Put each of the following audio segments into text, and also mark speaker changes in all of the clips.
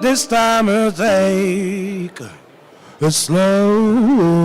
Speaker 1: this time we'll take it slow.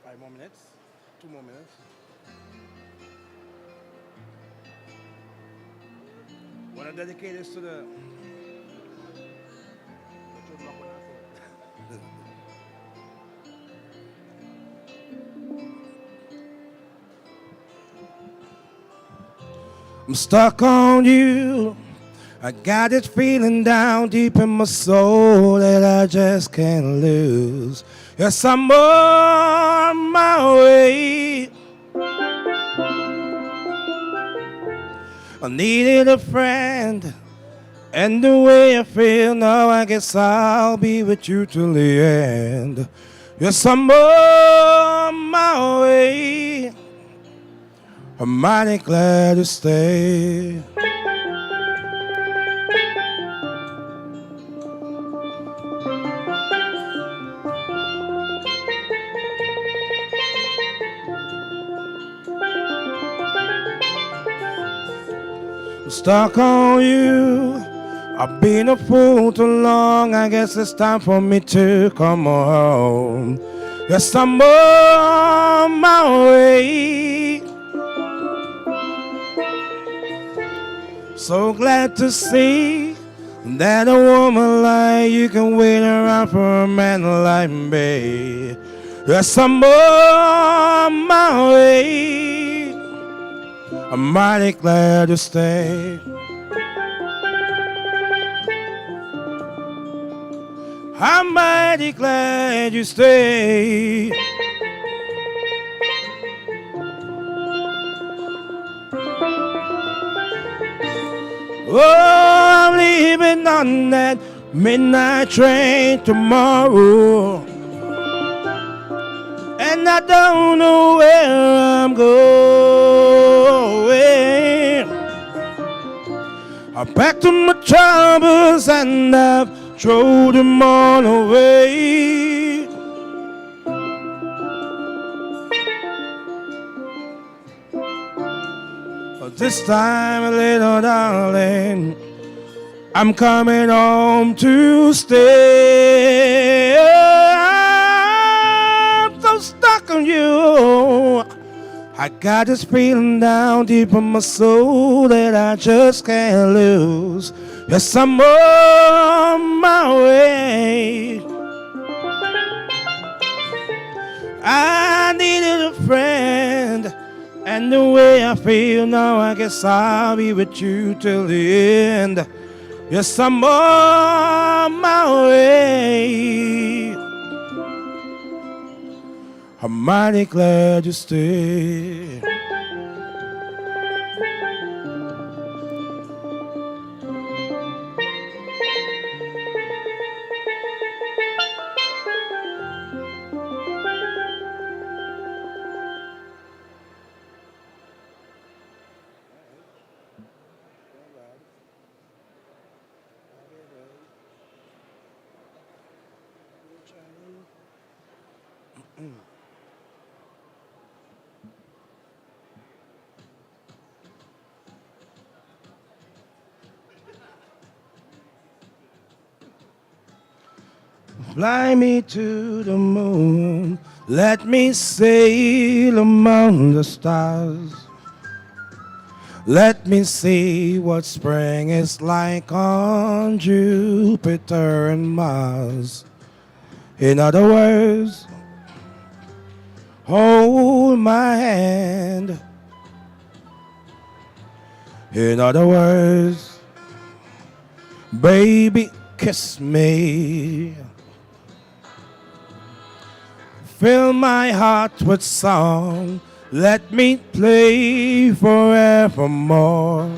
Speaker 1: 5 more minutes. 2 more minutes. Want to dedicate this to the. I'm stuck on you. I got this feeling down deep in my soul that I just can't lose. Yes, I'm on my way. I needed a friend, and the way I feel now, I guess I'll be with you till the end. Yes, I'm on my way. I'm mighty glad to stay. I'm stuck on you. I've been a fool too long. I guess it's time for me to come home. Yes, I'm on my way. So glad to see that a woman like you can wait around for a man like me. Yes, I'm on my way. I'm mighty glad to stay. I'm mighty glad you stay. Oh, I'm leaving on that midnight train tomorrow, and I don't know where I'm going. I packed up my troubles and I've thrown them all away. But this time, little darling, I'm coming home to stay. I'm so stuck on you. I got this feeling down deep in my soul that I just can't lose. Yes, I'm on my way. I needed a friend, and the way I feel now, I guess I'll be with you till the end. Yes, I'm on my way. I'm mighty glad you stayed. Fly me to the moon, let me sail among the stars. Let me see what spring is like on Jupiter and Mars. In other words, hold my hand. In other words, baby, kiss me. Fill my heart with song, let me play forevermore.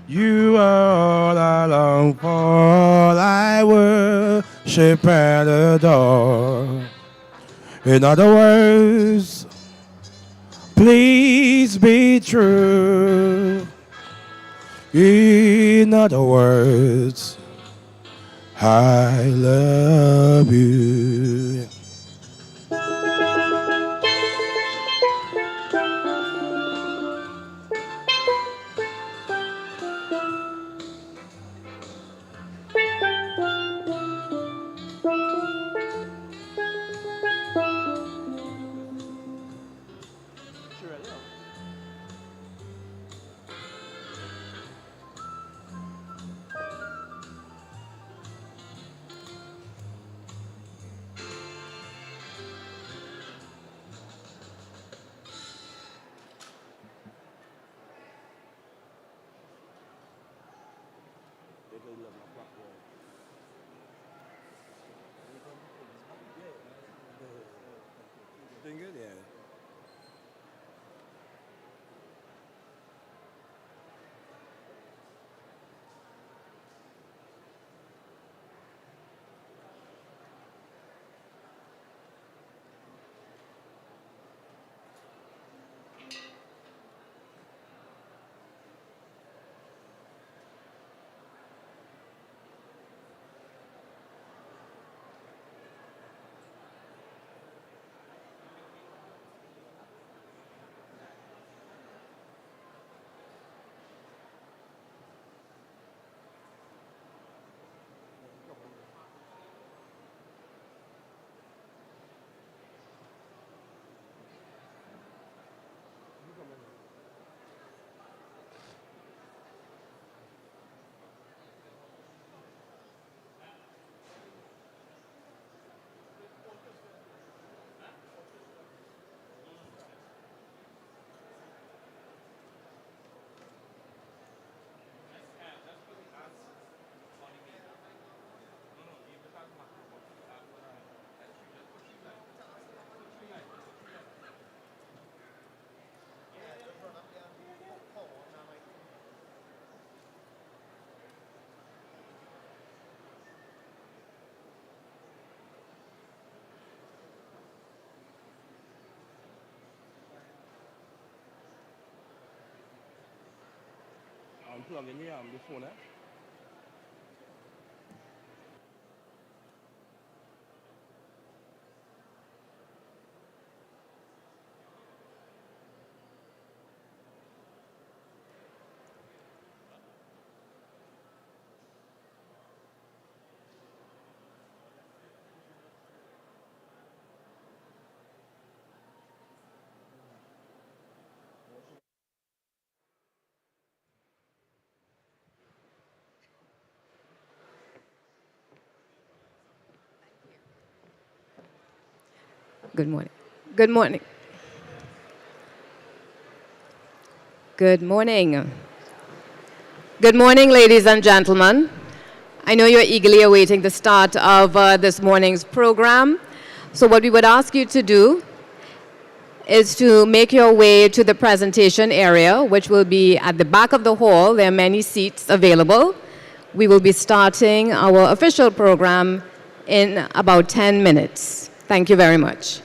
Speaker 1: You are all I long for, all I worship and adore. In other words, please be true. In other words, I love you. Doing good, yeah. I'm plugging the phone, eh?
Speaker 2: Good morning. Good morning. Good morning. Good morning, ladies and gentlemen. I know you're eagerly awaiting the start of this morning's program. So, what we would ask you to do is to make your way to the presentation area, which will be at the back of the hall. There are many seats available. We will be starting our official program in about 10 minutes. Thank you very much.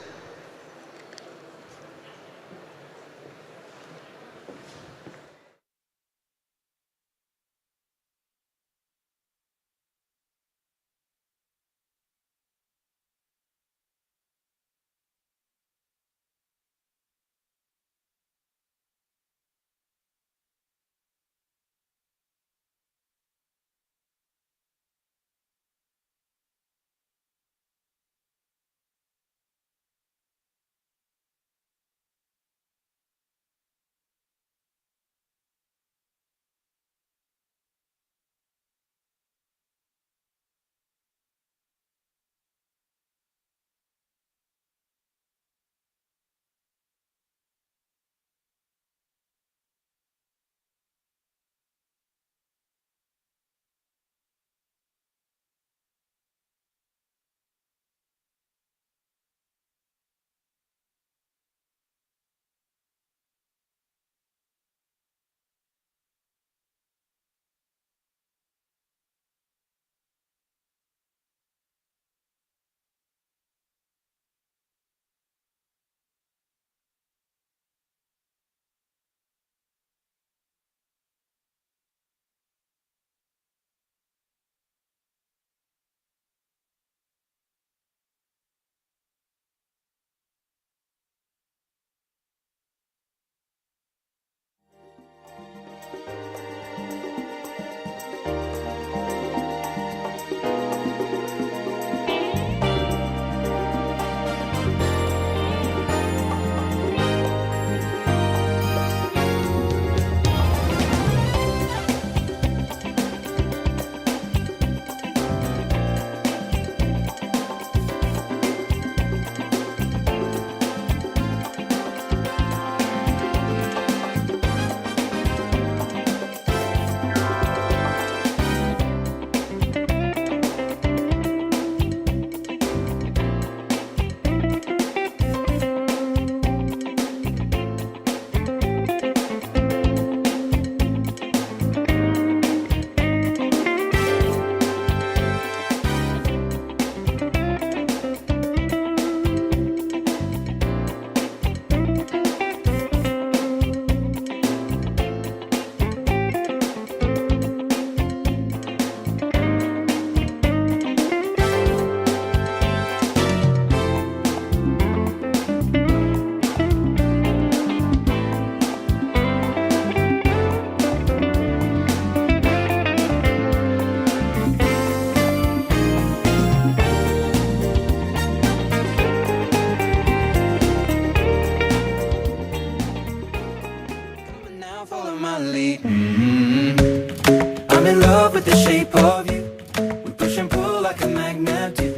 Speaker 3: I do.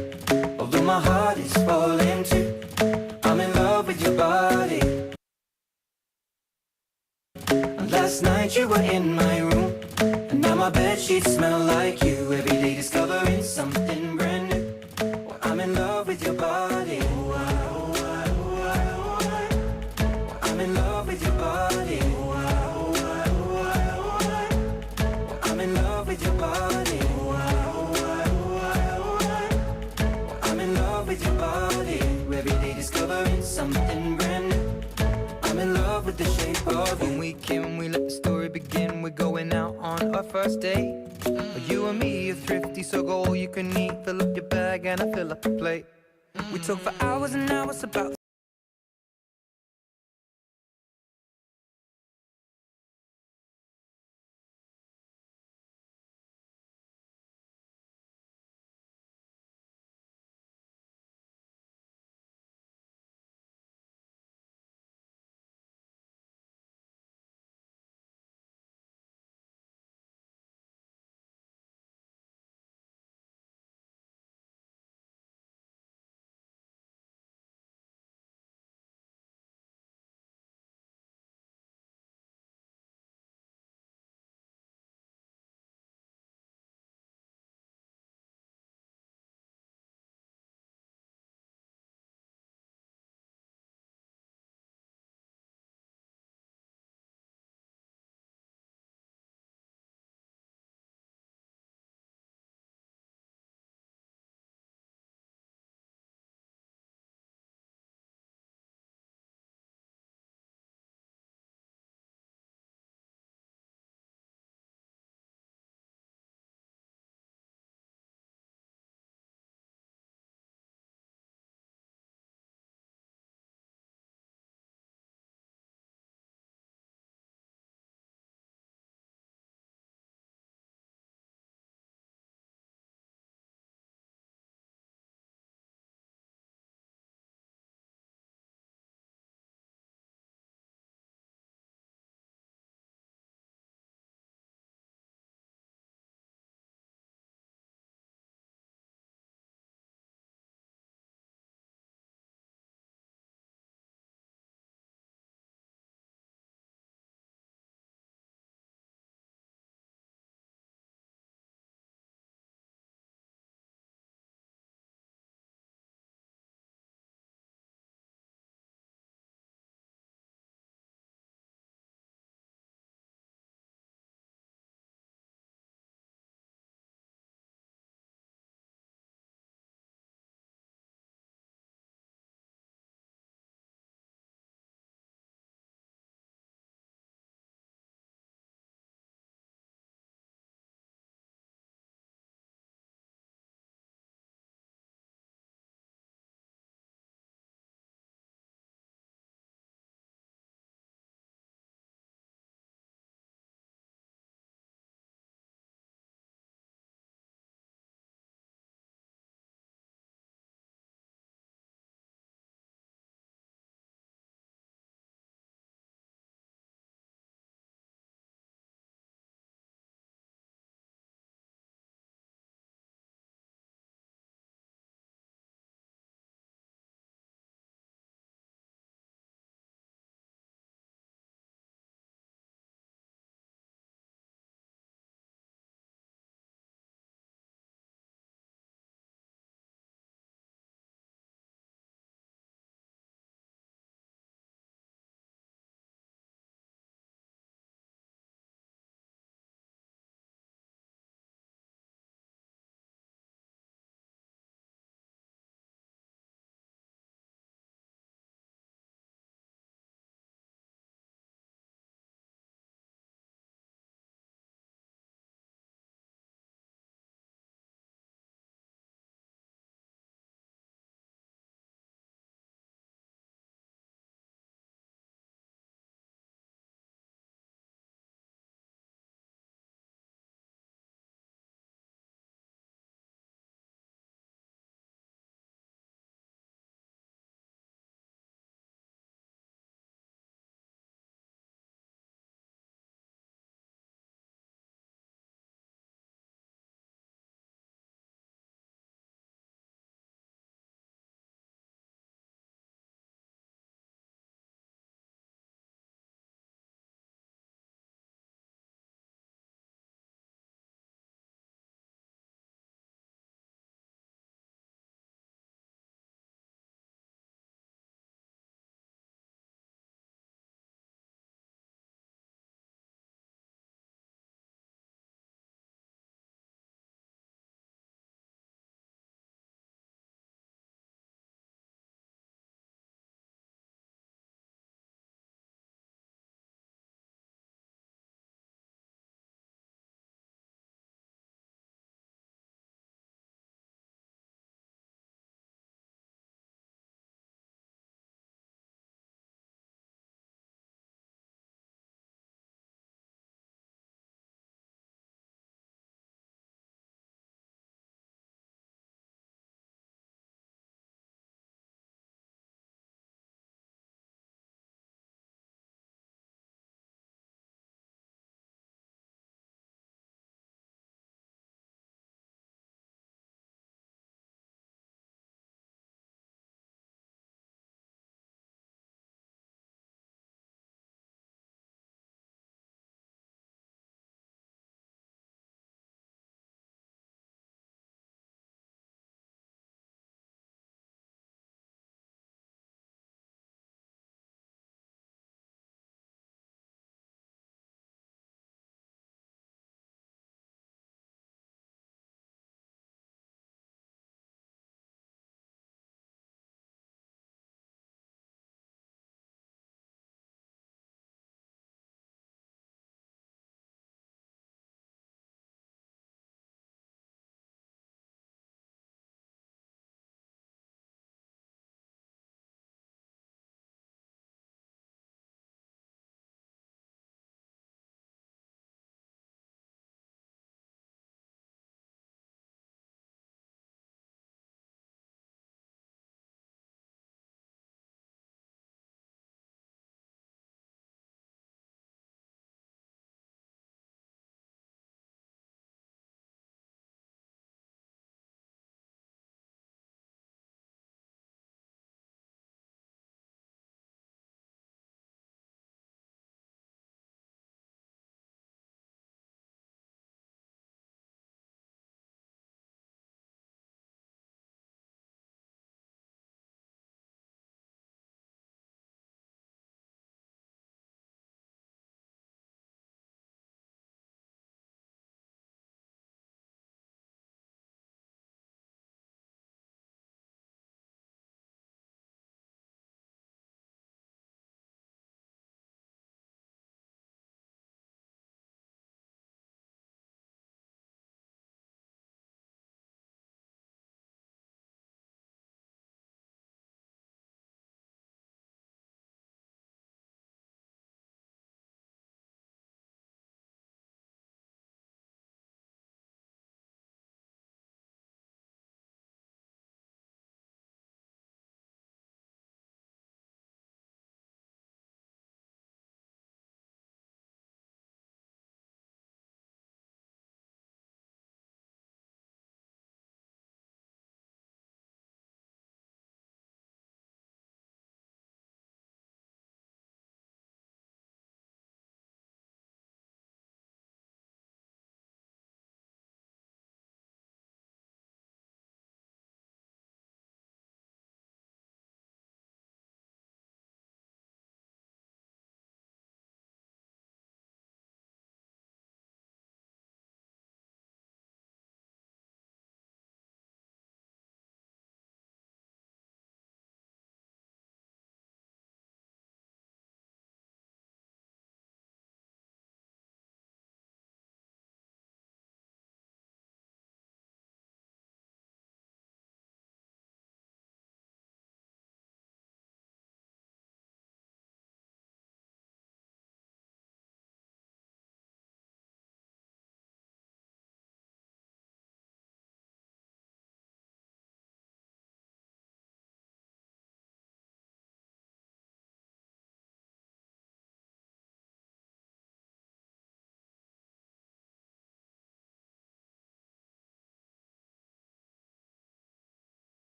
Speaker 3: Although my heart is falling too, I'm in love with your body. And last night you were in my room, and now my bedsheets smell like you. Every day discovering something brand new. Well, I'm in love with your body. I'm in love with your body. I'm in love with your body. I'm in love with your body. Every day discovering something brand new. I'm in love with the shape of you. When we can, we let the story begin. We're going out on our first date. You and me are thrifty, so go all you can eat. Fill up your bag and I fill up the plate. We talk for hours and hours about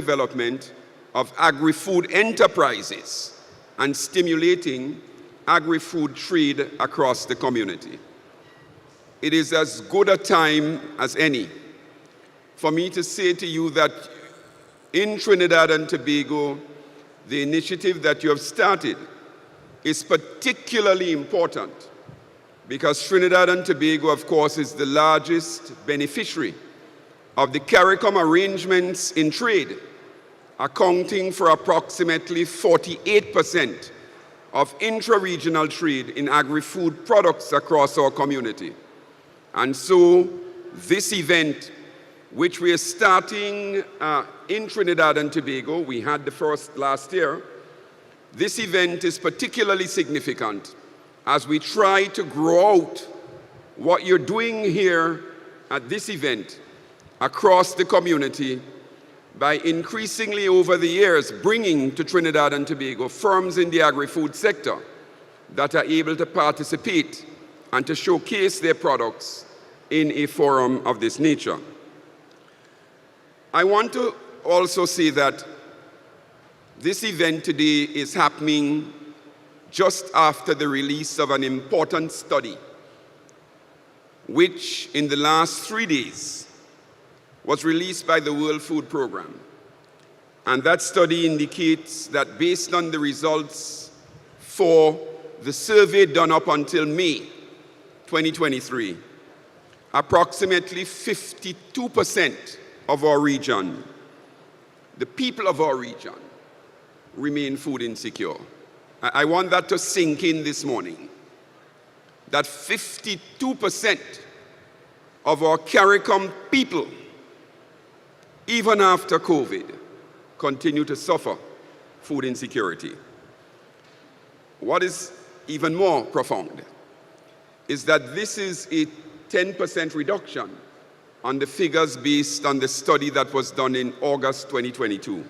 Speaker 4: development of agri-food enterprises and stimulating agri-food trade across the community. It is as good a time as any for me to say to you that in Trinidad and Tobago, the initiative that you have started is particularly important because Trinidad and Tobago, of course, is the largest beneficiary of the CARICOM arrangements in trade, accounting for approximately 48% of intra-regional trade in agri-food products across our community. And so this event, which we are starting in Trinidad and Tobago, we had the first last year, this event is particularly significant as we try to grow out what you're doing here at this event across the community by increasingly over the years bringing to Trinidad and Tobago firms in the agri-food sector that are able to participate and to showcase their products in a forum of this nature. I want to also say that this event today is happening just after the release of an important study, which in the last 3 days was released by the World Food Programme. And that study indicates that based on the results for the survey done up until May 2023, approximately 52% of our region, the people of our region, remain food insecure. I want that to sink in this morning, that 52% of our CARICOM people, even after COVID, continue to suffer food insecurity. What is even more profound is that this is a 10% reduction on the figures based on the study that was done in August 2022.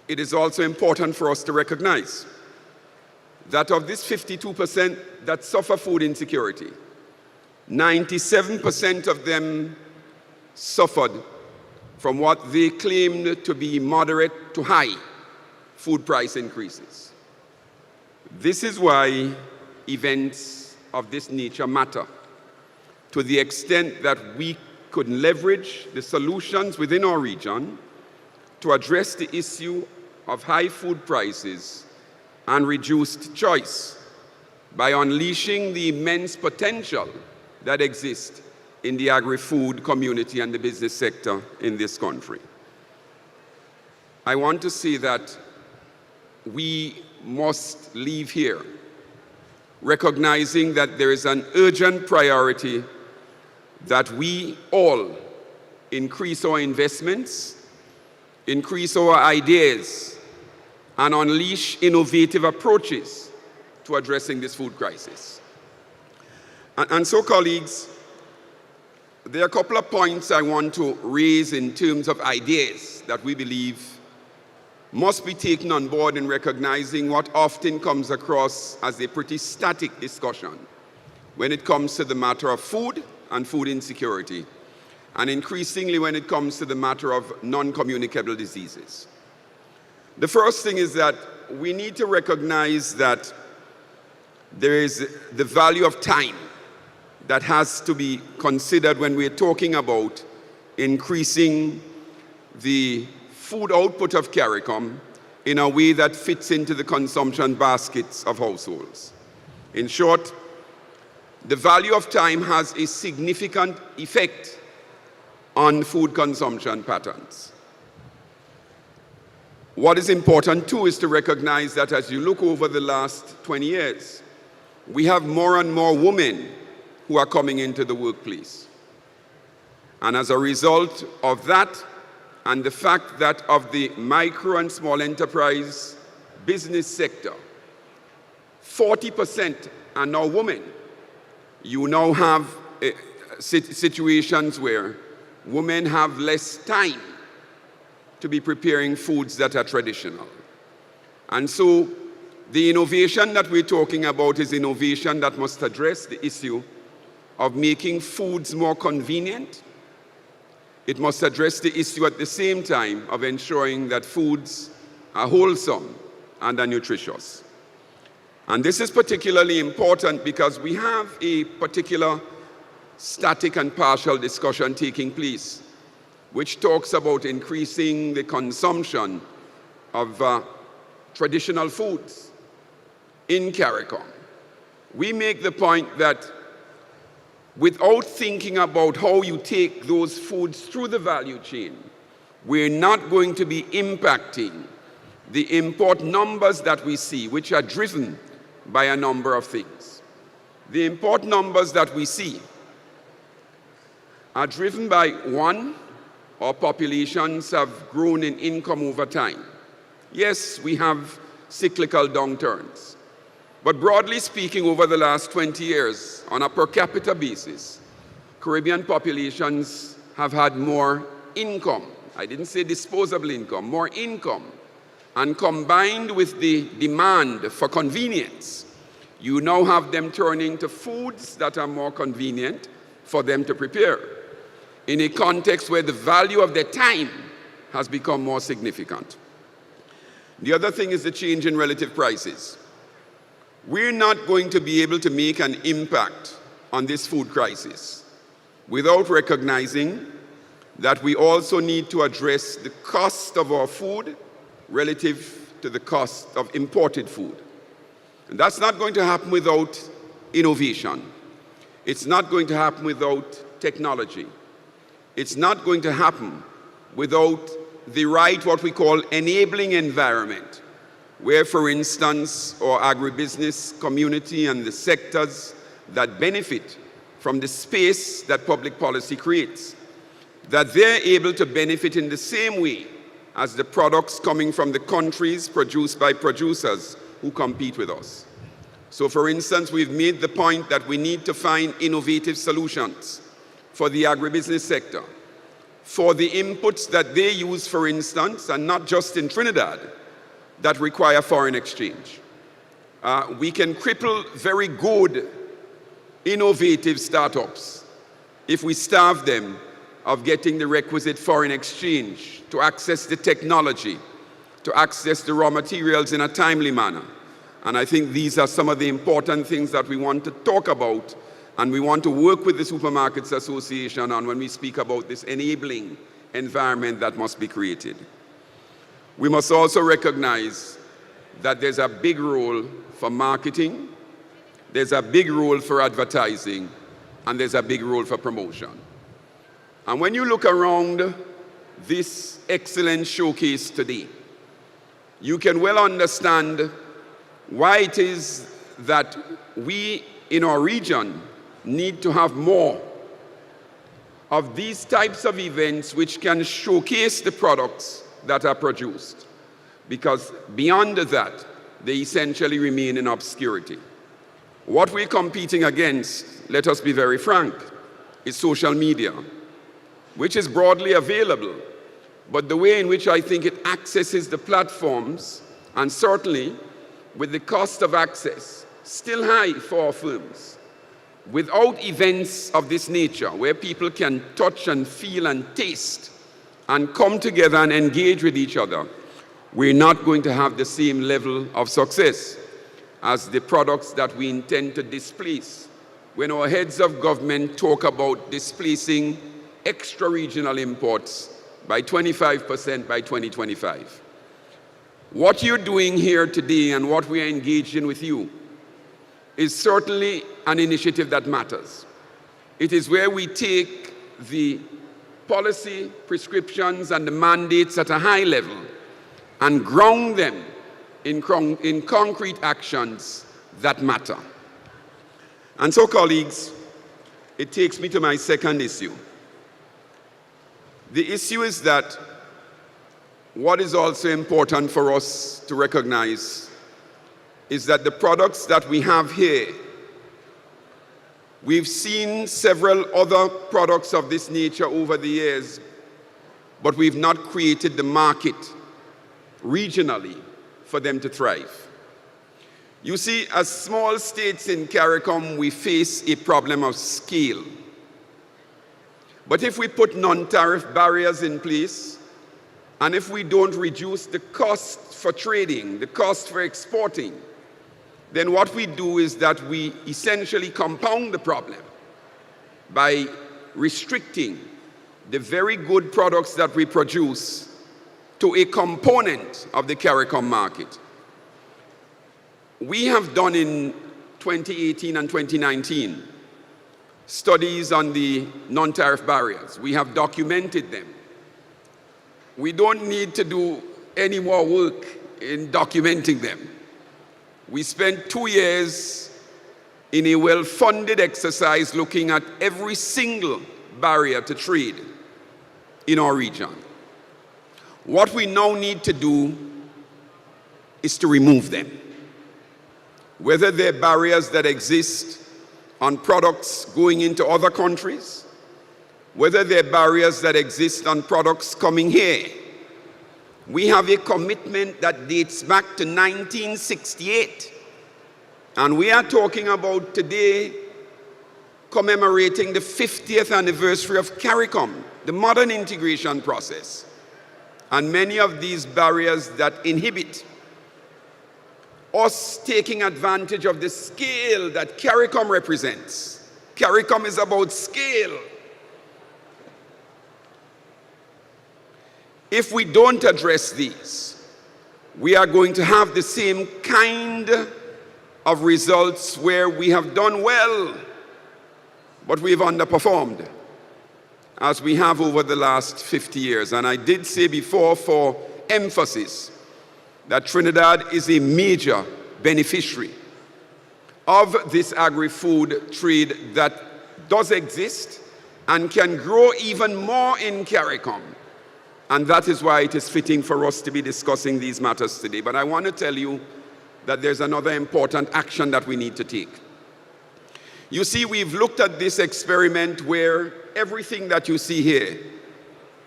Speaker 4: It is also important for us to recognize that of this 52% that suffer food insecurity, 97% of them suffered from what they claimed to be moderate to high food price increases. This is why events of this nature matter, to the extent that we could leverage the solutions within our region to address the issue of high food prices and reduced choice by unleashing the immense potential that exists in the agri-food community and the business sector in this country. I want to say that we must leave here recognizing that there is an urgent priority that we all increase our investments, increase our ideas, and unleash innovative approaches to addressing this food crisis. And so, colleagues, there are a couple of points I want to raise in terms of ideas that we believe must be taken on board in recognizing what often comes across as a pretty static discussion when it comes to the matter of food and food insecurity, and increasingly when it comes to the matter of non-communicable diseases. The first thing is that we need to recognize that there is the value of time that has to be considered when we're talking about increasing the food output of CARICOM in a way that fits into the consumption baskets of households. In short, the value of time has a significant effect on food consumption patterns. What is important too is to recognize that as you look over the last 20 years, we have more and more women who are coming into the workplace. And as a result of that, and the fact that of the micro and small enterprise business sector, 40% are now women. You now have situations where women have less time to be preparing foods that are traditional. And so the innovation that we're talking about is innovation that must address the issue of making foods more convenient, it must address the issue at the same time of ensuring that foods are wholesome and are nutritious. And this is particularly important because we have a particular static and partial discussion taking place, which talks about increasing the consumption of traditional foods in CARICOM. We make the point that without thinking about how you take those foods through the value chain, we're not going to be impacting the import numbers that we see, which are driven by a number of things. The import numbers that we see are driven by, one, our populations have grown in income over time. Yes, we have cyclical downturns. But broadly speaking, over the last 20 years, on a per capita basis, Caribbean populations have had more income. I didn't say disposable income, more income. And combined with the demand for convenience, you now have them turning to foods that are more convenient for them to prepare, in a context where the value of their time has become more significant. The other thing is the change in relative prices. We're not going to be able to make an impact on this food crisis without recognizing that we also need to address the cost of our food relative to the cost of imported food. And that's not going to happen without innovation. It's not going to happen without technology. It's not going to happen without the right, what we call, enabling environment, where, for instance, our agribusiness community and the sectors that benefit from the space that public policy creates, that they're able to benefit in the same way as the products coming from the countries produced by producers who compete with us. So, for instance, we've made the point that we need to find innovative solutions for the agribusiness sector, for the inputs that they use, for instance, and not just in Trinidad, that require foreign exchange. We can cripple very good, innovative startups if we starve them of getting the requisite foreign exchange to access the technology, to access the raw materials in a timely manner. And I think these are some of the important things that we want to talk about, and we want to work with the Supermarkets Association on when we speak about this enabling environment that must be created. We must also recognize that there's a big role for marketing, there's a big role for advertising, and there's a big role for promotion. And when you look around this excellent showcase today, you can well understand why it is that we in our region need to have more of these types of events which can showcase the products that are produced. Because beyond that, they essentially remain in obscurity. What we're competing against, let us be very frank, is social media, which is broadly available. But the way in which I think it accesses the platforms, and certainly with the cost of access still high for our firms, without events of this nature where people can touch and feel and taste and come together and engage with each other, we're not going to have the same level of success as the products that we intend to displace when our heads of government talk about displacing extra-regional imports by 25% by 2025. What you're doing here today and what we are engaged in with you is certainly an initiative that matters. It is where we take the policy, prescriptions, and the mandates at a high level and ground them in concrete actions that matter. And so, colleagues, it takes me to my second issue. The issue is that what is also important for us to recognize is that the products that we have here, we've seen several other products of this nature over the years, but we've not created the market regionally for them to thrive. You see, as small states in CARICOM, we face a problem of scale. But if we put non-tariff barriers in place, and if we don't reduce the cost for trading, the cost for exporting, then what we do is that we essentially compound the problem by restricting the very good products that we produce to a component of the CARICOM market. We have done in 2018 and 2019 studies on the non-tariff barriers. We have documented them. We don't need to do any more work in documenting them. We spent 2 years in a well-funded exercise looking at every single barrier to trade in our region. What we now need to do is to remove them. Whether they're barriers that exist on products going into other countries, whether they're barriers that exist on products coming here. We have a commitment that dates back to 1968. And we are talking about today commemorating the 50th anniversary of CARICOM, the modern integration process. And many of these barriers that inhibit us taking advantage of the scale that CARICOM represents. CARICOM is about scale. If we don't address these, we are going to have the same kind of results where we have done well, but we've underperformed, as we have over the last 50 years. And I did say before, for emphasis, that Trinidad is a major beneficiary of this agri-food trade that does exist and can grow even more in CARICOM. And that is why it is fitting for us to be discussing these matters today. But I want to tell you that there's another important action that we need to take. You see, we've looked at this experiment where everything that you see here,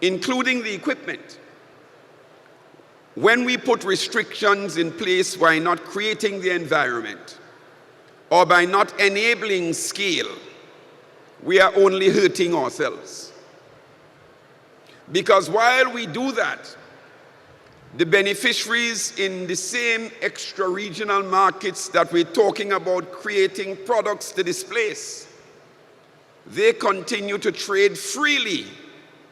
Speaker 4: including the equipment, when we put restrictions in place by not creating the environment or by not enabling scale, we are only hurting ourselves. Because while we do that, the beneficiaries in the same extra-regional markets that we're talking about creating products to displace, they continue to trade freely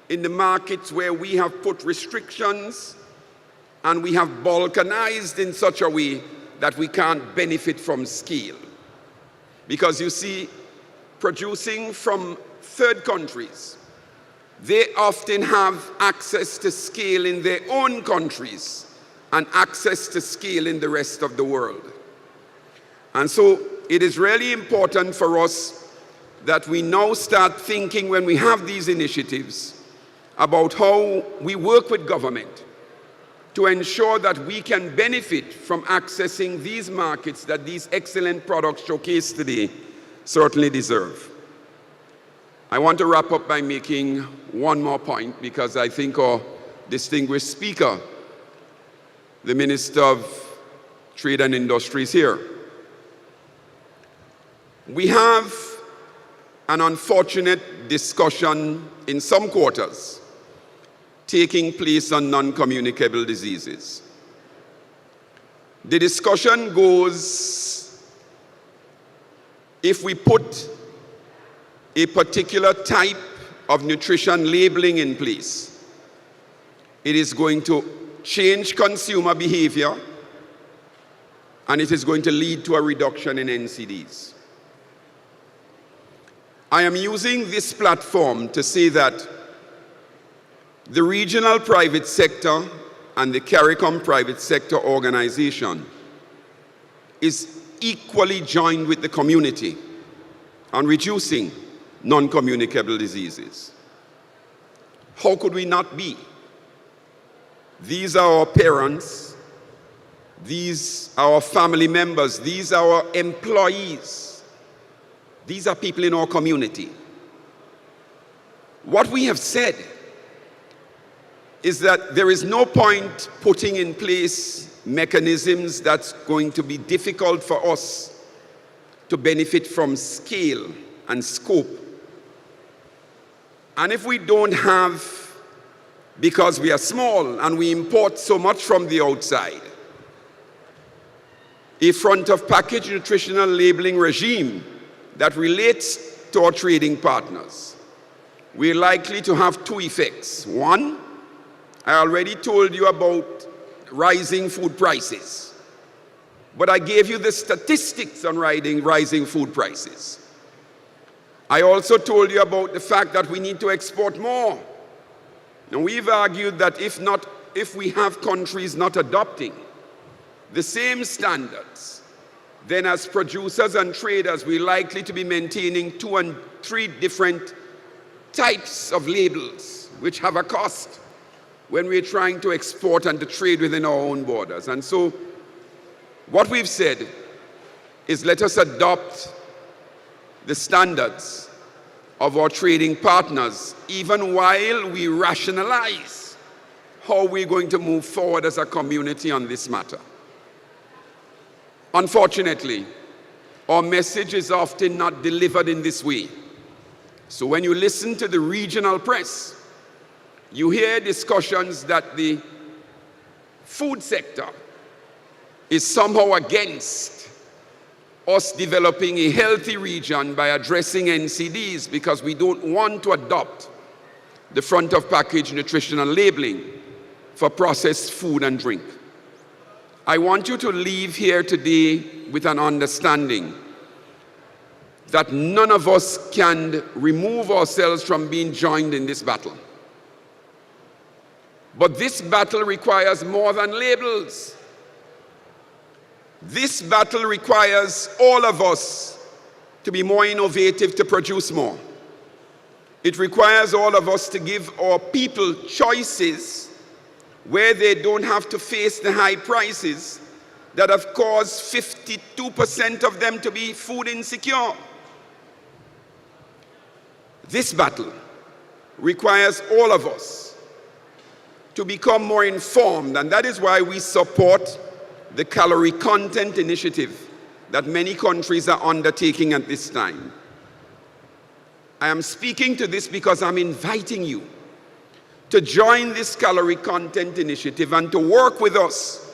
Speaker 4: in the markets where we have put restrictions and we have balkanized in such a way that we can't benefit from scale. Because you see, producing from third countries, they often have access to scale in their own countries and access to scale in the rest of the world. And so it is really important for us that we now start thinking, when we have these initiatives, about how we work with government to ensure that we can benefit from accessing these markets that these excellent products showcased today certainly deserve. I want to wrap up by making one more point, because I think our distinguished speaker, the Minister of Trade and Industry, is here. We have an unfortunate discussion in some quarters taking place on non-communicable diseases. The discussion goes, if we put a particular type of nutrition labeling in place, it is going to change consumer behavior and it is going to lead to a reduction in NCDs. I am using this platform to say that the regional private sector and the CARICOM private sector organization is equally joined with the community on reducing non-communicable diseases. How could we not be? These are our parents, these are our family members, these are our employees, these are people in our community. What we have said is that there is no point putting in place mechanisms that's going to be difficult for us to benefit from scale and scope. And if we don't have, because we are small and we import so much from the outside, a front of package nutritional labeling regime that relates to our trading partners, we're likely to have two effects. One, I already told you about rising food prices, but I gave you the statistics on rising food prices. I also told you about the fact that we need to export more. And we've argued that if we have countries not adopting the same standards, then as producers and traders, we're likely to be maintaining 2 and 3 different types of labels, which have a cost when we're trying to export and to trade within our own borders. And so what we've said is, let us adopt the standards of our trading partners, even while we rationalize how we're going to move forward as a community on this matter. Unfortunately, our message is often not delivered in this way. So when you listen to the regional press, you hear discussions that the food sector is somehow against us developing a healthy region by addressing NCDs because we don't want to adopt the front of package nutritional labeling for processed food and drink. I want you to leave here today with an understanding that none of us can remove ourselves from being joined in this battle. But this battle requires more than labels. This battle requires all of us to be more innovative, to produce more. It requires all of us to give our people choices where they don't have to face the high prices that have caused 52% of them to be food insecure. This battle requires all of us to become more informed, and that is why we support the calorie content initiative that many countries are undertaking at this time. I am speaking to this because I'm inviting you to join this calorie content initiative and to work with us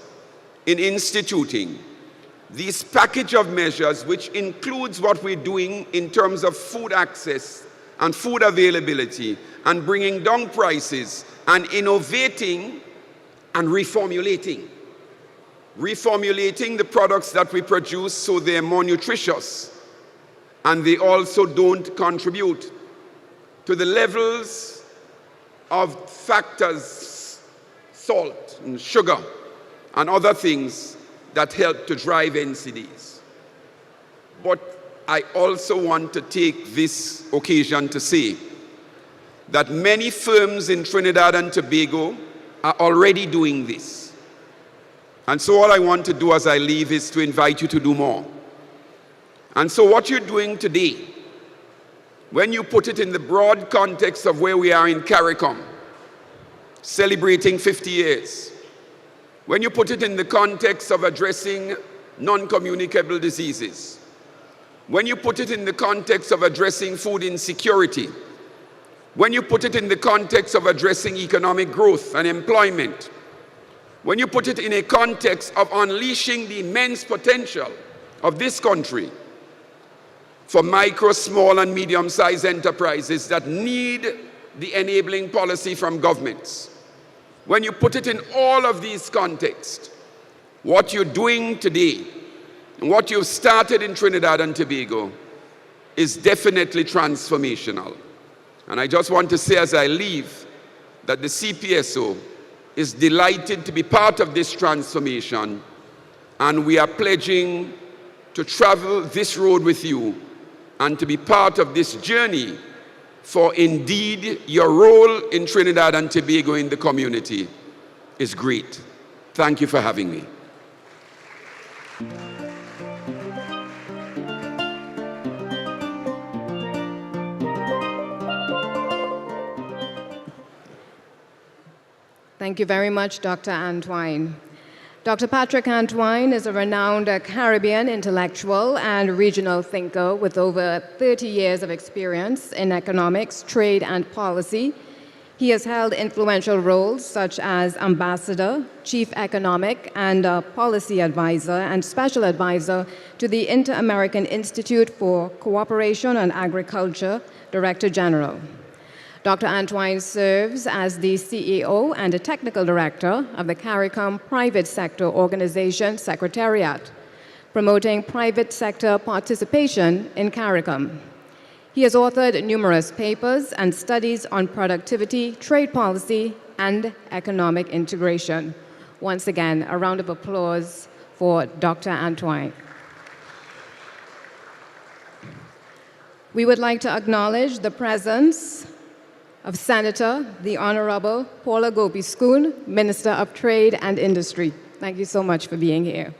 Speaker 4: in instituting these package of measures, which includes what we're doing in terms of food access and food availability and bringing down prices and innovating and reformulating the products that we produce so they're more nutritious and they also don't contribute to the levels of factors, salt and sugar and other things that help to drive NCDs. But I also want to take this occasion to say that many firms in Trinidad and Tobago are already doing this. And so all I want to do as I leave is to invite you to do more. And so what you're doing today, when you put it in the broad context of where we are in CARICOM, celebrating 50 years, when you put it in the context of addressing non-communicable diseases, when you put it in the context of addressing food insecurity, when you put it in the context of addressing economic growth and employment, when you put it in a context of unleashing the immense potential of this country for micro, small, and medium-sized enterprises that need the enabling policy from governments, when you put it in all of these contexts, what you're doing today and what you've started in Trinidad and Tobago is definitely transformational. And I just want to say as I leave that the CPSO is delighted to be part of this transformation, and we are pledging to travel this road with you and to be part of this journey, for indeed your role in Trinidad and Tobago in the community is great. Thank you for having me.
Speaker 2: Thank you very much, Dr. Antoine. Dr. Patrick Antoine is a renowned Caribbean intellectual and regional thinker with over 30 years of experience in economics, trade, and policy. He has held influential roles such as ambassador, chief economic and policy advisor, and special advisor to the Inter-American Institute for Cooperation on Agriculture, Director General. Dr. Antoine serves as the CEO and a technical director of the CARICOM Private Sector Organization Secretariat, promoting private sector participation in CARICOM. He has authored numerous papers and studies on productivity, trade policy, and economic integration. Once again, a round of applause for Dr. Antoine. We would like to acknowledge the presence of Senator, the Honorable Paula Gopi-Schoon, Minister of Trade and Industry. Thank you so much for being here.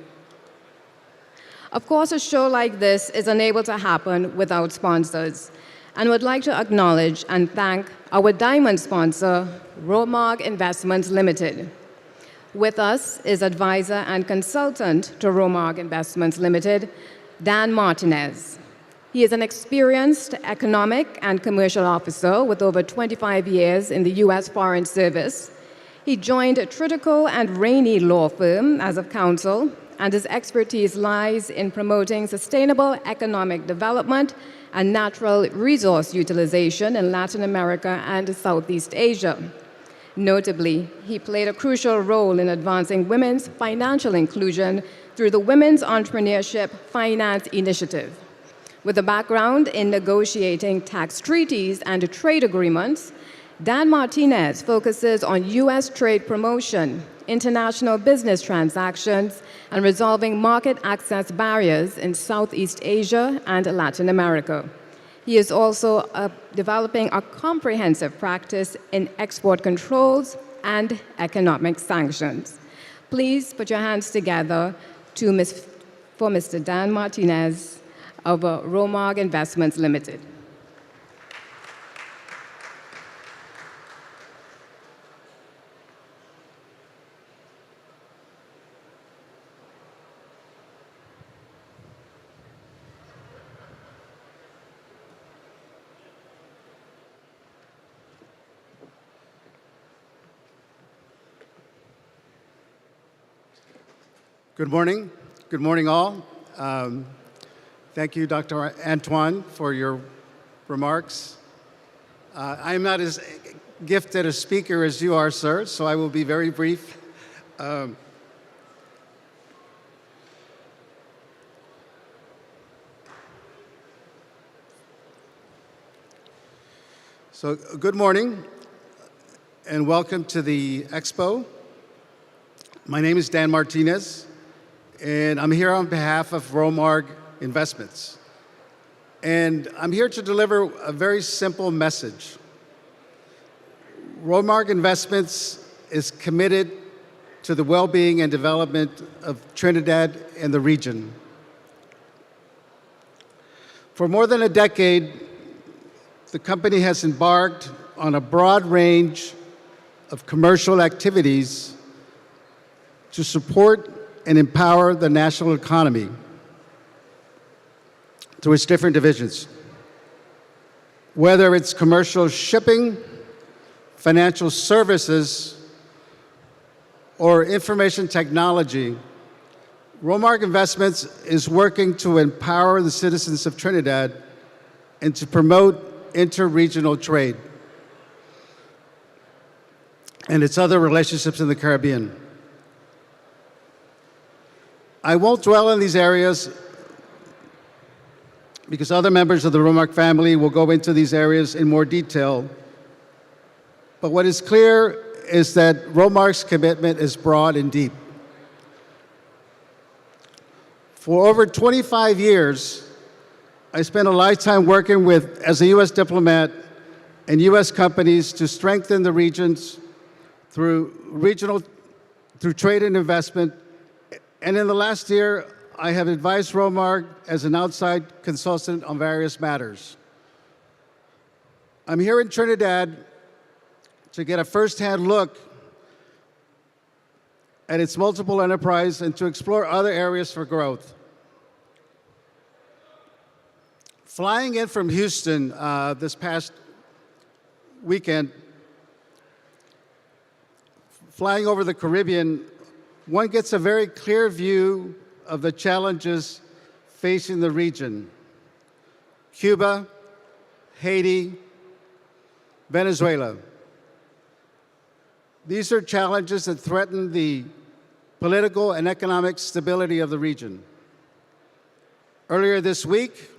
Speaker 2: Of course, a show like this is unable to happen without sponsors, and would like to acknowledge and thank our diamond sponsor, Romag Investments Limited. With us is advisor and consultant to Romag Investments Limited, Dan Martinez. He is an experienced economic and commercial officer with over 25 years in the U.S. Foreign Service. He joined Tritico and Rainey Law Firm as of counsel, and his expertise lies in promoting sustainable economic development and natural resource utilization in Latin America and Southeast Asia. Notably, he played a crucial role in advancing women's financial inclusion through the Women's Entrepreneurship Finance Initiative. With a background in negotiating tax treaties and trade agreements, Dan Martinez focuses on U.S. trade promotion, international business transactions, and resolving market access barriers in Southeast Asia and Latin America. He is also developing a comprehensive practice in export controls and economic sanctions. Please put your hands together for Mr. Dan Martinez of Romag Investments Limited.
Speaker 5: Good morning. Good morning, all. Thank you, Dr. Antoine, for your remarks. I am not as gifted a speaker as you are, sir, so I will be very brief. So, good morning, and welcome to the Expo. My name is Dan Martinez, and I'm here on behalf of Romag Investments. And I'm here to deliver a very simple message. Romag Investments is committed to the well-being and development of Trinidad and the region. For more than a decade, the company has embarked on a broad range of commercial activities to support and empower the national economy through its different divisions. Whether it's commercial shipping, financial services, or information technology, Romag Investments is working to empower the citizens of Trinidad and to promote inter-regional trade and its other relationships in the Caribbean. I won't dwell on these areas because other members of the Romag family will go into these areas in more detail. But what is clear is that Romag's commitment is broad and deep. For over 25 years, I spent a lifetime working as a U.S. diplomat and U.S. companies to strengthen the regions through trade and investment. And in the last year, I have advised Romag as an outside consultant on various matters. I'm here in Trinidad to get a firsthand look at its multiple enterprise and to explore other areas for growth. Flying in from Houston this past weekend, flying over the Caribbean, one gets a very clear view of the challenges facing the region. Cuba, Haiti, Venezuela. These are challenges that threaten the political and economic stability of the region. Earlier this week,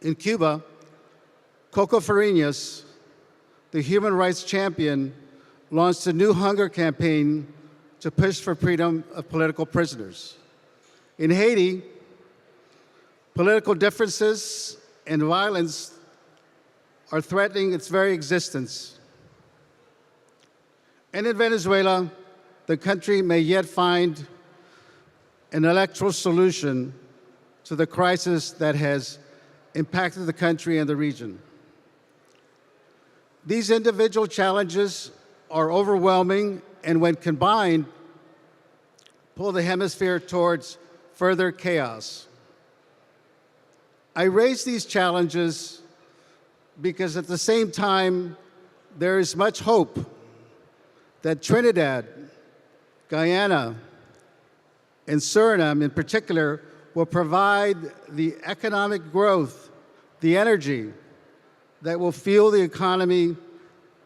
Speaker 5: in Cuba, Coco Fariñas, the human rights champion, launched a new hunger campaign to push for freedom of political prisoners. In Haiti, political differences and violence are threatening its very existence. And in Venezuela, the country may yet find an electoral solution to the crisis that has impacted the country and the region. These individual challenges are overwhelming, and when combined, pull the hemisphere towards further chaos. I raise these challenges because at the same time, there is much hope that Trinidad, Guyana, and Suriname in particular will provide the economic growth, the energy that will fuel the economy,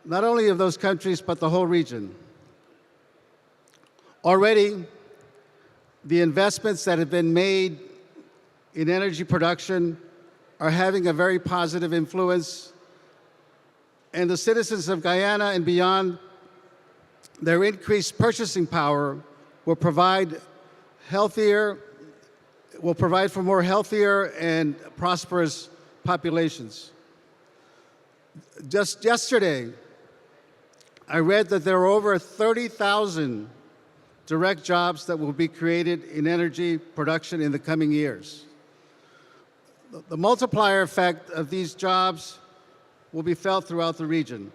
Speaker 5: not only of those countries, but the whole region. Already, the investments that have been made in energy production are having a very positive influence, and the citizens of Guyana and beyond, their increased purchasing power will provide for more healthier and prosperous populations. Just yesterday, I read that there are over 30,000 direct jobs that will be created in energy production in the coming years. The multiplier effect of these jobs will be felt throughout the region.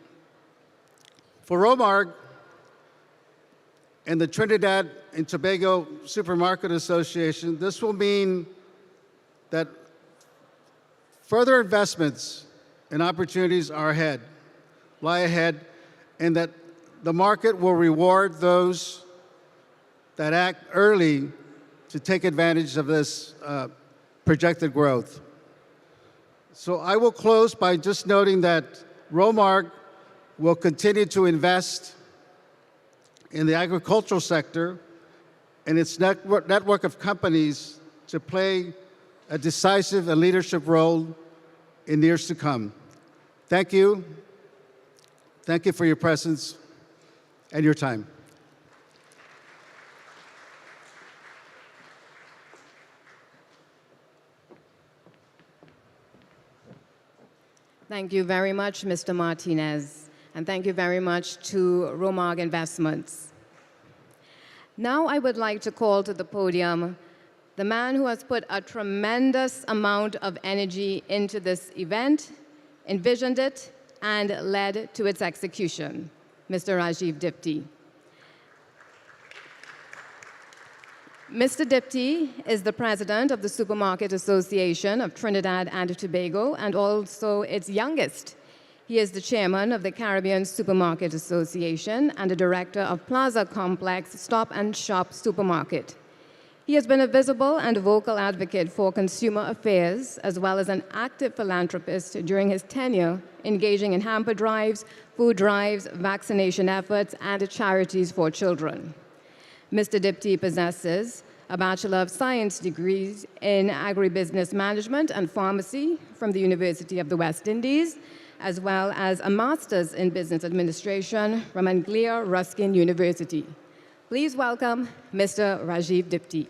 Speaker 5: For Romag and the Trinidad and Tobago Supermarket Association, this will mean that further investments and opportunities lie ahead, and that the market will reward those that act early to take advantage of this projected growth. So I will close by just noting that Romag will continue to invest in the agricultural sector and its network of companies to play a decisive and leadership role in years to come. Thank you. Thank you for your presence and your time.
Speaker 2: Thank you very much, Mr. Martinez, and thank you very much to Romag Investments. Now I would like to call to the podium the man who has put a tremendous amount of energy into this event, envisioned it, and led to its execution, Mr. Rajiv Dipti. Mr. Dipti is the president of the Supermarket Association of Trinidad and Tobago and also its youngest. He is the chairman of the Caribbean Supermarket Association and the director of Plaza Complex Stop and Shop Supermarket. He has been a visible and vocal advocate for consumer affairs, as well as an active philanthropist during his tenure, engaging in hamper drives, food drives, vaccination efforts, and charities for children. Mr. Dipti possesses a Bachelor of Science degrees in Agribusiness Management and Pharmacy from the University of the West Indies, as well as a Master's in Business Administration from Anglia Ruskin University. Please welcome Mr. Rajiv Dipti.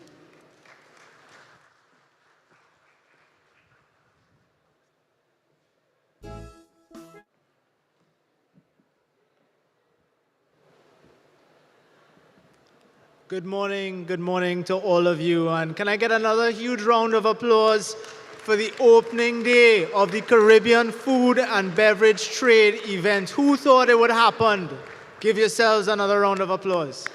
Speaker 6: Good morning to all of you. And can I get another huge round of applause for the opening day of the Caribbean Food and Beverage Trade event? Who thought it would happen? Give yourselves another round of applause.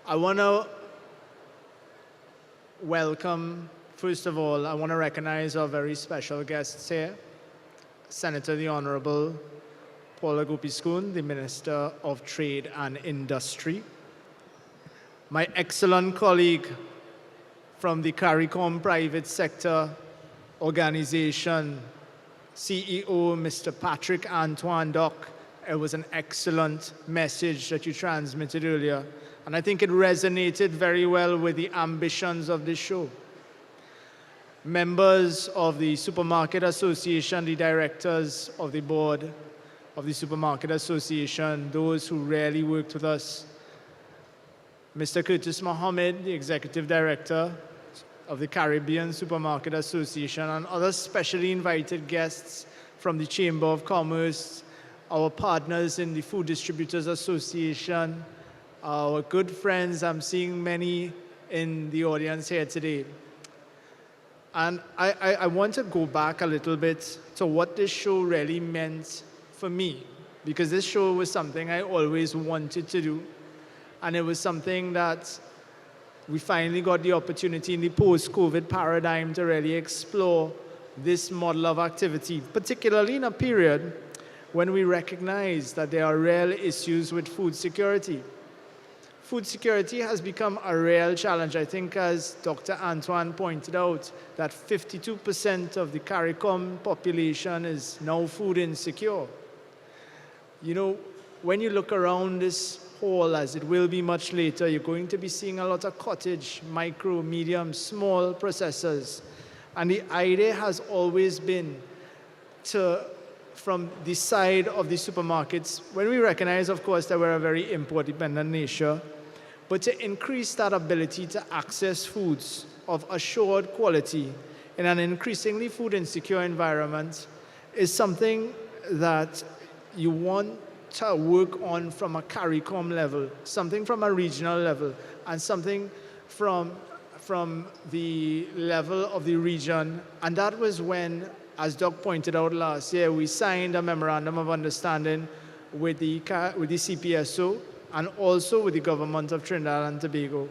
Speaker 6: I want to welcome, first of all, I want to recognize our very special guests here. Senator the Honorable Paula Gopiskun, the Minister of Trade and Industry. My excellent colleague from the CARICOM Private Sector Organization, CEO, Mr. Patrick Antoine Doc. It was an excellent message that you transmitted earlier, and I think it resonated very well with the ambitions of this show. Members of the Supermarket Association, the directors of the board of the Supermarket Association, those who really worked with us, Mr. Curtis Mohammed, the Executive Director of the Caribbean Supermarket Association, and other specially invited guests from the Chamber of Commerce, our partners in the Food Distributors Association, our good friends. I'm seeing many in the audience here today. And I want to go back a little bit to what this show really meant for me, because this show was something I always wanted to do, and it was something that we finally got the opportunity in the post-COVID paradigm to really explore this model of activity, particularly in a period when we recognize that there are real issues with food security. Food security has become a real challenge. I think, as Dr. Antoine pointed out, that 52% of the CARICOM population is now food insecure. You know, when you look around this hall, as it will be much later, you're going to be seeing a lot of cottage, micro, medium, small processors. And the idea has always been to, from the side of the supermarkets, when we recognize, of course, that we're a very import-dependent nation, but to increase that ability to access foods of assured quality in an increasingly food insecure environment is something that you want to work on from a CARICOM level, something from a regional level, and something from the level of the region. And that was when, as Doug pointed out last year, we signed a memorandum of understanding with the CPSO and also with the government of Trinidad and Tobago.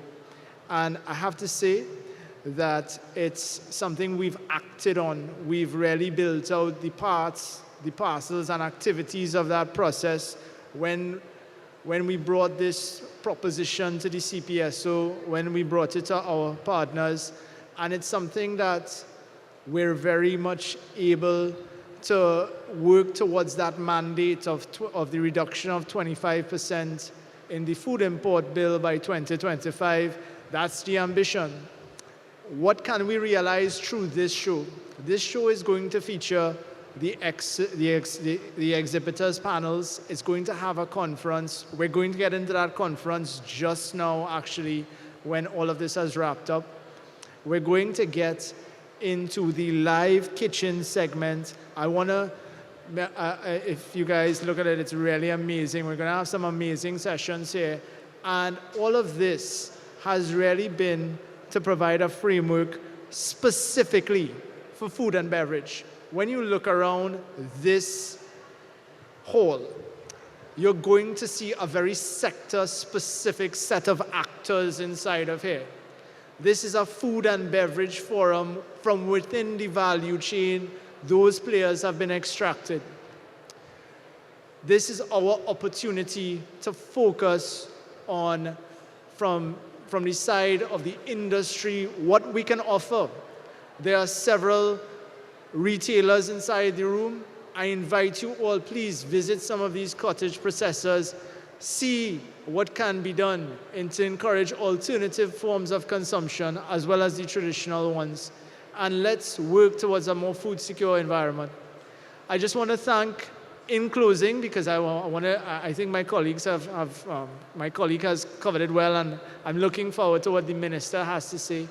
Speaker 6: And I have to say that it's something we've acted on. We've really built out the parcels and activities of that process. When we brought this proposition to the CPSO, when we brought it to our partners, and it's something that we're very much able to work towards that mandate of the reduction of 25% in the food import bill by 2025. That's the ambition. What can we realize through this show? This show is going to feature the exhibitors panels. It's going to have a conference. We're going to get into that conference just now, actually, when all of this has wrapped up. We're going to get into the live kitchen segment. I want to, if you guys look at it, it's really amazing. We're going to have some amazing sessions here. And all of this has really been to provide a framework specifically for food and beverage. When you look around this hall, you're going to see a very sector-specific set of actors inside of here. This is a food and beverage forum. From within the value chain, those players have been extracted. This is our opportunity to focus on, from the side of the industry, what we can offer. There are several retailers inside the room. I invite you all, please visit some of these cottage processors, see what can be done to encourage alternative forms of consumption as well as the traditional ones. And let's work towards a more food secure environment. I just want to thank, in closing, because I think my colleagues my colleague has covered it well, and I'm looking forward to what the minister has to say.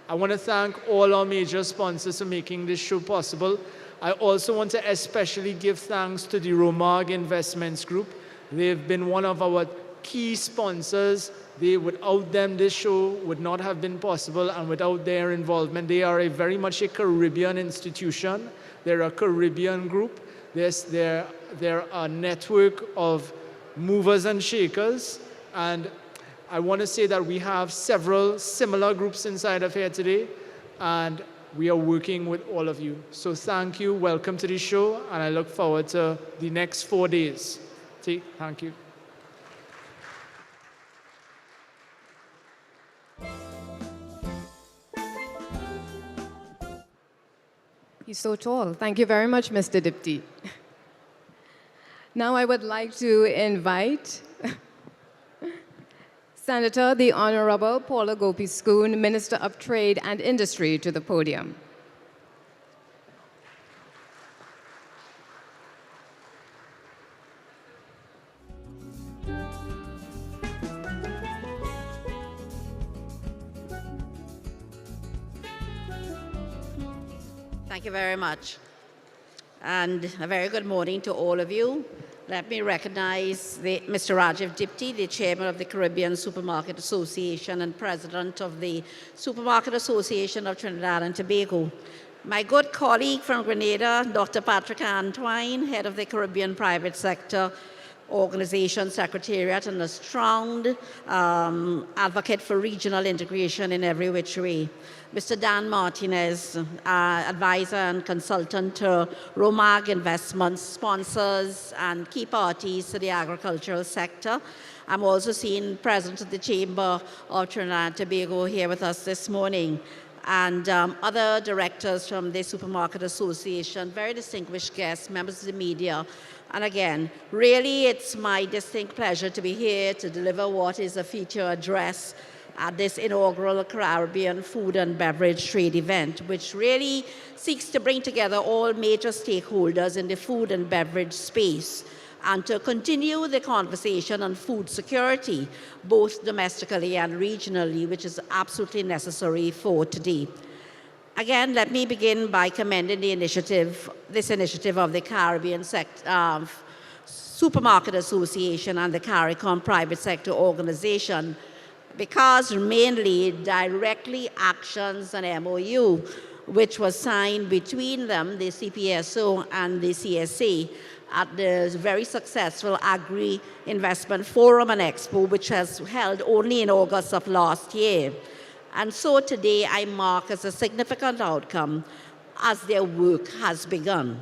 Speaker 6: I want to thank all our major sponsors for making this show possible. I also want to especially give thanks to the Romag Investments Group. They've been one of our key sponsors. Without them, this show would not have been possible, and without their involvement, they are very much a Caribbean institution. They're a Caribbean group. They're a network of movers and shakers, and I want to say that we have several similar groups inside of here today, and we are working with all of you. So thank you, welcome to the show, and I look forward to the next 4 days. Thank you.
Speaker 2: He's so tall. Thank you very much, Mr. Dipti. Now I would like to invite Senator the Honorable Paula Gopi-Schoon, Minister of Trade and Industry, to the podium.
Speaker 7: Thank you very much. And a very good morning to all of you. Let me recognize Mr. Rajiv Dipti, the Chairman of the Caribbean Supermarket Association and President of the Supermarket Association of Trinidad and Tobago. My good colleague from Grenada, Dr. Patrick Antwine, Head of the Caribbean Private Sector Organization Secretariat, and a strong advocate for regional integration in every which way. Mr. Dan Martinez, advisor and consultant to Romag Investments, sponsors and key parties to the agricultural sector. I'm also seeing President of the Chamber of Trinidad and Tobago here with us this morning, and other directors from the Supermarket Association, very distinguished guests, members of the media. And again, really it's my distinct pleasure to be here to deliver what is a feature address at this inaugural Caribbean Food and Beverage Trade event, which really seeks to bring together all major stakeholders in the food and beverage space and to continue the conversation on food security, both domestically and regionally, which is absolutely necessary for today. Again, let me begin by commending this initiative of the Caribbean Supermarket Association and the CARICOM Private Sector Organization, because mainly directly actions an MOU, which was signed between them, the CPSO and the CSA, at the very successful Agri-Investment Forum and Expo, which was held only in August of last year. And so today I mark as a significant outcome as their work has begun.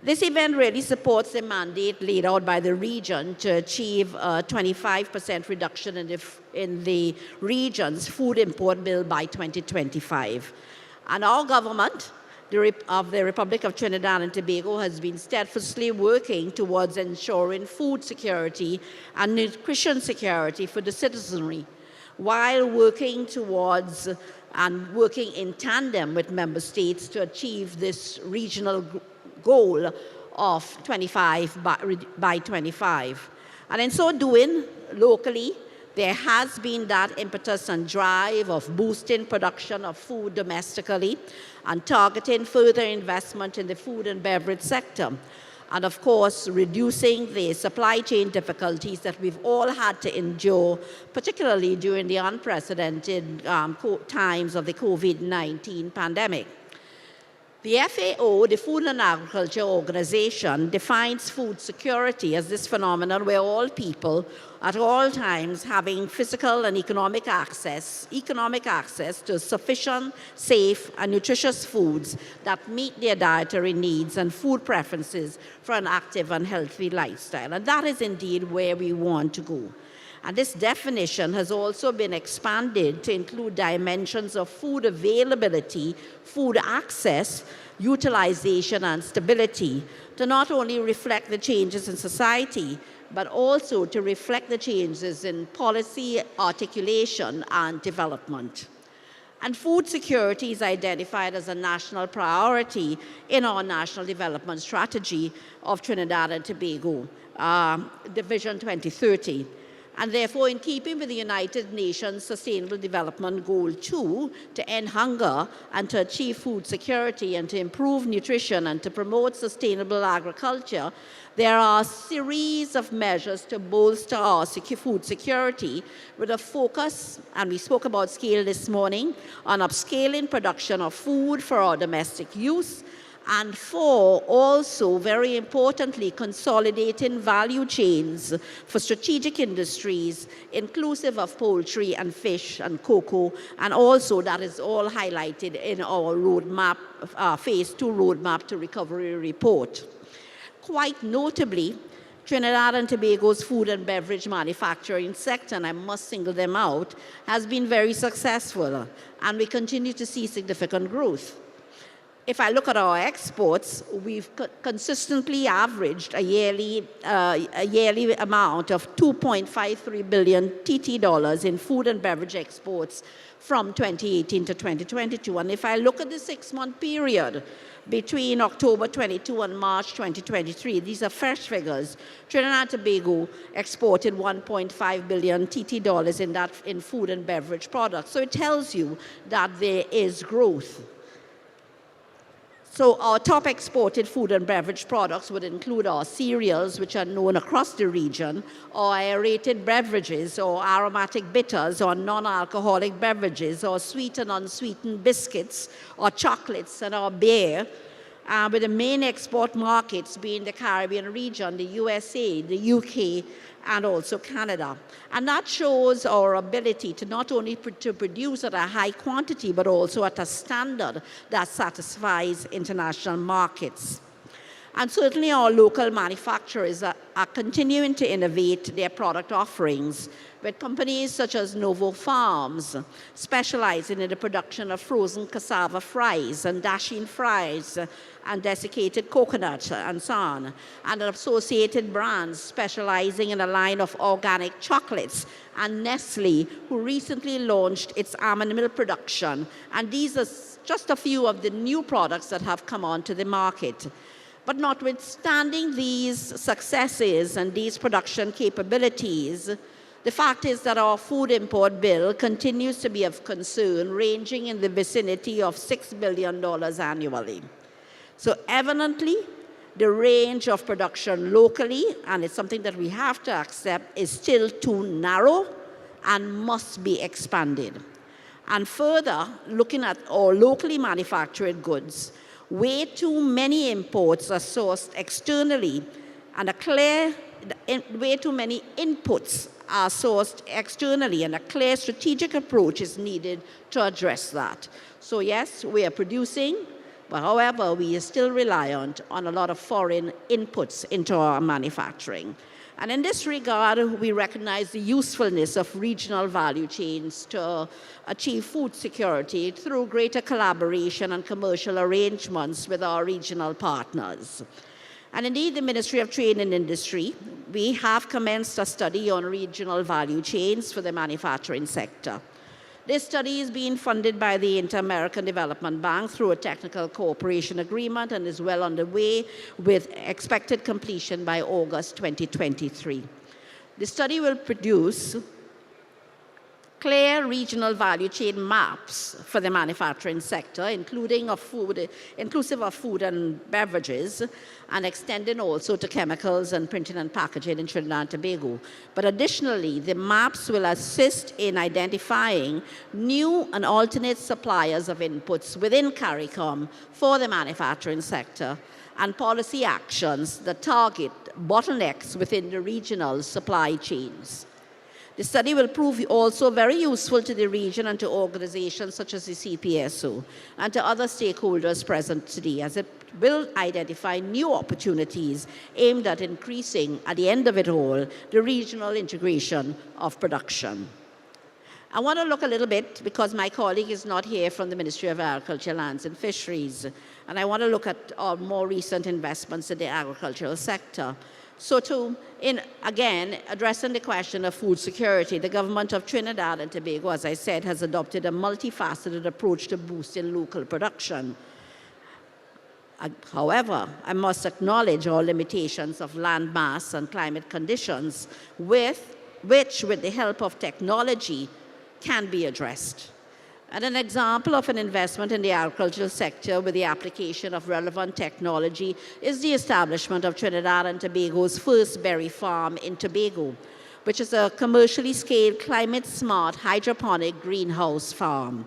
Speaker 7: This event really supports the mandate laid out by the region to achieve a 25% reduction in the region's food import bill by 2025. And our government of the Republic of Trinidad and Tobago has been steadfastly working towards ensuring food security and nutrition security for the citizenry, while working towards and working in tandem with member states to achieve this regional goal of 25 by 25. And in so doing, locally, there has been that impetus and drive of boosting production of food domestically and targeting further investment in the food and beverage sector. And of course, reducing the supply chain difficulties that we've all had to endure, particularly during the unprecedented times of the COVID-19 pandemic. The FAO, the Food and Agriculture Organization, defines food security as this phenomenon where all people at all times having physical and economic access to sufficient, safe, and nutritious foods that meet their dietary needs and food preferences for an active and healthy lifestyle. And that is indeed where we want to go. And this definition has also been expanded to include dimensions of food availability, food access, utilization, and stability, to not only reflect the changes in society, but also to reflect the changes in policy articulation and development. And food security is identified as a national priority in our National Development Strategy of Trinidad and Tobago, Vision 2030. And therefore, in keeping with the United Nations Sustainable Development Goal 2, to end hunger and to achieve food security and to improve nutrition and to promote sustainable agriculture, there are a series of measures to bolster our food security with a focus, and we spoke about scale this morning, on upscaling production of food for our domestic use And 4, also very importantly, consolidating value chains for strategic industries, inclusive of poultry and fish and cocoa, and also that is all highlighted in our roadmap, phase 2 roadmap to recovery report. Quite notably, Trinidad and Tobago's food and beverage manufacturing sector, and I must single them out, has been very successful, and we continue to see significant growth. If I look at our exports, we've consistently averaged a yearly amount of 2.53 billion TT dollars in food and beverage exports from 2018 to 2022. And if I look at the 6-month period between October 22 and March 2023, these are fresh figures, Trinidad and Tobago exported 1.5 billion TT dollars in food and beverage products. So it tells you that there is growth. So our top exported food and beverage products would include our cereals, which are known across the region, or aerated beverages, or aromatic bitters, or non-alcoholic beverages, or sweet and unsweetened biscuits, or chocolates, and our beer, with the main export markets being the Caribbean region, the USA, the UK, and also Canada. And that shows our ability to not only to produce at a high quantity, but also at a standard that satisfies international markets. And certainly our local manufacturers are continuing to innovate their product offerings, with companies such as Novo Farms specializing in the production of frozen cassava fries and dasheen fries and desiccated coconut and so on, and associated brands specializing in a line of organic chocolates, and Nestle, who recently launched its almond milk production. And these are just a few of the new products that have come onto the market. But notwithstanding these successes and these production capabilities, the fact is that our food import bill continues to be of concern, ranging in the vicinity of $6 billion annually. So evidently, the range of production locally, and it's something that we have to accept, is still too narrow and must be expanded. And further, looking at our locally manufactured goods, way too many imports are sourced externally, and way too many inputs are sourced externally, and a clear strategic approach is needed to address that. So yes, we are producing, but however, we are still reliant on a lot of foreign inputs into our manufacturing. And in this regard, we recognize the usefulness of regional value chains to achieve food security through greater collaboration and commercial arrangements with our regional partners. And indeed, the Ministry of Trade and Industry, we have commenced a study on regional value chains for the manufacturing sector. This study is being funded by the Inter-American Development Bank through a technical cooperation agreement and is well underway, with expected completion by August 2023. The study will produce clear regional value chain maps for the manufacturing sector, inclusive of food and beverages, and extending also to chemicals and printing and packaging in Trinidad and Tobago. But additionally, the maps will assist in identifying new and alternate suppliers of inputs within CARICOM for the manufacturing sector, and policy actions that target bottlenecks within the regional supply chains. The study will prove also very useful to the region and to organizations such as the CPSO and to other stakeholders present today, as it will identify new opportunities aimed at increasing, at the end of it all, the regional integration of production. I want to look a little bit, because my colleague is not here from the Ministry of Agriculture, Lands and Fisheries, and I want to look at our more recent investments in the agricultural sector. So again, addressing the question of food security, the government of Trinidad and Tobago, as I said, has adopted a multifaceted approach to boosting local production. However, I must acknowledge our limitations of land mass and climate conditions, which, with the help of technology, can be addressed. And an example of an investment in the agricultural sector with the application of relevant technology is the establishment of Trinidad and Tobago's first berry farm in Tobago, which is a commercially scaled, climate-smart, hydroponic greenhouse farm.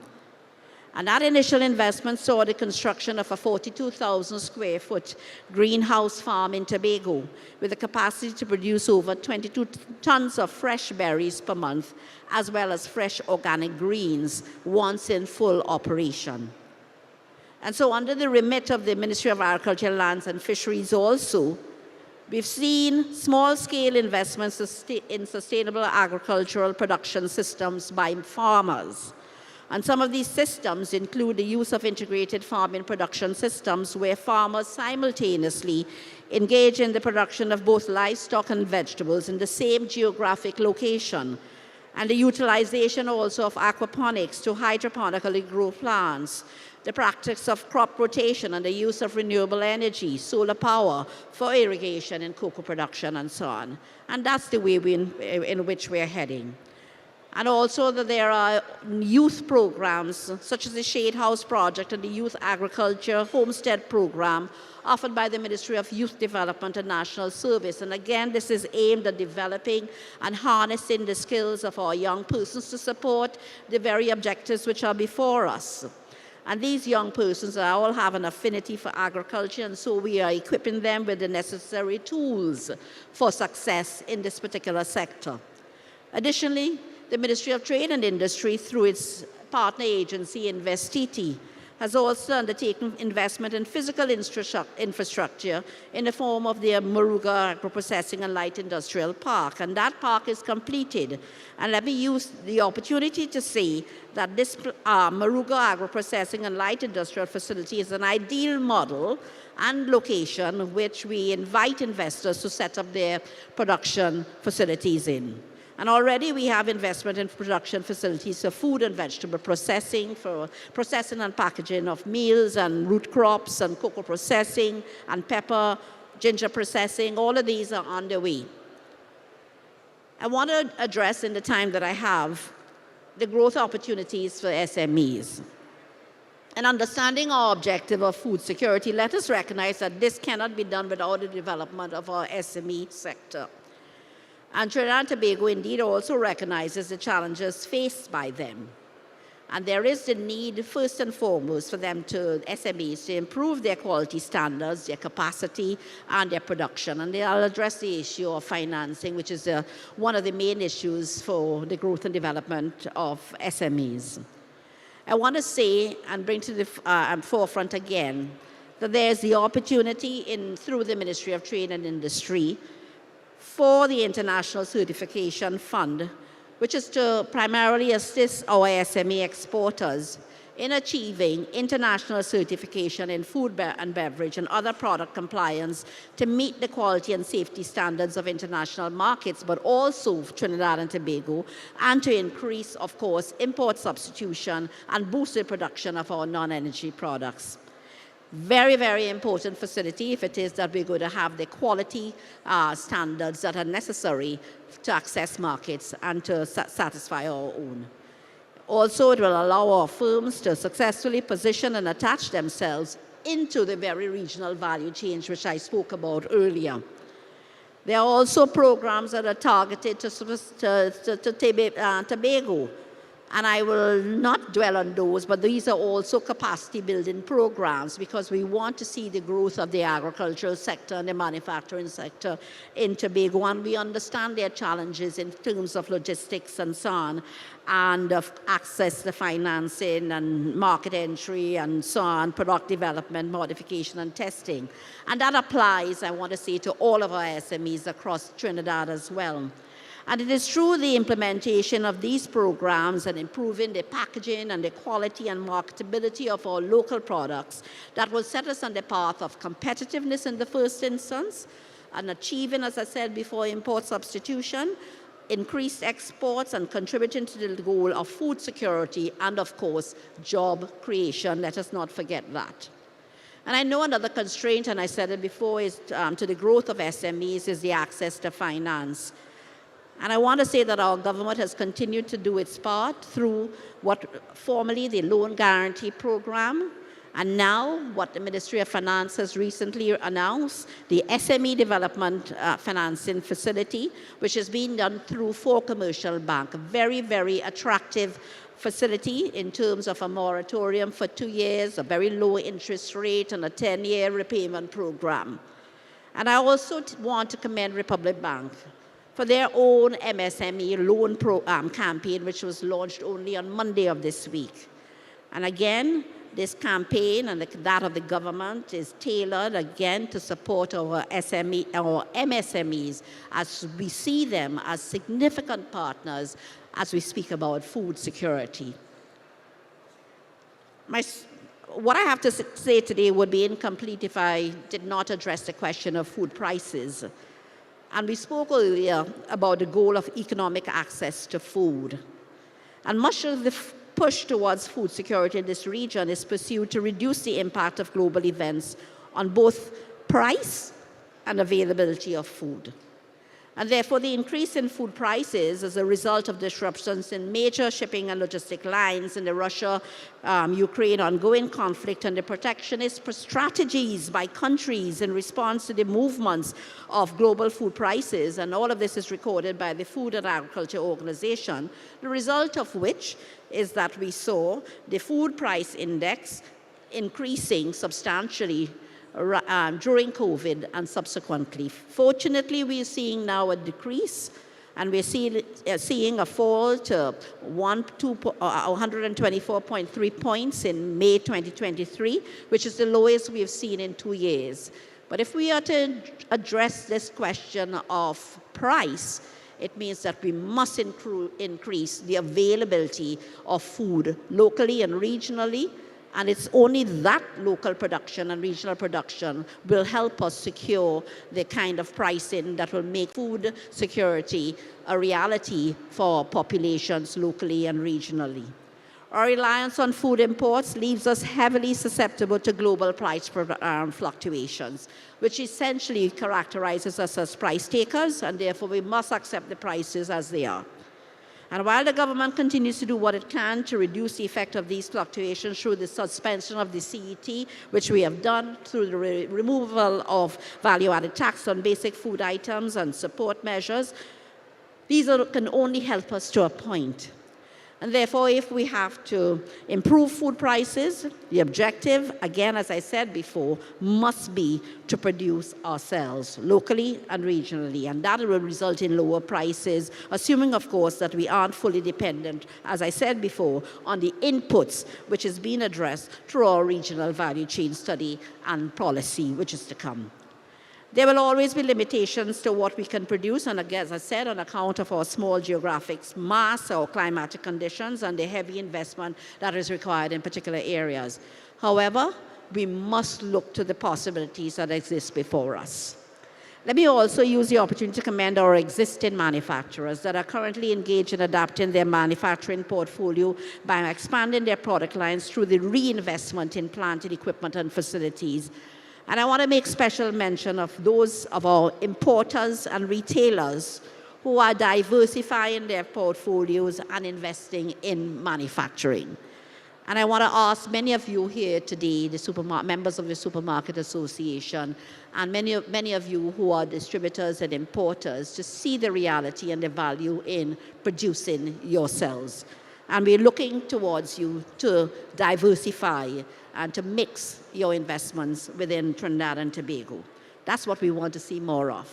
Speaker 7: And that initial investment saw the construction of a 42,000 square foot greenhouse farm in Tobago with a capacity to produce over 22 tons of fresh berries per month, as well as fresh organic greens once in full operation. And so under the remit of the Ministry of Agriculture, Lands and Fisheries also, we've seen small-scale investments in sustainable agricultural production systems by farmers. And some of these systems include the use of integrated farming production systems where farmers simultaneously engage in the production of both livestock and vegetables in the same geographic location, and the utilization also of aquaponics to hydroponically grow plants, the practice of crop rotation and the use of renewable energy, solar power for irrigation and cocoa production and so on. And that's the way in which we're heading. And also that there are youth programs such as the Shade House Project and the Youth Agriculture Homestead Program offered by the Ministry of Youth Development and National Service. And again, this is aimed at developing and harnessing the skills of our young persons to support the very objectives which are before us. And these young persons all have an affinity for agriculture, and so we are equipping them with the necessary tools for success in this particular sector. Additionally, the Ministry of Trade and Industry, through its partner agency, Investiti, has also undertaken investment in physical infrastructure in the form of the Moruga Agro-Processing and Light Industrial Park. And that park is completed. And let me use the opportunity to say that this Moruga Agro-Processing and Light Industrial Facility is an ideal model and location which we invite investors to set up their production facilities in. And already we have investment in production facilities for food and vegetable processing, for processing and packaging of meals and root crops and cocoa processing and pepper, ginger processing. All of these are underway. I want to address in the time that I have the growth opportunities for SMEs. And understanding our objective of food security, let us recognize that this cannot be done without the development of our SME sector. And Trinidad and Tobago indeed also recognizes the challenges faced by them. And there is the need, first and foremost, for them SMEs to improve their quality standards, their capacity, and their production. And I'll address the issue of financing, which is one of the main issues for the growth and development of SMEs. I want to say and bring to the forefront again that there's the opportunity through the Ministry of Trade and Industry for the International Certification Fund, which is to primarily assist our SME exporters in achieving international certification in food and beverage and other product compliance to meet the quality and safety standards of international markets, but also Trinidad and Tobago, and to increase, of course, import substitution and boost the production of our non-energy products. Very, very important facility if it is that we're going to have the quality standards that are necessary to access markets and to satisfy our own. Also, it will allow our firms to successfully position and attach themselves into the very regional value chain which I spoke about earlier. There are also programs that are targeted to Tobago. And I will not dwell on those, but these are also capacity building programs because we want to see the growth of the agricultural sector and the manufacturing sector in Tobago. And we understand their challenges in terms of logistics and so on, and of access to financing and market entry and so on, product development, modification and testing. And that applies, I want to say, to all of our SMEs across Trinidad as well. And it is through the implementation of these programs and improving the packaging and the quality and marketability of our local products that will set us on the path of competitiveness in the first instance and achieving, as I said before, import substitution, increased exports, and contributing to the goal of food security and, of course, job creation. Let us not forget that. And I know another constraint, and I said it before, is to the growth of SMEs is the access to finance. And I want to say that our government has continued to do its part through what formerly the Loan Guarantee Program And now, what the Ministry of Finance has recently announced, the SME Development Financing Facility, which is being done through 4 Commercial Bank, a very, very attractive facility in terms of a moratorium for 2 years, a very low interest rate, and a 10-year repayment program. And I also want to commend Republic Bank for their own MSME loan campaign, which was launched only on Monday of this week. And again, this campaign and that of the government is tailored again to support our MSMEs as we see them as significant partners as we speak about food security. What I have to say today would be incomplete if I did not address the question of food prices. And we spoke earlier about the goal of economic access to food. And much of the push towards food security in this region is pursued to reduce the impact of global events on both price and availability of food. And therefore, the increase in food prices as a result of disruptions in major shipping and logistic lines in the Russia-Ukraine ongoing conflict and the protectionist strategies by countries in response to the movements of global food prices, and all of this is recorded by the Food and Agriculture Organization, the result of which is that we saw the food price index increasing substantially during COVID and subsequently. Fortunately, we are seeing now a decrease, and we're seeing a fall to 124.3 points in May 2023, which is the lowest we have seen in 2 years. But if we are to address this question of price, it means that we must increase the availability of food locally and regionally. And it's only that local production and regional production will help us secure the kind of pricing that will make food security a reality for populations locally and regionally. Our reliance on food imports leaves us heavily susceptible to global price fluctuations, which essentially characterizes us as price takers, and therefore we must accept the prices as they are. And while the government continues to do what it can to reduce the effect of these fluctuations through the suspension of the CET, which we have done through the removal of value-added tax on basic food items and support measures, these can only help us to a point. And therefore, if we have to improve food prices, the objective, again, as I said before, must be to produce ourselves locally and regionally. And that will result in lower prices, assuming, of course, that we aren't fully dependent, as I said before, on the inputs, which is being addressed through our regional value chain study and policy, which is to come. There will always be limitations to what we can produce, and again, as I said, on account of our small geographic mass, our climatic conditions, and the heavy investment that is required in particular areas. However, we must look to the possibilities that exist before us. Let me also use the opportunity to commend our existing manufacturers that are currently engaged in adapting their manufacturing portfolio by expanding their product lines through the reinvestment in plant and equipment and facilities. And I want to make special mention of those of our importers and retailers who are diversifying their portfolios and investing in manufacturing. And I want to ask many of you here today, the members of the Supermarket Association, and many of you who are distributors and importers, to see the reality and the value in producing yourselves. And we're looking towards you to diversify and to mix your investments within Trinidad and Tobago. That's what we want to see more of.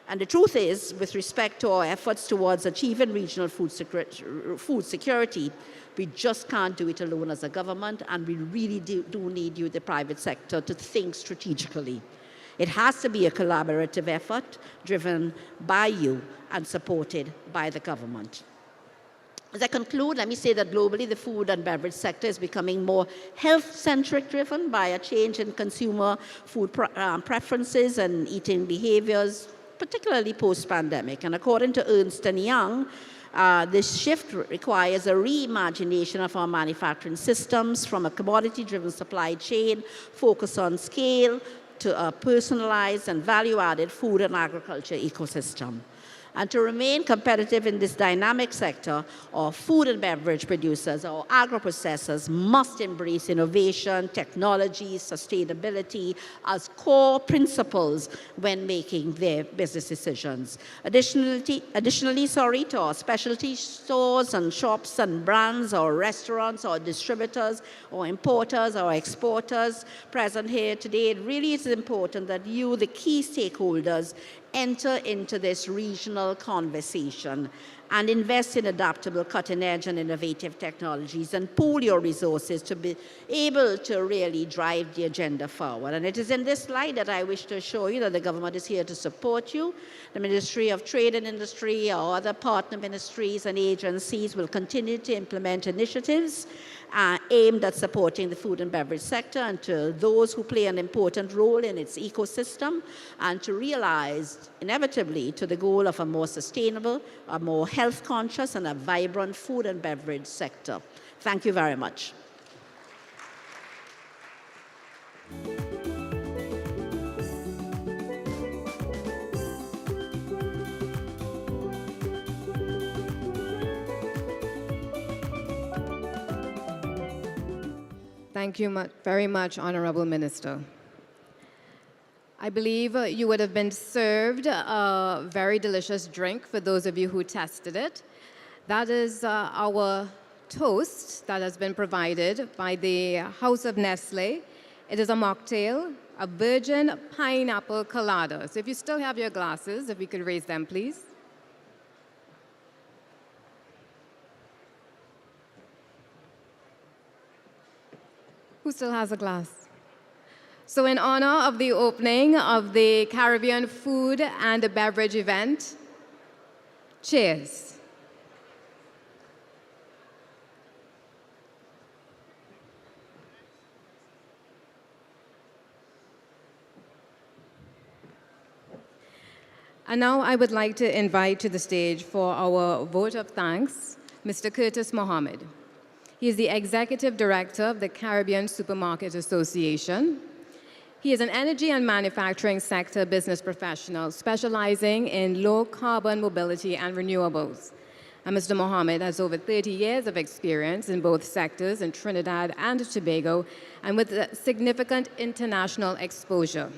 Speaker 7: And the truth is, with respect to our efforts towards achieving regional food security, we just can't do it alone as a government, and we really do need you, the private sector, to think strategically. It has to be a collaborative effort driven by you and supported by the government. As I conclude, let me say that globally the food and beverage sector is becoming more health-centric driven by a change in consumer food preferences and eating behaviors, particularly post-pandemic. And according to Ernst & Young, this shift requires a reimagination of our manufacturing systems from a commodity-driven supply chain focused on scale to a personalized and value-added food and agriculture ecosystem. And to remain competitive in this dynamic sector, our food and beverage producers, our agro-processors must embrace innovation, technology, sustainability as core principles when making their business decisions. Additionally, to our specialty stores and shops and brands, or restaurants, or distributors, or importers, or exporters present here today, it really is important that you, the key stakeholders, enter into this regional conversation and invest in adaptable, cutting-edge, and innovative technologies, and pool your resources to be able to really drive the agenda forward. And it is in this light that I wish to assure you that the government is here to support you. The Ministry of Trade and Industry, or other partner ministries and agencies will continue to implement initiatives aimed at supporting the food and beverage sector, and to those who play an important role in its ecosystem, and to realize, inevitably, to the goal of a more sustainable, a more health-conscious, and a vibrant food and beverage sector. Thank you very much.
Speaker 2: Thank you very much, Honorable Minister. I believe you would have been served a very delicious drink for those of you who tested it. That is our toast that has been provided by the House of Nestle. It is a mocktail, a virgin pineapple colada. So if you still have your glasses, if we could raise them, please. Who still has a glass? So in honor of the opening of the Caribbean Food and Beverage event, cheers. And now I would like to invite to the stage for our vote of thanks, Mr. Curtis Mohammed. He is the Executive Director of the Caribbean Supermarket Association. He is an energy and manufacturing sector business professional specializing in low-carbon mobility and renewables. And Mr. Mohammed has over 30 years of experience in both sectors in Trinidad and Tobago, and with significant international exposure.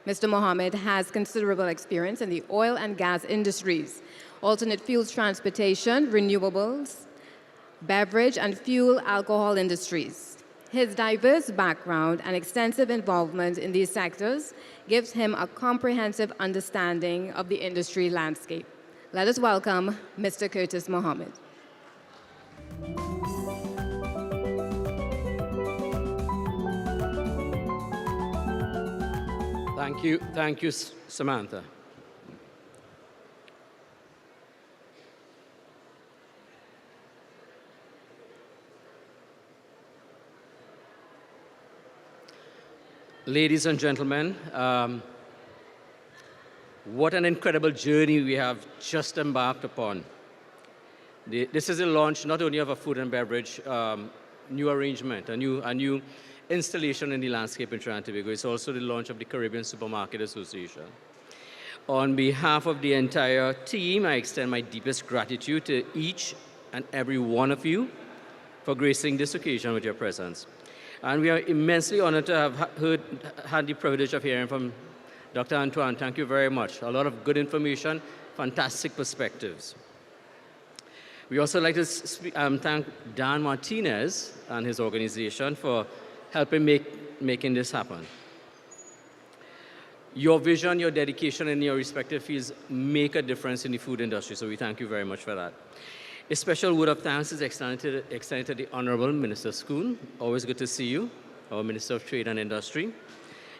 Speaker 2: Mr. Mohammed has considerable experience in the oil and gas industries, alternate fuels transportation, renewables, beverage and fuel alcohol industries. His diverse background and extensive involvement in these sectors gives him a comprehensive understanding of the industry landscape. Let us welcome Mr. Curtis Mohammed.
Speaker 8: Thank you, Samantha. Ladies and gentlemen, what an incredible journey we have just embarked upon. This is the launch not only of a food and beverage new arrangement, a new installation in the landscape in Trinidad and Tobago. It's also the launch of the Caribbean Supermarket Association. On behalf of the entire team, I extend my deepest gratitude to each and every one of you for gracing this occasion with your presence. And we are immensely honored to have had the privilege of hearing from Dr. Antoine. Thank you very much. A lot of good information, fantastic perspectives. We also like to thank Dan Martinez and his organization for helping making this happen. Your vision, your dedication in your respective fields make a difference in the food industry, so we thank you very much for that. A special word of thanks is extended to the Honorable Minister School. Always good to see you, our Minister of Trade and Industry.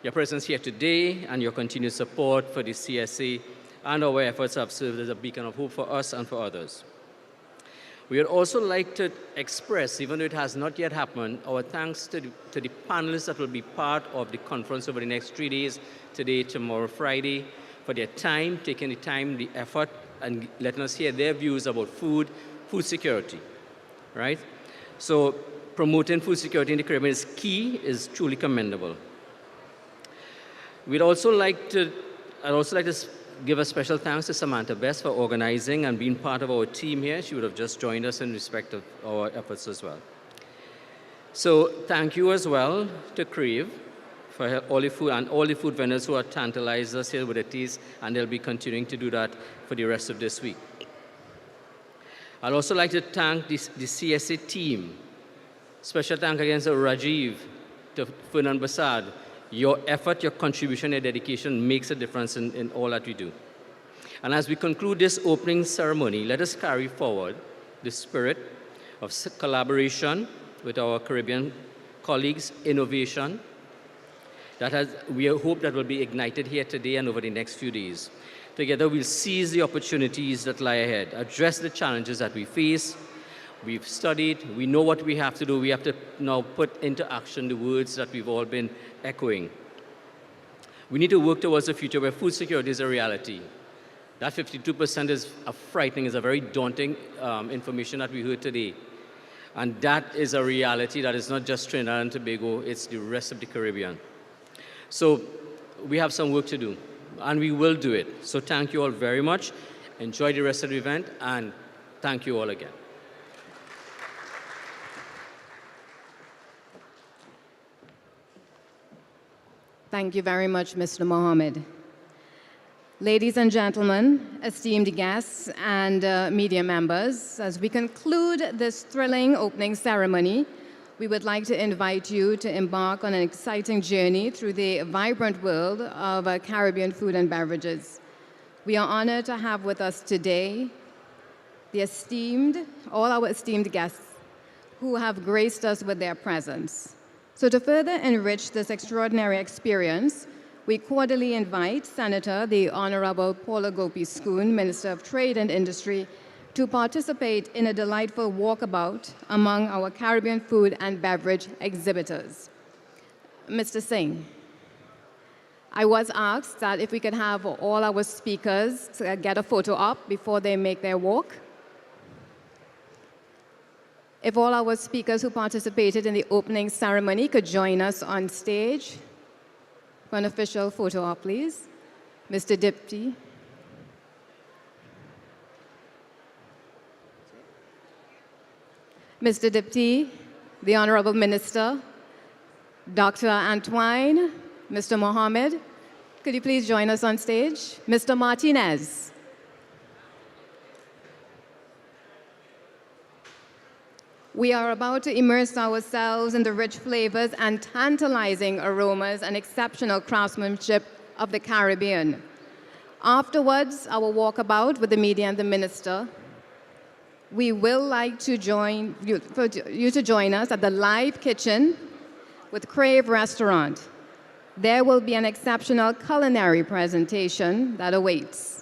Speaker 8: Your presence here today and your continued support for the CSA and our efforts have served as a beacon of hope for us and for others. We would also like to express, even though it has not yet happened, our thanks to the panelists that will be part of the conference over the next 3 days, today, tomorrow, Friday, for their time, taking the time, the effort, and letting us hear their views about food security, right? So promoting food security in the Caribbean is key, is truly commendable. I'd also like to give a special thanks to Samantha Best for organizing and being part of our team here. She would have just joined us in respect of our efforts as well. So thank you as well to Crave for all the food and all the food vendors who have tantalized us here with the taste, and they'll be continuing to do that for the rest of this week. I'd also like to thank the CSA team. Special thank again to Rajiv, to Fernand Bassad. Your effort, your contribution, your dedication makes a difference in all that we do. And as we conclude this opening ceremony, let us carry forward the spirit of collaboration with our Caribbean colleagues, innovation, we hope that will be ignited here today and over the next few days. Together, we'll seize the opportunities that lie ahead, address the challenges that we face. We've studied, we know what we have to do. We have to now put into action the words that we've all been echoing. We need to work towards a future where food security is a reality. That 52% is frightening, is a very daunting information that we heard today. And that is a reality that is not just Trinidad and Tobago, it's the rest of the Caribbean. So we have some work to do, and we will do it. So thank you all very much. Enjoy the rest of the event, and thank you all again.
Speaker 2: Thank you very much, Mr. Mohammed. Ladies and gentlemen, esteemed guests and media members, as we conclude this thrilling opening ceremony, we would like to invite you to embark on an exciting journey through the vibrant world of Caribbean food and beverages. We are honored to have with us today all our esteemed guests who have graced us with their presence. So to further enrich this extraordinary experience, we cordially invite Senator the Honorable Paula Gopi-Scoon, Minister of Trade and Industry, to participate in a delightful walkabout among our Caribbean food and beverage exhibitors. Mr. Singh, I was asked that if we could have all our speakers to get a photo op before they make their walk. If all our speakers who participated in the opening ceremony could join us on stage for an official photo op, please. Mr. Dipty. Mr. Dipty, the Honorable Minister, Dr. Antoine, Mr. Mohammed, could you please join us on stage? Mr. Martinez. We are about to immerse ourselves in the rich flavors and tantalizing aromas and exceptional craftsmanship of the Caribbean. Afterwards, our walkabout with the media and the minister, we will like to join you to join us at the live kitchen with Crave Restaurant. There will be an exceptional culinary presentation that awaits.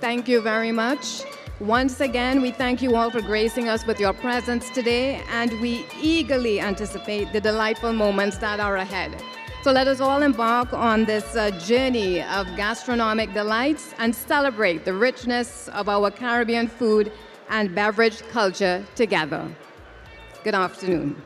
Speaker 2: Thank you very much. Once again, we thank you all for gracing us with your presence today, and we eagerly anticipate the delightful moments that are ahead. So let us all embark on this journey of gastronomic delights and celebrate the richness of our Caribbean food and beverage culture together. Good afternoon.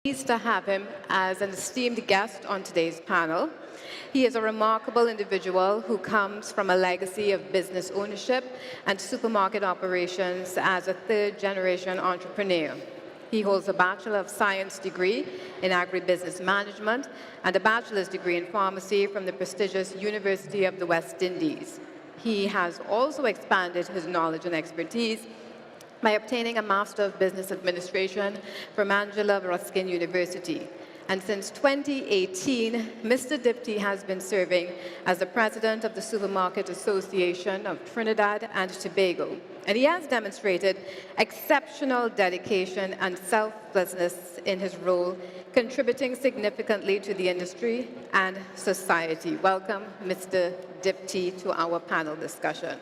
Speaker 2: Pleased to have him as an esteemed guest on today's panel. He is a remarkable individual who comes from a legacy of business ownership and supermarket operations as a third-generation entrepreneur. He holds a Bachelor of Science degree in Agribusiness Management and a bachelor's degree in pharmacy from the prestigious University of the West Indies. He has also expanded his knowledge and expertise by obtaining a Master of Business Administration from Angela Ruskin University. And since 2018, Mr. Dipty has been serving as the president of the Supermarket Association of Trinidad and Tobago. And he has demonstrated exceptional dedication and selflessness in his role, contributing significantly to the industry and society. Welcome, Mr. Dipty, to our panel discussion.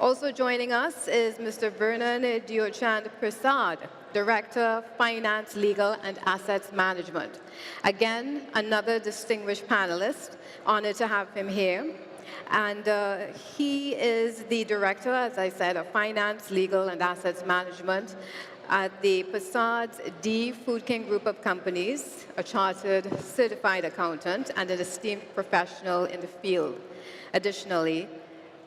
Speaker 2: Also joining us is Mr. Vernon Diochand Prasad, Director of Finance, Legal, and Assets Management. Again, another distinguished panelist. Honored to have him here. And he is the Director, as I said, of Finance, Legal, and Assets Management at the Prasad's D Food King Group of Companies, a chartered certified accountant and an esteemed professional in the field. Additionally,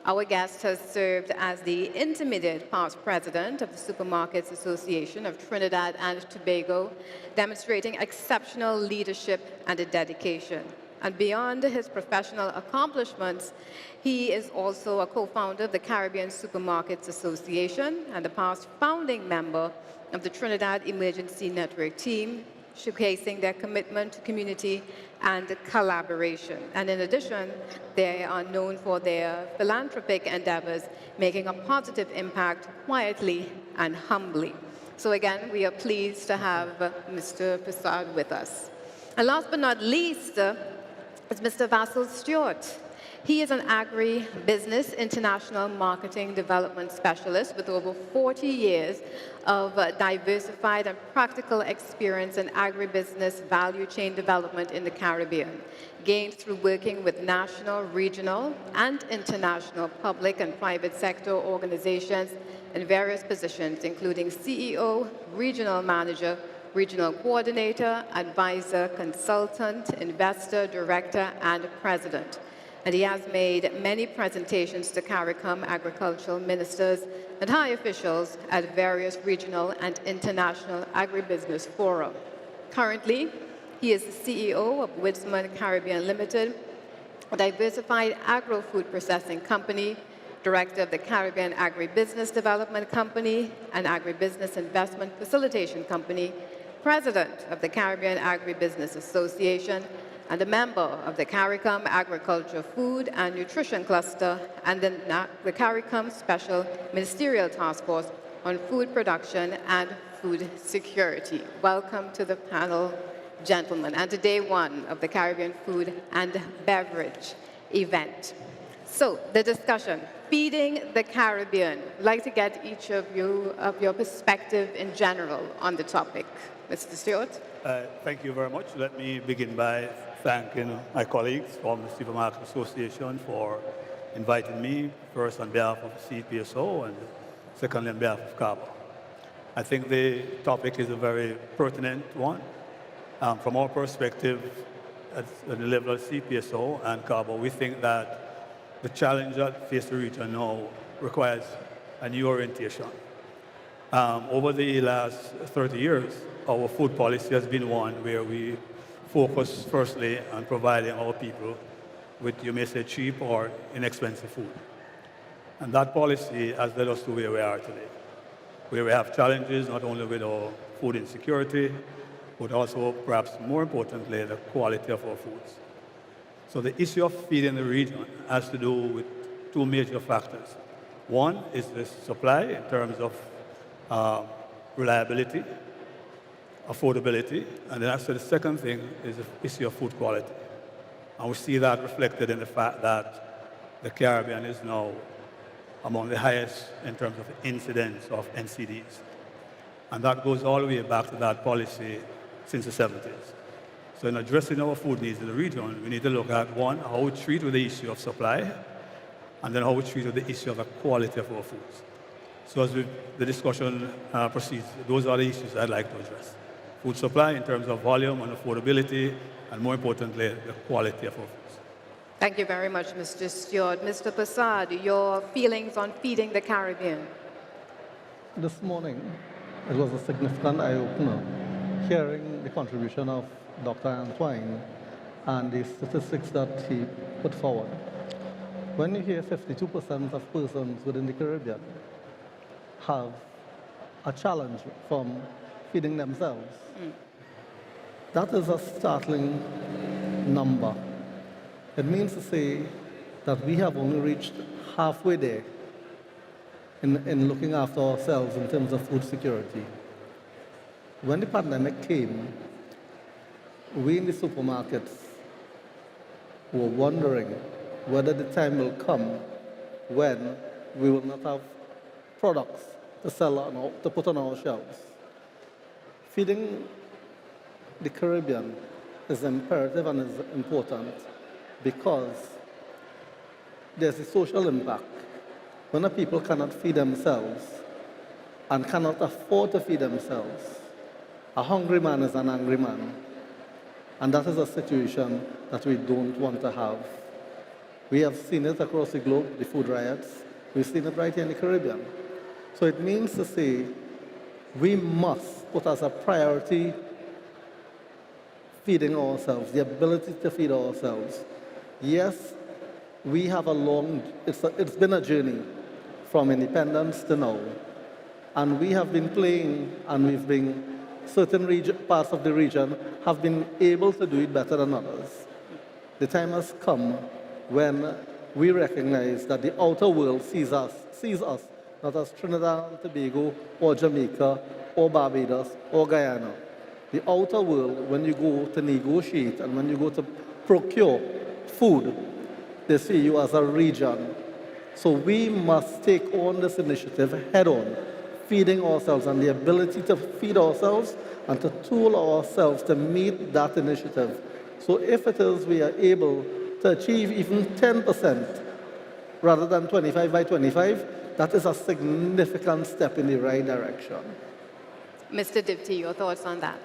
Speaker 2: our guest has served as the intermediate past president of the Supermarkets Association of Trinidad and Tobago, demonstrating exceptional leadership and a dedication. And beyond his professional accomplishments, he is also a co-founder of the Caribbean Supermarkets Association and a past founding member of the Trinidad Emergency Network team, showcasing their commitment to community and collaboration. And in addition, they are known for their philanthropic endeavors, making a positive impact quietly and humbly. So again, we are pleased to have Mr. Prasad with us. And last but not least is Mr. Vassal Stewart. He is an agri-business international marketing development specialist with over 40 years of diversified and practical experience in agribusiness value chain development in the Caribbean, gained through working with national, regional, and international public and private sector organizations in various positions, including CEO, regional manager, regional coordinator, advisor, consultant, investor, director, and president. And he has made many presentations to CARICOM agricultural ministers and high officials at various regional and international agribusiness fora. Currently, he is the CEO of Widsman Caribbean Limited, a diversified agro-food processing company, director of the Caribbean Agribusiness Development Company, an agribusiness investment facilitation company, president of the Caribbean Agribusiness Association, and a member of the CARICOM Agriculture, Food, and Nutrition Cluster, and the CARICOM Special Ministerial Task Force on Food Production and Food Security. Welcome to the panel, gentlemen, and to day one of the Caribbean Food and Beverage event. So, the discussion, feeding the Caribbean. I'd like to get each of you of your perspective in general on the topic. Mr. Stewart?
Speaker 9: Thank you very much. Let me begin by thanking my colleagues from the Supermarket Association for inviting me, first on behalf of the CPSO and secondly on behalf of CARBO. I think the topic is a very pertinent one. From our perspective, at the level of CPSO and CARBO, we think that the challenge that faces the region now requires a new orientation. Over the last 30 years, our food policy has been one where we focus firstly on providing our people with, you may say, cheap or inexpensive food. And that policy has led us to where we are today, where we have challenges not only with our food insecurity, but also, perhaps more importantly, the quality of our foods. So the issue of feeding the region has to do with two major factors. One is the supply in terms of reliability, affordability, and then actually the second thing is the issue of food quality. And we see that reflected in the fact that the Caribbean is now among the highest in terms of incidence of NCDs. And that goes all the way back to that policy since the 70s. So in addressing our food needs in the region, we need to look at, one, how we treat with the issue of supply, and then how we treat with the issue of the quality of our foods. So as the discussion proceeds, those are the issues I'd like to address. food supply in terms of volume and affordability, and more importantly, the quality of our foods.
Speaker 2: Thank you very much, Mr. Stewart. Mr. Prasad, your feelings on feeding the Caribbean?
Speaker 10: This morning, it was a significant eye-opener, hearing the contribution of Dr. Antoine and the statistics that he put forward. When you hear 52% of persons within the Caribbean have a challenge from feeding themselves, that is a startling number. It means to say that we have only reached halfway there in looking after ourselves in terms of food security. When the pandemic came, we in the supermarkets were wondering whether the time will come when we will not have products to sell to put on our shelves. Feeding the Caribbean is imperative and is important because there's a social impact. When the people cannot feed themselves and cannot afford to feed themselves, a hungry man is an angry man. And that is a situation that we don't want to have. We have seen it across the globe, the food riots. We've seen it right here in the Caribbean. So it means to say we must put as a priority feeding ourselves, the ability to feed ourselves. Yes, we have it's been a journey from independence to now. And we have been playing, and certain parts of the region have been able to do it better than others. The time has come when we recognize that the outer world sees us not as Trinidad&Tobago or Jamaica or Barbados or Guyana. The outer world, when you go to negotiate and when you go to procure food, they see you as a region. So we must take on this initiative head on, feeding ourselves and the ability to feed ourselves and to tool ourselves to meet that initiative. So if it is we are able to achieve even 10% rather than 25 by 25, that is a significant step in the right direction.
Speaker 2: Mr. Dipty, your thoughts on that?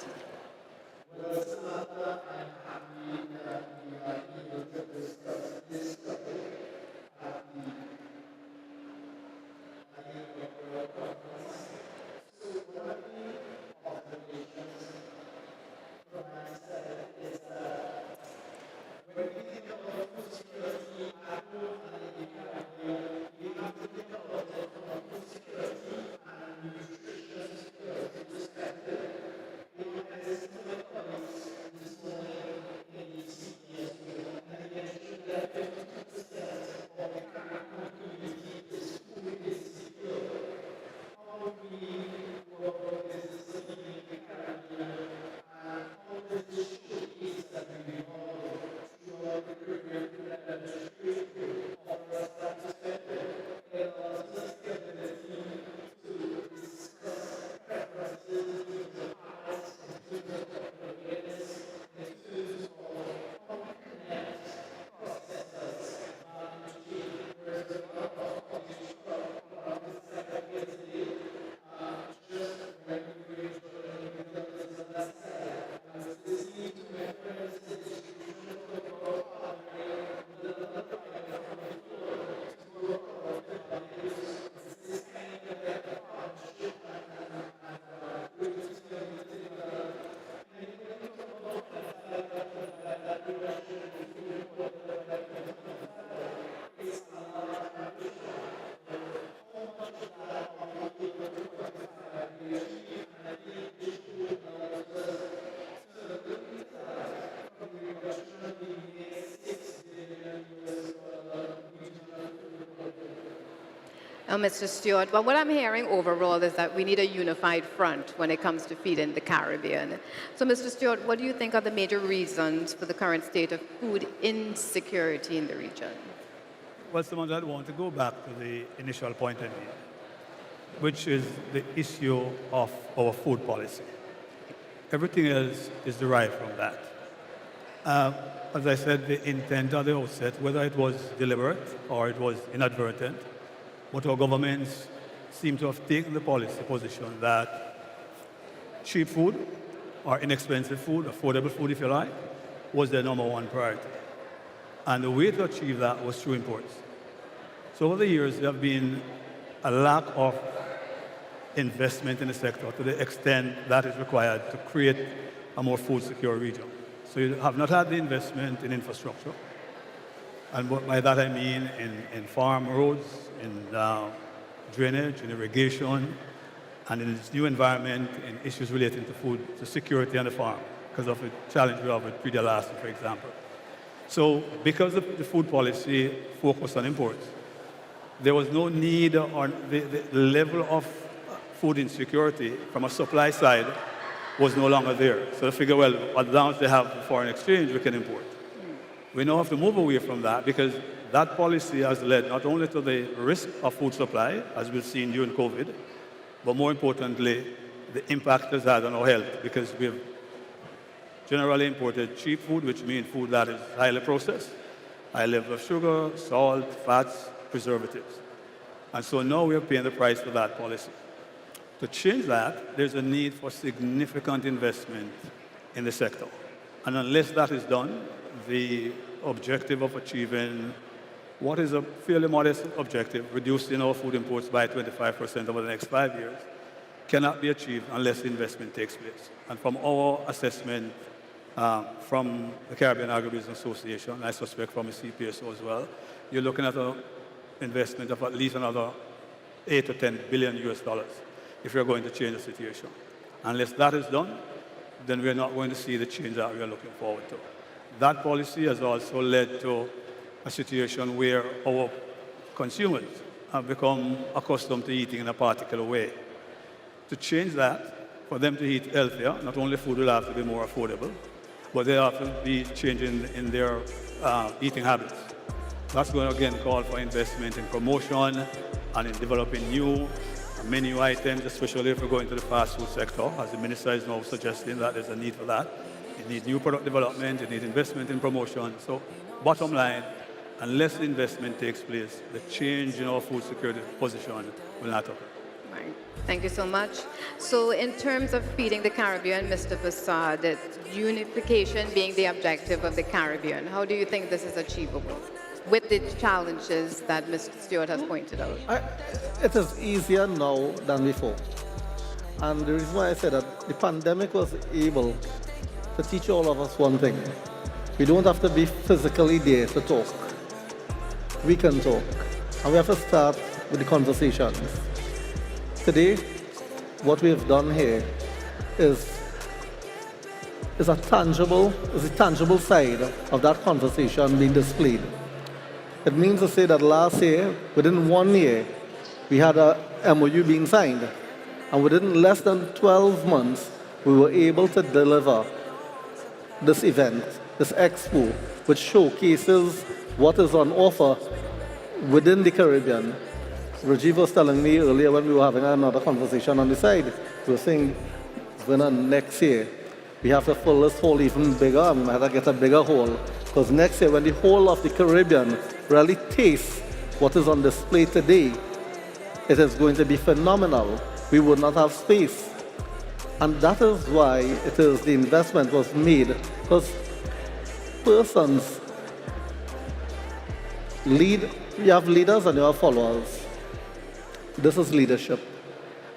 Speaker 2: Mr. Stewart, well, what I'm hearing overall is that we need a unified front when it comes to feeding the Caribbean. So, Mr. Stewart, what do you think are the major reasons for the current state of food insecurity in the region?
Speaker 9: Well, Samantha, I want to go back to the initial point I made, which is the issue of our food policy. Everything else is derived from that. As I said, the intent at the outset, whether it was deliberate or it was inadvertent, but our governments seem to have taken the policy position that cheap food or inexpensive food, affordable food if you like, was their number one priority. And the way to achieve that was through imports. So over the years, there have been a lack of investment in the sector to the extent that is required to create a more food secure region. So you have not had the investment in infrastructure. And by that I mean in farm roads, in drainage, in irrigation, and in this new environment, in issues relating to food, to security on the farm, because of the challenge we have with pre-dialysis, for example. So because the food policy focused on imports, there was no need, or the level of food insecurity from a supply side was no longer there. So they figure, well, as long as they have foreign exchange, we can import. We now have to move away from that because that policy has led not only to the risk of food supply, as we've seen during COVID, but more importantly, the impact it's had on our health, because we've generally imported cheap food, which means food that is highly processed, high level of sugar, salt, fats, preservatives. And so now we're paying the price for that policy. To change that, there's a need for significant investment in the sector. And unless that is done, the objective of achieving what is a fairly modest objective, reducing our food imports by 25% over the next 5 years, cannot be achieved unless investment takes place. And from our assessment, from the Caribbean Agribusiness Association, I suspect from the CPSO as well, you're looking at an investment of at least another 8 to 10 billion US dollars if you're going to change the situation. Unless that is done, then we're not going to see the change that we're looking forward to. That policy has also led to a situation where our consumers have become accustomed to eating in a particular way. To change that, for them to eat healthier, not only food will have to be more affordable, but they have to be changing in their eating habits. That's going to again call for investment in promotion and in developing new menu items, especially if we're going to the fast food sector, as the minister is now suggesting that there's a need for that. You need new product development, you need investment in promotion. So bottom line, unless the investment takes place, the change in our food security position will not occur.
Speaker 2: Right. Thank you so much. So in terms of feeding the Caribbean, Mr. Passad, unification being the objective of the Caribbean, how do you think this is achievable with the challenges that Mr. Stewart has pointed out?
Speaker 10: It is easier now than before. And the reason why I said that the pandemic was able to teach all of us one thing. We don't have to be physically there to talk. We can talk. And we have to start with the conversations. Today, what we have done here is a tangible side of that conversation being displayed. It means to say that last year, within 1 year, we had a MOU being signed. And within less than 12 months, we were able to deliver this event, this expo, which showcases what is on offer within the Caribbean. Rajiv was telling me earlier when we were having another conversation on the side, we were saying, when next year, we have to fill this hall even bigger, and we might have to get a bigger hall. Because next year, when the whole of the Caribbean really tastes what is on display today, it is going to be phenomenal. We would not have space. And that is why the investment was made. Because persons lead, you have leaders and you have followers. This is leadership.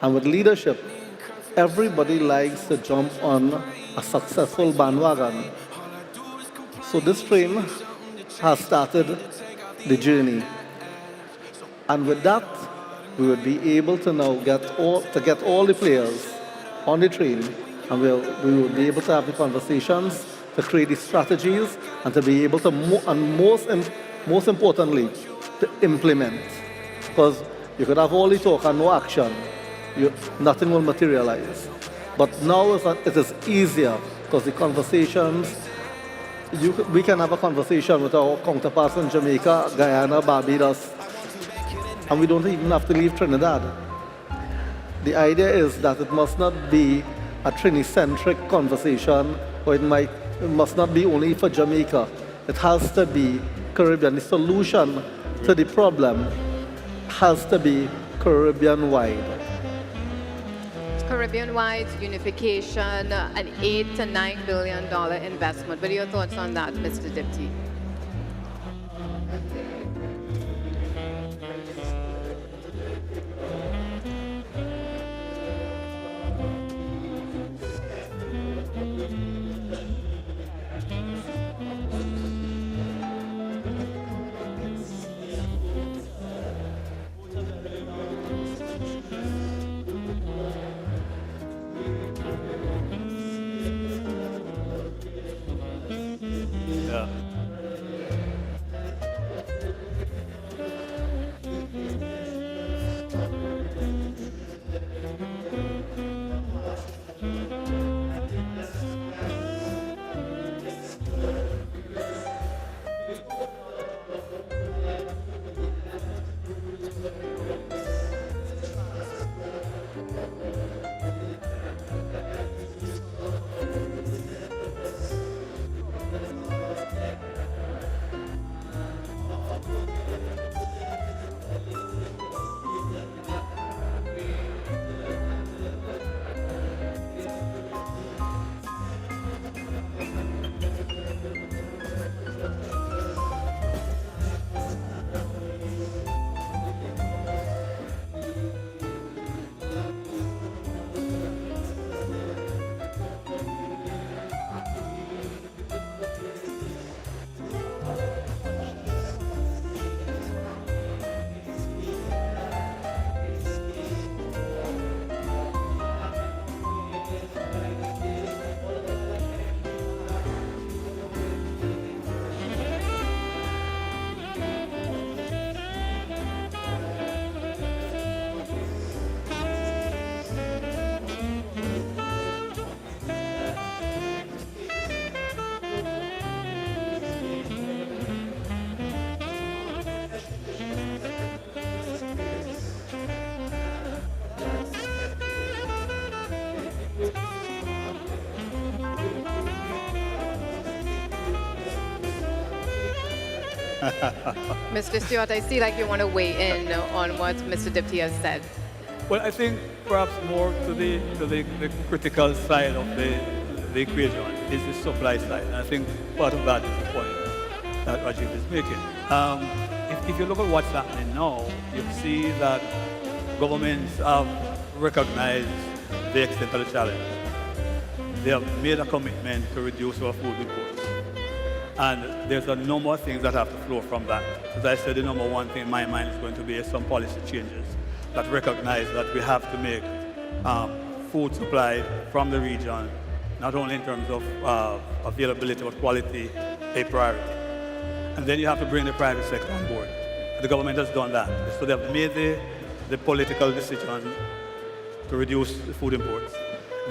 Speaker 10: And with leadership, everybody likes to jump on a successful bandwagon. So this train has started the journey. And with that, we will be able to now get all the players on the train, and we will be able to have the conversations, to create the strategies, and to be able to, most importantly, to implement. Because you could have all the talk and no action. Nothing will materialize. But now it is easier because the conversations, we can have a conversation with our counterparts in Jamaica, Guyana, Barbados, and we don't even have to leave Trinidad. The idea is that it must not be a Trini-centric conversation, or it must not be only for Jamaica. It has to be Caribbean. The solution to the problem has to be Caribbean-wide.
Speaker 2: Caribbean-wide unification, an $8 to $9 billion investment. What are your thoughts on that, Mr. Dipty?
Speaker 9: Yeah.
Speaker 2: Mr. Stewart, I see like you want to weigh in on what Mr. Dipty has said.
Speaker 9: Well, I think perhaps more to the critical side of the equation is the supply side. And I think part of that is the point that Rajiv is making. If you look at what's happening now, you see that governments have recognized the extent of the challenge. They have made a commitment to reduce our food imports. And there's a number of things that have to flow from that. As I said, the number one thing in my mind is going to be some policy changes that recognize that we have to make food supply from the region, not only in terms of availability but quality, a priority. And then you have to bring the private sector on board. The government has done that. So they've made the political decision to reduce the food imports.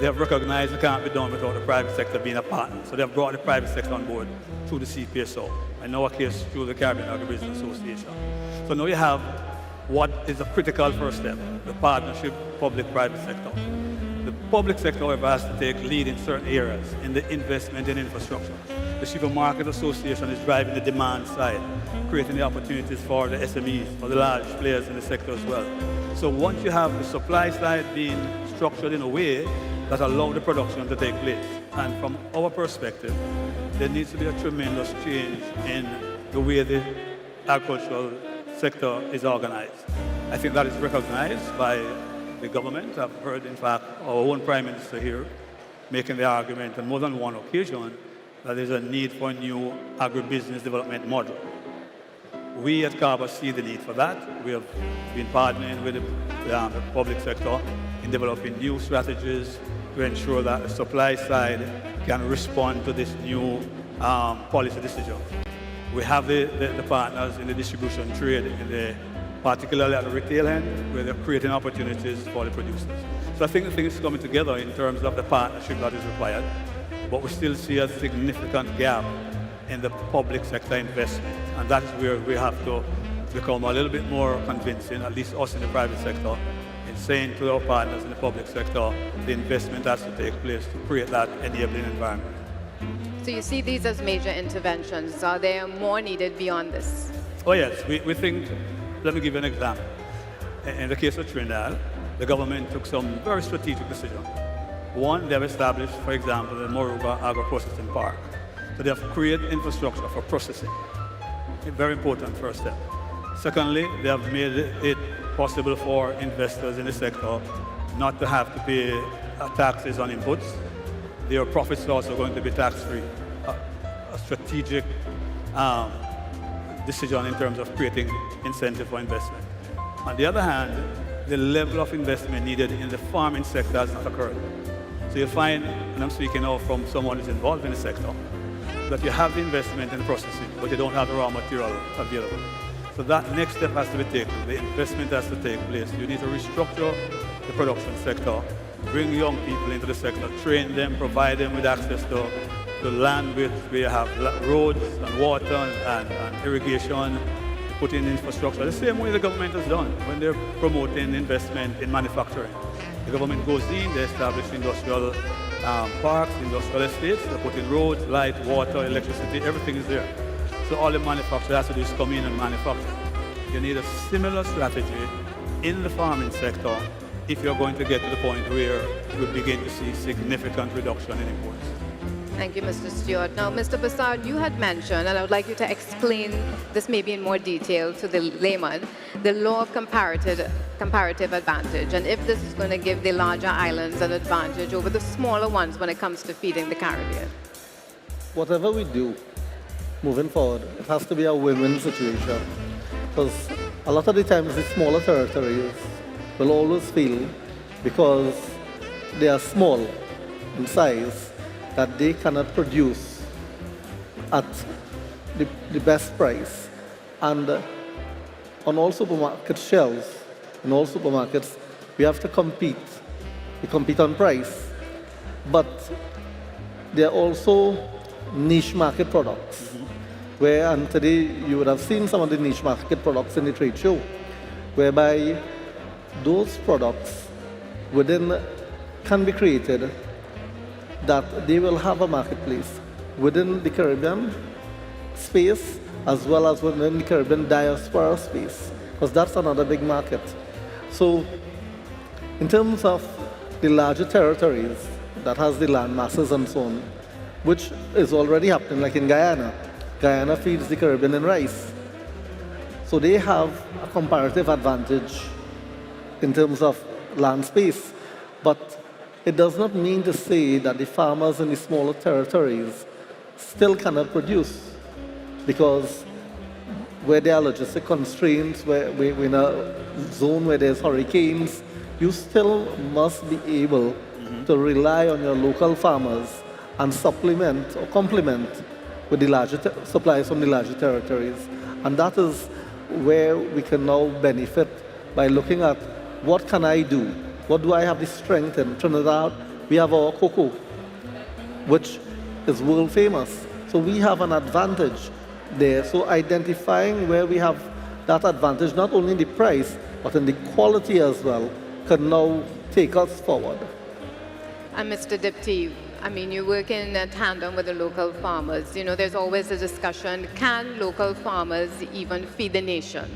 Speaker 9: They have recognized it can't be done without the private sector being a partner. So they've brought the private sector on board through the CPSO. In our case, through the Caribbean Agribusiness Association. So now you have what is a critical first step, the partnership public-private sector. The public sector, however, has to take lead in certain areas in the investment in infrastructure. The Supermarket Association is driving the demand side, creating the opportunities for the SMEs, for the large players in the sector as well. So once you have the supply side being structured in a way that allows the production to take place, and from our perspective, there needs to be a tremendous change in the way the agricultural sector is organized. I think that is recognized by the government. I've heard, in fact, our own Prime Minister here making the argument on more than one occasion that there's a need for a new agribusiness development model. We at CABA see the need for that. We have been partnering with the public sector in developing new strategies to ensure that the supply side can respond to this new policy decision. We have the partners in the distribution trade, particularly at the retail end, where they're creating opportunities for the producers. So I think the thing is coming together in terms of the partnership that is required, but we still see a significant gap in the public sector investment, and that is where we have to become a little bit more convincing, at least us in the private sector, in saying to our partners in the public sector, the investment has to take place to create that enabling environment.
Speaker 2: So you see these as major interventions. Are there more needed beyond this?
Speaker 9: Oh yes, we think, let me give you an example. In the case of Trinidad, the government took some very strategic decisions. One, they have established, for example, the Moruga Agro-Processing Park. So they have created infrastructure for processing. A very important first step. Secondly, they have made it possible for investors in the sector not to have to pay taxes on inputs. Their profits are also going to be tax-free. A strategic decision in terms of creating incentive for investment. On the other hand, the level of investment needed in the farming sector has not occurred. So you'll find, and I'm speaking now from someone who's involved in the sector, that you have the investment in processing, but you don't have the raw material available. So that next step has to be taken. The investment has to take place. You need to restructure the production sector, bring young people into the sector, train them, provide them with access to land where you have roads and water and irrigation, put in infrastructure, the same way the government has done when they're promoting investment in manufacturing. The government goes in, they establish industrial parks, industrial estates, they put in roads, light, water, electricity, everything is there. So all the manufacturer has to do is come in and manufacture. You need a similar strategy in the farming sector if you're going to get to the point where we begin to see significant reduction in imports.
Speaker 2: Thank you, Mr. Stewart. Now, Mr. Bassard, you had mentioned, and I would like you to explain this maybe in more detail to the layman, the law of comparative advantage, and if this is going to give the larger islands an advantage over the smaller ones when it comes to feeding the Caribbean.
Speaker 10: Whatever we do, moving forward, it has to be a win-win situation. Because a lot of the times the smaller territories will always feel, because they are small in size, that they cannot produce at the best price. And on all supermarket shelves, in all supermarkets, we have to compete. We compete on price. But there are also niche market products, where, and today you would have seen some of the niche market products in the trade show, whereby those products can be created that they will have a marketplace within the Caribbean space as well as within the Caribbean diaspora space, because that's another big market. So in terms of the larger territories that has the land masses and so on, which is already happening, like in Guyana. Guyana feeds the Caribbean in rice. So they have a comparative advantage in terms of land space. But it does not mean to say that the farmers in the smaller territories still cannot produce, because where there are logistic constraints, where we're in a zone where there's hurricanes, you still must be able to rely on your local farmers and supplement or complement with the larger supplies from the larger territories. And that is where we can now benefit by looking at what can I do? What do I have the strength in? Trinidad, we have our cocoa, which is world famous. So we have an advantage there. So identifying where we have that advantage, not only in the price, but in the quality as well, can now take us forward.
Speaker 2: And Mr. Dipty, I mean, you work in tandem with the local farmers. You know, there's always a discussion, can local farmers even feed the nation?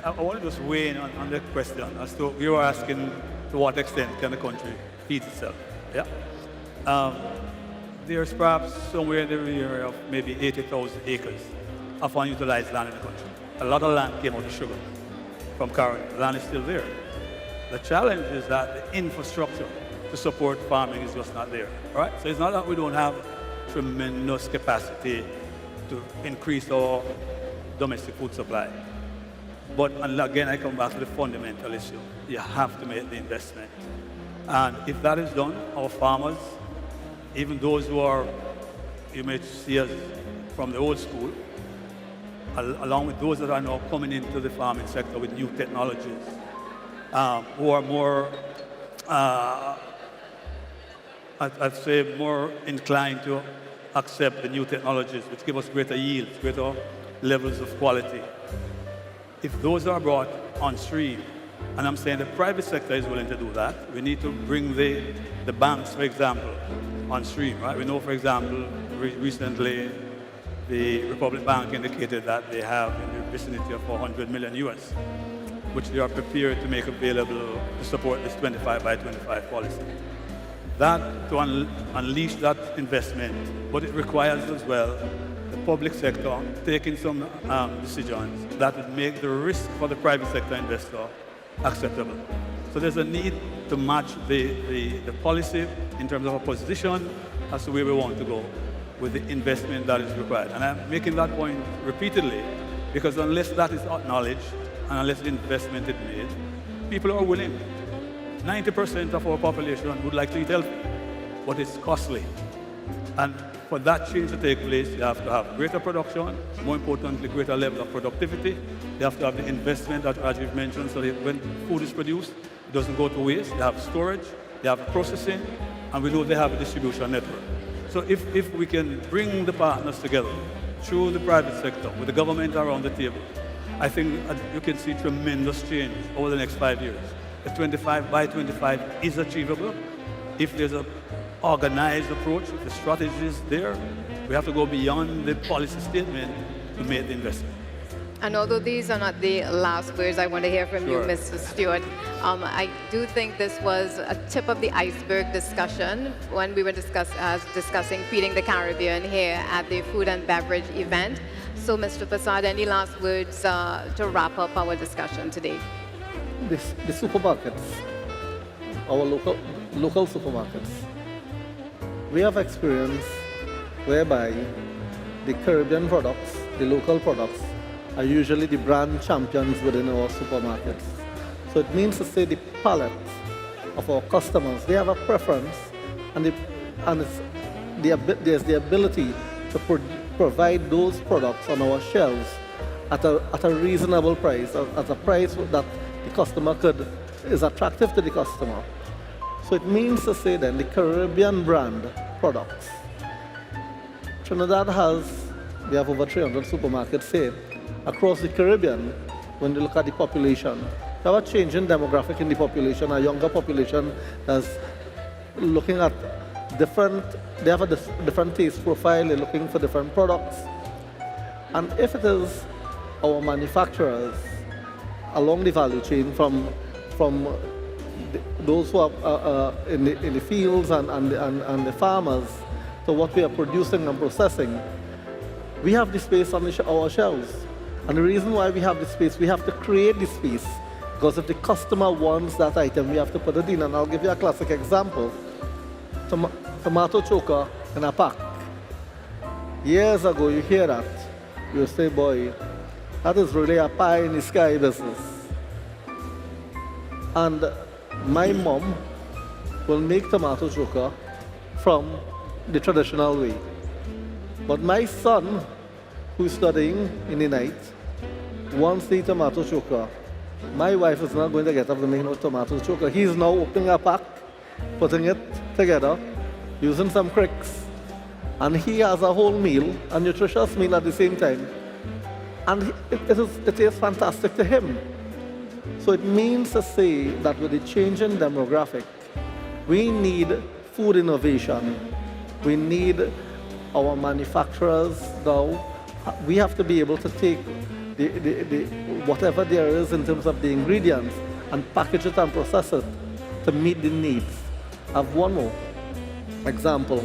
Speaker 9: I want to just weigh in on the question as to you were asking to what extent can the country feed itself. Yeah. There's perhaps somewhere in the area of maybe 80,000 acres of unutilized land in the country. A lot of land came out of sugar from Carolina. The land is still there. The challenge is that the infrastructure to support farming is just not there. Right? So it's not that we don't have tremendous capacity to increase our domestic food supply. But and again, I come back to the fundamental issue. You have to make the investment. And if that is done, our farmers, even those who are, you may see us from the old school, along with those that are now coming into the farming sector with new technologies, who are more, I'd say, more inclined to accept the new technologies, which give us greater yields, greater levels of quality. If those are brought on stream, and I'm saying the private sector is willing to do that, we need to bring the banks, for example, on stream, right? We know, for example, recently the Republic Bank indicated that they have in the vicinity of $400 million US, which they are prepared to make available to support this 25 by 25 policy. That, to unleash that investment, but it requires as well the public sector taking some decisions that would make the risk for the private sector investor acceptable. So there's a need to match the policy in terms of a position as to where we want to go with the investment that is required. And I'm making that point repeatedly because unless that is acknowledged and unless the investment is made, people are willing. 90% of our population would like to eat healthy, but it's costly. And for that change to take place, you have to have greater production, more importantly, greater level of productivity. You have to have the investment that Rajiv mentioned so that when food is produced, it doesn't go to waste. They have storage, they have processing, and we know they have a distribution network. So if we can bring the partners together through the private sector, with the government around the table, I think you can see tremendous change over the next 5 years. The 25 by 25 is achievable if there's an organized approach, if the strategy is there. We have to go beyond the policy statement to make the investment.
Speaker 2: And although these are not the last words I want to hear from you, Mr. Stewart, I do think this was a tip of the iceberg discussion when we were discussing feeding the Caribbean here at the food and beverage event. So, Mr. Prasad, any last words to wrap up our discussion today?
Speaker 10: The supermarkets, our local supermarkets, we have experience whereby the Caribbean products, the local products, are usually the brand champions within our supermarkets. So it means to say the palate of our customers, they have a preference, and there's the ability to provide those products on our shelves at a reasonable price, at a price that the customer is attractive to the customer. So it means to say then the Caribbean brand products. Trinidad we have over 300 supermarkets here. Across the Caribbean, when you look at the population, we have a change in demographic in the population, a younger population that's looking at they have a different taste profile, they're looking for different products. And if it is our manufacturers along the value chain from those who are in the fields and the farmers to what we are producing and processing, we have the space on our shelves. And the reason why we have the space, we have to create the space. Because if the customer wants that item, we have to put it in. And I'll give you a classic example. Tomato choker in a pack. Years ago, you hear that. You say, boy, that is really a pie in the sky business. And my mom will make tomato choker from the traditional way. But my son, who's studying in the night, wants the tomato choker. My wife is not going to get up to make no tomato choker. He's now opening a pack, putting it together, using some cricks, and he has a whole meal, a nutritious meal at the same time. And it is fantastic to him. So it means to say that with the change in demographic, we need food innovation. We need our manufacturers now. We have to be able to take whatever there is in terms of the ingredients and package it and process it to meet the needs. I have one more example.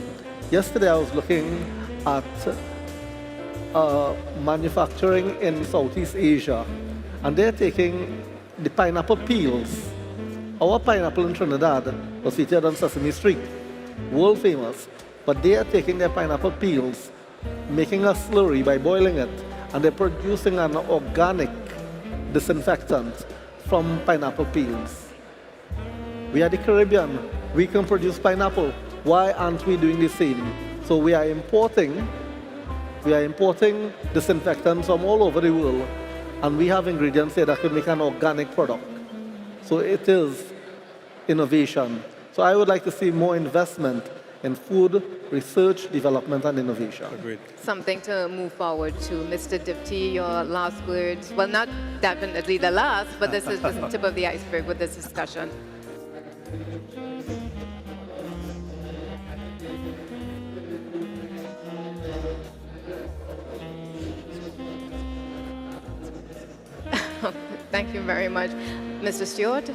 Speaker 10: Yesterday I was looking at manufacturing in Southeast Asia, and they're taking the pineapple peels. Our pineapple in Trinidad was featured on Sesame Street, world famous, but they are taking their pineapple peels, making a slurry by boiling it, and they're producing an organic disinfectant from pineapple peels. We are the Caribbean. We can produce pineapple. Why aren't we doing the same? So we are importing disinfectants from all over the world, and we have ingredients here that can make an organic product. So it is innovation. So I would like to see more investment in food, research, development, and innovation.
Speaker 9: Agreed.
Speaker 2: Something to move forward to. Mr. Dipty, your last words. Well, not definitely the last, but this is the tip of the iceberg with this discussion. Thank you very much. Mr. Stewart?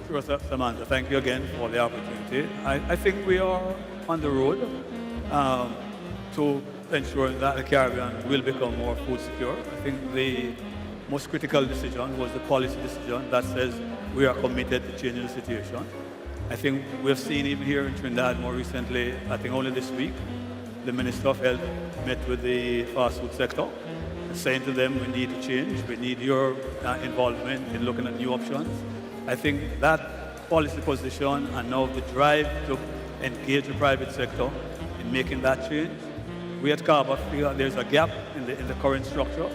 Speaker 9: Sure, Samantha, thank you again for the opportunity. I think we are on the road to ensure that the Caribbean will become more food secure. I think the most critical decision was the policy decision that says we are committed to changing the situation. I think we've seen even here in Trinidad more recently, I think only this week, the Minister of Health met with the fast food sector, saying to them, we need to change, we need your involvement in looking at new options. I think that policy position and now the drive to engage the private sector in making that change. We at CABA feel there's a gap in the current structure.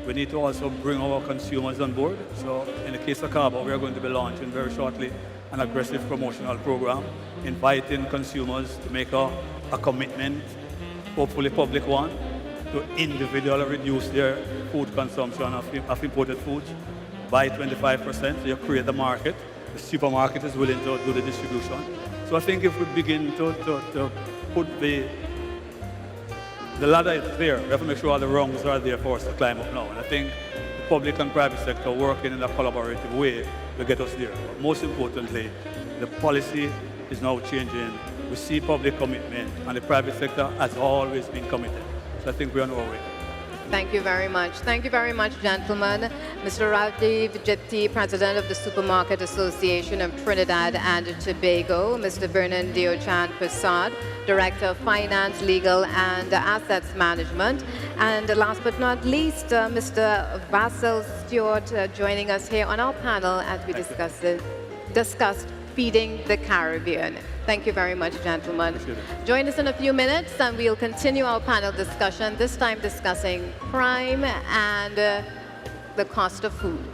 Speaker 9: We need to also bring our consumers on board. So in the case of CABA, we are going to be launching very shortly an aggressive promotional program, inviting consumers to make a commitment, hopefully public one, to individually reduce their food consumption of imported foods by 25%. So you create the market. The supermarket is willing to do the distribution. So I think if we begin to put the ladder is there, we have to make sure all the rungs are there for us to climb up now. And I think the public and private sector working in a collaborative way will get us there. But most importantly, the policy is now changing. We see public commitment, and the private sector has always been committed. So I think we're on our way.
Speaker 2: Thank you very much. Thank you very much, gentlemen. Mr. Rajiv Jepti, President of the Supermarket Association of Trinidad and Tobago. Mr. Vernon Deochan Prasad, Director of Finance, Legal and Assets Management. And last but not least, Mr. Vassal Stewart joining us here on our panel as we discussed feeding the Caribbean. Thank you very much, gentlemen. Join us in a few minutes and we'll continue our panel discussion, this time discussing crime and the cost of food.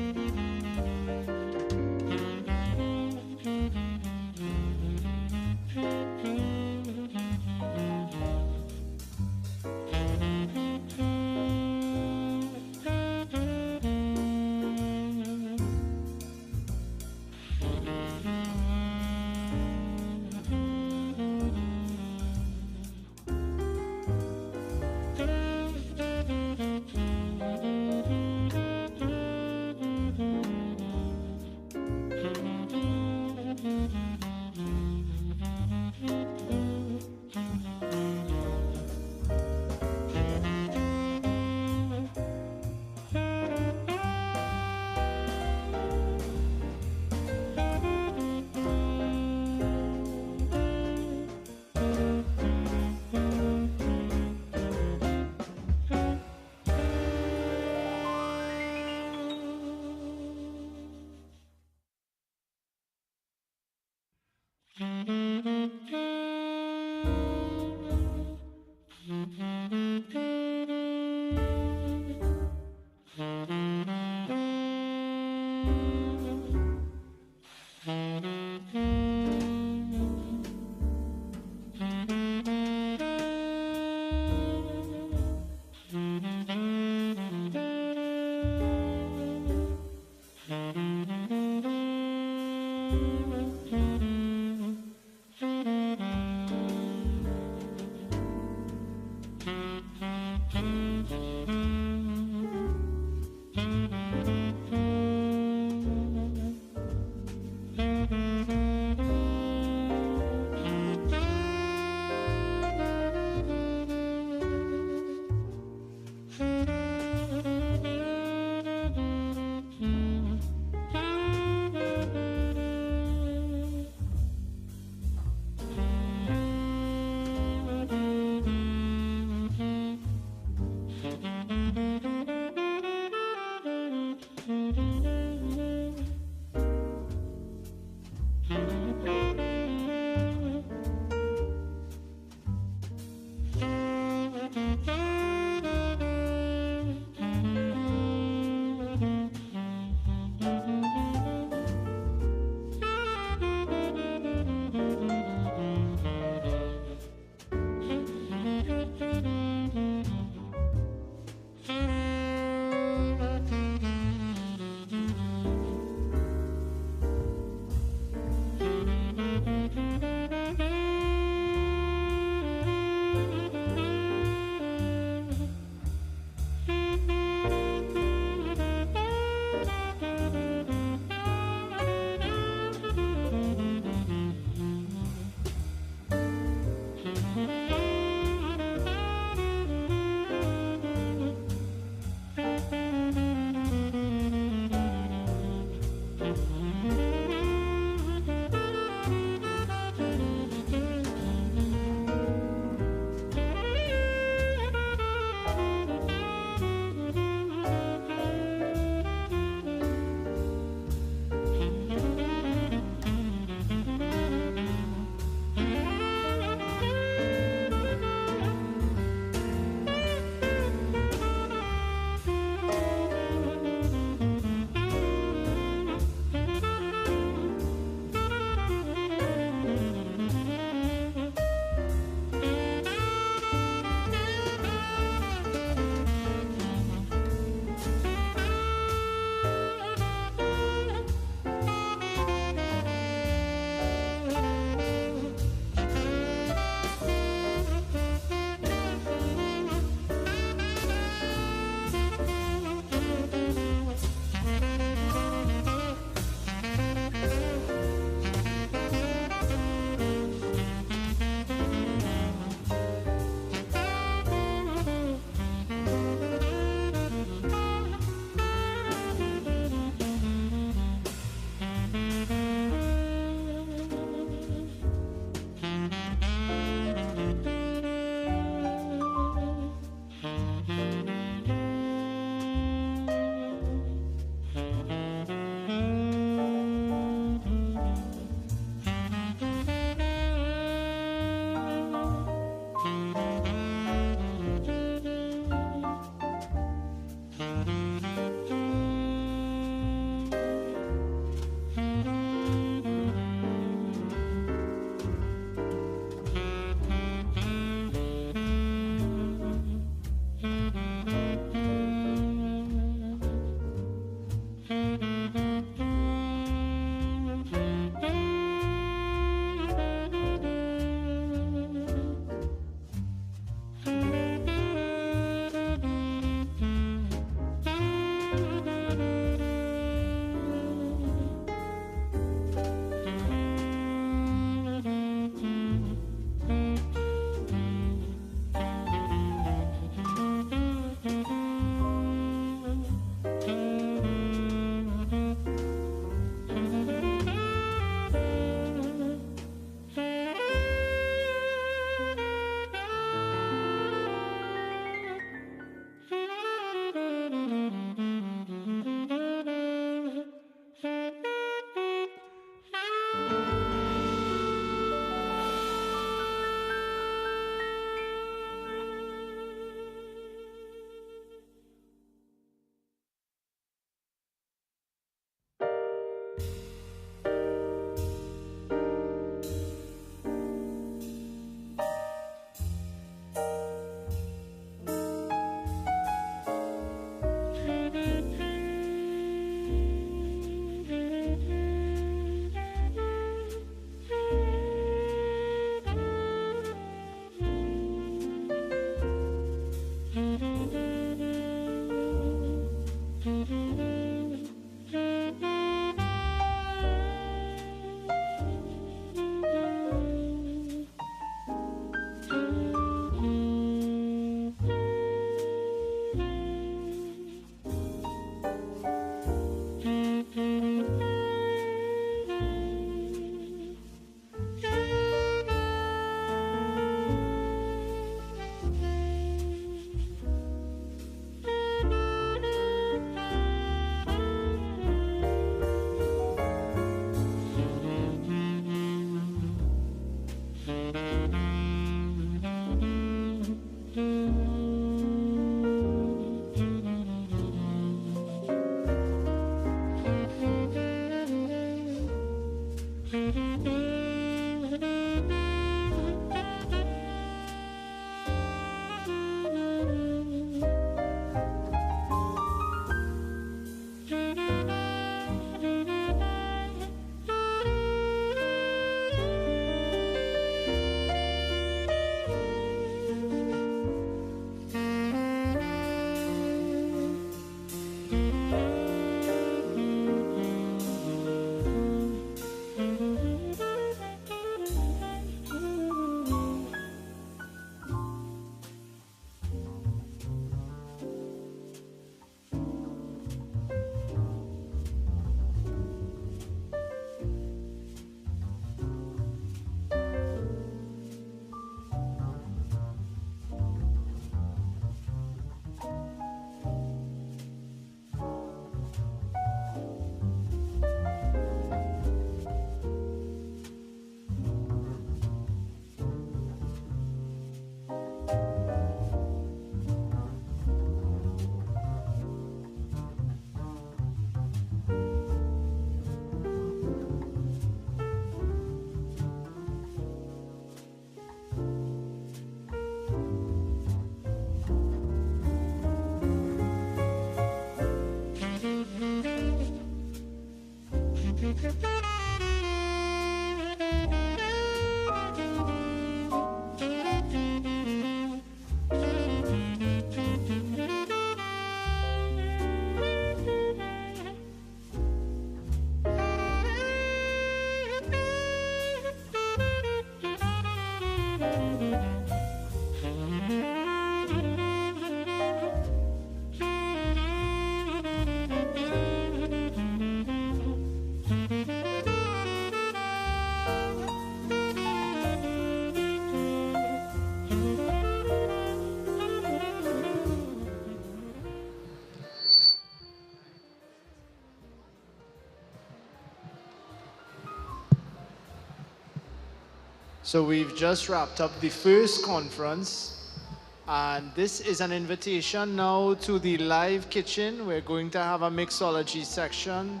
Speaker 6: So we've just wrapped up the first conference, and this is an invitation now to the live kitchen. We're going to have a mixology section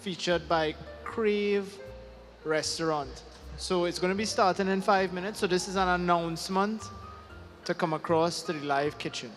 Speaker 6: featured by Crave Restaurant. So it's going to be starting in 5 minutes. So this is an announcement to come across to the live kitchen.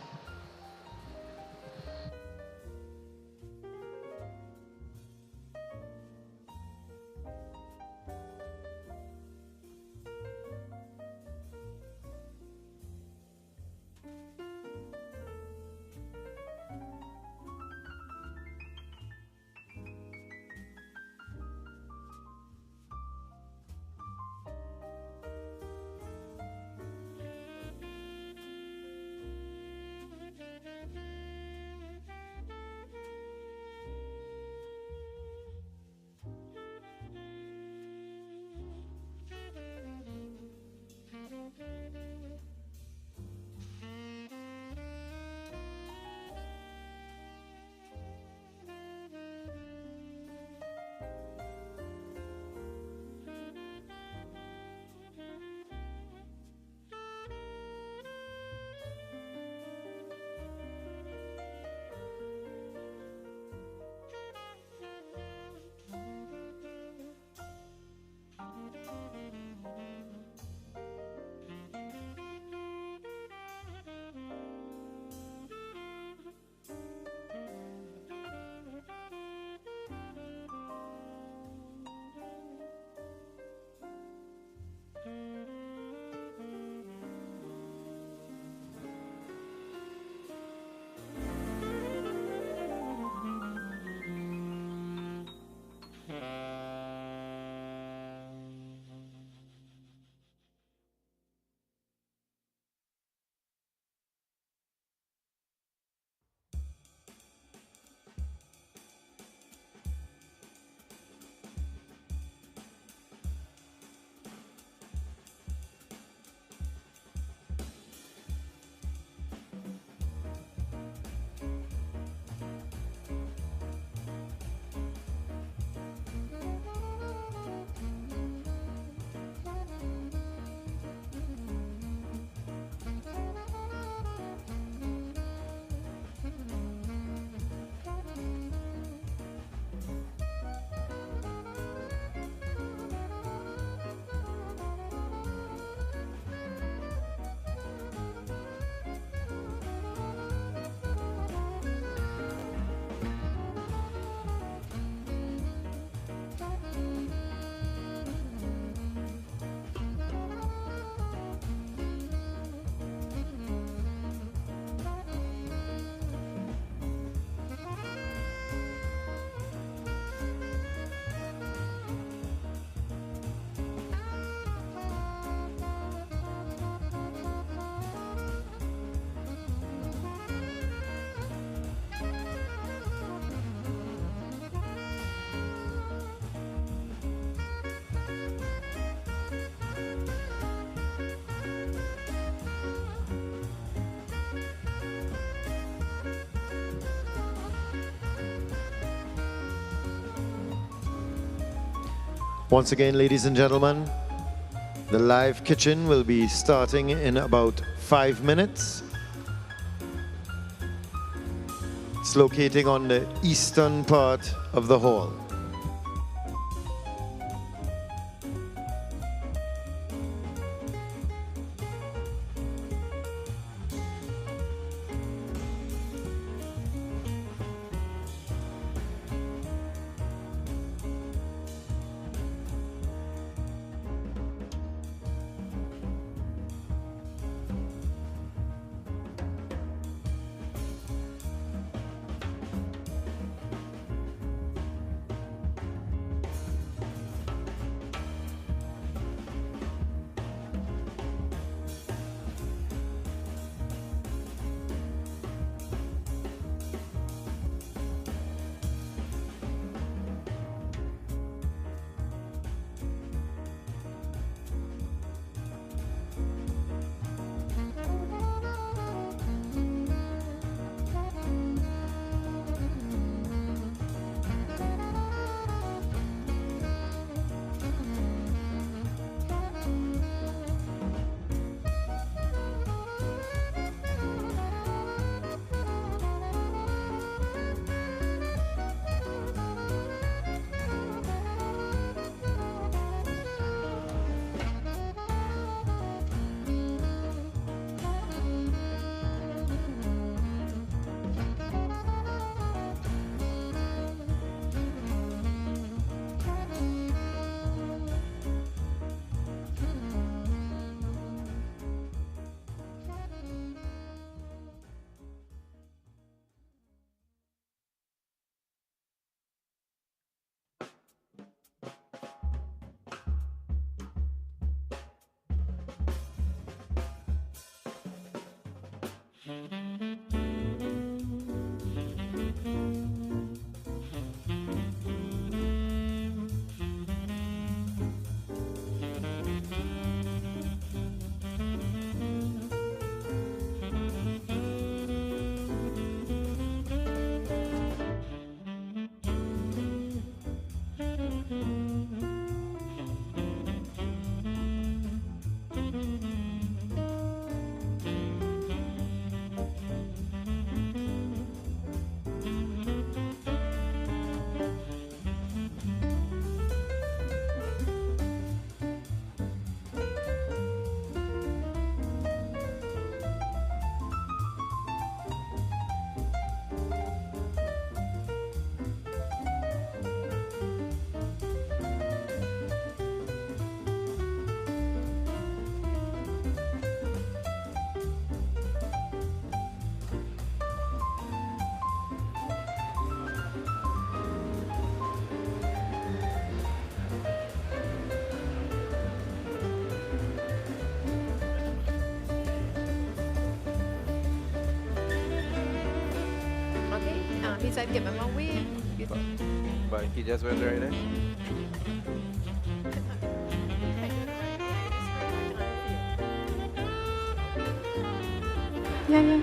Speaker 11: Once again, ladies and gentlemen, the live kitchen will be starting in about 5 minutes. It's located on the eastern part of the hall.
Speaker 2: He said give him a wave.
Speaker 12: But he just went right there.
Speaker 2: Yeah.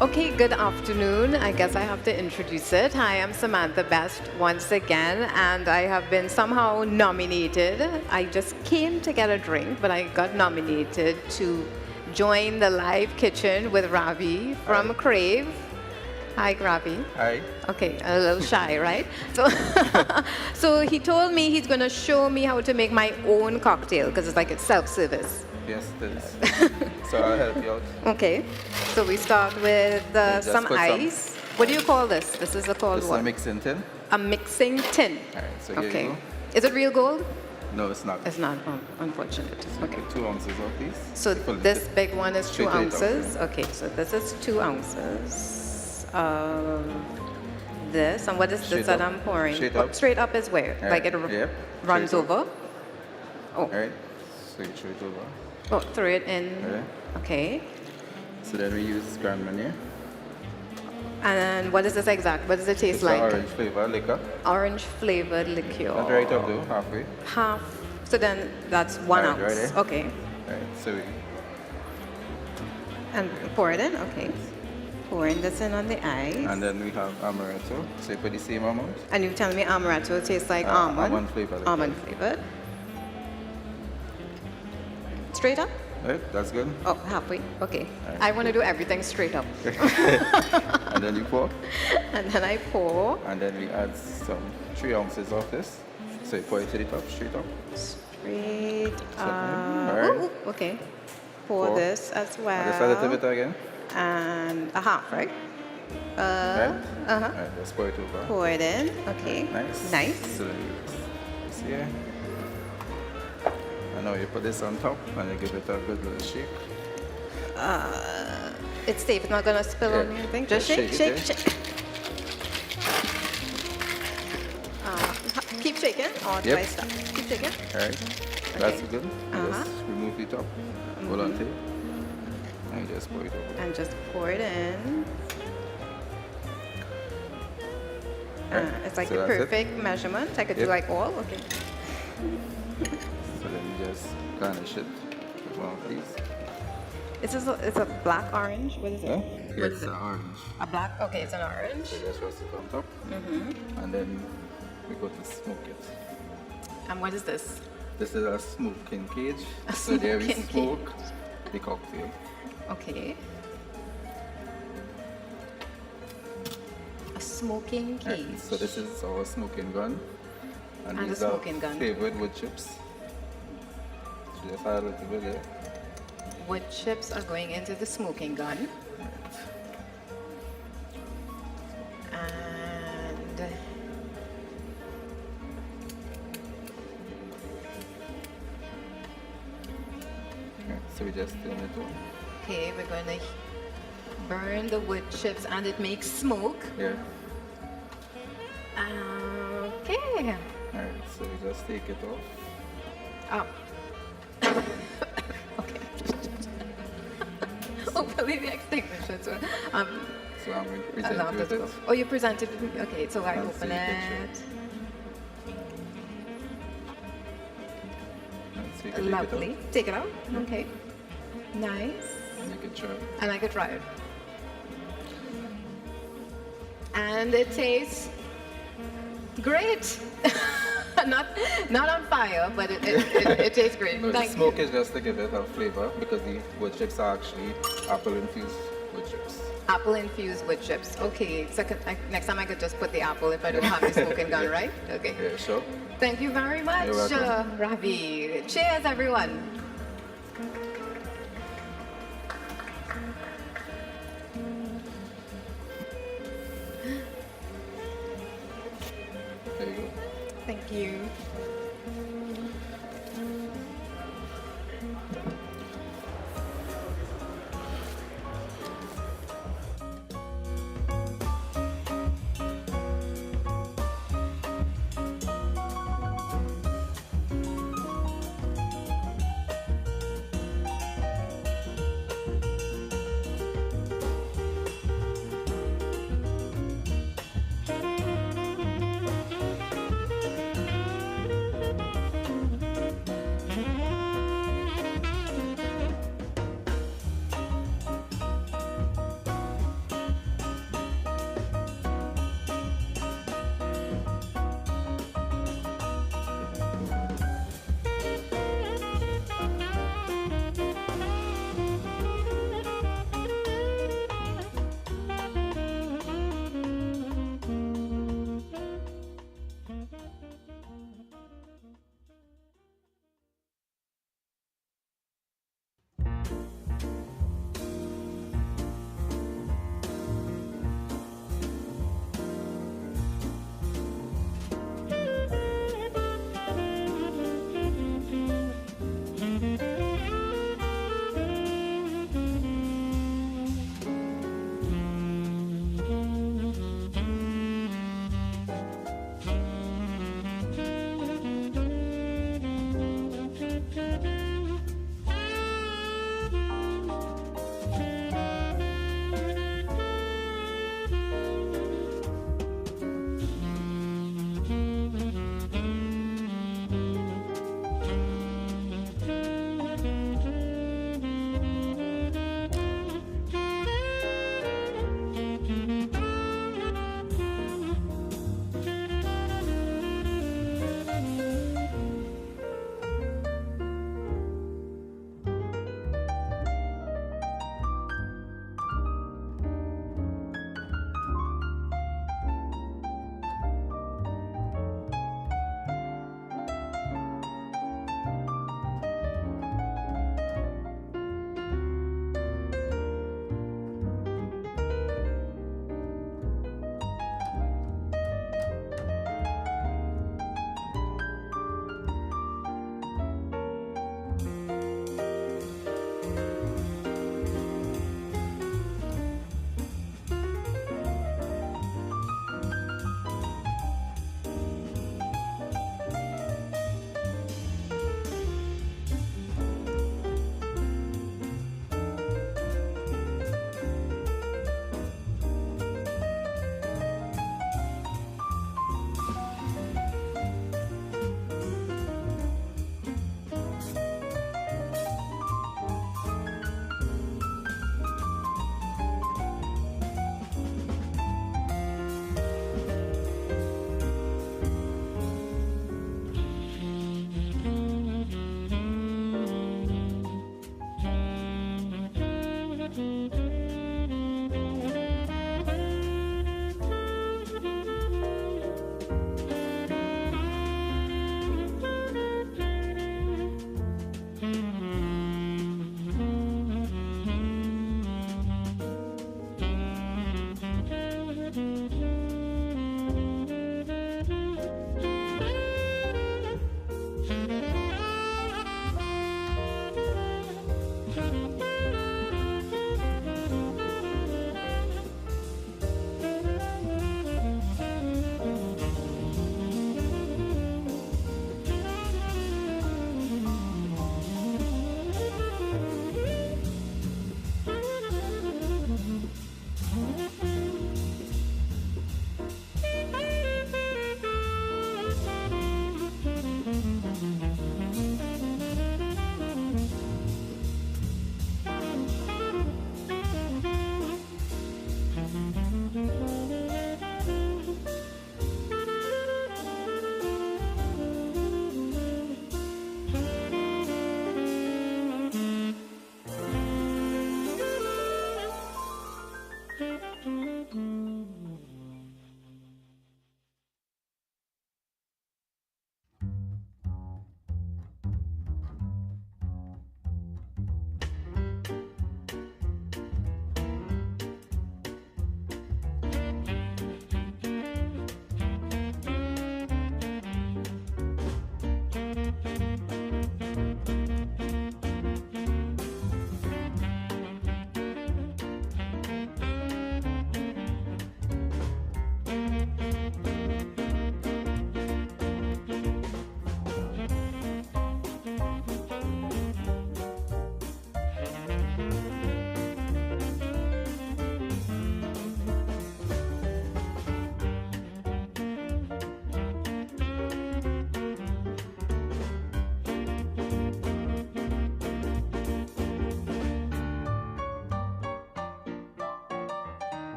Speaker 2: Okay, good afternoon. I guess I have to introduce it. Hi, I'm Samantha Best once again, and I have been somehow nominated. I just came to get a drink, but I got nominated to join the live kitchen with Ravi from Crave. Hi, Ravi.
Speaker 12: Hi.
Speaker 2: Okay, a little shy, right? So, so he told me he's going to show me how to make my own cocktail because it's like a self-service.
Speaker 12: Yes, it is. So I'll help you out.
Speaker 2: Okay, so we start with
Speaker 12: Just
Speaker 2: some
Speaker 12: put
Speaker 2: ice. What do you call this? This is called
Speaker 12: This is
Speaker 2: what?
Speaker 12: a mixing tin.
Speaker 2: A mixing tin.
Speaker 12: All right, so here
Speaker 2: Okay.
Speaker 12: you go.
Speaker 2: Is it real gold?
Speaker 12: No, it's not.
Speaker 2: It's not. Oh, unfortunate. Okay.
Speaker 12: 2 ounces of these.
Speaker 2: So this big one is 2
Speaker 12: Straight to it,
Speaker 2: ounces. Okay, so this is 2 ounces of this. And what is
Speaker 12: Straight
Speaker 2: this that
Speaker 12: up.
Speaker 2: I'm pouring?
Speaker 12: Straight
Speaker 2: Oh,
Speaker 12: up.
Speaker 2: straight up is where?
Speaker 12: All
Speaker 2: Like
Speaker 12: right,
Speaker 2: it
Speaker 12: yep.
Speaker 2: runs
Speaker 12: Straight up.
Speaker 2: over? Oh.
Speaker 12: All right. So you throw it over.
Speaker 2: Oh, throw it in.
Speaker 12: All right.
Speaker 2: Okay.
Speaker 12: So then we use Grand Marnier.
Speaker 2: And what is this exact? What does it taste
Speaker 12: It's
Speaker 2: like?
Speaker 12: an orange flavor liquor.
Speaker 2: Orange flavored liqueur.
Speaker 12: Not right up though, halfway.
Speaker 2: Half. So then that's 1
Speaker 12: All
Speaker 2: ounce.
Speaker 12: right, right there.
Speaker 2: Okay.
Speaker 12: All right. So we
Speaker 2: And pour it in. Okay. Pouring this in on the ice.
Speaker 12: And then we have amaretto. So you put the same amount.
Speaker 2: And you tell me amaretto tastes like almond?
Speaker 12: Almond flavor. Like
Speaker 2: Almond flavored. Straight up?
Speaker 12: Right, that's good.
Speaker 2: Oh, halfway. Okay.
Speaker 12: Right.
Speaker 2: I want to do everything straight up.
Speaker 12: And then you pour.
Speaker 2: And then I pour.
Speaker 12: And then we add some 3 ounces of this. So you pour it to the top, straight up.
Speaker 2: Straight up.
Speaker 12: Alright.
Speaker 2: Ooh, okay. Pour this as well.
Speaker 12: And just a little bit again.
Speaker 2: And a half, right?
Speaker 12: Right?
Speaker 2: Uh-huh.
Speaker 12: Alright, let's pour it over.
Speaker 2: Pour it in. Okay.
Speaker 12: Nice.
Speaker 2: Nice.
Speaker 12: So this here. And now you put this on top and you give it a good little shake.
Speaker 2: It's safe. It's not going to spill on anything. Just shake, shake, shake. Keep shaking or do I stop? Keep shaking.
Speaker 12: Alright. That's good. You just remove the top. Hold on to it. And you just pour it over.
Speaker 2: And just pour it in. It's like
Speaker 12: So
Speaker 2: the
Speaker 12: that's it.
Speaker 2: perfect measurement. I could do
Speaker 12: Yep.
Speaker 2: like all. Okay.
Speaker 12: So then you just garnish it with one of these.
Speaker 2: It's a black orange. What is it?
Speaker 12: Yeah?
Speaker 2: What
Speaker 12: It's
Speaker 2: is it?
Speaker 12: an orange.
Speaker 2: A black. Okay, it's an orange.
Speaker 12: So just rest it on top. And then we go to smoke it.
Speaker 2: And what is this?
Speaker 12: This is a smoking cage. So there we
Speaker 2: smoking
Speaker 12: smoke the cocktail.
Speaker 2: Okay. A smoking
Speaker 12: Right,
Speaker 2: cage.
Speaker 12: so this is our smoking gun.
Speaker 2: And
Speaker 12: these
Speaker 2: a
Speaker 12: are
Speaker 2: smoking gun.
Speaker 12: flavored wood chips. So just add a little bit there.
Speaker 2: Wood chips are going into the smoking gun. And
Speaker 12: Okay, so we just turn it on.
Speaker 2: okay, we're going to burn the wood chips and it makes smoke.
Speaker 12: Yeah.
Speaker 2: Okay.
Speaker 12: Alright, so we just take it off.
Speaker 2: Okay. Hopefully the extinguishers will.
Speaker 12: So I'm going to present
Speaker 2: allow
Speaker 12: you
Speaker 2: this
Speaker 12: with
Speaker 2: to
Speaker 12: it.
Speaker 2: go. Oh, you presented it with me. Okay, so I
Speaker 12: I'll
Speaker 2: open
Speaker 12: see the
Speaker 2: it.
Speaker 12: So you can take
Speaker 2: Lovely.
Speaker 12: it out.
Speaker 2: Take it out. Okay. Nice.
Speaker 12: And you can try it.
Speaker 2: And I could try it. And it tastes great. not on fire, but it tastes great.
Speaker 12: No, the
Speaker 2: Thank
Speaker 12: smoke
Speaker 2: you.
Speaker 12: is just to give it a flavor because the wood chips are actually apple infused wood chips.
Speaker 2: Apple infused wood chips. Okay, so next time I could just put the apple if I don't have the smoking gun, right? Okay.
Speaker 12: Yeah, sure.
Speaker 2: Thank you very much,
Speaker 12: You're welcome.
Speaker 2: Ravi. Cheers, everyone.
Speaker 12: There you go.
Speaker 2: Thank you.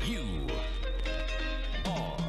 Speaker 13: You are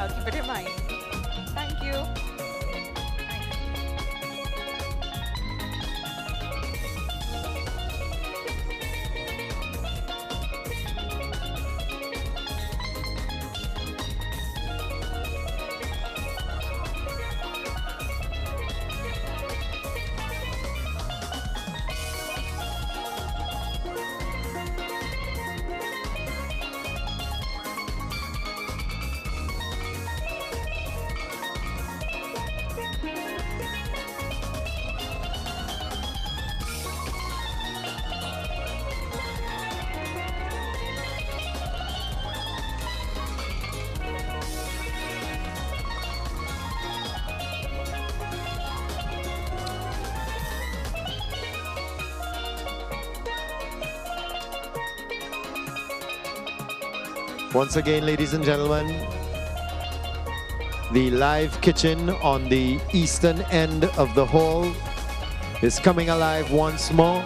Speaker 14: I'll keep it in mind. Thank you.
Speaker 11: Once again, ladies and gentlemen, the live kitchen on the eastern end of the hall is coming alive once more.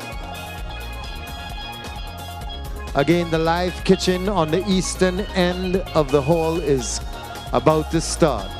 Speaker 11: Again, the live kitchen on the eastern end of the hall is about to start.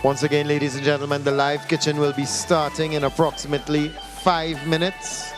Speaker 11: Once again, ladies and gentlemen, the live kitchen will be starting in approximately 5 minutes.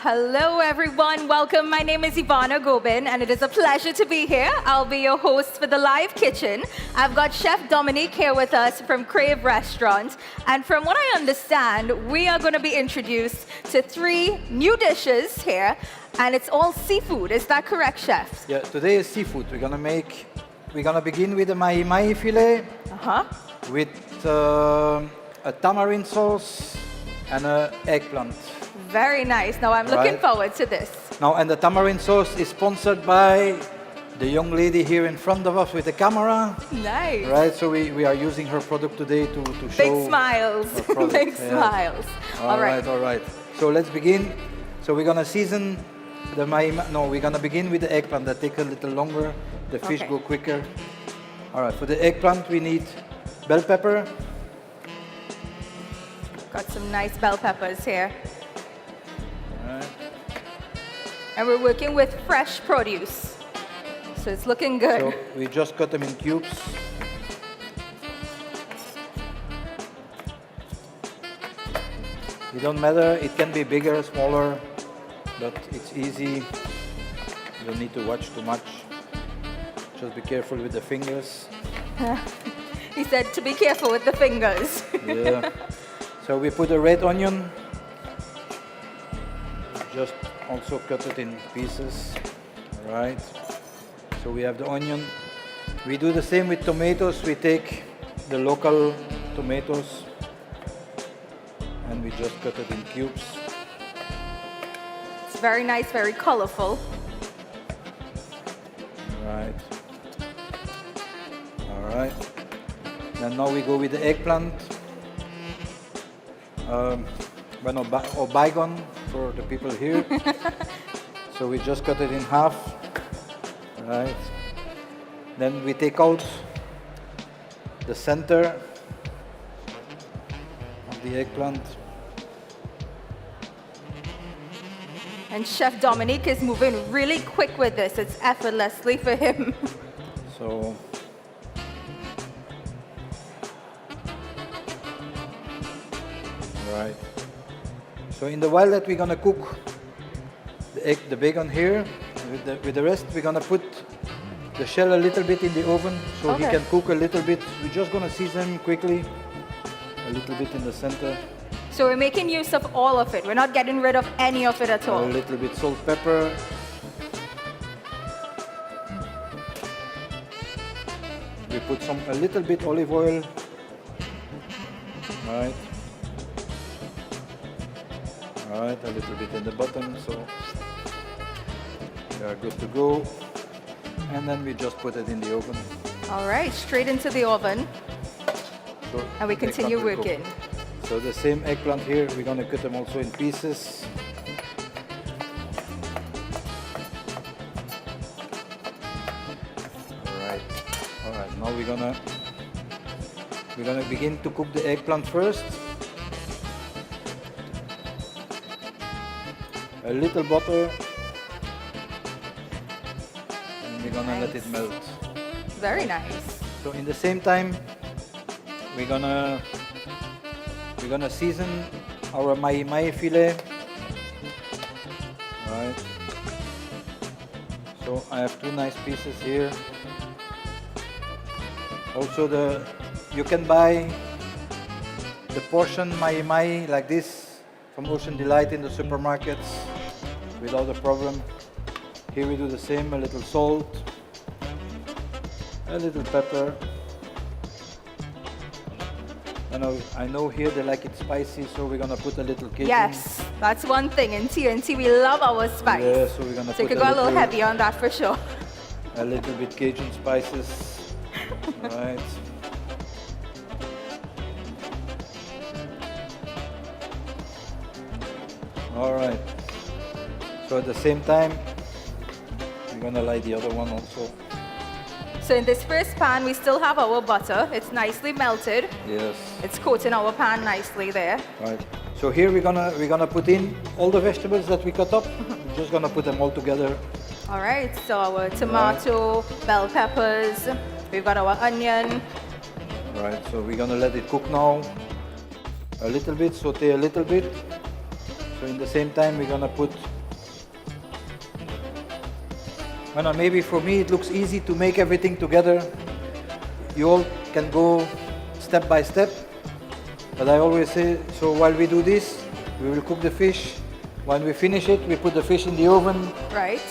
Speaker 14: Hello, everyone. Welcome. My name is Ivana Gobin, and it is a pleasure to be here. I'll be your host for the live kitchen. I've got Chef Dominique here with us from Crave Restaurant. And from what I understand, we are going to be introduced to 3 new dishes here, and it's all seafood. Is that correct, Chef?
Speaker 15: Yeah, today is seafood. We're gonna begin with the mahi-mahi filet with a tamarind sauce and an eggplant.
Speaker 14: Very nice. Now, I'm looking forward to this.
Speaker 15: Now, and the tamarind sauce is sponsored by the young lady here in front of us with the camera.
Speaker 14: Nice.
Speaker 15: Right, so we are using her product today to show.
Speaker 14: Big smiles.
Speaker 15: her product.
Speaker 14: Big
Speaker 15: Yeah.
Speaker 14: smiles.
Speaker 15: All right, all right. So let's begin. So we're gonna season the we're gonna begin with the eggplant. That takes a little longer. The fish
Speaker 14: Okay.
Speaker 15: go quicker. All right, for the eggplant we need bell pepper.
Speaker 14: Got some nice bell peppers here.
Speaker 15: All right.
Speaker 14: And we're working with fresh produce. So it's looking good.
Speaker 15: So we just cut them in cubes. It don't matter, it can be bigger, smaller, but it's easy. You don't need to watch too much. Just be careful with the fingers.
Speaker 14: He said to be careful with the fingers.
Speaker 15: Yeah. So we put a red onion. Just also cut it in pieces. All right. So we have the onion. We do the same with tomatoes. We take the local tomatoes and we just cut it in cubes.
Speaker 14: It's very nice, very colorful.
Speaker 15: All right. All right. And now we go with the eggplant. Or bygone for the people here. So we just cut it in half. Right. Then we take out the center of the eggplant.
Speaker 14: And Chef Dominique is moving really quick with this. It's effortlessly for him.
Speaker 15: So right. So in the while that we're gonna cook the bacon here, with the rest we're gonna put the shell a little bit in the oven so he can cook a little bit. We're just gonna season him quickly, a little bit in the center.
Speaker 14: So we're making use of all of it. We're not getting rid of any of it at all.
Speaker 15: A little bit salt, pepper. We put a little bit olive oil. Right. All right, a little bit in the bottom, so we are good to go. And then we just put it in the oven.
Speaker 14: All right, straight into the oven.
Speaker 15: So
Speaker 14: And we
Speaker 15: the
Speaker 14: continue
Speaker 15: eggplant will
Speaker 14: working.
Speaker 15: cook. So the same eggplant here, we're gonna cut them also in pieces. All right. Now we're gonna begin to cook the eggplant first. A little butter, and we're gonna let it melt.
Speaker 14: Very nice.
Speaker 15: So in the same time, we're gonna season our mahi-mahi filet. Right. So I have 2 nice pieces here. Also you can buy the portion mahi-mahi like this from Ocean Delight in the supermarkets without a problem. Here we do the same, a little salt, a little pepper. And I know here they like it spicy, so we're gonna put a little Cajun.
Speaker 14: Yes, that's one thing. In TNT, we love our spice.
Speaker 15: Yeah, so we're gonna
Speaker 14: So you
Speaker 15: put
Speaker 14: could go a little heavy on that for sure.
Speaker 15: a little bit Cajun spices. Right. All right. So at the same time, we're gonna light the other one also.
Speaker 14: So in this first pan, we still have our butter. It's nicely melted.
Speaker 15: Yes.
Speaker 14: It's coating our pan nicely there.
Speaker 15: Right. So here we're gonna put in all the vegetables that we cut up. We're just gonna put them all together.
Speaker 14: All right, so our tomato, bell peppers, we've got our onion.
Speaker 15: Right. So we're gonna let it cook now. A little bit, saute a little bit. So in the same time, we're gonna put Well, maybe for me it looks easy to make everything together. You all can go step by step. But I always say, so while we do this, we will cook the fish. When we finish it, we put the fish in the oven.
Speaker 14: Right.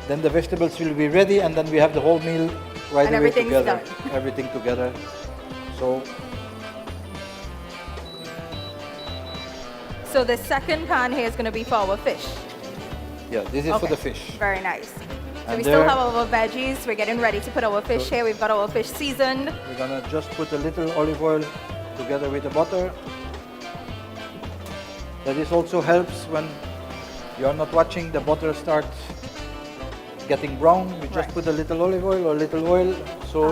Speaker 15: Then the vegetables will be ready, and then we have the whole meal right
Speaker 14: And
Speaker 15: away
Speaker 14: everything's
Speaker 15: together.
Speaker 14: done.
Speaker 15: Everything together. So
Speaker 14: the second pan here is going to be for our fish.
Speaker 15: yeah, this is for
Speaker 14: Okay.
Speaker 15: the fish.
Speaker 14: Very nice. So
Speaker 15: And
Speaker 14: we still
Speaker 15: there-
Speaker 14: have our veggies. We're getting ready to put our fish here. We've got our fish seasoned.
Speaker 15: We're gonna just put a little olive oil together with the butter. That this also helps when you are not watching the butter start getting brown. We just put a little olive oil or a little oil, so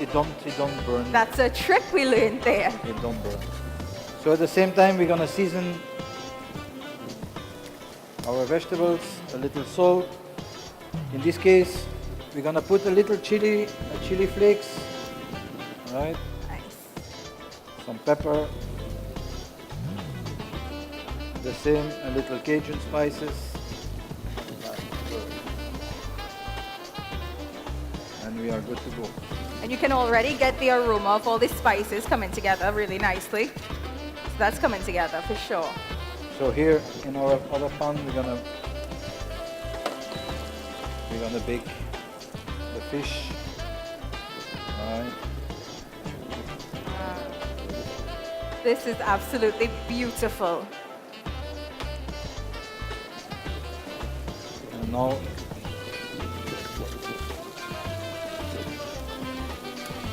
Speaker 15: it don't burn.
Speaker 14: That's a trick we learned there.
Speaker 15: It don't burn. So at the same time, we're gonna season our vegetables, a little salt. In this case, we're gonna put a little chili flakes, right?
Speaker 14: Nice.
Speaker 15: Some pepper. The same, a little Cajun spices. And we are good to go.
Speaker 14: And you can already get the aroma of all the spices coming together really nicely. So that's coming together for sure.
Speaker 15: So here in our other pan, we're gonna bake the fish. Right.
Speaker 14: This is absolutely beautiful.
Speaker 15: And now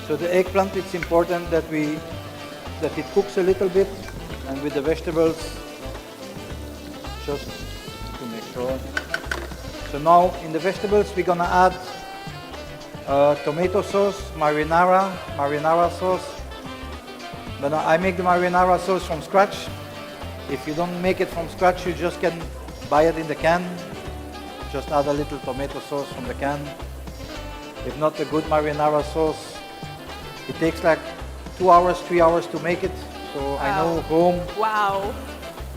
Speaker 15: so the eggplant, it's important that it cooks a little bit, and with the vegetables, just to make sure. So now in the vegetables we're gonna add tomato sauce, marinara sauce. But I make the marinara sauce from scratch. If you don't make it from scratch, you just can buy it in the can. Just add a little tomato sauce from the can. If not, a good marinara sauce, it takes like 2 hours, 3 hours to make it. So I know home,
Speaker 14: Wow.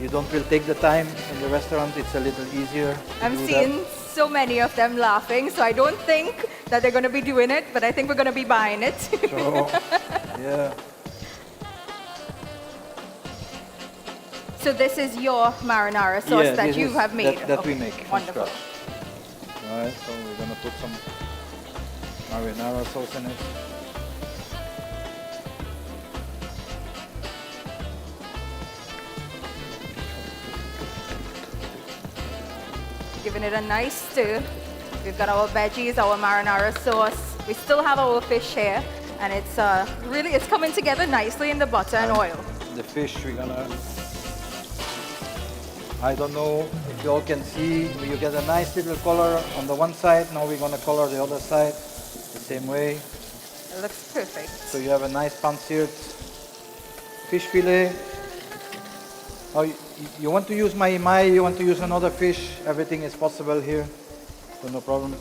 Speaker 15: you don't will take the time. In the restaurant, it's a little easier. to
Speaker 14: I'm
Speaker 15: do
Speaker 14: seeing so many of them laughing, so I don't think that they're going to be doing it, but I think we're going to be buying it.
Speaker 15: that. So, yeah.
Speaker 14: So this is your marinara sauce
Speaker 15: Yeah,
Speaker 14: that
Speaker 15: this
Speaker 14: you
Speaker 15: is-
Speaker 14: have made.
Speaker 15: That we
Speaker 14: Okay,
Speaker 15: make from
Speaker 14: wonderful.
Speaker 15: scratch. All right, so we're gonna put some marinara sauce in it.
Speaker 14: Giving it a nice stir. We've got our veggies, our marinara sauce. We still have our fish here, and it's really it's coming together nicely in the butter and oil.
Speaker 15: The fish we're gonna. I don't know if you all can see. You get a nice little color on the one side. Now we're gonna color the other side the same way.
Speaker 14: It looks perfect.
Speaker 15: So you have a nice pan-seared fish fillet. Oh, you want to use mai, you want to use another fish, everything is possible here, so no problem.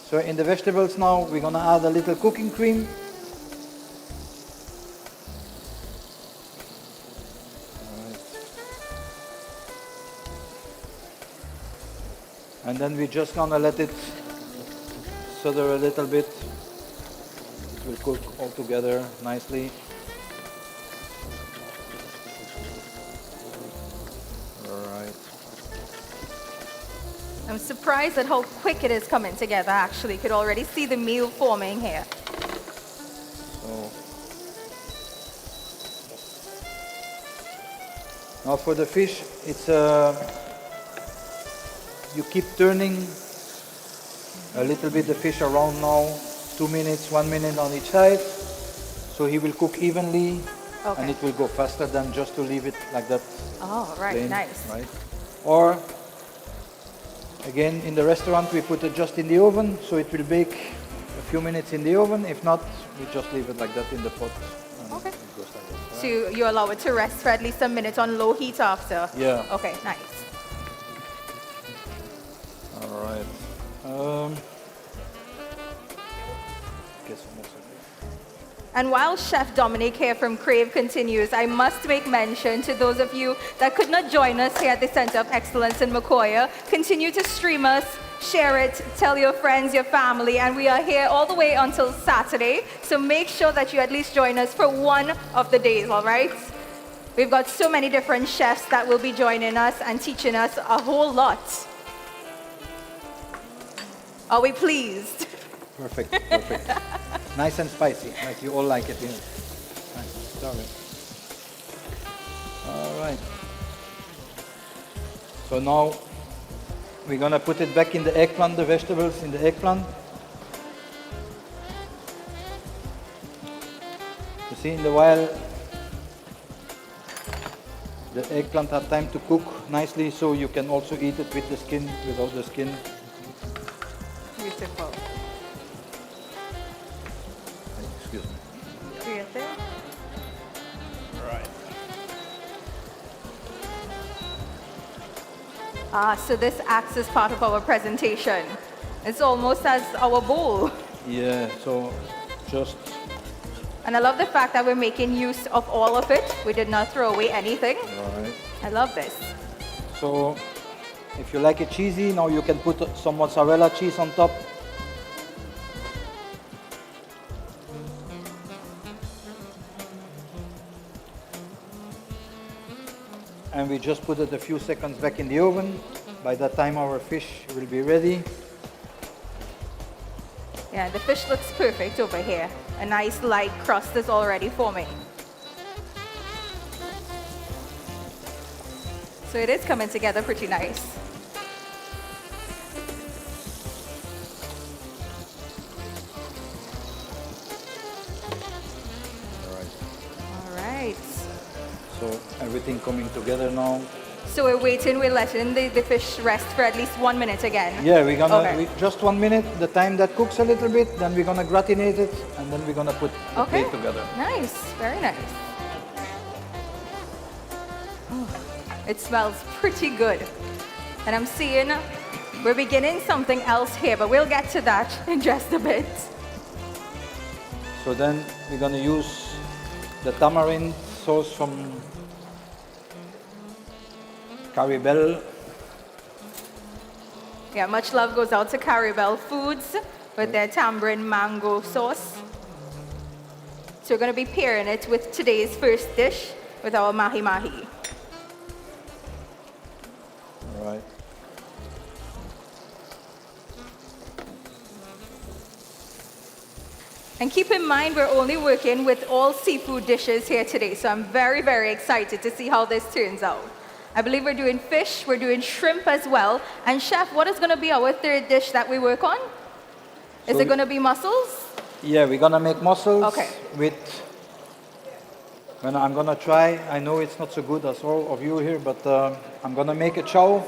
Speaker 15: So in the vegetables now, we're gonna add a little cooking cream. And then we're just gonna let it simmer a little bit. It will cook all together nicely. Alright.
Speaker 14: I'm surprised at how quick it is coming together, actually. You could already see the meal forming here.
Speaker 15: So now for the fish, it's you keep turning a little bit the fish around now, 2 minutes, 1 minute on each side, so he will cook evenly, and it will go faster than just to leave it like that.
Speaker 14: Oh, right,
Speaker 15: plain,
Speaker 14: nice.
Speaker 15: right? Or again, in the restaurant, we put it just in the oven, so it will bake a few minutes in the oven. If not, we just leave it like that in the pot.
Speaker 14: Okay.
Speaker 15: It goes like that,
Speaker 14: So you allow it to rest for at least a minute on low heat after?
Speaker 15: Yeah.
Speaker 14: Okay, nice.
Speaker 15: All right. Get some more.
Speaker 14: And while Chef Dominique here from Crave continues, I must make mention to those of you that could not join us here at the Center of Excellence in Macoya, continue to stream us share it, tell your friends, your family, and we are here all the way until Saturday. So make sure that you at least join us for one of the days, all right? We've got so many different chefs that will be joining us and teaching us a whole lot. Are we pleased?
Speaker 15: Perfect, perfect. Nice and spicy, like you all like it. Nice. Sorry. All right. So now we're gonna put it back in the eggplant, the vegetables in the eggplant. You see, in the while the eggplant had time to cook nicely, so you can also eat it with the skin, without the skin.
Speaker 14: Beautiful.
Speaker 15: Excuse me.
Speaker 14: Beautiful.
Speaker 6: Right.
Speaker 14: So this acts as part of our presentation. It's almost as our bowl.
Speaker 15: Yeah, so just
Speaker 14: And I love the fact that we're making use of all of it. We did not throw away anything.
Speaker 15: right.
Speaker 14: I love this.
Speaker 15: So if you like it cheesy, now you can put some mozzarella cheese on top. And we just put it a few seconds back in the oven. By that time our fish will be ready.
Speaker 14: Yeah, the fish looks perfect over here. A nice light crust is already forming. So it is coming together pretty nice. All right.
Speaker 15: So everything coming together now.
Speaker 14: So we're waiting, we're letting the fish rest for at least 1 minute again.
Speaker 15: Yeah, we're gonna,
Speaker 14: Okay.
Speaker 15: just 1 minute, the time that cooks a little bit, then we're gonna gratinate it, and then we're gonna put the
Speaker 14: Okay.
Speaker 15: plate together.
Speaker 14: Nice, very nice. Oh, it smells pretty good. And I'm seeing we're beginning something else here, but we'll get to that in just a bit.
Speaker 15: So then we're gonna use the tamarind sauce from Caribel.
Speaker 14: Yeah, much love goes out to Caribel Foods with their tamarind mango sauce. So we're going to be pairing it with today's first dish with our mahi mahi.
Speaker 15: All right.
Speaker 14: And keep in mind, we're only working with all seafood dishes here today, so I'm very, very excited to see how this turns out. I believe we're doing fish, we're doing shrimp as well. And Chef, what is going to be our third dish that we work on? Is
Speaker 15: So
Speaker 14: it going to be mussels?
Speaker 15: Yeah, we're gonna make mussels
Speaker 14: Okay.
Speaker 15: with, when I'm gonna try, I know it's not so good as all of you here, but I'm gonna make a chow,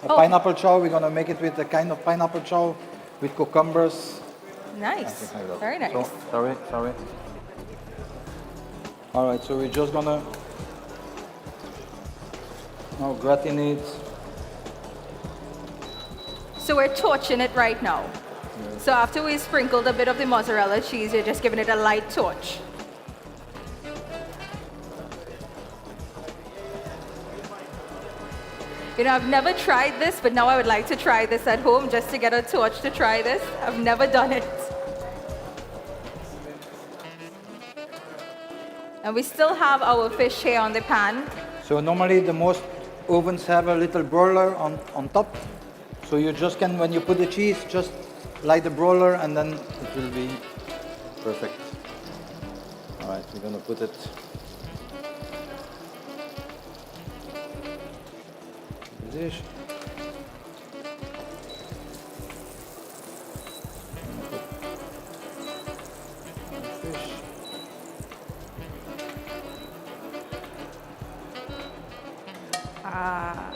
Speaker 15: a
Speaker 14: Oh.
Speaker 15: pineapple chow. We're gonna make it with a kind of pineapple chow with cucumbers.
Speaker 14: Nice,
Speaker 15: Like that.
Speaker 14: very nice.
Speaker 15: So, sorry. All right, so we're just gonna now gratinate.
Speaker 14: So we're torching it right now. So after we sprinkled a bit of the mozzarella cheese, you're just giving it a light torch. You know, I've never tried this, but now I would like to try this at home just to get a torch to try this. I've never done it. And we still have our fish here on the pan.
Speaker 15: So normally the most ovens have a little broiler on top. So you just can, when you put the cheese, just light the broiler and then it will be perfect. All right, we're gonna put it. Dish. Fish.
Speaker 14: Ah.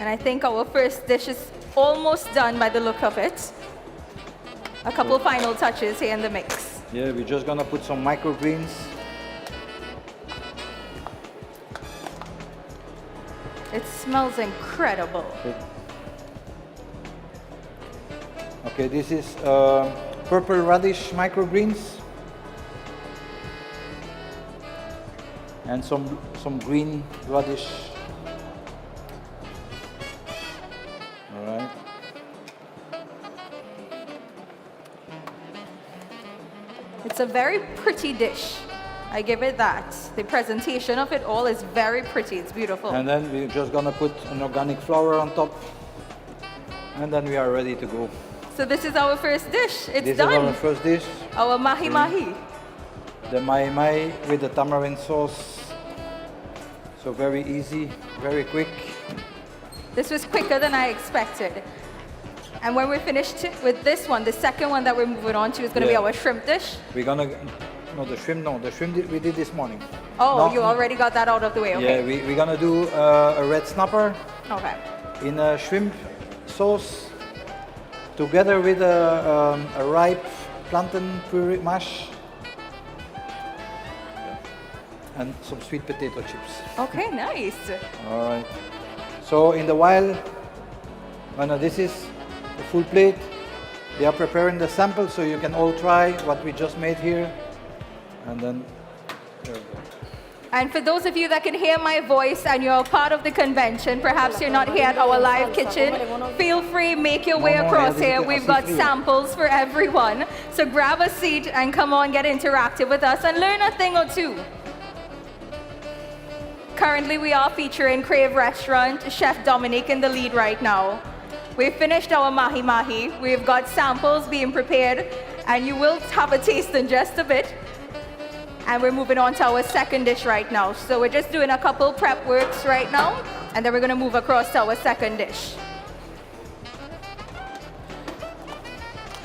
Speaker 14: And I think our first dish is almost done by the look of it. A couple final touches here in the mix.
Speaker 15: Yeah, we're just gonna put some microgreens.
Speaker 14: It smells incredible.
Speaker 15: Okay, this is purple radish microgreens. and some green radish. All right.
Speaker 14: It's a very pretty dish. I give it that. The presentation of it all is very pretty. It's beautiful.
Speaker 15: And then we're just gonna put an organic flour on top, and then we are ready to go.
Speaker 14: So this is our first dish. It's
Speaker 15: This
Speaker 14: done.
Speaker 15: is our first dish.
Speaker 14: Our mahi mahi.
Speaker 15: The mahi mahi with the tamarind sauce. So very easy, very quick.
Speaker 14: This was quicker than I expected. And when we're finished with this one, the second one that we're moving on to is going to be
Speaker 15: Yeah.
Speaker 14: our shrimp dish.
Speaker 15: We're gonna, no, the shrimp we did this morning.
Speaker 14: Oh,
Speaker 15: No,
Speaker 14: you already got that out of the way. Okay.
Speaker 15: Yeah, we're gonna do a red snapper
Speaker 14: Okay.
Speaker 15: in a shrimp sauce together with a ripe plantain puree mash and some sweet potato chips.
Speaker 14: Okay, nice.
Speaker 15: All right. So in the while, this is the full plate. They are preparing the sample so you can all try what we just made here. And then, there we go.
Speaker 14: And for those of you that can hear my voice and you're part of the convention, perhaps you're not here at our live kitchen, feel free, make your way across here. We've got samples for everyone. So grab a seat and come on, get interactive with us and learn a thing or two. Currently, we are featuring Crave Restaurant, Chef Dominique in the lead right now. We've finished our mahi mahi. We've got samples being prepared, and you will have a taste in just a bit. And we're moving on to our second dish right now. So we're just doing a couple prep works right now, and then we're gonna move across to our second dish.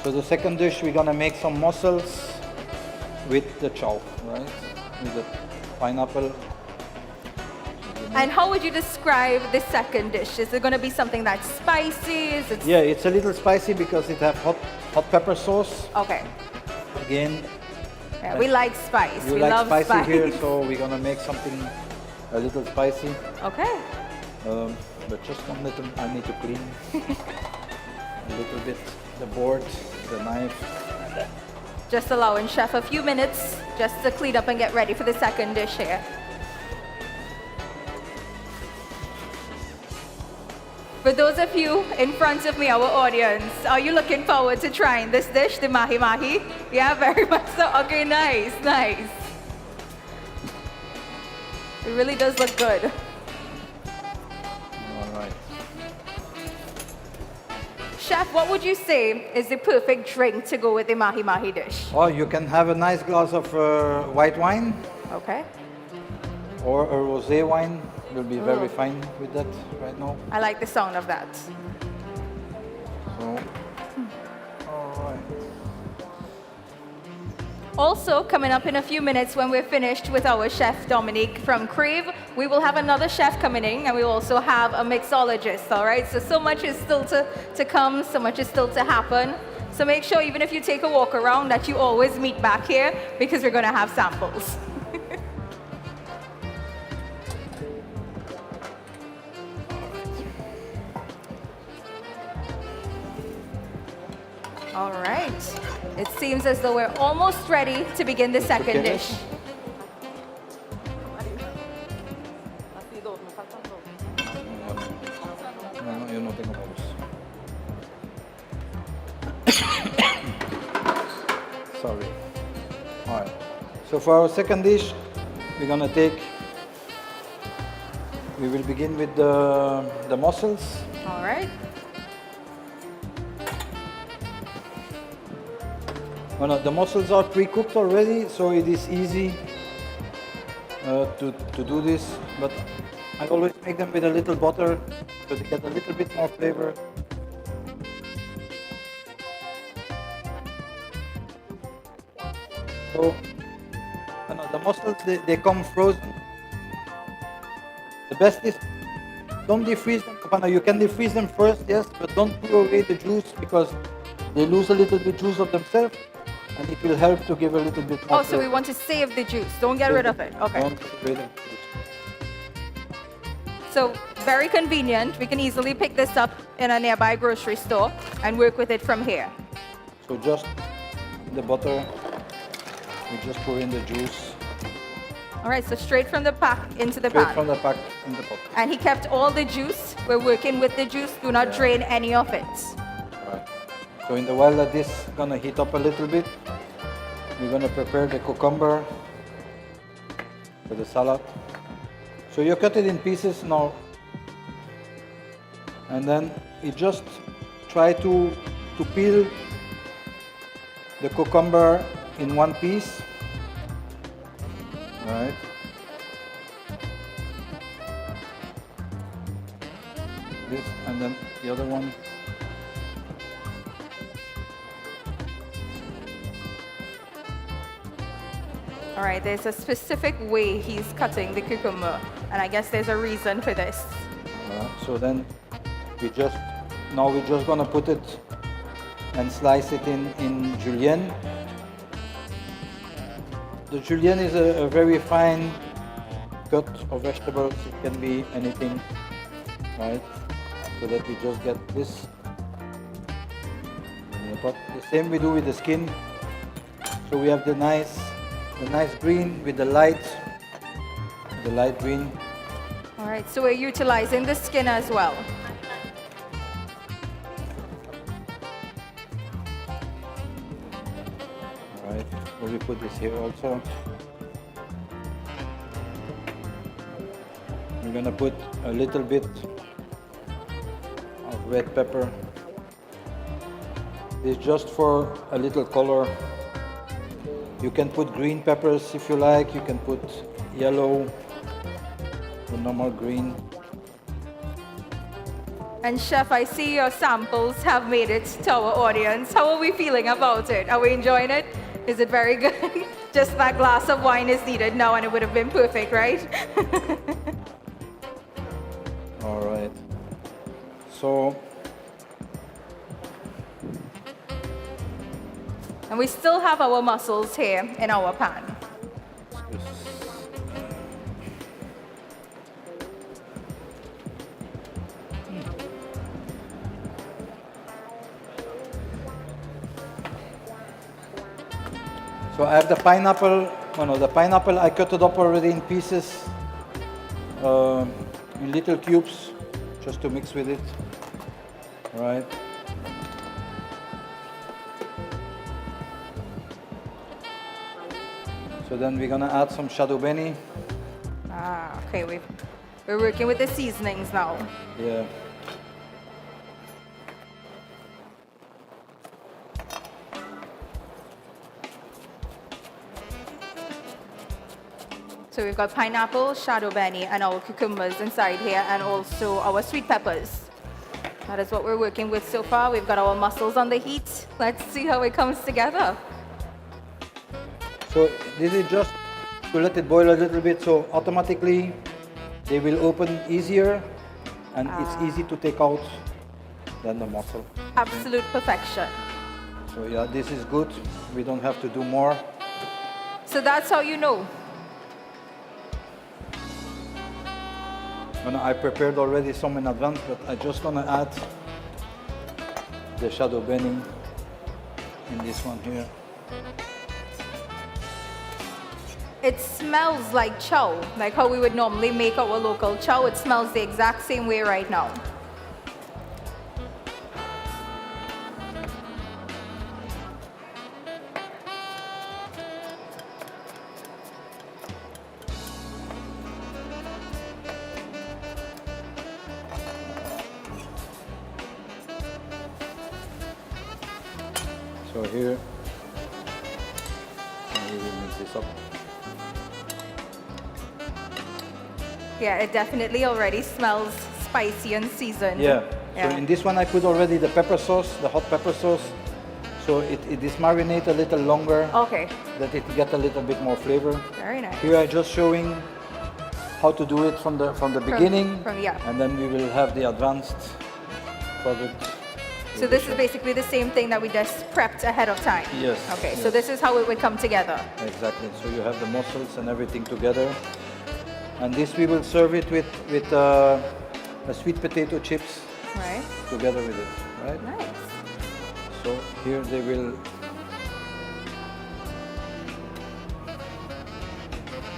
Speaker 15: So the second dish, we're gonna make some mussels with the chow, right? With the pineapple.
Speaker 14: And how would you describe the second dish? Is it gonna be something that's spicy? Is it...
Speaker 15: Yeah, it's a little spicy because it has hot pepper sauce.
Speaker 14: Okay.
Speaker 15: Again,
Speaker 14: Yeah, we like spice.
Speaker 15: you
Speaker 14: We
Speaker 15: like
Speaker 14: love
Speaker 15: spicy
Speaker 14: spice.
Speaker 15: here, so we're gonna make something a little spicy.
Speaker 14: Okay.
Speaker 15: But just one little, I need to clean a little bit the board, the knife.
Speaker 14: Just allowing Chef a few minutes just to clean up and get ready for the second dish here. For those of you in front of me, our audience, are you looking forward to trying this dish, the mahi mahi? Yeah, very much so. Okay, nice, nice. It really does look good.
Speaker 15: All right.
Speaker 14: Chef, what would you say is the perfect drink to go with the mahi mahi dish?
Speaker 15: Or you can have a nice glass of white wine.
Speaker 14: Okay.
Speaker 15: Or a rosé wine will be very fine with that right now.
Speaker 14: I like the sound of that.
Speaker 15: So, all right.
Speaker 14: Also, coming up in a few minutes when we're finished with our chef Dominique from Crave, we will have another chef coming in and we will also have a mixologist, all right? So much is still to come, so much is still to happen. So make sure even if you take a walk around that you always meet back here because we're gonna have samples. All right. It seems as though we're almost ready to begin the second dish.
Speaker 15: No, yo no tengo palos. Sorry. All right. So for our second dish, we're gonna we will begin with the mussels.
Speaker 14: All right.
Speaker 15: Oh, no, the mussels are pre-cooked already, so it is easy to do this. But I always make them with a little butter so they get a little bit more flavor. So, the mussels, they come frozen. The best is don't defreeze them. You can defreeze them first, yes, but don't throw away the juice because they lose a little bit juice of themselves. And it will help to give a little bit more.
Speaker 14: Oh, so we want to save the juice. Don't get rid of it. Okay.
Speaker 15: Don't get rid of it.
Speaker 14: So very convenient. We can easily pick this up in a nearby grocery store and work with it from here.
Speaker 15: So just the butter, we just pour in the juice.
Speaker 14: All right, so straight from the pack into the
Speaker 15: Straight
Speaker 14: pan.
Speaker 15: from the pack in the pot.
Speaker 14: And he kept all the juice. We're working with the juice. Do not drain any of it.
Speaker 15: Right. So in the while that this is gonna heat up a little bit, we're gonna prepare the cucumber for the salad. So you cut it in pieces now, and then you just try to peel the cucumber in one piece. Right. This and then the other one.
Speaker 14: All right, there's a specific way he's cutting the cucumber, and I guess there's a reason for this.
Speaker 15: So then we're just gonna put it and slice it in julienne. The julienne is a very fine cut of vegetables. It can be anything, right? So that we just get this in the pot. The same we do with the skin. So we have the nice green with the light green.
Speaker 14: All right, so we're utilizing the skin as well.
Speaker 15: All right, so we put this here also. We're gonna put a little bit of red pepper. It's just for a little color. You can put green peppers if you like. You can put yellow, the normal green.
Speaker 14: And Chef, I see your samples have made it to our audience. How are we feeling about it? Are we enjoying it? Is it very good? Just that glass of wine is needed now and it would have been perfect, right?
Speaker 15: All right. So,
Speaker 14: and we still have our mussels here in our pan.
Speaker 15: So I have the pineapple. The pineapple I cut it up already in pieces, in little cubes, just to mix with it. Right. So then we're gonna add some shadow benny.
Speaker 14: Ah, okay, we're working with the seasonings now.
Speaker 15: Yeah.
Speaker 14: So we've got pineapple, shadow benny, and our cucumbers inside here, and also our sweet peppers. That is what we're working with so far. We've got our mussels on the heat. Let's see how it comes together.
Speaker 15: So this is just to let it boil a little bit, so automatically they will open easier, and it's easy to take out than the mussel.
Speaker 14: Absolute perfection.
Speaker 15: So yeah, this is good. We don't have to do more.
Speaker 14: So that's how you know.
Speaker 15: I prepared already some in advance, but I'm just gonna add the shadow benny in this one here.
Speaker 14: It smells like chow, like how we would normally make our local chow. It smells the exact same way right now.
Speaker 15: So here, we will mix this up.
Speaker 14: Yeah, it definitely already smells spicy and seasoned.
Speaker 15: Yeah. So in this one I put already the pepper sauce, the hot pepper sauce. So it is marinated a little longer.
Speaker 14: Okay.
Speaker 15: That it get a little bit more flavor.
Speaker 14: Very nice.
Speaker 15: Here I'm just showing how to do it from the beginning.
Speaker 14: Yeah.
Speaker 15: And then we will have the advanced product.
Speaker 14: So this is basically the same thing that we just prepped ahead of time.
Speaker 15: Yes.
Speaker 14: Okay, so
Speaker 15: yes.
Speaker 14: this is how it would come together.
Speaker 15: Exactly. So you have the mussels and everything together. And this we will serve it with a sweet potato chips.
Speaker 14: Right.
Speaker 15: Together with it. Right.
Speaker 14: Nice.
Speaker 15: So here they will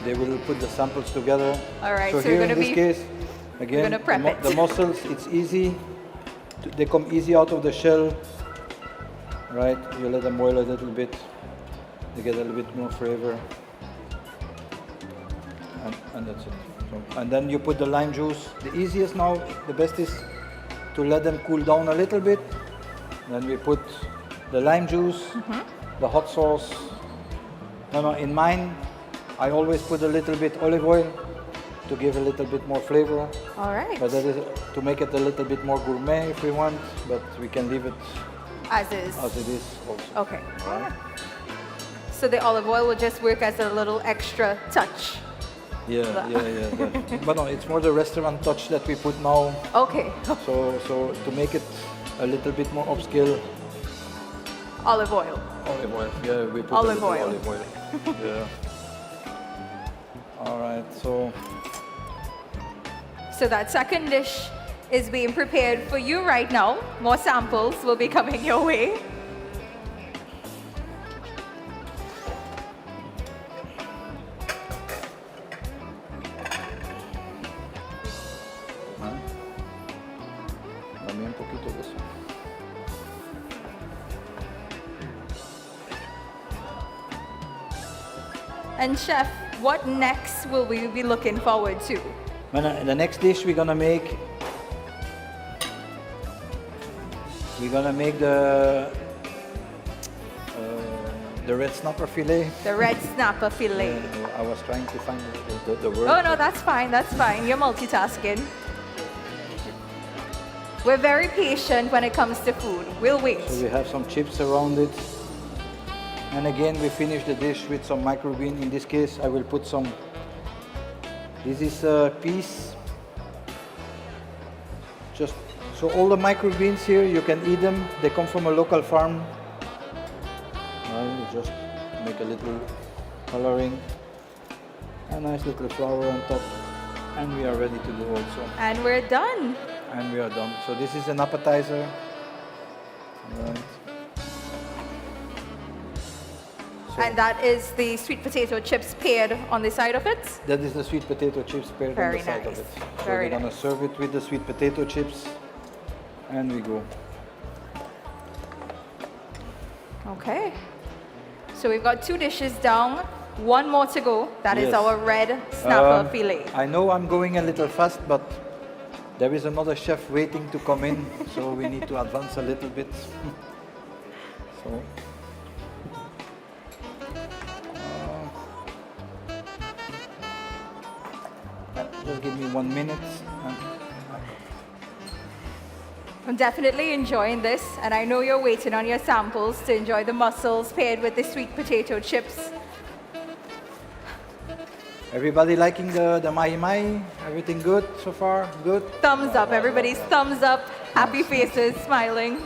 Speaker 15: they will put the samples together.
Speaker 14: All right,
Speaker 15: So
Speaker 14: so
Speaker 15: here
Speaker 14: we're
Speaker 15: in
Speaker 14: gonna
Speaker 15: this case, again,
Speaker 14: gonna prep it.
Speaker 15: the mussels, it's easy. They come easy out of the shell, right? You let them boil a little bit. They get a little bit more flavor. And that's it. So, and then you put the lime juice. The easiest now, the best is to let them cool down a little bit. Then we put the lime juice, the hot sauce. No, in mine, I always put a little bit olive oil to give a little bit more flavor.
Speaker 14: All right.
Speaker 15: But that is to make it a little bit more gourmet if we want, but we can leave it
Speaker 14: As is.
Speaker 15: as it is also.
Speaker 14: Okay. So the olive oil will just work as a little extra touch.
Speaker 15: Yeah. But no, it's more the restaurant touch that we put now.
Speaker 14: Okay.
Speaker 15: So to make it a little bit more upscale.
Speaker 14: Olive oil.
Speaker 15: Olive oil. Yeah, we put
Speaker 14: Olive
Speaker 15: a little
Speaker 14: oil.
Speaker 15: olive oil. Yeah. All right.
Speaker 14: So that second dish is being prepared for you right now. More samples will be coming your way.
Speaker 15: Dame un poquito de eso.
Speaker 14: And chef, what next will we be looking forward to?
Speaker 15: The next dish we're gonna make the red snapper fillet.
Speaker 14: The red snapper fillet.
Speaker 15: I was trying to find the word.
Speaker 14: Oh no, that's fine, that's fine. You're multitasking. We're very patient when it comes to food. We'll wait.
Speaker 15: So we have some chips around it. And again, we finish the dish with some microgreen. In this case, I will put some. This is peas. So all the microgreens here, you can eat them. They come from a local farm. You just make a little coloring. A nice little flower on top. And we are ready to do also.
Speaker 14: And we're done.
Speaker 15: And we are done. So this is an appetizer. Right.
Speaker 14: And that is the sweet potato chips paired on the side of it.
Speaker 15: That is the sweet potato chips paired on
Speaker 14: Very
Speaker 15: the side
Speaker 14: nice.
Speaker 15: of it. So
Speaker 14: Very
Speaker 15: we're gonna
Speaker 14: nice.
Speaker 15: serve it with the sweet potato chips, and we go.
Speaker 14: Okay. So we've got 2 dishes down, 1 more to go. That is
Speaker 15: Yes.
Speaker 14: our red snapper fillet.
Speaker 15: I know I'm going a little fast, but there is another chef waiting to come in, so we need to advance a little bit. So. Just give me 1 minute.
Speaker 14: I'm definitely enjoying this, and I know you're waiting on your samples to enjoy the mussels paired with the sweet potato chips.
Speaker 15: Everybody liking the mahi-mahi? Everything good so far? Good?
Speaker 14: Thumbs up, everybody's thumbs up, happy faces, smiling.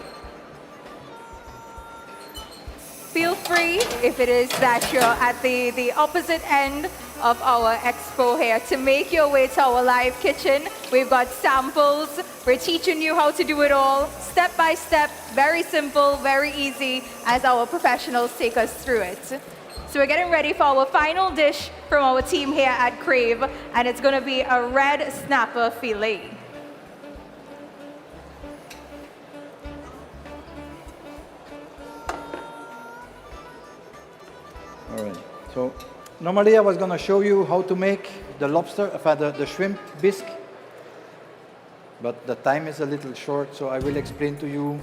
Speaker 14: Feel free, if it is that you're at the opposite end of our expo here, to make your way to our live kitchen. We've got samples. We're teaching you how to do it all, step by step, very simple, very easy, as our professionals take us through it. So we're getting ready for our final dish from our team here at Crave, and it's gonna be a red snapper fillet.
Speaker 15: All right. So normally I was going to show you how to make the lobster, the shrimp bisque, but the time is a little short, so I will explain to you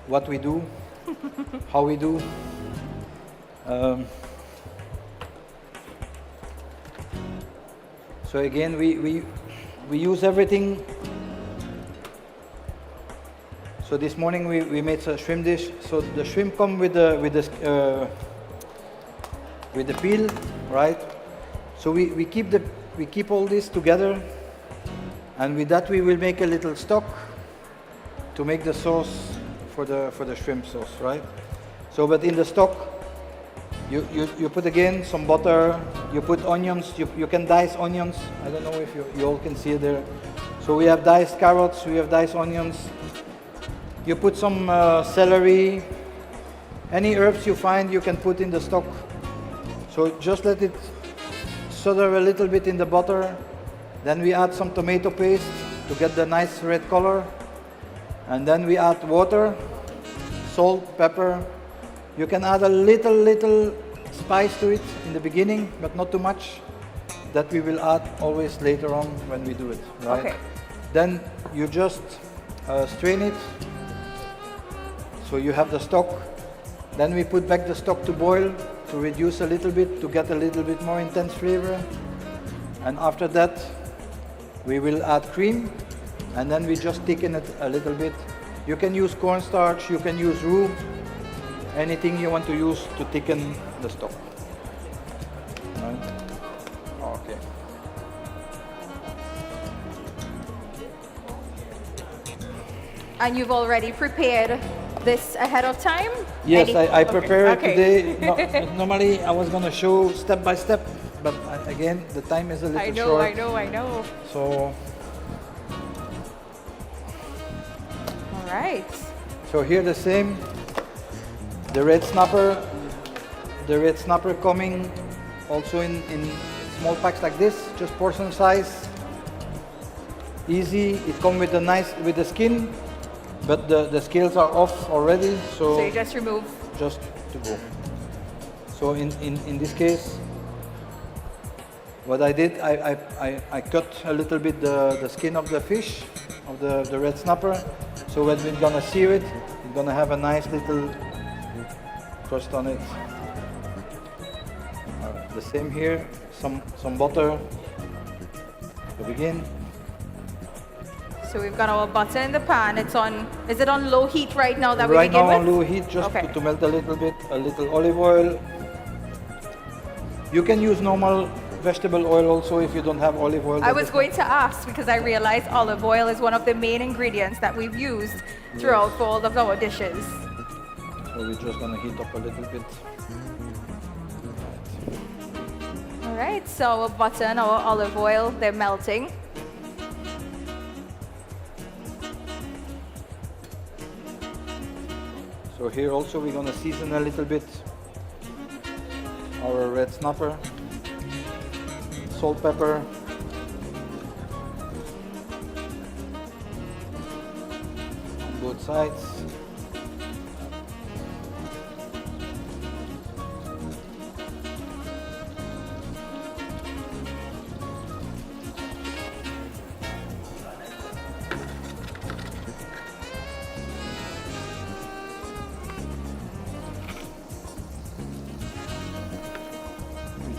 Speaker 15: what we do, how we do. So again, we use everything. So this morning we made a shrimp dish. So the shrimp come with the peel, right? So we keep all this together, and with that we will make a little stock to make the sauce for the shrimp sauce, right? So, but in the stock, you put again some butter. You put onions. You can dice onions. I don't know if you all can see it there. So we have diced carrots. We have diced onions. You put some celery. Any herbs you find, you can put in the stock. So just let it sother a little bit in the butter. Then we add some tomato paste to get the nice red color. And then we add water, salt, pepper. You can add a little spice to it in the beginning, but not too much. That we will add always later on when we do it, right?
Speaker 14: Okay.
Speaker 15: Then you just strain it. So you have the stock. Then we put back the stock to boil to reduce a little bit, to get a little bit more intense flavor. And after that, we will add cream. And then we just thicken it a little bit. You can use cornstarch, you can use roux, anything you want to use to thicken the stock. Right? Okay.
Speaker 14: And you've already prepared this ahead of time?
Speaker 15: Yes, I prepare
Speaker 14: Okay.
Speaker 15: it today. Normally I was going to show step by step, but again, the time is a little short.
Speaker 14: I know.
Speaker 15: So,
Speaker 14: All right.
Speaker 15: so here the same. The red snapper coming also in small packs like this, just portion size. Easy. It comes with with the skin, but the scales are off already.
Speaker 14: So you just remove.
Speaker 15: Just to go. So in this case, what I did, I cut a little bit the skin of the fish, of the red snapper. So when we're gonna sear it, it's gonna have a nice little crust on it. The same here, some butter to begin.
Speaker 14: So we've got our butter in the pan. It's on, is it on low heat right now that we
Speaker 15: Right
Speaker 14: begin
Speaker 15: now
Speaker 14: with?
Speaker 15: on low heat, just to melt a little bit, a little olive oil. You can use normal vegetable oil also if you don't have olive oil.
Speaker 14: I was going to ask because I realized olive oil is one of the main ingredients that we've used throughout for all of our dishes.
Speaker 15: So we're just gonna heat up a little bit.
Speaker 14: All right, so our butter and our olive oil, they're melting.
Speaker 15: So here also we're gonna season a little bit our red snapper, salt, pepper, on both sides.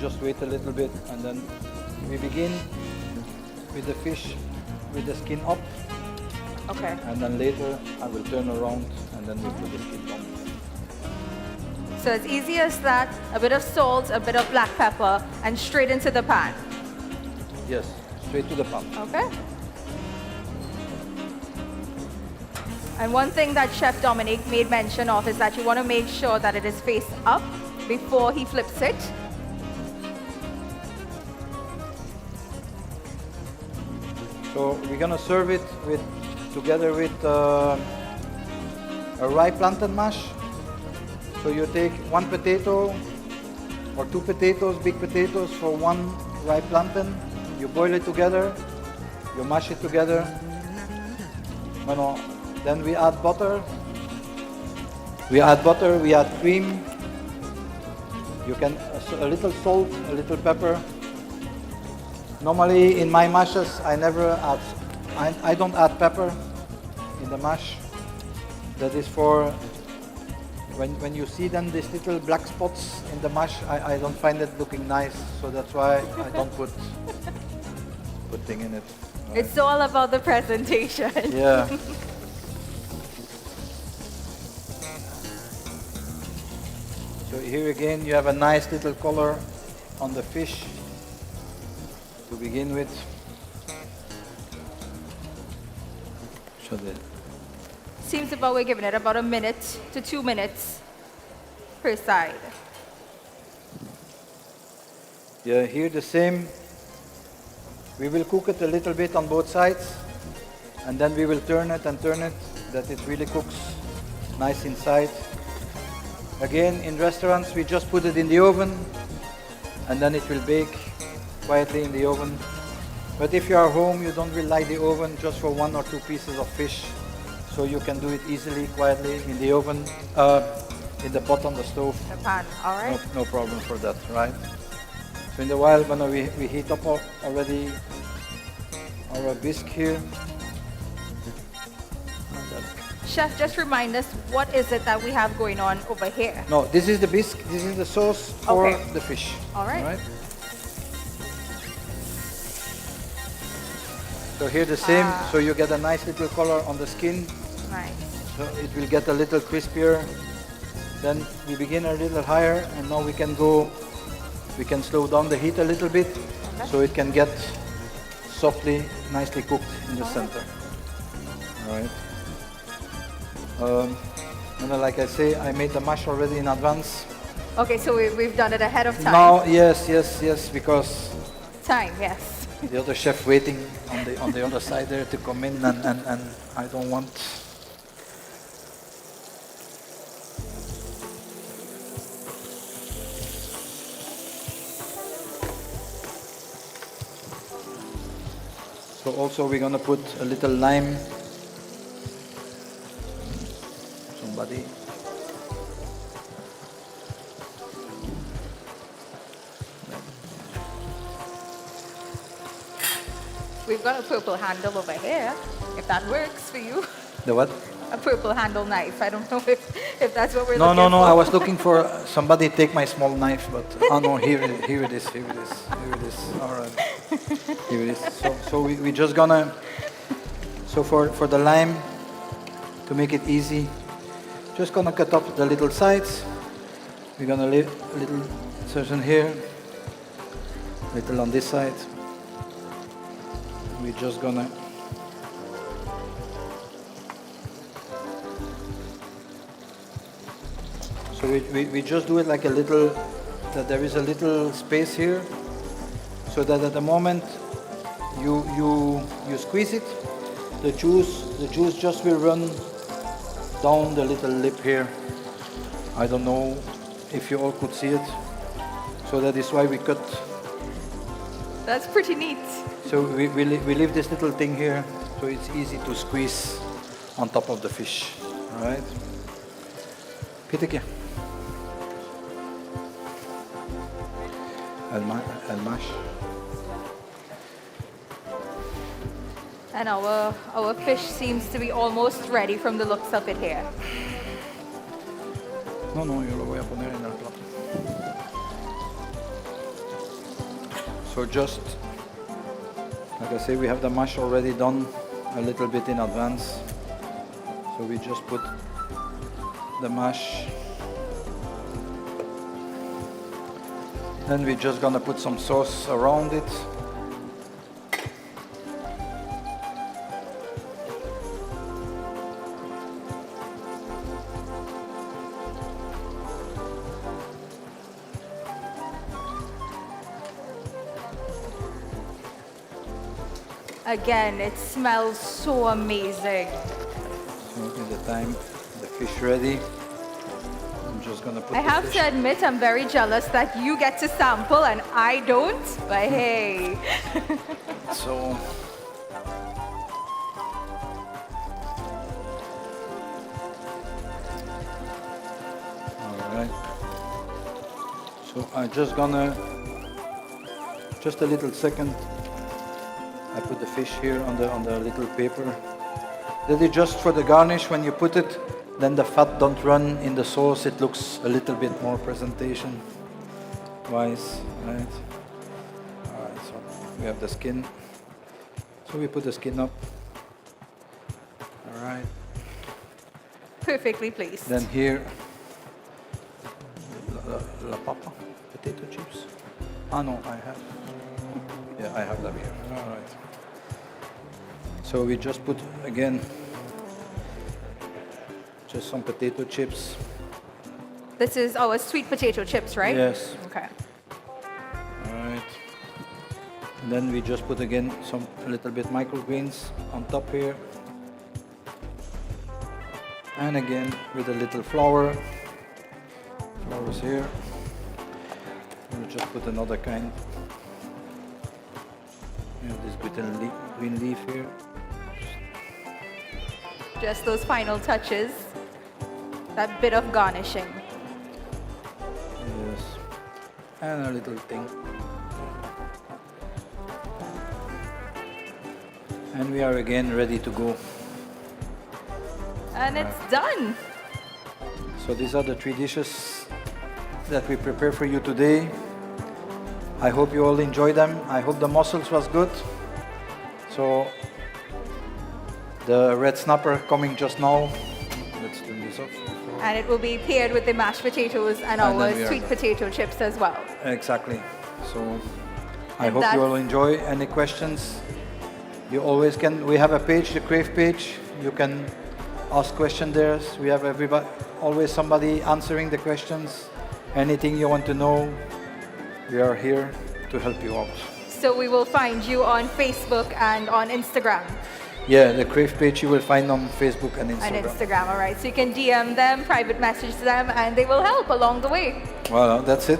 Speaker 15: Just wait a little bit and then we begin with the fish with the skin up.
Speaker 14: Okay.
Speaker 15: And then later I will turn around and then we put the skin down.
Speaker 14: So as easy as that, a bit of salt, a bit of black pepper, and straight into the pan.
Speaker 15: Yes, straight to the pan.
Speaker 14: Okay. And one thing that Chef Dominique made mention of is that you want to make sure that it is face up before he flips it.
Speaker 15: So we're gonna serve it together with a rye plantain mash. So you take one potato or two potatoes, big potatoes for one rye plantain. You boil it together, you mash it together. Then we add butter. We add cream. You can a little salt, a little pepper. Normally in my mashes, I don't add pepper in the mash. That is for when you see them, these little black spots in the mash, I don't find it looking nice. So that's why I don't put thing in it. Right?
Speaker 14: It's all about the presentation.
Speaker 15: Yeah. So here again, you have a nice little color on the fish. To begin with,
Speaker 14: Seems about we're giving it about 1 minute to 2 minutes per side.
Speaker 15: Yeah, here the same. We will cook it a little bit on both sides, and then we will turn it, that it really cooks nice inside. Again, in restaurants, we just put it in the oven, and then it will bake quietly in the oven. But if you are home, you don't really light the oven just for 1 or 2 pieces of fish. So you can do it easily, quietly in the oven, in the pot on the stove.
Speaker 14: The pan, all right.
Speaker 15: No problem for that, right? So in the while, when we heat up already our bisque here.
Speaker 14: Chef, just remind us, what is it that we have going on over here?
Speaker 15: No, this is the bisque. This is the sauce for
Speaker 14: Okay.
Speaker 15: the fish.
Speaker 14: All right.
Speaker 15: So here the same. So you get a nice little color on the skin.
Speaker 14: Nice.
Speaker 15: So it will get a little crispier. Then we begin a little higher, and now we can slow down the heat a little bit, so it can get softly, nicely cooked in the center. All right. And then, like I say, I made the mash already in advance.
Speaker 14: Okay, so we've done it ahead of time.
Speaker 15: Now, yes, because
Speaker 14: Time, yes.
Speaker 15: the other chef waiting on the other side there to come in, and I don't want. So also we're gonna put a little lime. Somebody.
Speaker 14: We've got a purple handle over here, if that works for you.
Speaker 15: The what?
Speaker 14: A purple handle knife. I don't know if that's what we're
Speaker 15: No,
Speaker 14: looking
Speaker 15: no,
Speaker 14: for.
Speaker 15: no. I was looking for somebody take my small knife, but oh no, here it is. All right, here it is. So we just gonna. So for the lime, to make it easy, just gonna cut up the little sides. We're gonna leave a little section here, little on this side. We're just gonna. So we just do it like a little, that there is a little space here, so that at the moment you squeeze it, the juice just will run down the little lip here. I don't know if you all could see it. So that is why we cut.
Speaker 14: That's pretty neat.
Speaker 15: So we leave this little thing here, so it's easy to squeeze on top of the fish, all right? Pitike. El mash.
Speaker 14: And our fish seems to be almost ready from the looks of it here.
Speaker 15: No, yo lo voy a poner en el plato. So just, like I say, we have the mash already done a little bit in advance. So we just put the mash. Then we're just gonna put some sauce around it.
Speaker 14: Again, it smells so amazing.
Speaker 15: So in the time, the fish ready. I'm just gonna put
Speaker 14: I
Speaker 15: the
Speaker 14: have
Speaker 15: fish.
Speaker 14: to admit, I'm very jealous that you get to sample and I don't, but hey.
Speaker 15: So all right. So I'm just gonna, just a little second. I put the fish here on the little paper. That is just for the garnish. When you put it, then the fat don't run in the sauce. It looks a little bit more presentation wise, right? All right. So we have the skin. So we put the skin up. All right.
Speaker 14: Perfectly placed.
Speaker 15: Then here, la papa, potato chips. Ah no, I have. Yeah, I have them here. All right. So we just put again just some potato chips.
Speaker 14: This is our sweet potato chips, right?
Speaker 15: Yes.
Speaker 14: Okay.
Speaker 15: All right. And then we just put again a little bit microgreens on top here. And again with a little flour. Flowers here. We'll just put another kind. We have this green leaf here.
Speaker 14: Just those final touches, that bit of garnishing.
Speaker 15: Yes. And a little thing. And we are again ready to go.
Speaker 14: And it's done.
Speaker 15: So these are the 3 dishes that we prepare for you today. I hope you all enjoy them. I hope the mussels was good. So the red snapper coming just now. Let's turn this off.
Speaker 14: And it will be paired with the mashed potatoes and our sweet potato chips as well.
Speaker 15: Exactly. So I hope you all enjoy. Any questions? You always can. We have a page, the Crave page. You can ask questions there. We have always somebody answering the questions. Anything you want to know, we are here to help you out.
Speaker 14: So we will find you on Facebook and on Instagram.
Speaker 15: Yeah, the Crave page you will find on Facebook and Instagram.
Speaker 14: And Instagram, all right. So you can DM them, private message them, and they will help along the way.
Speaker 15: Well, that's it.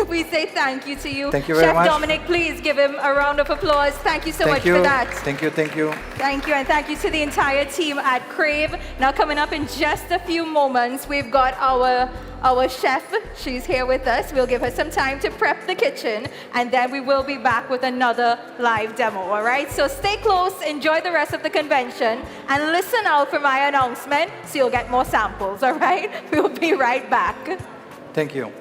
Speaker 14: We say thank you to you.
Speaker 15: Thank you very much.
Speaker 14: Chef Dominic, please give him a round of applause. Thank you so much for that.
Speaker 15: Thank you, thank you.
Speaker 14: Thank you, and thank you to the entire team at Crave. Now coming up in just a few moments, we've got our chef. She's here with us. We'll give her some time to prep the kitchen, and then we will be back with another live demo, all right? So stay close, enjoy the rest of the convention, and listen out for my announcement so you'll get more samples, all right? We'll be right back.
Speaker 15: Thank you.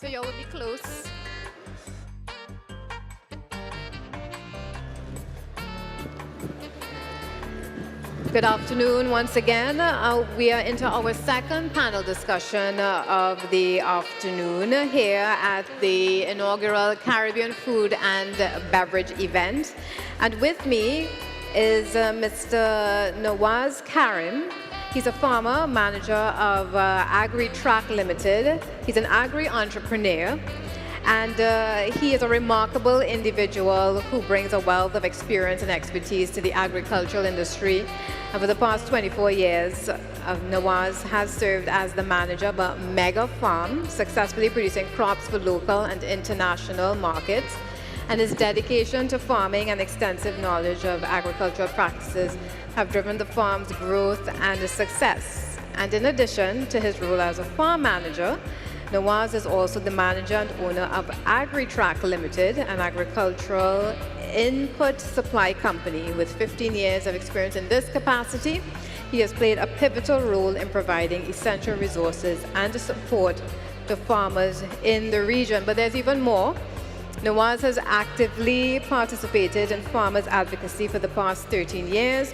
Speaker 2: So you all will be close. Good afternoon once again. We are into our second panel discussion of the afternoon here at the inaugural Caribbean Food and Beverage event. And with me is Mr. Nawaz Karim. He's a farmer, manager of Agri-Track Limited. He's an agri-entrepreneur. And he is a remarkable individual who brings a wealth of experience and expertise to the agricultural industry. And for the past 24 years, Nawaz has served as the manager of a mega farm, successfully producing crops for local and international markets. And his dedication to farming and extensive knowledge of agricultural practices have driven the farm's growth and success. And in addition to his role as a farm manager, Nawaz is also the manager and owner of AgriTrack Limited, an agricultural input supply company. With 15 years of experience in this capacity, he has played a pivotal role in providing essential resources and support to farmers in the region. But there's even more. Nawaz has actively participated in farmers' advocacy for the past 13 years,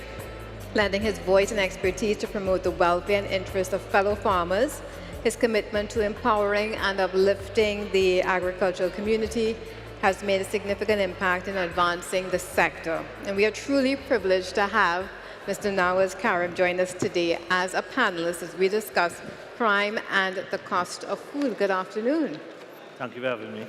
Speaker 2: lending his voice and expertise to promote the welfare and interests of fellow farmers. His commitment to empowering and uplifting the agricultural community has made a significant impact in advancing the sector. And we are truly privileged to have Mr. Nawaz Karim join us today as a panelist as we discuss crime and the cost of food. Good afternoon.
Speaker 16: Thank you for having me.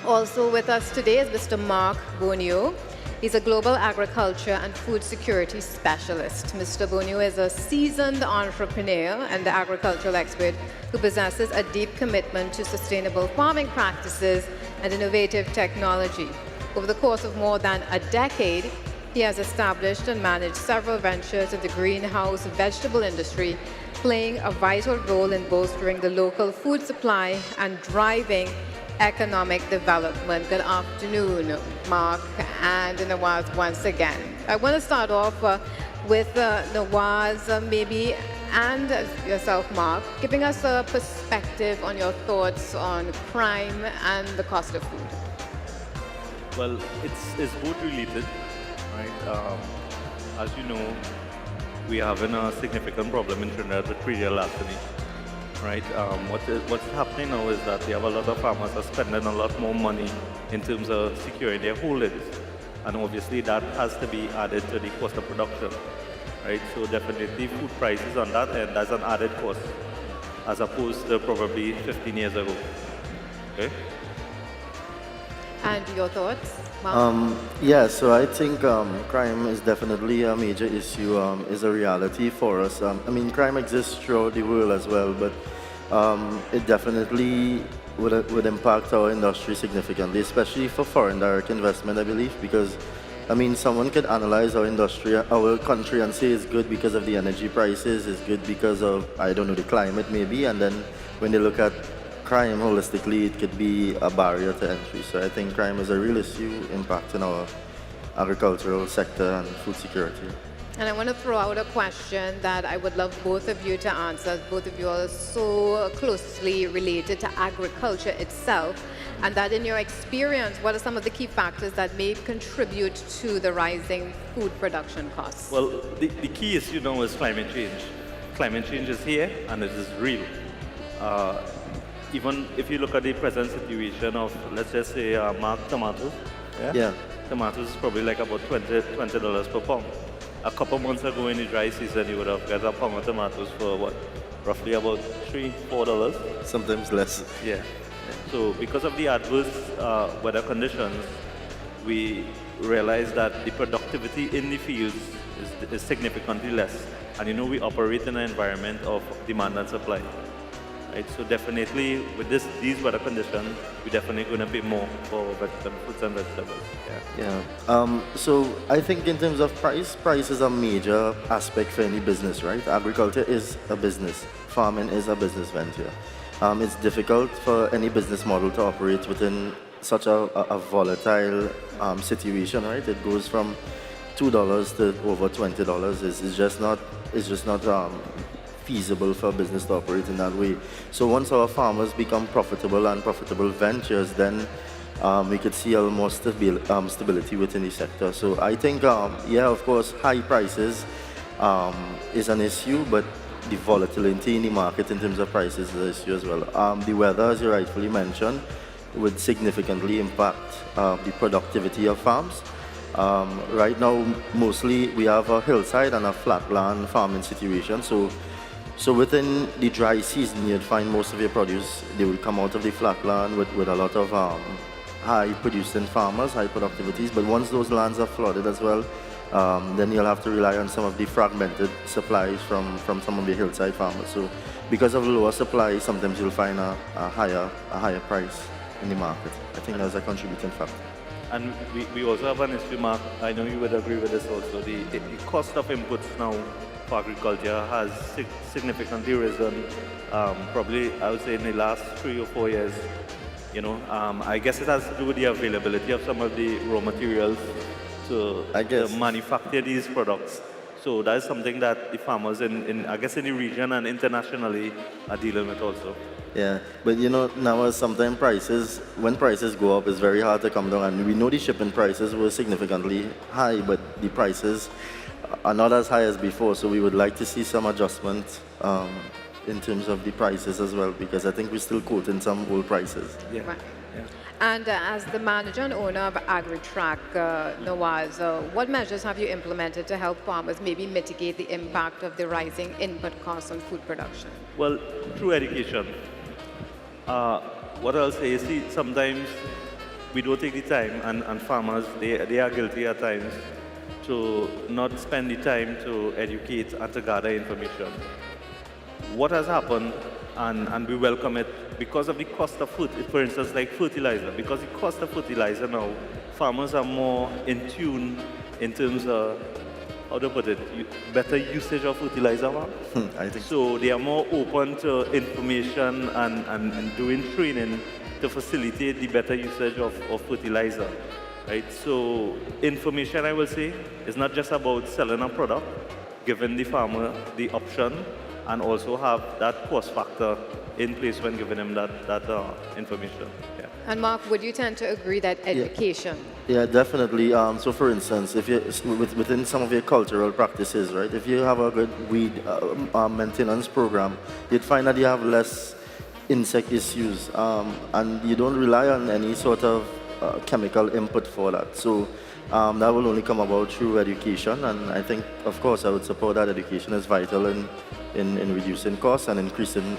Speaker 2: Also with us today is Mr. Mark Bonio. He's a global agriculture and food security specialist. Mr. Bonio is a seasoned entrepreneur and agricultural expert who possesses a deep commitment to sustainable farming practices and innovative technology. Over the course of more than a decade, he has established and managed several ventures in the greenhouse vegetable industry, playing a vital role in bolstering the local food supply and driving economic development. Good afternoon, Mark and Nawaz once again. I want to start off with Nawaz maybe and yourself, Mark, giving us a perspective on your thoughts on crime and the cost of food.
Speaker 16: Well, it's both related, right? As you know, we are having a significant problem in Trinidad with predial larceny. Right. What's happening now is that we have a lot of farmers are spending a lot more money in terms of securing their holdings, and obviously that has to be added to the cost of production. Right. So definitely food prices on that end, that's an added cost, as opposed to probably 15 years ago. Okay.
Speaker 2: And your thoughts, Mark?
Speaker 17: Yeah, so I think crime is definitely a major issue, is a reality for us. I mean, crime exists throughout the world as well, but it definitely would impact our industry significantly, especially for foreign direct investment, I believe, because, I mean, someone could analyze our industry, our country, and say it's good because of the energy prices, it's good because of, I don't know, the climate maybe, and then when they look at crime holistically, it could be a barrier to entry. So I think crime is a real issue impacting our agricultural sector and food security.
Speaker 2: And I want to throw out a question that I would love both of you to answer. Both of you are so closely related to agriculture itself. And that in your experience, what are some of the key factors that may contribute to the rising food production costs?
Speaker 16: Well, the key issue now is climate change. Climate change is here and it is real. Even if you look at the present situation of, let's just say, Mark, tomatoes.
Speaker 17: Yeah.
Speaker 16: Tomatoes is probably like about $20 per pound. A couple months ago in the dry season, you would have got a pound of tomatoes for what? Roughly about $3-4.
Speaker 17: Sometimes less.
Speaker 16: Yeah. So because of the adverse weather conditions, we realized that the productivity in the fields is significantly less. And you know, we operate in an environment of demand and supply. Right, so definitely with these weather conditions, we're definitely going to pay more for fruits and vegetables.
Speaker 17: Yeah. So I think in terms of price is a major aspect for any business, right? Agriculture is a business. Farming is a business venture. It's difficult for any business model to operate within such a volatile situation, right? It goes from $2 to over $20. It's just not feasible for a business to operate in that way. So once our farmers become profitable and profitable ventures, then we could see a more stability within the sector. So I think, yeah, of course, high prices is an issue, but the volatility in the market in terms of prices is an issue as well. The weather, as you rightfully mentioned, would significantly impact the productivity of farms. Right now, mostly we have a hillside and a flatland farming situation. So So within the dry season, you'd find most of your produce, they will come out of the flatland with a lot of high producing farmers, high productivities. But once those lands are flooded as well, then you'll have to rely on some of the fragmented supplies from some of the hillside farmers. So because of lower supply, sometimes you'll find a higher price in the market. I think that's a contributing factor.
Speaker 16: And we also have an issue, Mark, I know you would agree with this also, the cost of inputs now for agriculture has significantly risen, probably I would say in the last 3 or 4 years. I guess it has to do with the availability of some of the raw materials to manufacture these products. So that is something that the farmers in the region and internationally are dealing with also.
Speaker 17: Yeah, but now sometimes when prices go up, it's very hard to come down. And we know the shipping prices were significantly high, but the prices are not as high as before. So we would like to see some adjustment in terms of the prices as well, because I think we're still quoting some old prices.
Speaker 16: Yeah.
Speaker 2: Right. And as the manager and owner of AgriTrack, Nawaz, what measures have you implemented to help farmers maybe mitigate the impact of the rising input costs on food production?
Speaker 16: Well, through education. What I'll say is, sometimes we don't take the time, and farmers, they are guilty at times to not spend the time to educate and to gather information. What has happened, and we welcome it, because of the cost of food, for instance, like fertilizer, because the cost of fertilizer now, farmers are more in tune in terms of, how to put it, better usage of fertilizer.
Speaker 17: I think
Speaker 16: so. They are more open to information and doing training to facilitate the better usage of fertilizer. Right? So information, I will say, is not just about selling a product, giving the farmer the option, and also have that cost factor in place when giving them that information. Yeah.
Speaker 2: And Mark, would you tend to agree that education?
Speaker 17: Yeah, definitely. So for instance, if you within some of your cultural practices, right, if you have a good weed maintenance program, you'd find that you have less insect issues, and you don't rely on any sort of chemical input for that. So that will only come about through education, and I think, of course, I would support that. Education is vital in reducing costs and increasing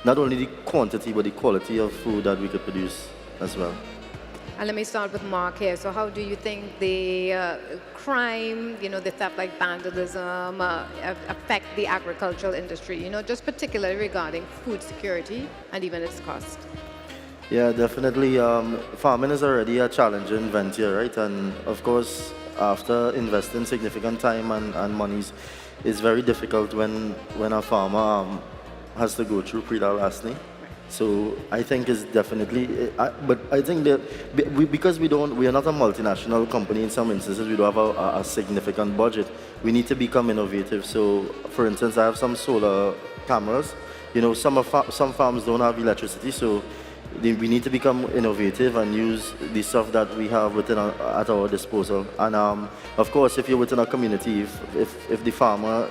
Speaker 17: not only the quantity but the quality of food that we could produce as well.
Speaker 2: And let me start with Mark here. So how do you think the crime, the theft like vandalism, affect the agricultural industry, just particularly regarding food security and even its cost?
Speaker 17: Yeah, definitely. Farming is already a challenging venture, right? And of course, after investing significant time and monies, it's very difficult when a farmer has to go through pre-larceny. So I think it's definitely, but I think that because we are not a multinational company, in some instances we don't have a significant budget. We need to become innovative. So for instance, I have some solar cameras. Some farms don't have electricity, so we need to become innovative and use the stuff that we have at our disposal. And of course, if you're within a community, if the farmer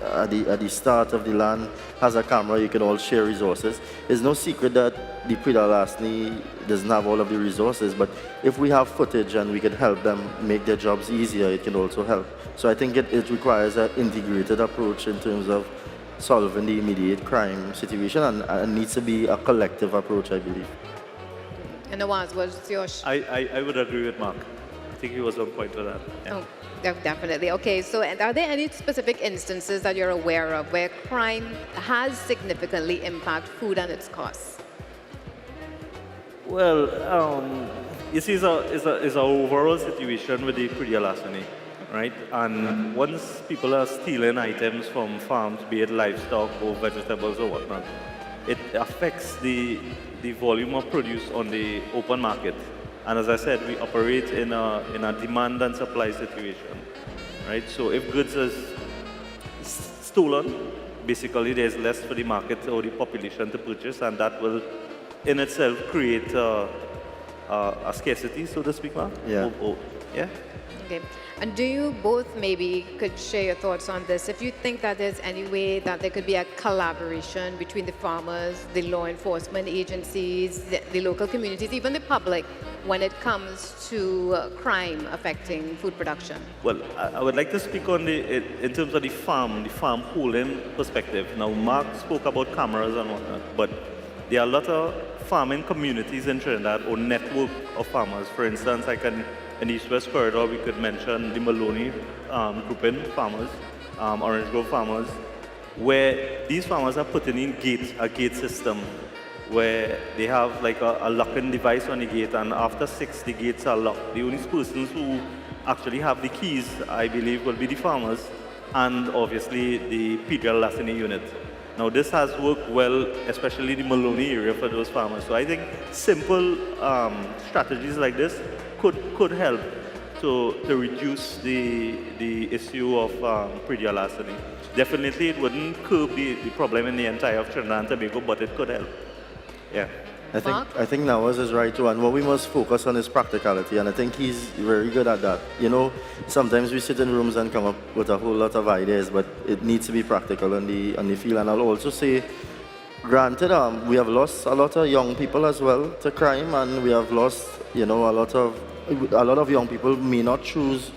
Speaker 17: at the start of the land has a camera, you can all share resources. It's no secret that the pre-larceny doesn't have all of the resources, but if we have footage and we can help them make their jobs easier, it can also help. So I think it requires an integrated approach in terms of solving the immediate crime situation, and needs to be a collective approach, I believe.
Speaker 2: And Nawaz, what's your...
Speaker 16: I would agree with Mark. I think he was on point with that. Yeah.
Speaker 2: Oh, definitely. Okay, so are there any specific instances that you're aware of where crime has significantly impacted food and its costs?
Speaker 16: Well, you see, it's a overall situation with the pre-larceny. Right? And once people are stealing items from farms, be it livestock or vegetables or whatnot, it affects the volume of produce on the open market. And as I said, we operate in a demand and supply situation. Right? So if goods are stolen, basically there's less for the market or the population to purchase, and that will in itself create a scarcity, so to speak, Mark.
Speaker 17: Yeah.
Speaker 16: Yeah.
Speaker 2: Okay. And do you both maybe could share your thoughts on this? If you think that there's any way that there could be a collaboration between the farmers, the law enforcement agencies, the local communities, even the public, when it comes to crime affecting food production?
Speaker 16: Well, I would like to speak on in terms of the farm holding perspective. Now, Mark spoke about cameras and whatnot, but there are a lot of farming communities in Trinidad or network of farmers. For instance, in East-West Corridor, we could mention the Maloney grouping farmers, Orange Grove farmers, where these farmers are putting in a gate system where they have like a locking device on the gate, and after 6, the gates are locked. The only persons who actually have the keys, I believe, will be the farmers and obviously the pedial larceny unit. Now, this has worked well, especially the Maloney area for those farmers. So I think simple strategies like this could help to reduce the issue of pedial larceny. Definitely, it wouldn't curb the problem in the entire of Trinidad and Tobago, but it could help. Yeah.
Speaker 17: I think Nawaz is right too, and what we must focus on is practicality, and I think he's very good at that. You know, sometimes we sit in rooms and come up with a whole lot of ideas, but it needs to be practical on the field. And I'll also say, granted, we have lost a lot of young people as well to crime, and we have lost, you know, a lot of young people may not choose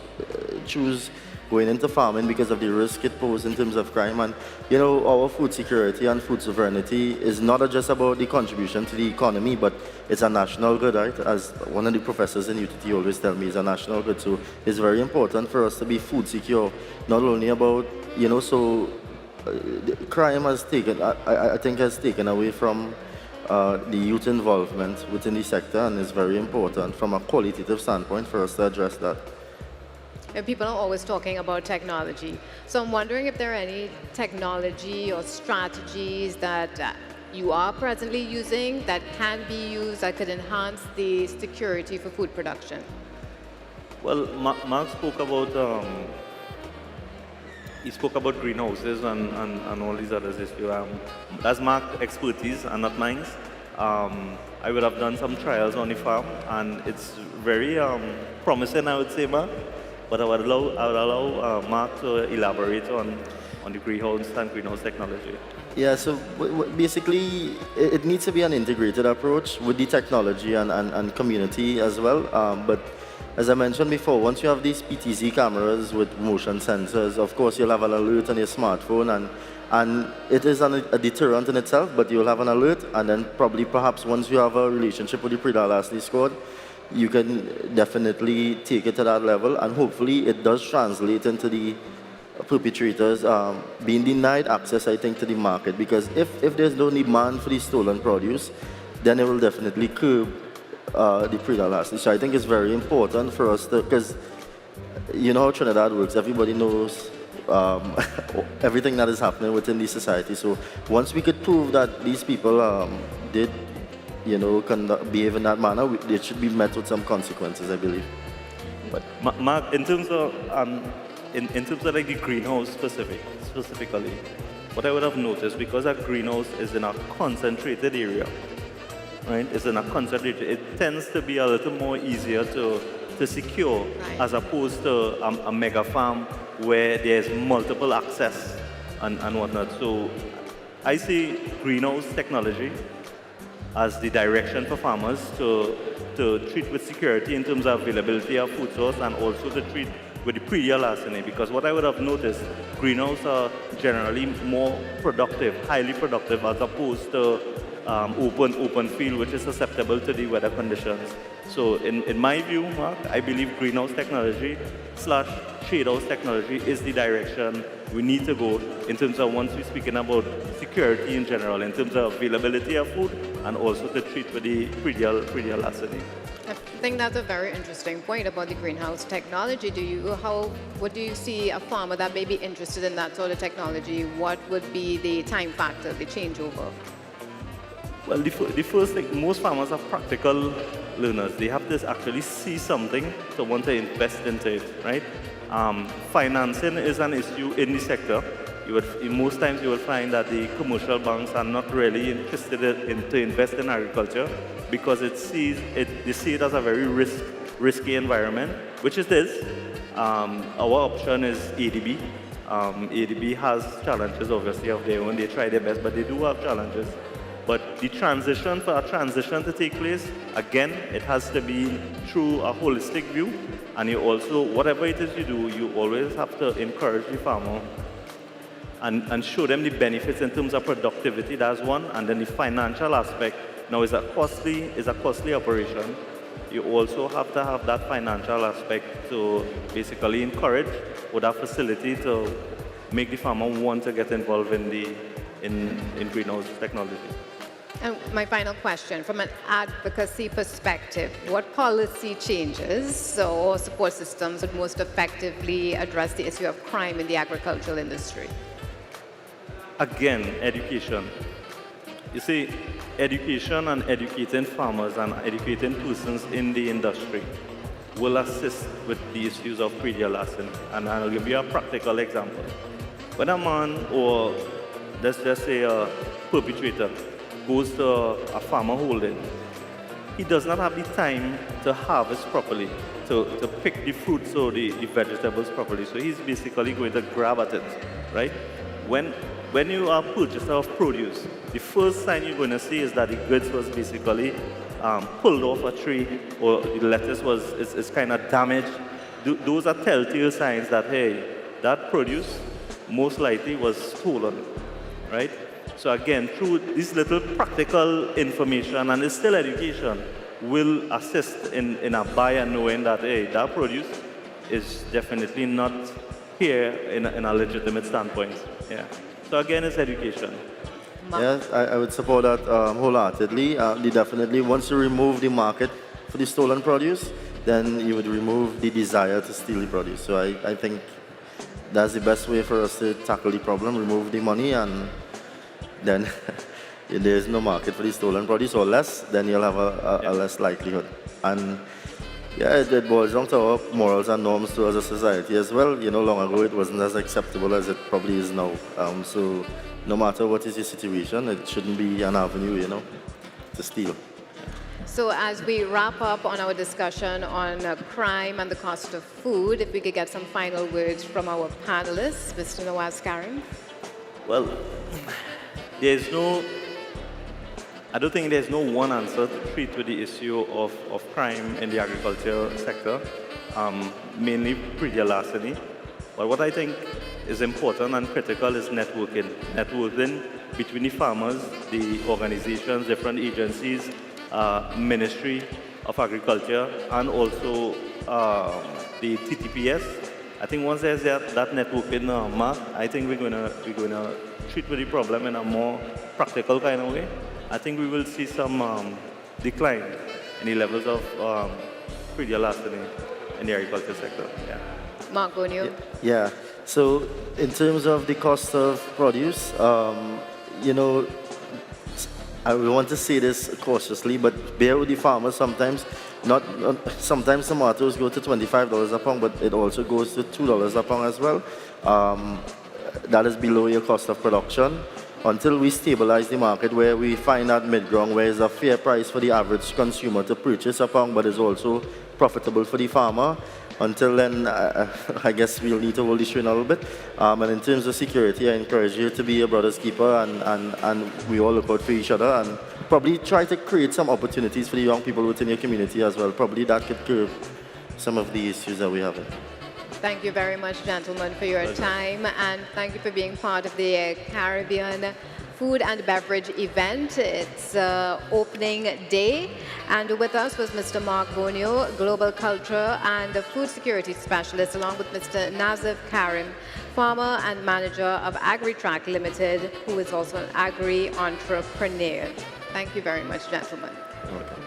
Speaker 17: going into farming because of the risk it poses in terms of crime. And, you know, our food security and food sovereignty is not just about the contribution to the economy, but it's a national good, right? As one of the professors in UTT always tell me, it's a national good. So it's very important for us to be food secure, not only about, you know, so crime has taken, I think has taken away from the youth involvement within the sector, and it's very important from a qualitative standpoint for us to address that.
Speaker 2: And people are always talking about technology. So I'm wondering if there are any technology or strategies that you are presently using that can be used that could enhance the security for food production.
Speaker 16: Well, Mark spoke about he spoke about greenhouses and all these others. That's Mark's expertise and not mine. I would have done some trials on the farm, and it's very promising, I would say, Mark. But I would allow Mark to elaborate on the greenhouse and greenhouse technology.
Speaker 17: Yeah, so basically it needs to be an integrated approach with the technology and community as well. But as I mentioned before, once you have these PTZ cameras with motion sensors, of course you'll have an alert on your smartphone, and it is a deterrent in itself, but you'll have an alert, and then perhaps once you have a relationship with the pedial larceny squad, you can definitely take it to that level, and hopefully it does translate into the perpetrators being denied access, I think, to the market. Because if there's no demand for the stolen produce, then it will definitely curb the pedial larceny. So I think it's very important for us to, because you know how Trinidad works, everybody knows everything that is happening within the society. So once we could prove that these people did, you know, behave in that manner, they should be met with some consequences, I believe.
Speaker 16: But Mark, in terms of in terms of like the greenhouse specifically, what I would have noticed, because a greenhouse is in a concentrated area, right? It's in a concentrated. It tends to be a little more easier to secure, as opposed to a mega farm where there's multiple access and whatnot. So I see greenhouse technology as the direction for farmers to treat with security in terms of availability of food source, and also to treat with the pedial larceny. Because what I would have noticed, greenhouses are generally more productive, highly productive, as opposed to open field, which is susceptible to the weather conditions. So in my view, Mark, I believe greenhouse technology / shade house technology is the direction we need to go in terms of, once we're speaking about security in general, in terms of availability of food, and also to treat with the pedial larceny.
Speaker 2: I think that's a very interesting point about the greenhouse technology. What do you see a farmer that may be interested in that sort of technology? What would be the time factor, the changeover?
Speaker 16: Well, the first thing, most farmers are practical learners. They have to actually see something to want to invest into it, right? Financing is an issue in the sector. most times you will find that the commercial banks are not really interested to invest in agriculture because they see it as a very risky environment, which it is. Our option is ADB. ADB has challenges, obviously, of their own. They try their best, but they do have challenges. But the transition, for a transition to take place, again, it has to be through a holistic view. And you also, whatever it is you do, you always have to encourage the farmer and show them the benefits in terms of productivity. That's one. And then the financial aspect. Now, it's a costly operation. You also have to have that financial aspect to basically encourage with that facility to make the farmer want to get involved in greenhouse technology.
Speaker 2: And my final question, from an advocacy perspective, what policy changes or support systems would most effectively address the issue of crime in the agricultural industry?
Speaker 16: Again, education. You see, education and educating farmers and educating persons in the industry will assist with the issues of predial larceny. And I'll give you a practical example. When a man, or let's just say a perpetrator, goes to a farmer holding, he does not have the time to harvest properly, to pick the fruits or the vegetables properly. So he's basically going to grab at it, right? When you are a purchaser of produce, the first sign you're going to see is that the goods was basically pulled off a tree, or the lettuce is kind of damaged. Those are telltale signs that, hey, that produce most likely was stolen, right? So again, through this little practical information, and it's still education, will assist in a buyer knowing that, hey, that produce is definitely not here in a legitimate standpoint. Yeah. So again, it's education.
Speaker 17: Yes, I would support that wholeheartedly. They definitely, once you remove the market for the stolen produce, then you would remove the desire to steal the produce. So I think that's the best way for us to tackle the problem, remove the money, and then if there's no market for the stolen produce or less, then you'll have a less likelihood. And yeah, it boils down to our morals and norms too as a society as well. You know, long ago it wasn't as acceptable as it probably is now. So no matter what is your situation, it shouldn't be an avenue, you know, to steal.
Speaker 2: So as we wrap up on our discussion on crime and the cost of food, if we could get some final words from our panelists, Mr. Nawaz Karim.
Speaker 16: Well, I don't think there's no one answer to treat with the issue of crime in the agriculture sector, mainly predial larceny. But what I think is important and critical is networking. Networking between the farmers, the organizations, different agencies, Ministry of Agriculture, and also the TTPS. I think once there's that networking mark, I think we're gonna treat with the problem in a more practical kind of way. I think we will see some decline in the levels of predial larceny in the agriculture sector. Yeah.
Speaker 2: Mark Bonio.
Speaker 17: Yeah. So in terms of the cost of produce, you know, I want to say this cautiously, but bear with the farmers sometimes. Sometimes tomatoes go to $25 a pound, but it also goes to $2 a pound as well. That is below your cost of production. Until we stabilize the market where we find that mid-ground where it's a fair price for the average consumer to purchase a pound, but is also profitable for the farmer. Until then, I guess we'll need to hold the string a little bit. And in terms of security, I encourage you to be a brother's keeper, and we all look out for each other, and probably try to create some opportunities for the young people within your community as well. Probably that could curb some of the issues that we have.
Speaker 2: Thank you very much, gentlemen, for your time, and thank you for being part of the Caribbean Food and Beverage event. It's opening day, and with us was Mr. Mark Bonio, Global Culture and Food Security Specialist, along with Mr. Nazif Karim, Farmer and Manager of AgriTrack Limited, who is also an agri-entrepreneur. Thank you very much, gentlemen.
Speaker 17: Welcome.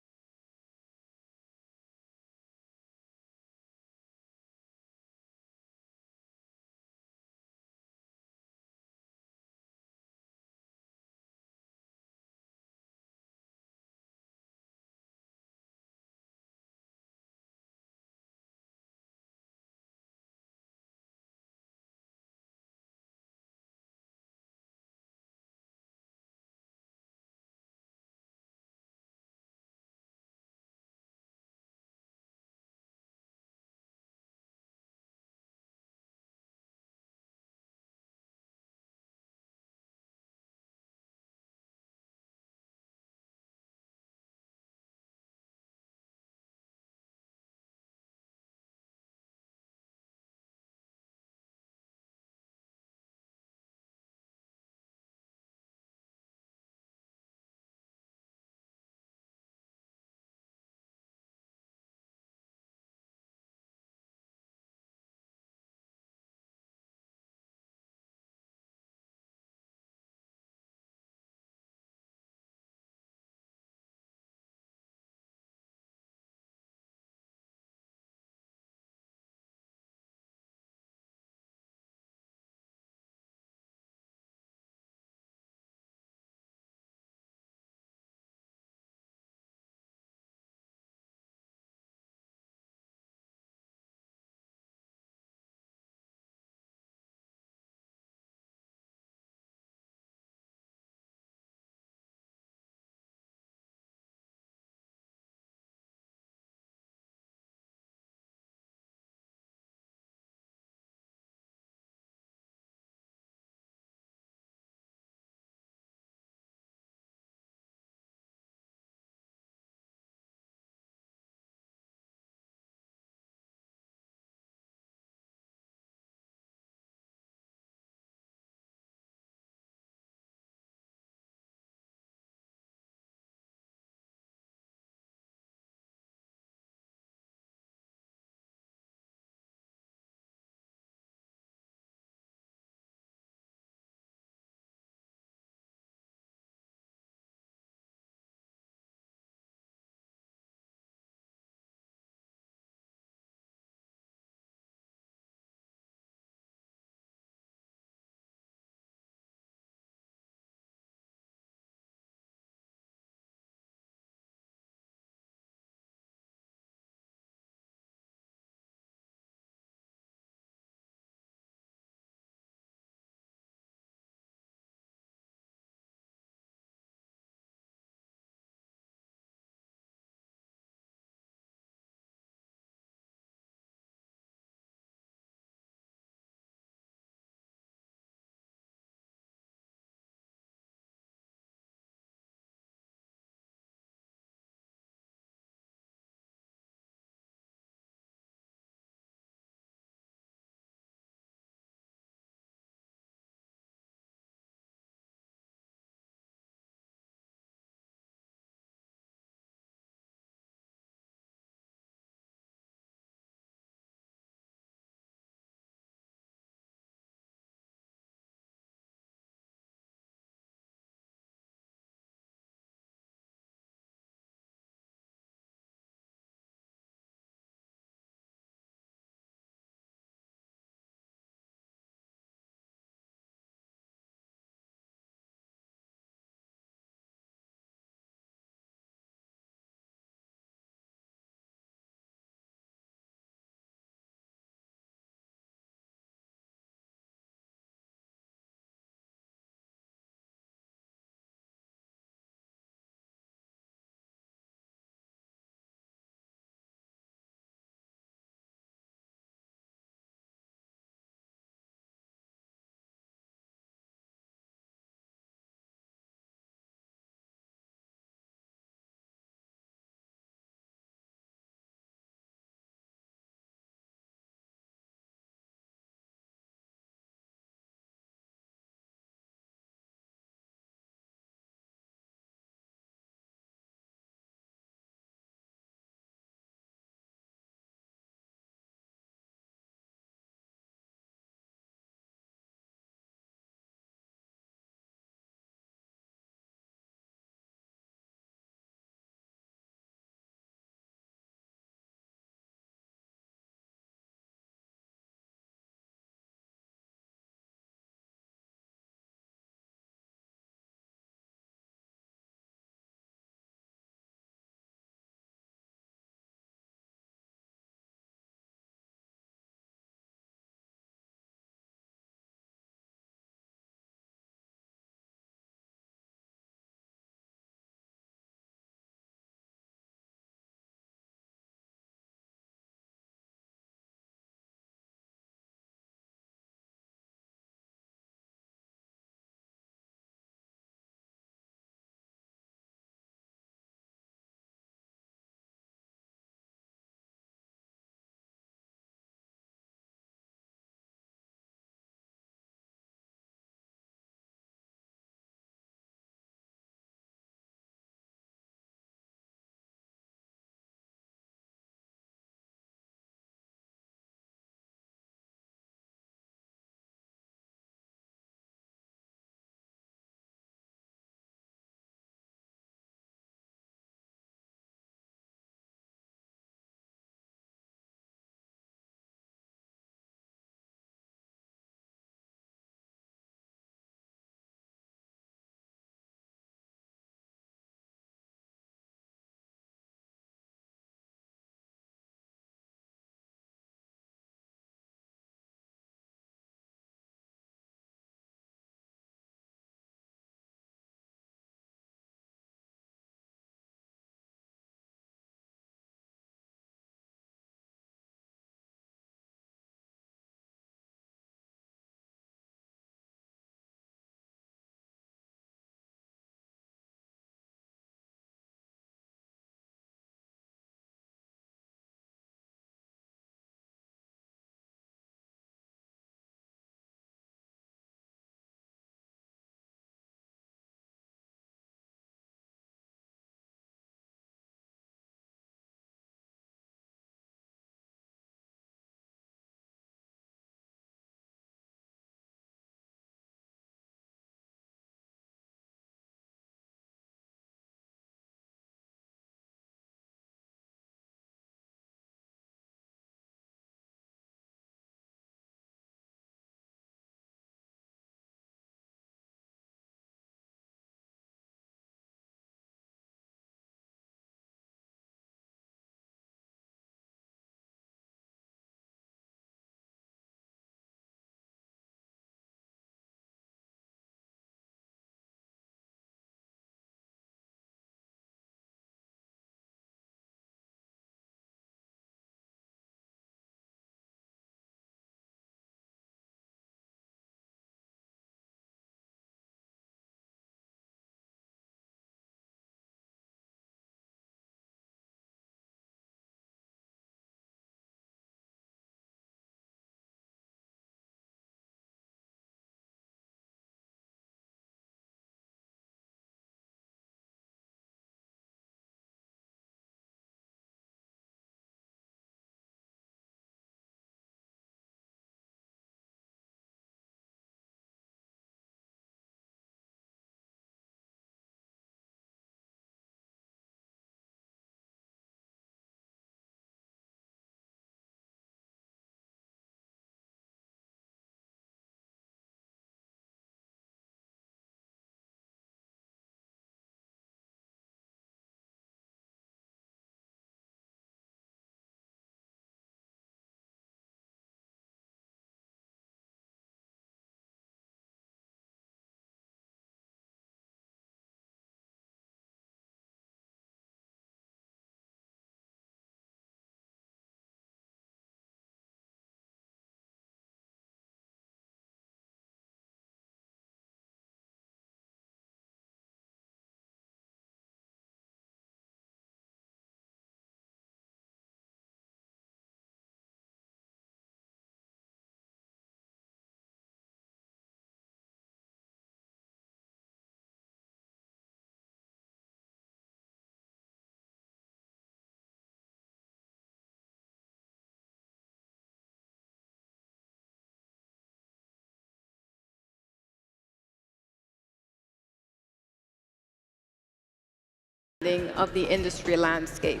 Speaker 2: understanding of the industry landscape.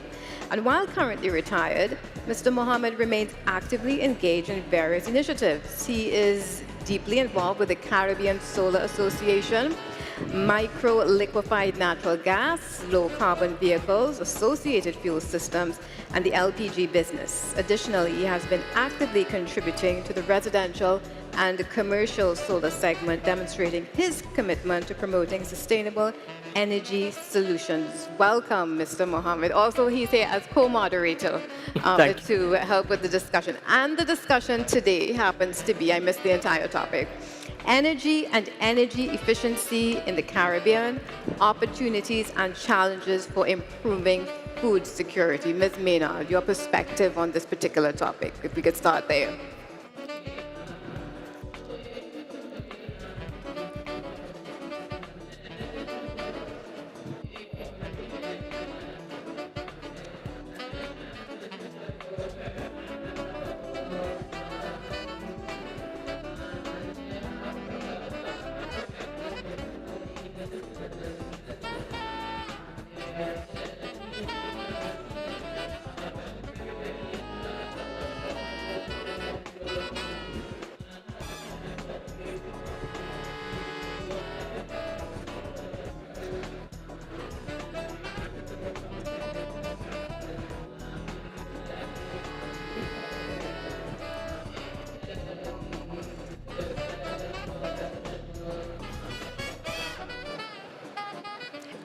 Speaker 2: And while currently retired, Mr. Mohammed remains actively engaged in various initiatives. He is deeply involved with the Caribbean Solar Association, micro liquefied natural gas, low carbon vehicles, associated fuel systems, and the LPG business. Additionally, he has been actively contributing to the residential and commercial solar segment, demonstrating his commitment to promoting sustainable energy solutions. Welcome, Mr. Mohammed. Also, he's here as co-moderator to help with the discussion. And the discussion today happens to be, I missed the entire topic, energy and energy efficiency in the Caribbean, opportunities and challenges for improving food security. Ms. Maynard, your perspective on this particular topic, if we could start there.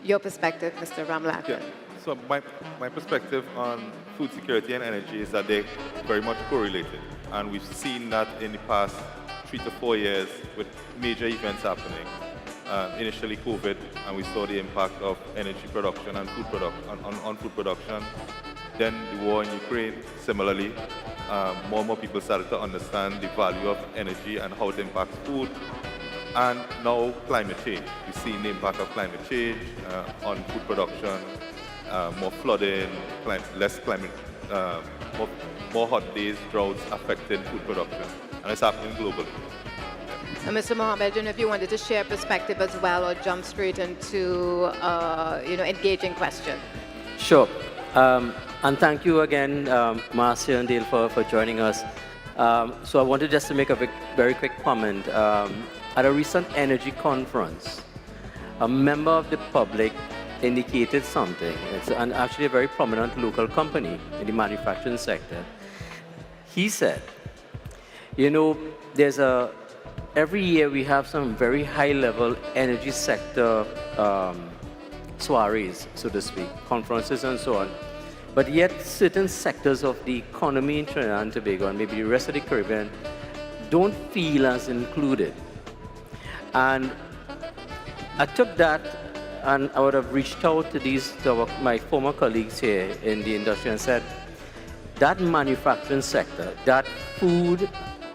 Speaker 2: Your perspective, Mr. Ramlathan.
Speaker 16: Yeah. So my perspective on food security and energy is that they're very much correlated. And we've seen that in the past 3 to 4 years with major events happening. Initially COVID, and we saw the impact of energy production and food on food production. Then the war in Ukraine, similarly, more and more people started to understand the value of energy and how it impacts food. And now climate change. We've seen the impact of climate change on food production, more flooding, more hot days, droughts affecting food production. And it's happening globally.
Speaker 2: And Mr. Mohammed, I don't know if you wanted to share perspective as well or jump straight into engaging question.
Speaker 8: Sure. And thank you again, Marcia and Dale, for joining us. So I wanted just to make a very quick comment. At a recent energy conference, a member of the public indicated something. It's actually a very prominent local company in the manufacturing sector. He said, every year we have some very high-level energy sector soirees, so to speak, conferences and so on. But yet certain sectors of the economy in Trinidad and Tobago and maybe the rest of the Caribbean don't feel as included. And I took that and I would have reached out to my former colleagues here in the industry and said, that manufacturing sector, that food,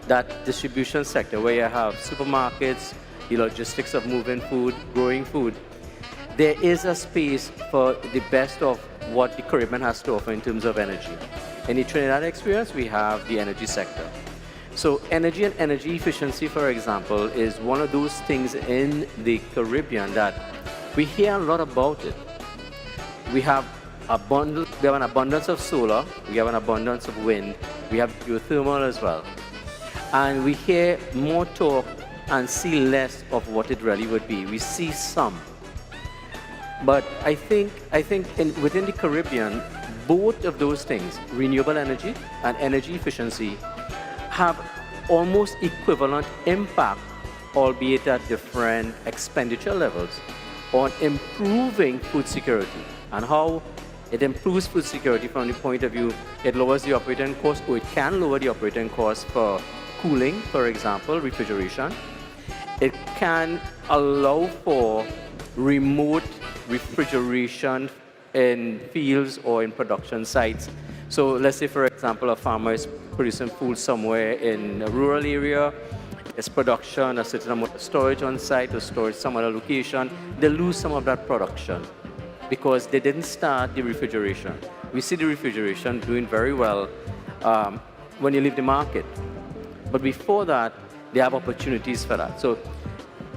Speaker 8: that distribution sector where you have supermarkets, the logistics of moving food, growing food, there is a space for the best of what the Caribbean has to offer in terms of energy. In the Trinidad experience, we have the energy sector. So energy and energy efficiency, for example, is one of those things in the Caribbean that we hear a lot about it. We have an abundance of solar, we have an abundance of wind, we have geothermal as well. And we hear more talk and see less of what it really would be. We see some. But I think within the Caribbean, both of those things, renewable energy and energy efficiency, have almost equivalent impact, albeit at different expenditure levels, on improving food security. And how it improves food security from the point of view, it lowers the operating cost, or it can lower the operating cost for cooling, for example, refrigeration. It can allow for remote refrigeration in fields or in production sites. So let's say, for example, a farmer is producing food somewhere in a rural area, it's production, a certain amount of storage on site or storage some other location, they lose some of that production because they didn't start the refrigeration. We see the refrigeration doing very well when you leave the market. But before that, they have opportunities for that. So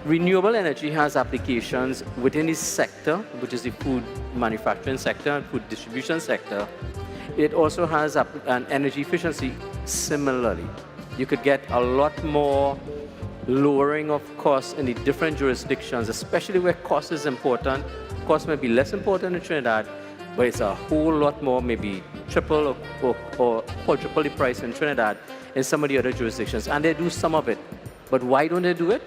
Speaker 8: renewable energy has applications within this sector, which is the food manufacturing sector and food distribution sector. It also has an energy efficiency similarly. You could get a lot more lowering of costs in the different jurisdictions, especially where cost is important. Cost may be less important in Trinidad, but it's a whole lot more, maybe triple or quadruple the price in Trinidad in some of the other jurisdictions. And they do some of it. But why don't they do it?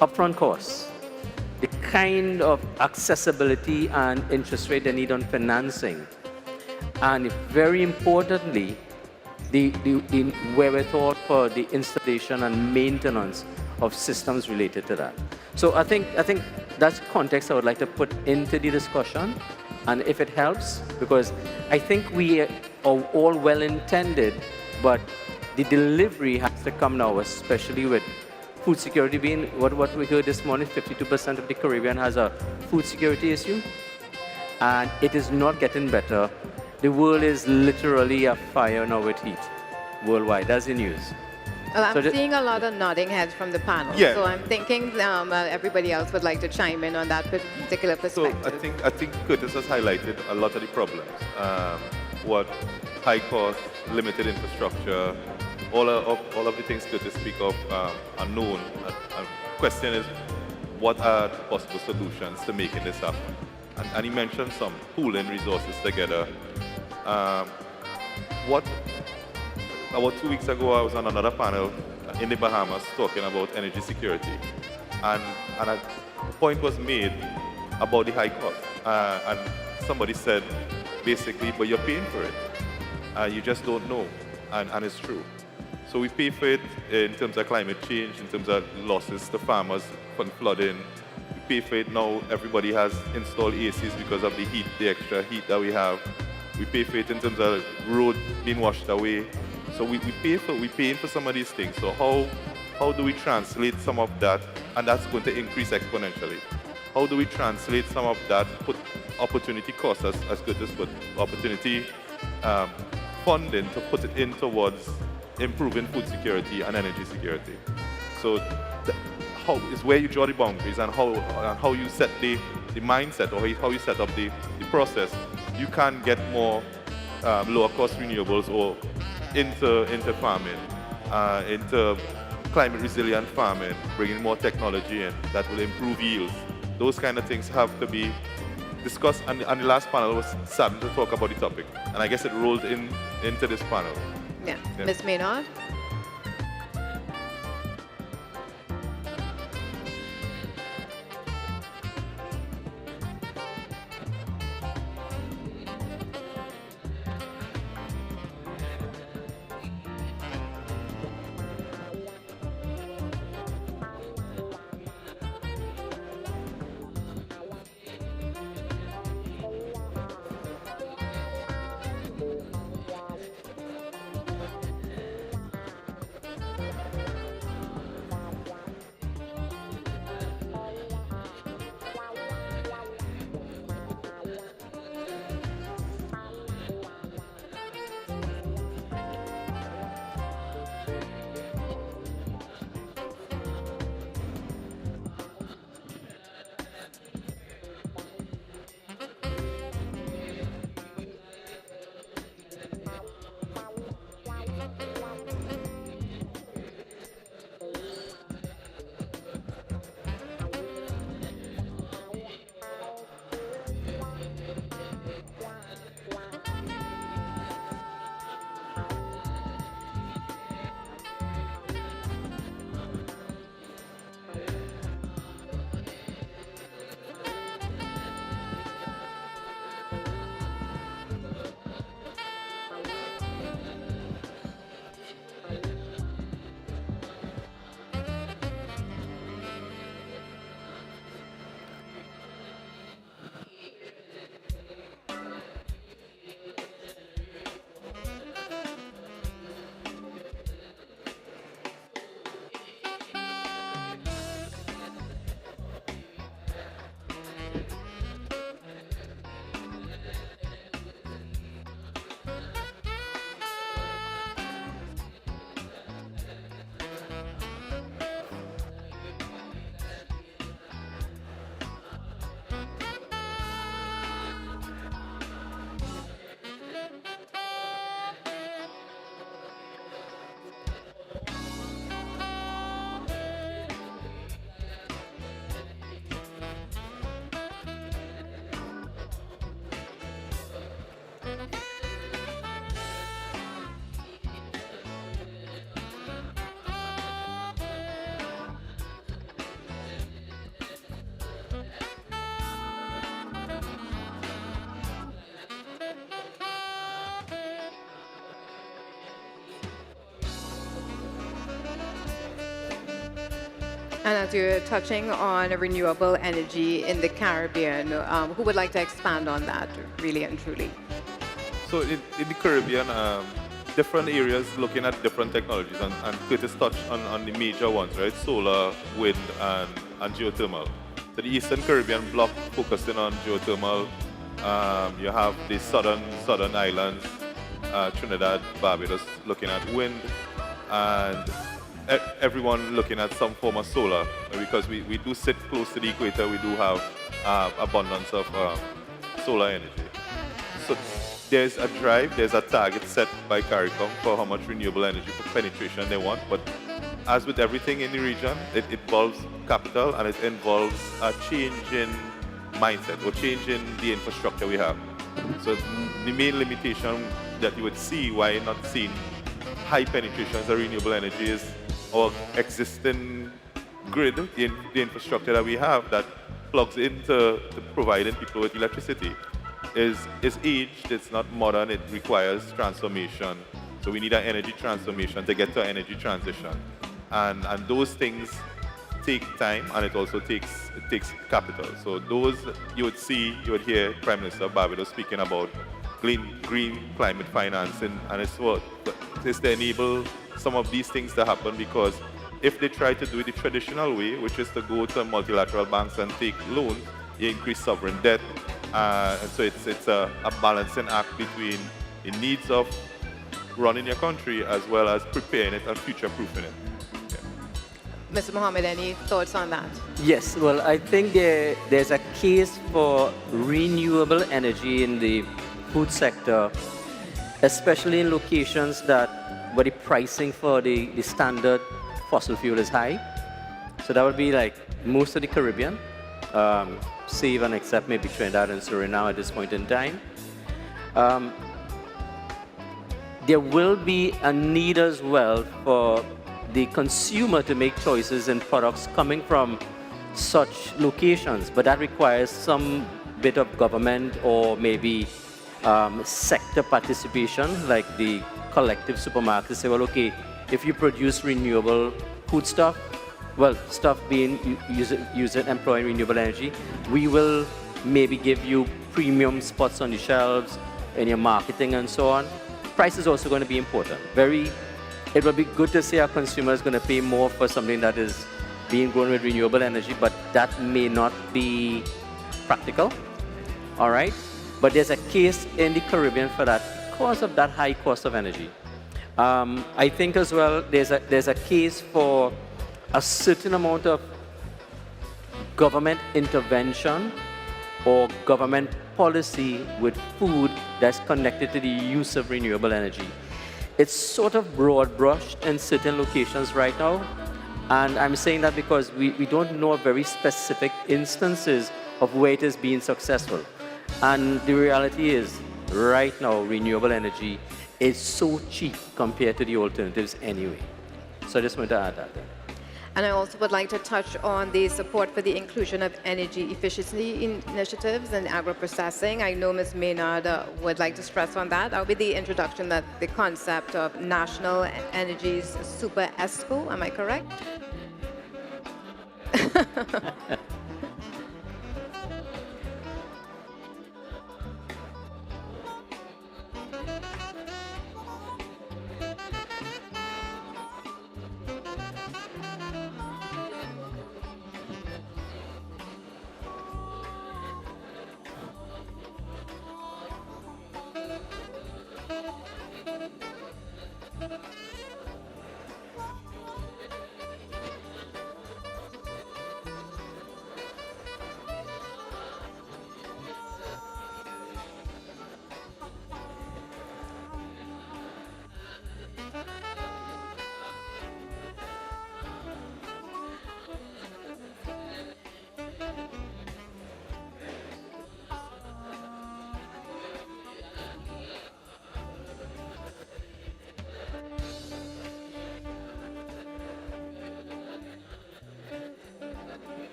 Speaker 8: Upfront costs. The kind of accessibility and interest rate they need on financing. And very importantly, the wherewithal for the installation and maintenance of systems related to that. So I think that's context I would like to put into the discussion, and if it helps, because I think we are all well intended, but the delivery has to come now, especially with food security being what we heard this morning. 52% of the Caribbean has a food security issue, and it is not getting better. The world is literally a fire now with heat worldwide. That's the news.
Speaker 2: Well, I'm
Speaker 8: So
Speaker 2: seeing a lot of nodding heads from the panel,
Speaker 18: Yeah.
Speaker 2: so I'm thinking everybody else would like to chime in on that particular
Speaker 18: So
Speaker 2: perspective.
Speaker 18: I think Curtis has highlighted a lot of the problems. What high cost, limited infrastructure, all of the things Curtis speak of are known. And question is, what are the possible solutions to making this happen? And he mentioned some pooling resources together. About 2 weeks ago, I was on another panel in the Bahamas talking about energy security. And a point was made about the high cost. And somebody said, basically, but you're paying for it. You just don't know. And it's true. So we pay for it in terms of climate change, in terms of losses to farmers from flooding. We pay for it now. Everybody has installed ACs because of the heat, the extra heat that we have. We pay for it in terms of road being washed away. So we pay for some of these things. So how do we translate some of that? And that's going to increase exponentially. How do we translate some of that, put opportunity costs, as Curtis put, opportunity funding to put it in towards improving food security and energy security? So how is where you draw the boundaries and how you set the mindset, or how you set up the process. You can get more lower cost renewables or into farming, into climate resilient farming, bringing more technology in that will improve yields. Those kind of things have to be discussed, and the last panel was starting to talk about the topic, and I guess it rolled into this panel.
Speaker 2: Yeah. Ms. Maynard? And as you're touching on renewable energy in the Caribbean, who would like to expand on that, really and truly?
Speaker 18: So in the Caribbean, different areas looking at different technologies, and Curtis touched on the major ones, right? Solar, wind, and geothermal. So the Eastern Caribbean bloc focusing on geothermal. You have the southern islands, Trinidad, Barbados looking at wind, and everyone looking at some form of solar, because we do sit close to the equator. We do have abundance of solar energy. So there's a drive, there's a target set by CARICOM for how much renewable energy penetration they want. But as with everything in the region, it involves capital, and it involves a change in mindset or change in the infrastructure we have. So the main limitation that you would see why not seeing high penetrations of renewable energy is our existing grid, the infrastructure that we have that plugs into providing people with electricity is aged, it's not modern, it requires transformation. So we need an energy transformation to get to an energy transition. And those things take time, and it also takes capital. So those you would hear Prime Minister of Barbados speaking about green climate financing, and it's to enable some of these things to happen, because if they try to do it the traditional way, which is to go to multilateral banks and take loans, you increase sovereign debt. And so it's a balancing act between the needs of running your country as well as preparing it and future-proofing it.
Speaker 2: Mr. Mohammed, any thoughts on that?
Speaker 8: Yes, well, I think there's a case for renewable energy in the food sector, especially in locations where the pricing for the standard fossil fuel is high. So that would be like most of the Caribbean, save and except maybe Trinidad and Suriname at this point in time. There will be a need as well for the consumer to make choices in products coming from such locations, but that requires some bit of government or maybe sector participation, like the collective supermarkets say, well, okay, if you produce renewable foodstuff, well, stuff being employing renewable energy, we will maybe give you premium spots on the shelves in your marketing and so on. Price is also going to be important. It will be good to say our consumer is going to pay more for something that is being grown with renewable energy, but that may not be practical, all right? But there's a case in the Caribbean for that because of that high cost of energy. I think as well there's a case for a certain amount of government intervention or government policy with food that's connected to the use of renewable energy. It's sort of broad brushed in certain locations right now. And I'm saying that because we don't know very specific instances of where it is being successful. And the reality is, right now, renewable energy is so cheap compared to the alternatives anyway. So I just want to add that there.
Speaker 2: And I also would like to touch on the support for the inclusion of energy efficiency initiatives in agro-processing. I know Ms. Maynard would like to stress on that. That will be the introduction that the concept of National Energy's Super ESCO, am I correct?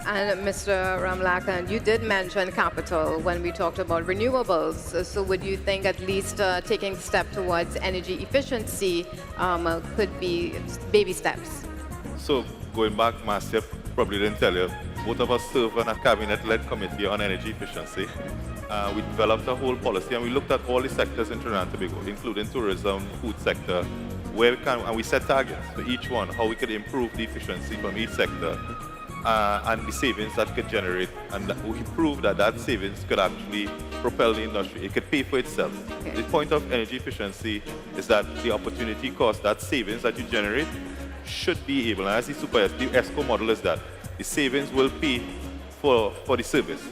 Speaker 2: And Mr. Ramlakan, you did mention capital when we talked about renewables. So would you think at least taking step towards energy efficiency could be baby steps?
Speaker 18: So going back, Marcia probably didn't tell you, both of us serve on a cabinet-led committee on energy efficiency. We developed a whole policy and we looked at all the sectors in Trinidad and Tobago, including tourism, food sector, where we can, and we set targets for each one, how we could improve the efficiency from each sector and the savings that could generate. And we proved that that savings could actually propel the industry. It could pay for itself. Okay. The point of energy efficiency is that the opportunity cost, that savings that you generate, should be able, and as the ESCO model is that, the savings will pay for the service,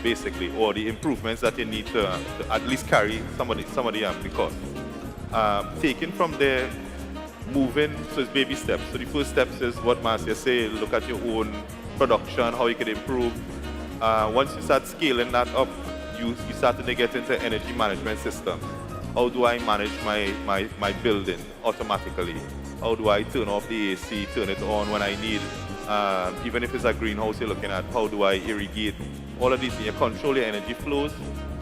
Speaker 18: basically, or the improvements that you need to at least carry some of the cost. Taking from there, moving, so it's baby steps. So the first steps is what Marcia said, look at your own production, how you can improve. Once you start scaling that up, you start to get into energy management systems. How do I manage my building automatically? How do I turn off the AC, turn it on when I need? Even if it's a greenhouse you're looking at, how do I irrigate? All of these things, you control your energy flows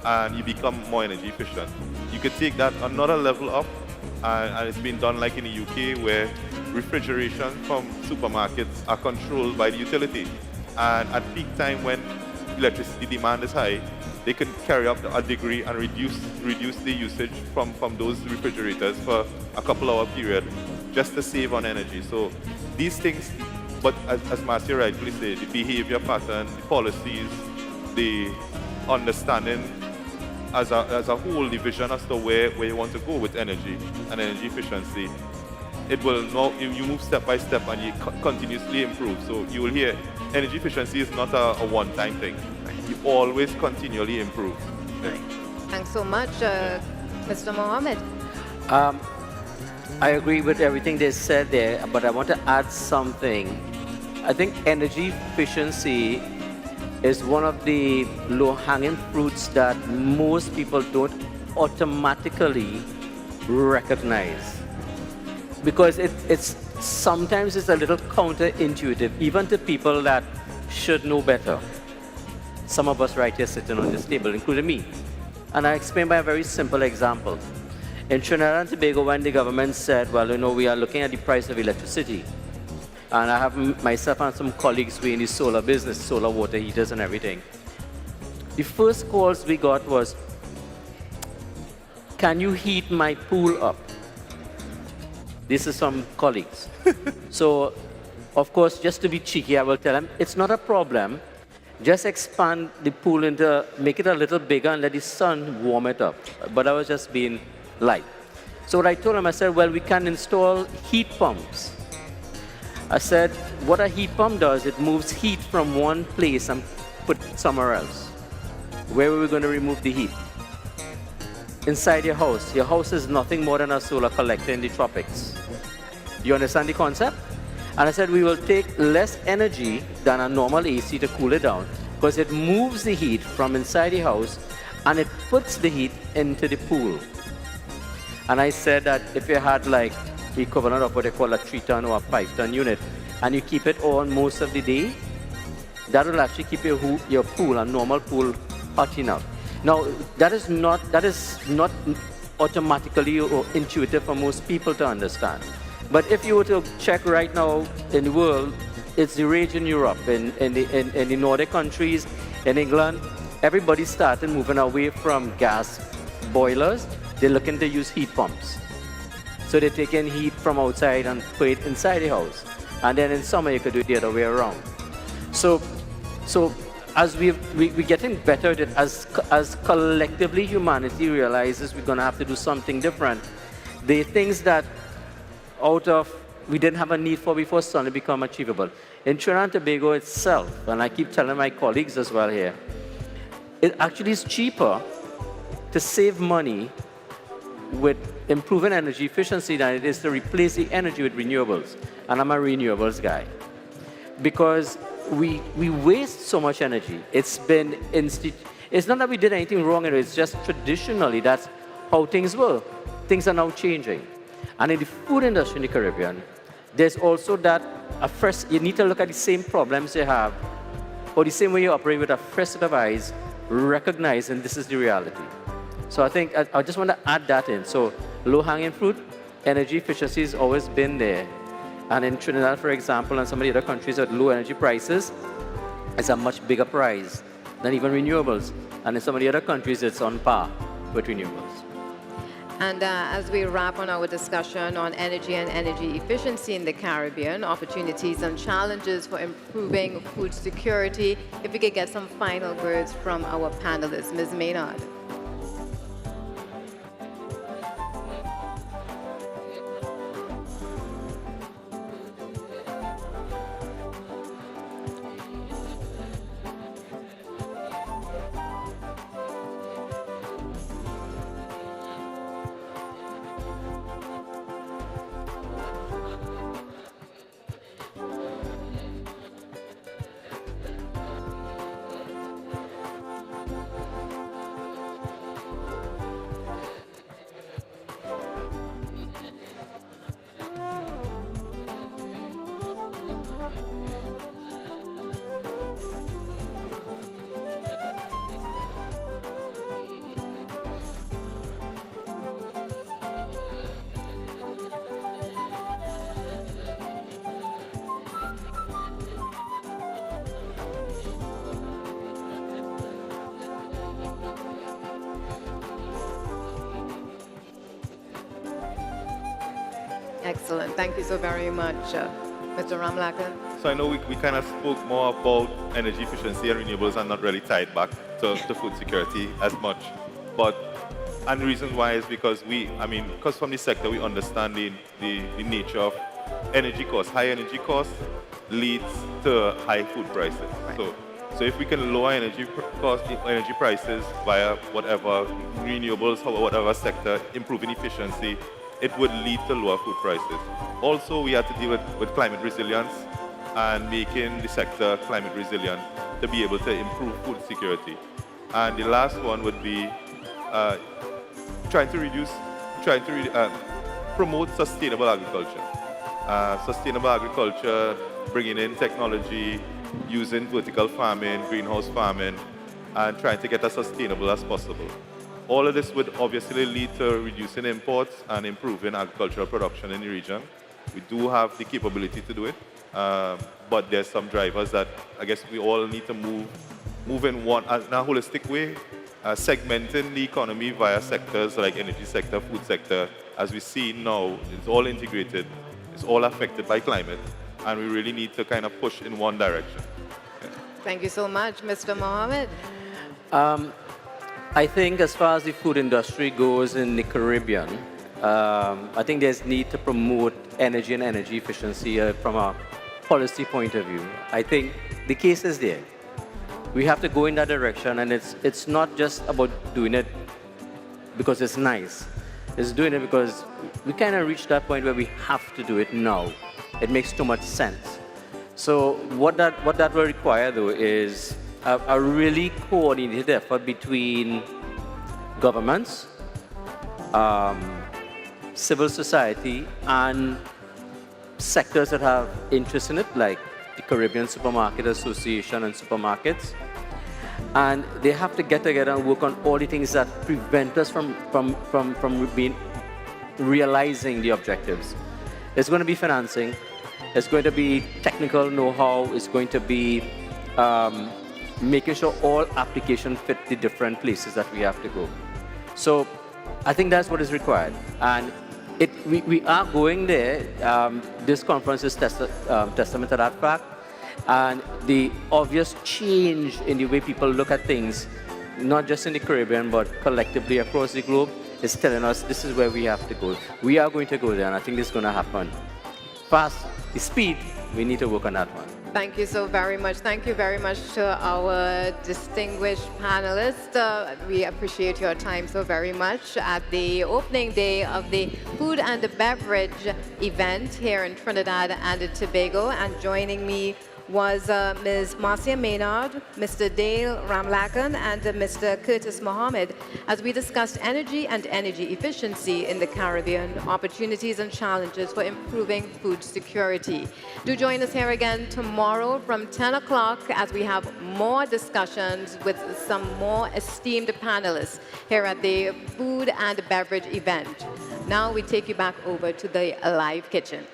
Speaker 18: and you become more energy efficient. You could take that another level up, and it's been done like in the UK where refrigeration from supermarkets are controlled by the utility. And at peak time when electricity demand is high, they can carry up a degree and reduce the usage from those refrigerators for a couple hour period just to save on energy. So these things, but as Marcia rightfully said, the behavior pattern, the policies, the understanding as a whole, the vision as to where you want to go with energy and energy efficiency, it will now, you move step by step and you continuously improve. So you will hear energy efficiency is not a one-time thing. You always continually improve.
Speaker 2: Thanks so much, Mr. Mohammed.
Speaker 19: I agree with everything they said there, but I want to add something. I think energy efficiency is one of the low-hanging fruits that most people don't automatically recognize. Because sometimes it's a little counterintuitive, even to people that should know better. Some of us right here sitting on this table, including me. And I explain by a very simple example. In Trinidad and Tobago, when the government said, well, we are looking at the price of electricity, and I have myself and some colleagues who are in the solar business, solar water heaters and everything. The first calls we got was, can you heat my pool up? This is from colleagues. So, of course, just to be cheeky, I will tell them, it's not a problem. Just expand the pool make it a little bigger and let the sun warm it up. But I was just being light. So what I told them, I said, well, we can install heat pumps. I said, what a heat pump does, it moves heat from one place and put it somewhere else. Where are we going to remove the heat? Inside your house. Your house is nothing more than a solar collector in the tropics. You understand the concept? And I said, we will take less energy than a normal AC to cool it down, because it moves the heat from inside the house and it puts the heat into the pool. And I said that if you had like the equivalent of what they call a 3-ton or a 5-ton unit, and you keep it on most of the day, that will actually keep your pool, a normal pool, hot enough. Now, that is not automatically or intuitive for most people to understand. But if you were to check right now in the world, it's the rage in Europe, in the Nordic countries, in England. Everybody started moving away from gas boilers. They're looking to use heat pumps. So they're taking heat from outside and put it inside the house. And then in summer, you could do it the other way around. So as we're getting better at it, as collectively humanity realizes we're going to have to do something different, the things that we didn't have a need for before suddenly become achievable. In Trinidad and Tobago itself, and I keep telling my colleagues as well here, it actually is cheaper to save money with improving energy efficiency than it is to replace the energy with renewables. And I'm a renewables guy. Because we waste so much energy. It's not that we did anything wrong, it's just traditionally that's how things were. Things are now changing. And in the food industry in the Caribbean, there's also that, first, you need to look at the same problems you have or the same way you operate with a fresh set of eyes, recognizing this is the reality. So I think I just want to add that in. So low-hanging fruit, energy efficiency has always been there. And in Trinidad, for example, and some of the other countries with low energy prices, it's a much bigger price than even renewables. And in some of the other countries, it's on par with renewables.
Speaker 2: And as we wrap on our discussion on energy and energy efficiency in the Caribbean, opportunities and challenges for improving food security, if we could get some final words from our panelists. Ms. Maynard. Excellent. Thank you so very much, Mr. Ramlakan.
Speaker 18: So I know we kind of spoke more about energy efficiency and renewables and not really tied back to food security as much. And the reason why is because because from the sector we understand the nature of energy costs. High energy costs leads to high food prices. Right. So if we can lower energy prices via whatever renewables or whatever sector, improving efficiency, it would lead to lower food prices. Also, we have to deal with climate resilience and making the sector climate resilient to be able to improve food security. And the last one would be trying to promote sustainable agriculture. Sustainable agriculture, bringing in technology, using vertical farming, greenhouse farming, and trying to get as sustainable as possible. All of this would obviously lead to reducing imports and improving agricultural production in the region. We do have the capability to do it, but there's some drivers that I guess we all need to move in a holistic way, segmenting the economy via sectors like energy sector, food sector. As we see now, it's all integrated, it's all affected by climate, and we really need to kind of push in one direction. Yeah.
Speaker 2: Thank you so much, Mr. Mohammed.
Speaker 19: I think as far as the food industry goes in the Caribbean, I think there's need to promote energy and energy efficiency from a policy point of view. I think the case is there. We have to go in that direction, and it's not just about doing it because it's nice. It's doing it because we kind of reached that point where we have to do it now. It makes too much sense. So what that will require, though, is a really coordinated effort between governments, civil society, and sectors that have interest in it, like the Caribbean Supermarket Association and supermarkets. And they have to get together and work on all the things that prevent us from realizing the objectives. It's going to be financing, it's going to be technical know-how, it's going to be making sure all applications fit the different places that we have to go. So I think that's what is required. And we are going there. This conference is testament to that fact. And the obvious change in the way people look at things, not just in the Caribbean, but collectively across the globe, is telling us this is where we have to go. We are going to go there, and I think this is going to happen. Fast, the speed, we need to work on that one.
Speaker 2: Thank you so very much. Thank you very much to our distinguished panelists. We appreciate your time so very much at the opening day of the Food and Beverage event here in Trinidad and Tobago. And joining me was Ms. Marcia Maynard, Mr. Dale Ramlakan, and Mr. Curtis Mohammed as we discussed energy and energy efficiency in the Caribbean, opportunities and challenges for improving food security. Do join us here again tomorrow from 10 o'clock as we have more discussions with some more esteemed panelists here at the Food and Beverage event. Now we take you back over to the Live Kitchen.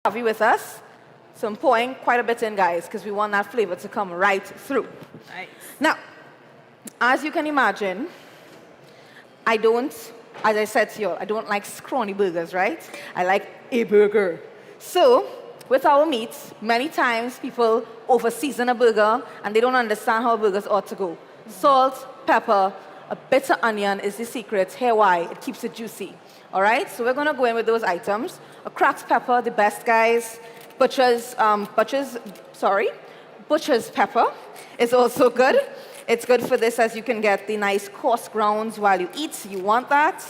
Speaker 20: Have you with us? So I'm pouring quite a bit in, guys, because we want that flavor to come right through.
Speaker 14: Nice.
Speaker 20: Now, as you can imagine, I don't, as I said to you, I don't like scrawny burgers, right? I like a burger. So, with our meats, many times people over-season a burger and they don't understand how burgers ought to go. Salt, pepper, a bit of onion is the secret. Here why, it keeps it juicy. All right, so we're gonna go in with those items. A cracked pepper, the best, guys. Butcher's pepper is also good. It's good for this as you can get the nice coarse grounds while you eat. You want that.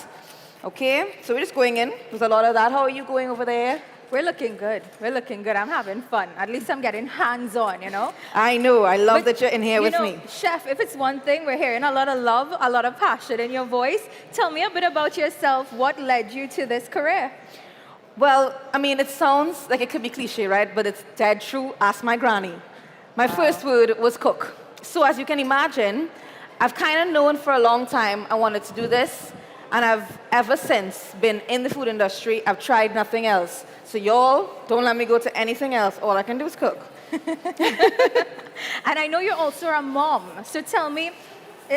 Speaker 20: Okay, so we're just going in. There's a lot of that. How are you going over there?
Speaker 14: We're looking good. We're looking good. I'm having fun. At least I'm getting hands-on, you know?
Speaker 20: I know. I love that you're in here with me.
Speaker 14: Chef, if it's one thing, we're hearing a lot of love, a lot of passion in your voice. Tell me a bit about yourself. What led you to this career?
Speaker 20: Well, I mean, it sounds like it could be cliche, right? But it's dead true. Ask my granny. My first word was cook. So as you can imagine, I've kind of known for a long time I wanted to do this. And I've ever since been in the food industry. I've tried nothing else. So y'all, don't let me go to anything else. All I can do is cook.
Speaker 14: And I know you're also a mom. So tell me,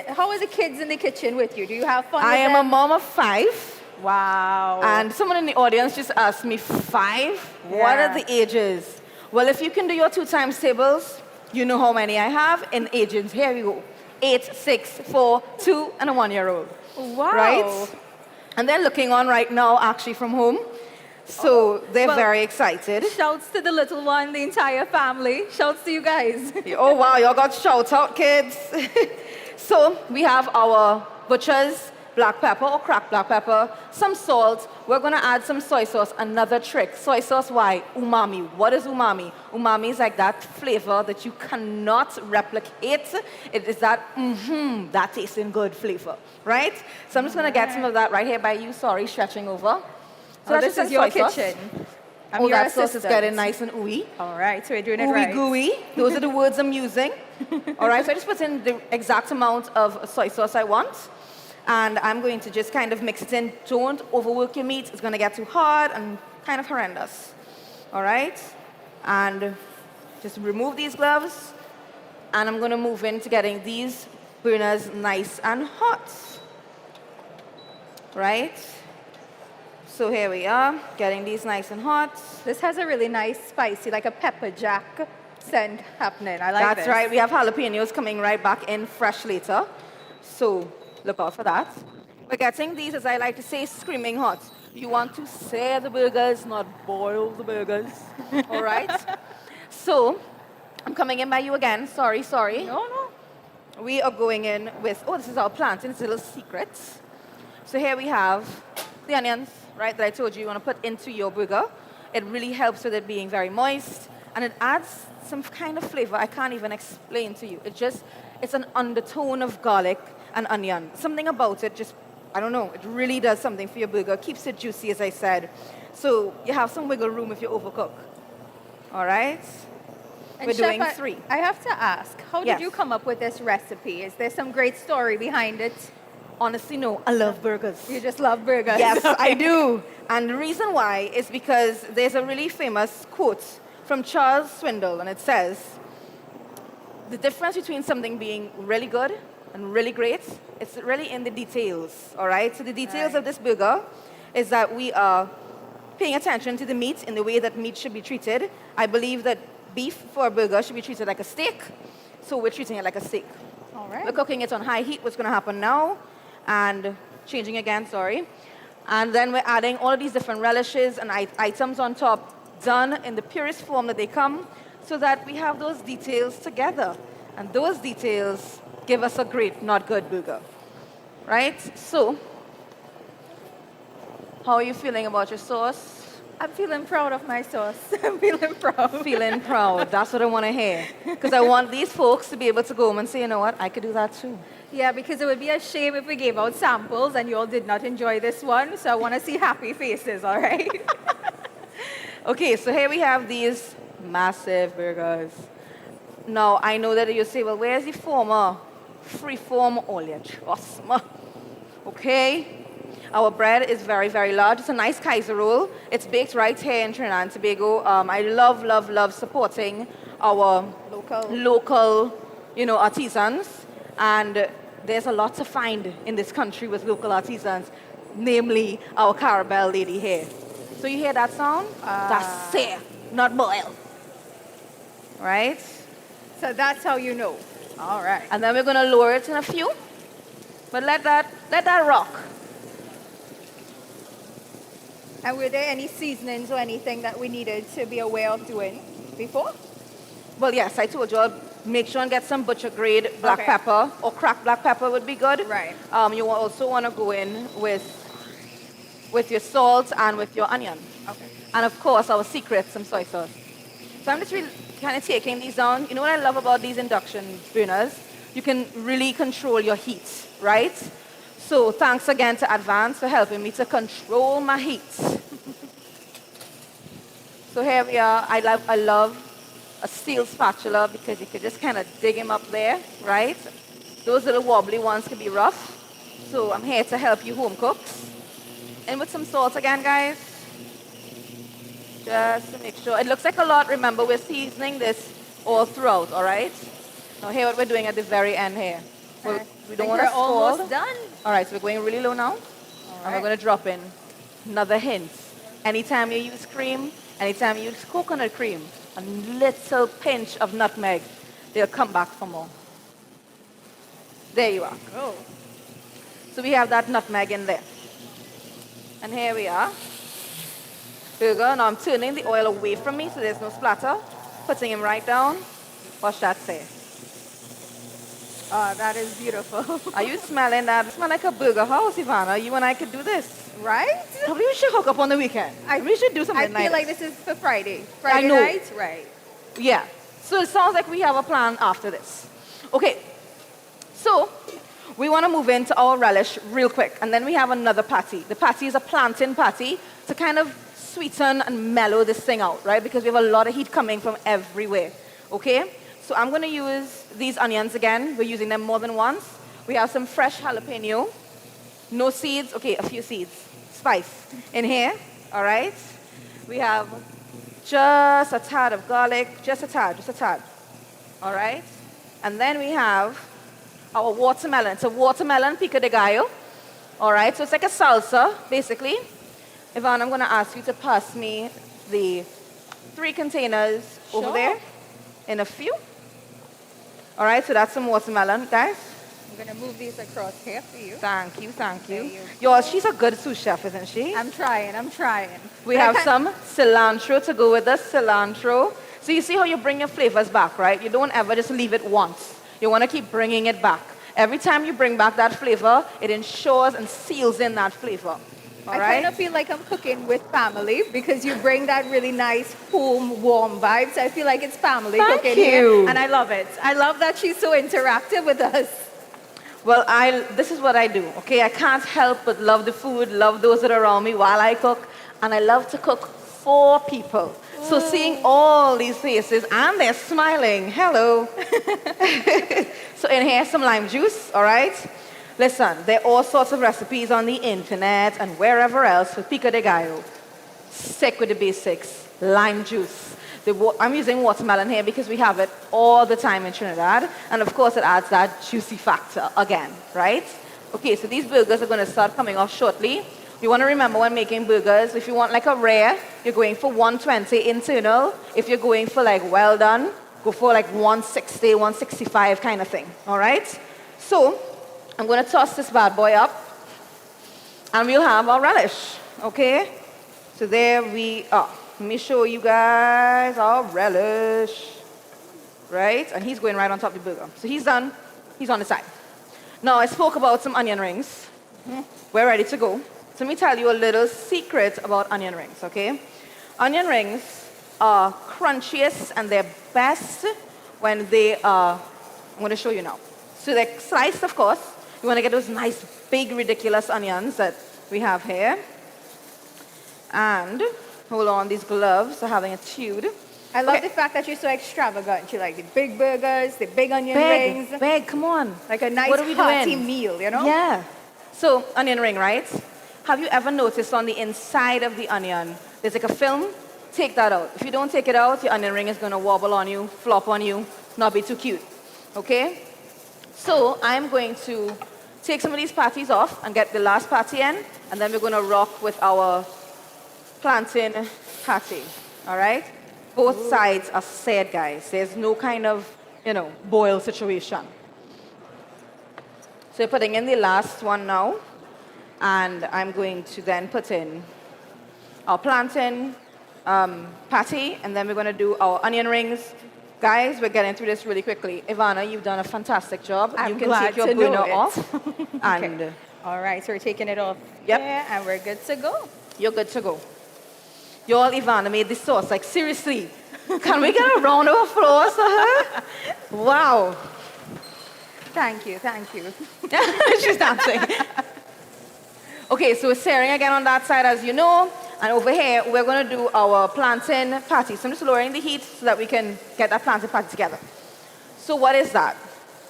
Speaker 14: how are the kids in the kitchen with you? Do you have fun
Speaker 20: I
Speaker 14: with
Speaker 20: am
Speaker 14: them?
Speaker 20: a mom of 5.
Speaker 14: Wow.
Speaker 20: And someone in the audience just asked me, 5? What are the ages? Well, if you can do your 2 times tables, you know how many I have in ages. Here we go. 8, 6, 4, 2, and a 1-year-old.
Speaker 14: Wow.
Speaker 20: Right? And they're looking on right now, actually, from home. So they're very excited.
Speaker 14: Shouts to the little one, the entire family. Shouts to you guys.
Speaker 20: Oh, wow, y'all got shout out, kids. So we have our butcher's black pepper or cracked black pepper, some salt. We're going to add some soy sauce, another trick. Soy sauce, why? Umami. What is umami? Umami is like that flavor that you cannot replicate. It is that, that tasting good flavor, right? So I'm just going to get some of that right here by you. Sorry, stretching over. So
Speaker 14: Oh,
Speaker 20: that's
Speaker 14: this is
Speaker 20: just
Speaker 14: your
Speaker 20: soy sauce.
Speaker 14: kitchen. I'm
Speaker 20: Oh,
Speaker 14: your
Speaker 20: that sauce is
Speaker 14: assistant.
Speaker 20: getting nice and ooey.
Speaker 14: All right, so we're doing it
Speaker 20: Ooey
Speaker 14: right.
Speaker 20: gooey. Those are the words I'm using. All right, so I just put in the exact amount of soy sauce I want. And I'm going to just kind of mix it in. Don't overwork your meat. It's going to get too hard and kind of horrendous. All right? And just remove these gloves. And I'm going to move into getting these burners nice and hot. Right? So here we are, getting these nice and hot.
Speaker 14: This has a really nice spicy, like a pepper jack scent happening. I like this.
Speaker 20: That's right. We have jalapenos coming right back in fresh later. So look out for that. We're getting these, as I like to say, screaming hot. You want to sear the burgers, not boil the burgers. All right? So I'm coming in by you again. Sorry.
Speaker 14: No.
Speaker 20: We are going in with, this is our plantain. It's a little secret. So here we have the onions, right, that I told you want to put into your burger. It really helps with it being very moist, and it adds some kind of flavor I can't even explain to you. It's an undertone of garlic and onion. Something about it just, I don't know, it really does something for your burger. Keeps it juicy, as I said. So you have some wiggle room if you overcook. All right?
Speaker 14: And
Speaker 20: We're
Speaker 14: Chef,
Speaker 20: doing 3.
Speaker 14: I have to ask, how
Speaker 20: Yes.
Speaker 14: did you come up with this recipe? Is there some great story behind it?
Speaker 20: Honestly, no. I love burgers.
Speaker 14: You just love burgers?
Speaker 20: Yes, I do. And the reason why is because there's a really famous quote from Charles Swindoll, and it says, the difference between something being really good and really great, it's really in the details, all right? So the details of this burger is that we are paying attention to the meat in the way that meat should be treated. I believe that beef for a burger should be treated like a steak, so we're treating it like a steak.
Speaker 14: All right.
Speaker 20: We're cooking it on high heat. What's going to happen now? And changing again, sorry. And then we're adding all of these different relishes and items on top, done in the purest form that they come, so that we have those details together. And those details give us a great, not good burger. Right? So, how are you feeling about your sauce?
Speaker 14: I'm feeling proud of my sauce. I'm feeling proud.
Speaker 20: Feeling proud. That's what I want to hear. Because I want these folks to be able to go home and say, you know what, I could do that too.
Speaker 14: Yeah, because it would be a shame if we gave out samples and you all did not enjoy this one. So I want to see happy faces, all right?
Speaker 20: Okay, so here we have these massive burgers. Now, I know that you say, well, where's the former free-form all your trust me? Okay? Our bread is very, very large. It's a nice Kaiser roll. It's baked right here in Trinidad and Tobago. I love, love, love supporting our local, artisans. And there's a lot to find in this country with local artisans, namely our Carabelle lady here. So you hear that sound? That's safe, not boil. Right?
Speaker 14: So that's how you know. All right.
Speaker 20: And then we're going to lower it in a few. But let that rock.
Speaker 14: And were there any seasonings or anything that we needed to be aware of doing before?
Speaker 20: Well, yes, I told you, make sure and get some butcher grade black pepper, or cracked black pepper would be good.
Speaker 14: Right.
Speaker 20: You also want to go in with your salt and with your onion.
Speaker 14: Okay.
Speaker 20: And of course, our secret, some soy sauce. So I'm just really kind of taking these down. You know what I love about these induction burners? You can really control your heat, right? So thanks again to Advance for helping me to control my heat. So here we are. I love a steel spatula because you could just kind of dig him up there, right? Those little wobbly ones can be rough. So I'm here to help you home cooks. And with some salt again, guys. Just to make sure. It looks like a lot. Remember, we're seasoning this all throughout, all right? Now here what we're doing at the very end here. We don't want to scald.
Speaker 14: Almost done.
Speaker 20: All right, so we're going really low now. And we're going to drop in another hint. Anytime you use cream, anytime you use coconut cream, a little pinch of nutmeg, they'll come back for more. There you are.
Speaker 14: Oh.
Speaker 20: So we have that nutmeg in there. And here we are. Burger. Now I'm turning the oil away from me so there's no splatter. Putting him right down. Watch that say.
Speaker 14: Oh, that is beautiful.
Speaker 20: Are you smelling that? It smells like a burger house, Ivana. You and I could do this.
Speaker 14: Right?
Speaker 20: Probably we should hook up on the weekend. We should do something
Speaker 14: I feel like this is for Friday. Friday night? Right.
Speaker 20: Yeah. So it sounds like we have a plan after this. Okay. So we want to move into our relish real quick. And then we have another patty. The patty is a plantain patty to kind of sweeten and mellow this thing out, right? Because we have a lot of heat coming from everywhere. Okay? So I'm going to use these onions again. We're using them more than once. We have some fresh jalapeno. No seeds. Okay, a few seeds. Spice in here. All right? We have just a tad of garlic. Just a tad. All right? And then we have our watermelon. It's a watermelon pico de gallo. All right? So it's like a salsa, basically. Yvonne, I'm going to ask you to pass me the 3 containers over there in a few. All right, so that's some watermelon, guys.
Speaker 14: I'm going to move these across here for you.
Speaker 20: Thank you. Yo, she's a good sous chef, isn't she?
Speaker 14: I'm trying.
Speaker 20: We have some cilantro to go with us, cilantro. So you see how you bring your flavors back, right? You don't ever just leave it once. You want to keep bringing it back. Every time you bring back that flavor, it ensures and seals in that flavor.
Speaker 14: I kind of feel like I'm cooking with family because you bring that really nice home warm vibes. I feel like it's family cooking here, and I love it. I love that she's so interactive with us.
Speaker 20: Well, this is what I do, okay? I can't help but love the food, love those that are around me while I cook, and I love to cook for people. So seeing all these faces, and they're smiling, hello. So in here, some lime juice, all right? Listen, there are all sorts of recipes on the internet and wherever else for pico de gallo. Stick with the basics. Lime juice. I'm using watermelon here because we have it all the time in Trinidad. And of course, it adds that juicy factor again, right? Okay, so these burgers are going to start coming off shortly. You want to remember when making burgers, if you want like a rare, you're going for 120 internal. If you're going for like well done, go for like 160, 165 kind of thing, all right? So I'm going to toss this bad boy up, and we'll have our relish, okay? So there we are. Let me show you guys our relish, right? And he's going right on top of the burger. So he's done. He's on the side. Now, I spoke about some onion rings. We're ready to go. So let me tell you a little secret about onion rings, okay? Onion rings are crunchiest, and they're best when they are, I'm going to show you now. So they're sliced, of course. You want to get those nice, big, ridiculous onions that we have here. And hold on, these gloves are having a tube.
Speaker 14: I love the fact that you're so extravagant. You like the big burgers, the big onion rings.
Speaker 20: Big, come on.
Speaker 14: Like a nice
Speaker 20: What are we
Speaker 14: hearty
Speaker 20: doing?
Speaker 14: meal, you know?
Speaker 20: Yeah. So, onion ring, right? have you ever noticed on the inside of the onion, there's like a film? Take that out. If you don't take it out, your onion ring is going to wobble on you, flop on you, not be too cute. Okay? So I'm going to take some of these patties off and get the last patty in, and then we're going to rock with our plantain patty. All right? Both sides are seared, guys. There's no kind of, boil situation. So you're putting in the last one now, and I'm going to then put in our plantain patty, and then we're going to do our onion rings. Guys, we're getting through this really quickly. Ivana, you've done a fantastic job.
Speaker 14: I'm
Speaker 20: you can
Speaker 14: glad
Speaker 20: take your
Speaker 14: to know
Speaker 20: burner
Speaker 14: it.
Speaker 20: off. And
Speaker 14: Okay. All right, so we're taking it off.
Speaker 20: Yep.
Speaker 14: Yeah, and we're good to go.
Speaker 20: You're good to go. Y'all, Ivana made this sauce. Like, seriously. Can we get a round of applause for her? Wow.
Speaker 14: Thank you, thank you.
Speaker 20: She's dancing. Okay, so we're searing again on that side, as you know. And over here, we're going to do our plantain patty. So I'm just lowering the heat so that we can get that plantain patty together. So what is that?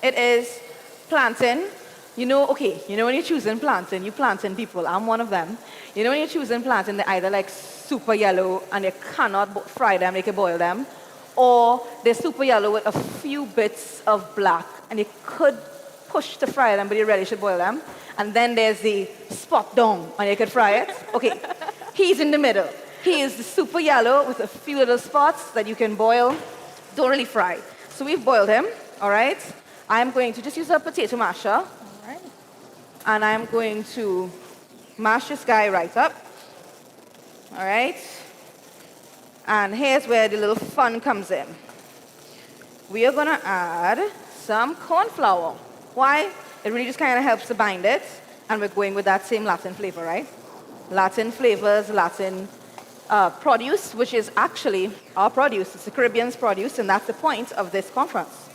Speaker 20: It is plantain. When you're choosing plantain, you plantain people. I'm one of them. When you're choosing plantain, they're either like super yellow and you cannot fry them, you can boil them. Or they're super yellow with a few bits of black. And you could push to fry them, but you really should boil them. And then there's the spot down, and you could fry it. Okay, he's in the middle. He is the super yellow with a few little spots that you can boil. Don't really fry. So we've boiled him, all right? I'm going to just use a potato masher. All right. And I'm going to mash this guy right up. All right? And here's where the little fun comes in. We are going to add some corn flour. Why? It really just kind of helps to bind it. And we're going with that same Latin flavor, right? Latin flavors, Latin produce, which is actually our produce. It's the Caribbean's produce, and that's the point of this conference,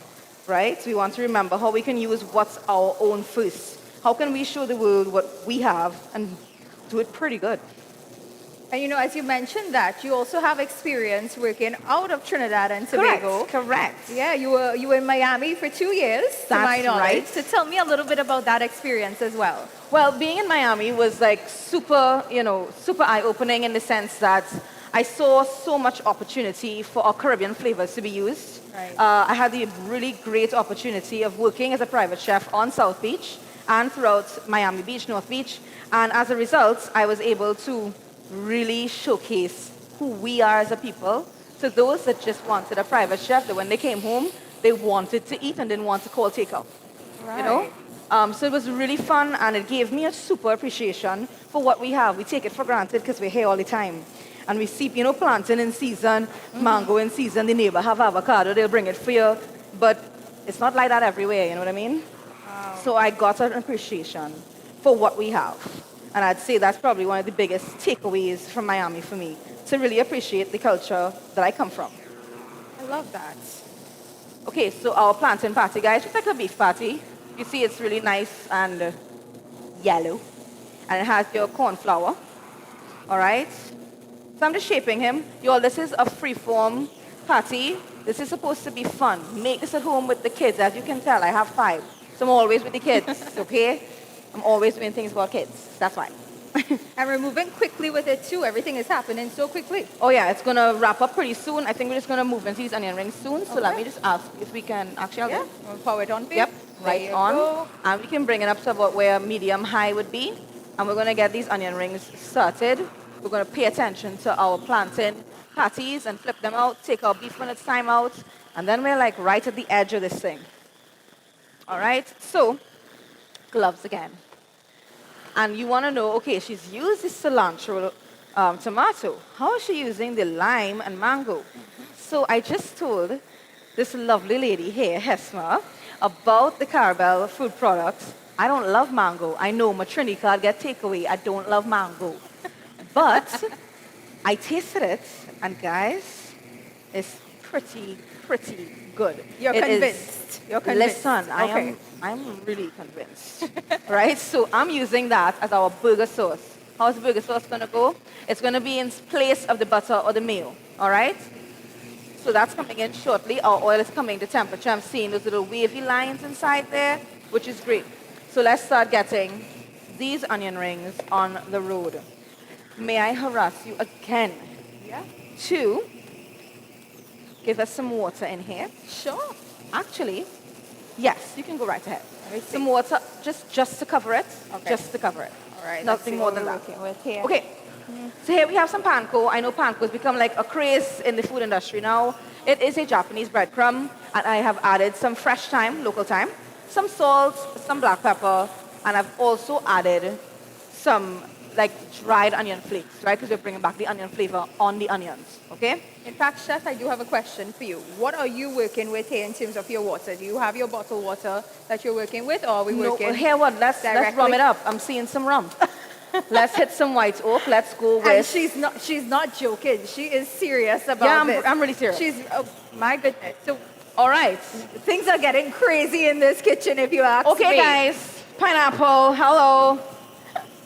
Speaker 20: right? So we want to remember how we can use what's our own first. How can we show the world what we have and do it pretty good?
Speaker 14: And as you mentioned that, you also have experience working out of Trinidad and Tobago.
Speaker 20: Correct.
Speaker 14: Yeah, you were in Miami for 2 years, to my
Speaker 20: That's
Speaker 14: knowledge.
Speaker 20: right.
Speaker 14: So tell me a little bit about that experience as well.
Speaker 20: Well, being in Miami was like super eye-opening in the sense that I saw so much opportunity for our Caribbean flavors to be used.
Speaker 14: Right.
Speaker 20: I had the really great opportunity of working as a private chef on South Beach and throughout Miami Beach, North Beach. And as a result, I was able to really showcase who we are as a people to those that just wanted a private chef, that when they came home, they wanted to eat and didn't want to call takeout.
Speaker 14: Right.
Speaker 20: So it was really fun, and it gave me a super appreciation for what we have. We take it for granted because we're here all the time. And we see, plantain in season, mango in season, the neighbor have avocado, they'll bring it for you. But it's not like that everywhere, you know what I mean?
Speaker 14: Wow.
Speaker 20: So I got an appreciation for what we have. And I'd say that's probably one of the biggest takeaways from Miami for me, to really appreciate the culture that I come from.
Speaker 14: I love that.
Speaker 20: Okay, so our plantain patty, guys, just like a beef patty. You see it's really nice and yellow. And it has your corn flour. All right? So I'm just shaping him. Y'all, this is a free-form patty. This is supposed to be fun. Make this at home with the kids. As you can tell, I have 5. So I'm always with the kids, okay? I'm always doing things about kids. That's why.
Speaker 14: And we're moving quickly with it too. Everything is happening so quickly.
Speaker 20: Oh yeah, it's gonna wrap up pretty soon. I think we're just gonna move into these onion rings soon. So let
Speaker 14: Okay.
Speaker 20: me just ask if we can actually.
Speaker 14: Yeah, we'll power it on.
Speaker 20: Yep,
Speaker 14: There
Speaker 20: right
Speaker 14: you
Speaker 20: on.
Speaker 14: go.
Speaker 20: And we can bring it up to about where medium high would be. And we're gonna get these onion rings started. We're gonna pay attention to our plantain patties and flip them out. Take our beef when it's time out, and then we're like right at the edge of this thing. All right. So gloves again. And you want to know, okay, she's used the cilantro tomato. How is she using the lime and mango? So I just told this lovely lady here, Hesma, about the Carabel food products. I don't love mango. I know my Trinity card get takeaway. I don't love mango. But I tasted it, and guys, it's pretty good.
Speaker 14: You're
Speaker 20: It is-
Speaker 14: convinced. You're convinced.
Speaker 20: Listen,
Speaker 14: Okay.
Speaker 20: I'm really convinced. Right? So I'm using that as our burger sauce. How's the burger sauce going to go? It's going to be in place of the butter or the mayo. All right? So that's coming in shortly. Our oil is coming to temperature. I'm seeing those little wavy lines inside there, which is great. So let's start getting these onion rings on the road. May I harass you again?
Speaker 14: Yeah.
Speaker 20: To give us some water in here?
Speaker 14: Sure.
Speaker 20: Actually, yes, you can go right ahead.
Speaker 14: Let me see.
Speaker 20: Some water, just to cover it.
Speaker 14: Okay.
Speaker 20: Just to cover it.
Speaker 14: All right.
Speaker 20: Nothing more than
Speaker 14: we're
Speaker 20: that.
Speaker 14: working with here.
Speaker 20: Okay. So here we have some panko. I know panko has become like a craze in the food industry now. It is a Japanese breadcrumb, and I have added some fresh thyme, local thyme, some salt, some black pepper, and I've also added some like dried onion flakes, right? Because we're bringing back the onion flavor on the onions, okay?
Speaker 14: In fact, Chef, I do have a question for you. What are you working with here in terms of your water? Do you have your bottled water that you're working with, or are we
Speaker 20: No,
Speaker 14: working
Speaker 20: here what? Let's
Speaker 14: directly?
Speaker 20: rum it up. I'm seeing some rum. Let's hit some white oak. Let's go with.
Speaker 14: And she's not joking. She is serious about
Speaker 20: Yeah,
Speaker 14: this.
Speaker 20: I'm really serious.
Speaker 14: She's, oh, my goodness. So
Speaker 20: all right.
Speaker 14: things are getting crazy in this kitchen, if you ask me.
Speaker 20: Okay, guys. Pineapple. Hello.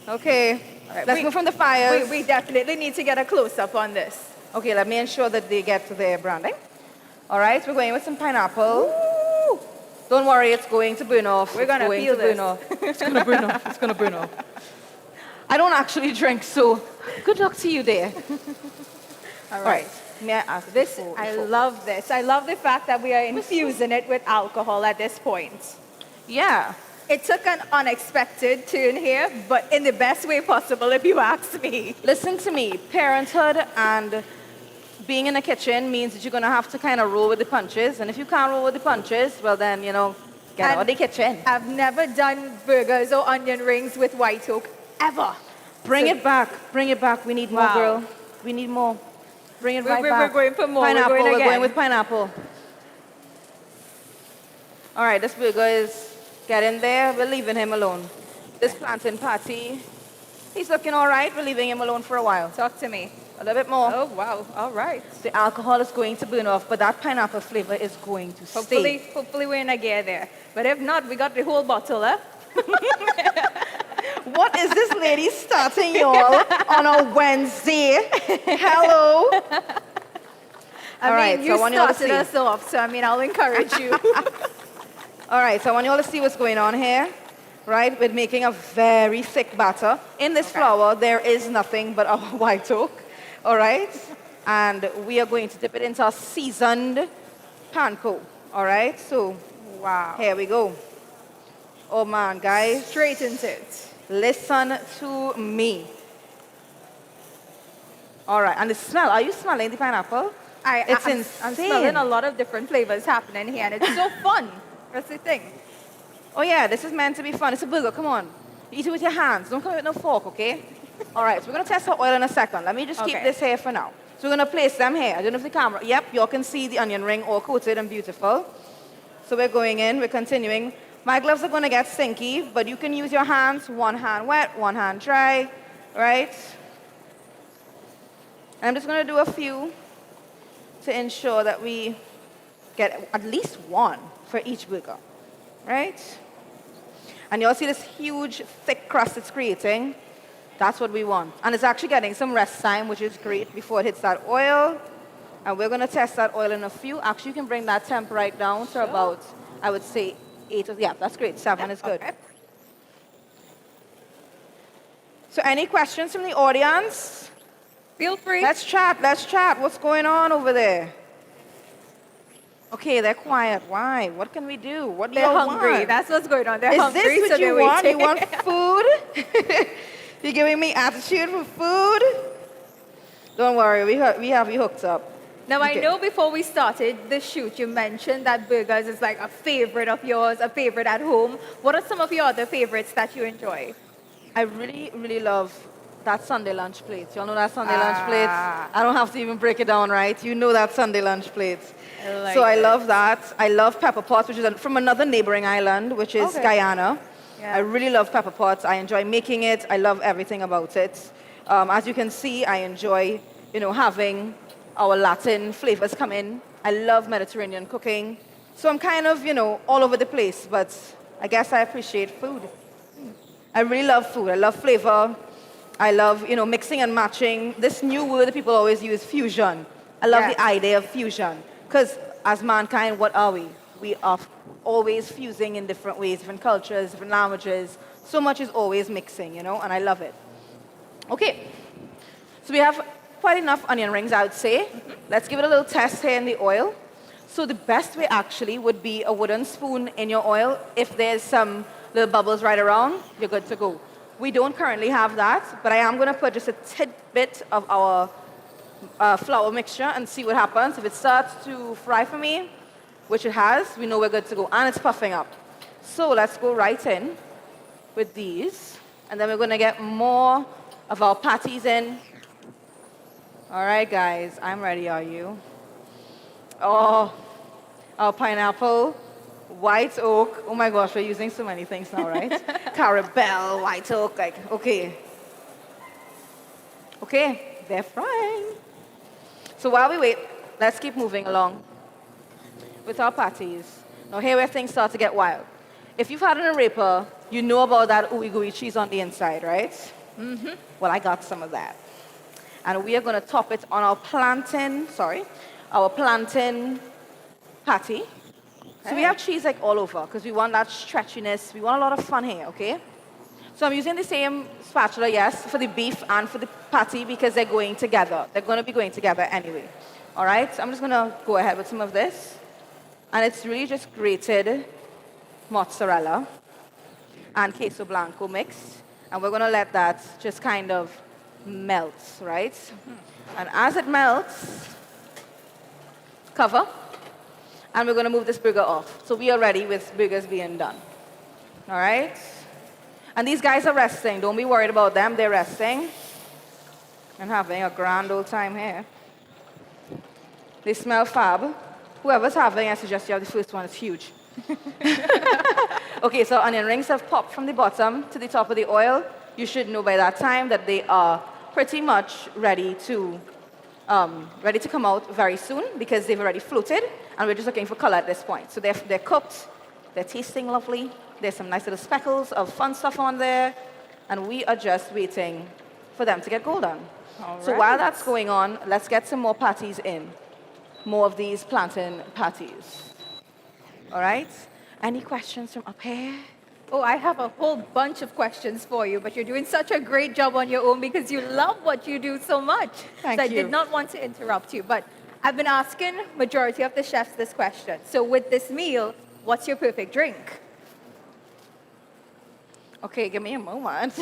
Speaker 20: Okay.
Speaker 14: All right,
Speaker 20: Let's move from the fires.
Speaker 14: We definitely need to get a close-up on this.
Speaker 20: Okay, let me ensure that they get to their branding. All right, we're going with some pineapple.
Speaker 14: Ooh.
Speaker 20: Don't worry, it's going to burn off.
Speaker 14: We're gonna feel this.
Speaker 20: Burn off. It's going to burn off. It's going to burn off. I don't actually drink, so good luck to you there.
Speaker 14: All
Speaker 20: All
Speaker 14: right.
Speaker 20: right. May I ask
Speaker 14: This,
Speaker 20: before-
Speaker 14: I
Speaker 20: before-
Speaker 14: love this. I love the fact that we are infusing it with alcohol at this point.
Speaker 20: Yeah.
Speaker 14: It took an unexpected turn here, but in the best way possible, if you ask me.
Speaker 20: Listen to me. Parenthood and being in the kitchen means that you're going to have to kind of roll with the punches. And if you can't roll with the punches, well then, get out of the kitchen.
Speaker 14: I've never done burgers or onion rings with white oak, ever.
Speaker 20: Bring
Speaker 14: So-
Speaker 20: it back. Bring it back. We need more,
Speaker 14: Wow.
Speaker 20: girl. We need more. Bring it right
Speaker 14: We're
Speaker 20: back.
Speaker 14: going for more. We're
Speaker 20: Pineapple.
Speaker 14: going
Speaker 20: We're
Speaker 14: again.
Speaker 20: going with pineapple. All right, this burger is getting there. We're leaving him alone. This plantain patty, he's looking all right. We're leaving him alone for a while.
Speaker 14: Talk to me.
Speaker 20: A little bit more.
Speaker 14: Oh, wow. All right.
Speaker 20: The alcohol is going to burn off, but that pineapple flavor is going to
Speaker 14: Hopefully,
Speaker 20: stay.
Speaker 14: hopefully we're in a gear there. But if not, we got the whole bottle, huh?
Speaker 20: What is this lady starting, y'all, on a Wednesday? Hello.
Speaker 14: I
Speaker 20: All right,
Speaker 14: mean,
Speaker 20: so
Speaker 14: you
Speaker 20: I want you all to
Speaker 14: started
Speaker 20: see.
Speaker 14: us off, so I mean, I'll encourage you.
Speaker 20: All right, so I want you all to see what's going on here, right? We're making a very thick batter. In this flour, there is nothing but our white oak, all right? And we are going to dip it into a seasoned panko, all right? So,
Speaker 14: Wow.
Speaker 20: here we go. Oh man, guys.
Speaker 14: Straight into it.
Speaker 20: Listen to me. All right, and the smell. Are you smelling the pineapple? It's
Speaker 14: I'm
Speaker 20: insane.
Speaker 14: smelling a lot of different flavors happening here, and it's so fun. That's the thing.
Speaker 20: Oh yeah, this is meant to be fun. It's a burger. Come on. You eat it with your hands. Don't come with no fork, okay? All right, so we're going to test our oil in a second. Let me just keep
Speaker 14: Okay.
Speaker 20: this here for now. So we're going to place them here. I don't know if the camera... Yep, you all can see the onion ring all coated and beautiful. So we're going in. We're continuing. My gloves are going to get stinky, but you can use your hands. One hand wet, one hand dry, right? I'm just going to do a few to ensure that we get at least one for each burger, right? And you'll see this huge, thick crust it's creating. That's what we want. And it's actually getting some rest time, which is great, before it hits that oil. And we're going to test that oil in a few. Actually, you can bring that temp right down to about, I would say, 8 or, yeah, that's great. 7 is good.
Speaker 14: Okay.
Speaker 20: So any questions from the audience?
Speaker 14: Feel free.
Speaker 20: Let's chat. Let's chat. What's going on over there? Okay, they're quiet. Why? What can we do? What do
Speaker 14: They're
Speaker 20: you
Speaker 14: hungry.
Speaker 20: want?
Speaker 14: That's what's going on. They're
Speaker 20: Is
Speaker 14: hungry,
Speaker 20: this what
Speaker 14: so
Speaker 20: you
Speaker 14: they're
Speaker 20: want?
Speaker 14: waiting.
Speaker 20: You want food? You're giving me attitude for food? Don't worry, we have you hooked up.
Speaker 14: Now, I
Speaker 20: Okay.
Speaker 14: know before we started the shoot, you mentioned that burgers is like a favorite of yours, a favorite at home. What are some of your other favorites that you enjoy?
Speaker 20: I really, really love that Sunday lunch plate. Y'all know that Sunday lunch plate? I don't have to even break it down, right? You know that Sunday lunch plate. So I love that. I love pepper pots, which is from another neighboring island, which is
Speaker 14: Okay.
Speaker 20: Guyana.
Speaker 14: Yeah.
Speaker 20: I really love pepper pots. I enjoy making it. I love everything about it. As you can see, I enjoy, having our Latin flavors come in. I love Mediterranean cooking. So I'm kind of, all over the place, but I guess I appreciate food. I really love food. I love flavor. I love, mixing and matching. This new word that people always use, fusion. I love
Speaker 14: Yes.
Speaker 20: the idea of fusion. Because as mankind, what are we? We are always fusing in different ways, different cultures, different languages. So much is always mixing, you know, and I love it. Okay, so we have quite enough onion rings, I would say. Let's give it a little test here in the oil. So the best way actually would be a wooden spoon in your oil. If there's some little bubbles right around, you're good to go. We don't currently have that, but I am going to put just a tidbit of our flour mixture and see what happens. If it starts to fry for me, which it has, we know we're good to go. And it's puffing up. So let's go right in with these. And then we're going to get more of our patties in. All right, guys, I'm ready, are you? Oh, our pineapple, white oak. Oh my gosh, we're using so many things now, right? Carabelle, white oak, like, okay. Okay, they're frying. So while we wait, let's keep moving along with our patties. Now here where things start to get wild. If you've had an arepa, you know about that ooey gooey cheese on the inside, right? Mm-hmm. Well, I got some of that. And we are going to top it on our plantain patty. So we have cheese like all over because we want that stretchiness. We want a lot of fun here, okay? So I'm using the same spatula, yes, for the beef and for the patty because they're going together. They're going to be going together anyway. All right, so I'm just going to go ahead with some of this. And it's really just grated mozzarella and queso blanco mixed. And we're going to let that just kind of melt, right? Mm-hmm. And as it melts, cover. And we're going to move this burger off. So we are ready with burgers being done. All right? And these guys are resting. Don't be worried about them. They're resting and having a grand old time here. They smell fab. Whoever's having, I suggest you have the first one. It's huge. Okay, so onion rings have popped from the bottom to the top of the oil. You should know by that time that they are pretty much ready to come out very soon because they've already floated, and we're just looking for color at this point. So they're cooked. They're tasting lovely. There's some nice little speckles of fun stuff on there, and we are just waiting for them to get golden. All so while that's going on, let's get some more patties in. More of these plantain patties. All right? Any questions from up here?
Speaker 14: Oh, I have a whole bunch of questions for you, but you're doing such a great job on your own because you love what you do so much.
Speaker 20: Thank
Speaker 14: you.
Speaker 20: I
Speaker 14: did not want to interrupt you, but I've been asking majority of the chefs this question. So with this meal, what's your perfect drink?
Speaker 20: Okay, give me a moment.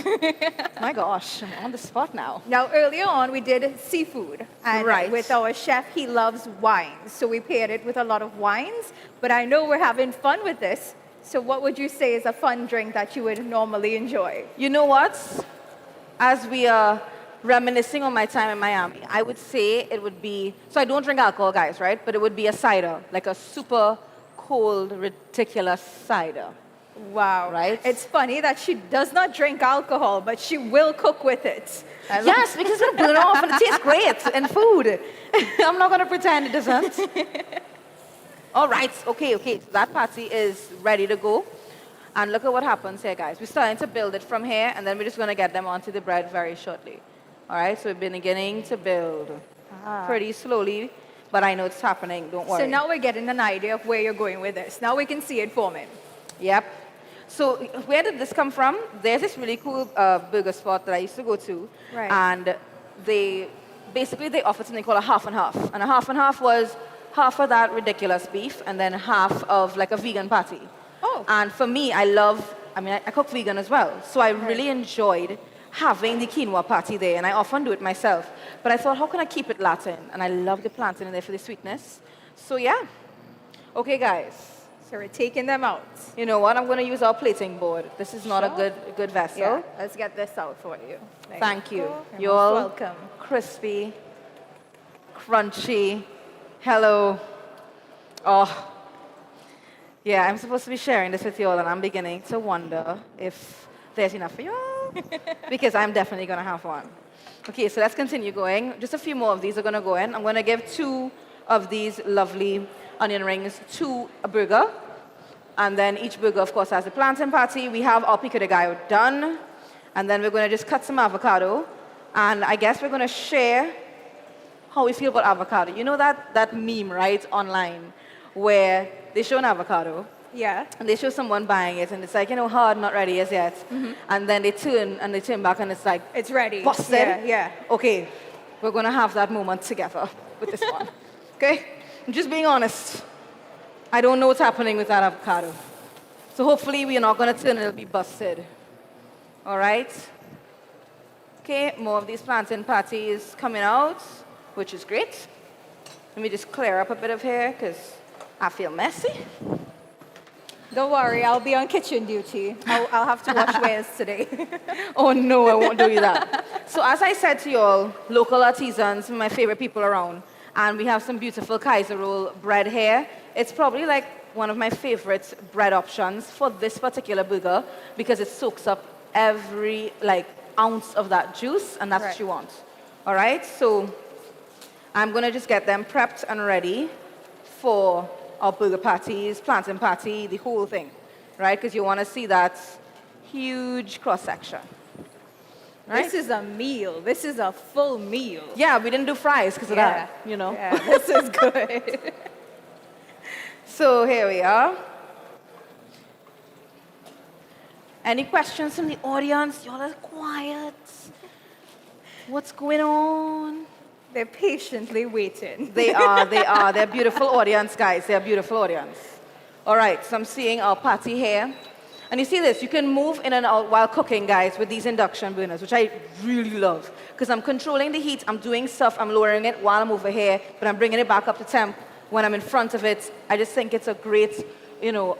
Speaker 20: My gosh, I'm on the spot now.
Speaker 14: Now, earlier on, we did seafood. And
Speaker 20: right.
Speaker 14: With our chef, he loves wines. So we paired it with a lot of wines. But I know we're having fun with this. So what would you say is a fun drink that you would normally enjoy?
Speaker 20: You know what? As we are reminiscing on my time in Miami, I would say it would be, so I don't drink alcohol, guys, right? But it would be a cider, like a super cold, ridiculous cider.
Speaker 14: Wow.
Speaker 20: Right?
Speaker 14: It's funny that she does not drink alcohol, but she will cook with it.
Speaker 20: Yes, because it's going to burn off and it tastes great in food. I'm not going to pretend it doesn't. All right, okay. So that patty is ready to go. And look at what happens here, guys. We're starting to build it from here, and then we're just going to get them onto the bread very shortly. All right, so we've been beginning to build pretty slowly, but I know it's happening. Don't worry.
Speaker 14: So now we're getting an idea of where you're going with this. Now we can see it forming.
Speaker 20: Yep. So where did this come from? There's this really cool burger spot that I used to go to.
Speaker 14: Right.
Speaker 20: And they offered something called a half and half. And a half and half was half of that ridiculous beef and then half of like a vegan patty.
Speaker 14: Oh.
Speaker 20: And for me, I cook vegan as well. So I really enjoyed having the quinoa patty there. And I often do it myself. But I thought, how can I keep it Latin? And I love the plantain in there for the sweetness. So yeah. Okay, guys.
Speaker 14: So we're taking them out.
Speaker 20: You know what? I'm going to use our plating board. This is not a good vessel.
Speaker 14: Yeah, let's get this out for you.
Speaker 20: Thank you.
Speaker 14: You're
Speaker 20: all
Speaker 14: welcome.
Speaker 20: Crispy, crunchy. Hello. Oh. Yeah, I'm supposed to be sharing this with you all, and I'm beginning to wonder if there's enough for you all. Because I'm definitely going to have one. Okay, so let's continue going. Just a few more of these are going to go in. I'm going to give 2 of these lovely onion rings to a burger. And then each burger, of course, has a plantain patty. We have our pico de gallo done. And then we're going to just cut some avocado. And I guess we're going to share how we feel about avocado. You know that meme, right, online, where they show an avocado,
Speaker 14: Yeah.
Speaker 20: And they show someone buying it, and it's like, hard, not ready as yet. And then they turn back, and it's like,
Speaker 14: it's ready.
Speaker 20: Busted.
Speaker 14: Yeah.
Speaker 20: Okay, we're gonna have that moment together with this one. Okay? I'm just being honest. I don't know what's happening with that avocado. So hopefully we're not gonna turn, it'll be busted. All right? Okay, more of these plantain patties coming out, which is great. Let me just clear up a bit of hair, because I feel messy.
Speaker 14: Don't worry, I'll be on kitchen duty. I'll have to wash wares today.
Speaker 20: Oh no, I won't do that. So as I said to you all, local artisans, my favorite people around, and we have some beautiful Kaiser roll bread here. It's probably like one of my favorite bread options for this particular burger because it soaks up every ounce of that juice, and that's what you want. All right, so I'm gonna just get them prepped and ready for our burger patties, plantain patty, the whole thing, right? Because you want to see that huge cross-section. Right?
Speaker 14: This is a meal. This is a full meal.
Speaker 20: Yeah, we didn't do fries because of that,
Speaker 14: Yeah, this is good.
Speaker 20: So here we are. Any questions from the audience? Y'all are quiet. What's going on?
Speaker 14: They're patiently waiting.
Speaker 20: They are. They're a beautiful audience, guys. They're a beautiful audience. All right, so I'm seeing our patty here. And you see this, you can move in and out while cooking, guys, with these induction burners, which I really love. Because I'm controlling the heat, I'm doing stuff, I'm lowering it while I'm over here, but I'm bringing it back up to temp when I'm in front of it. I just think it's a great,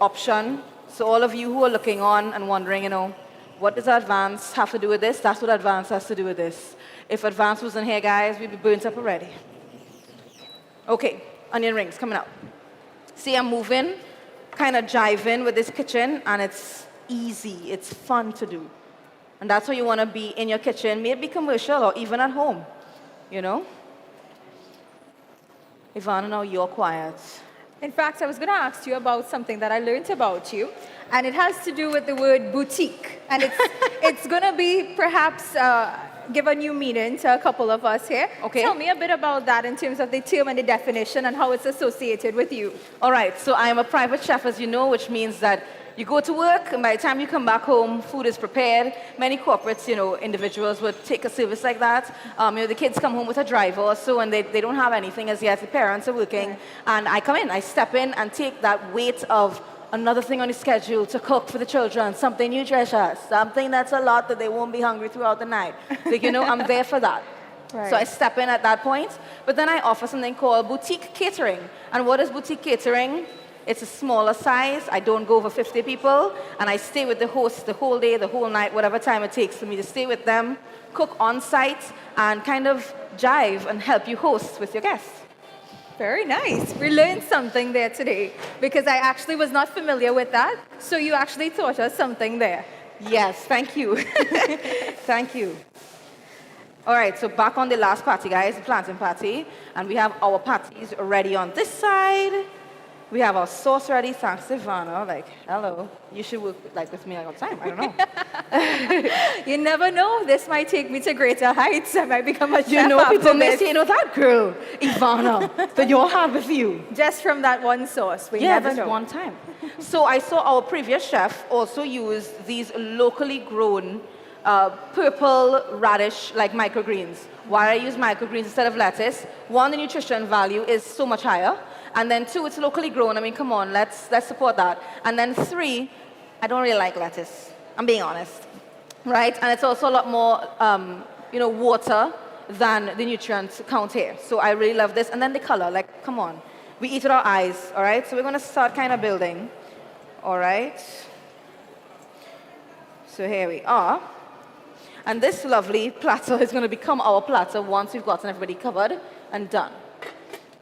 Speaker 20: option. So all of you who are looking on and wondering, what does advance have to do with this? That's what advance has to do with this. If advance wasn't here, guys, we'd be burnt up already. Okay, onion rings coming out. See, I'm moving, kind of jiving with this kitchen, and it's easy. It's fun to do. And that's how you want to be in your kitchen, maybe commercial or even at home, Ivana, now you're quiet.
Speaker 14: In fact, I was going to ask you about something that I learned about you, and it has to do with the word boutique. And it's going to be perhaps give a new meaning to a couple of us here.
Speaker 20: Okay.
Speaker 14: Tell me a bit about that in terms of the term and the definition and how it's associated with you.
Speaker 20: All right, so I am a private chef, as you know, which means that you go to work, and by the time you come back home, food is prepared. Many corporates, individuals would take a service like that. The kids come home with a driver or so, and they don't have anything as yet. The parents are working, and I come in, I step in and take that weight of another thing on the schedule to cook for the children, something nutritious, something that's a lot that they won't be hungry throughout the night. I'm there for that.
Speaker 14: Right.
Speaker 20: So I step in at that point, but then I offer something called boutique catering. And what is boutique catering? It's a smaller size. I don't go over 50 people, and I stay with the host the whole day, the whole night, whatever time it takes for me to stay with them, cook on site, and kind of jive and help you host with your guests.
Speaker 14: Very nice. We learned something there today because I actually was not familiar with that. So you actually taught us something there.
Speaker 20: Yes, thank you. Thank you. All right, so back on the last patty, guys, the plantain patty. And we have our patties ready on this side. We have our sauce ready. Thanks, Ivana. Hello. You should work with me all the time. I don't know.
Speaker 14: You never know. This might take me to greater heights. I might become a chef
Speaker 20: people may
Speaker 14: this.
Speaker 20: say, that girl, Ivana, that you'll have with you.
Speaker 14: Just from that one sauce. We never know.
Speaker 20: One time. So I saw our previous chef also use these locally grown purple radish-like microgreens. Why I use microgreens instead of lettuce? One, the nutrition value is so much higher. And then two, it's locally grown. I mean, come on, let's support that. And then three, I don't really like lettuce. I'm being honest, right? And it's also a lot more, water than the nutrients count here. So I really love this. And then the color, come on. We eat with our eyes, all right? So we're going to start kind of building, all right? So here we are. And this lovely platter is going to become our platter once we've gotten everybody covered and done,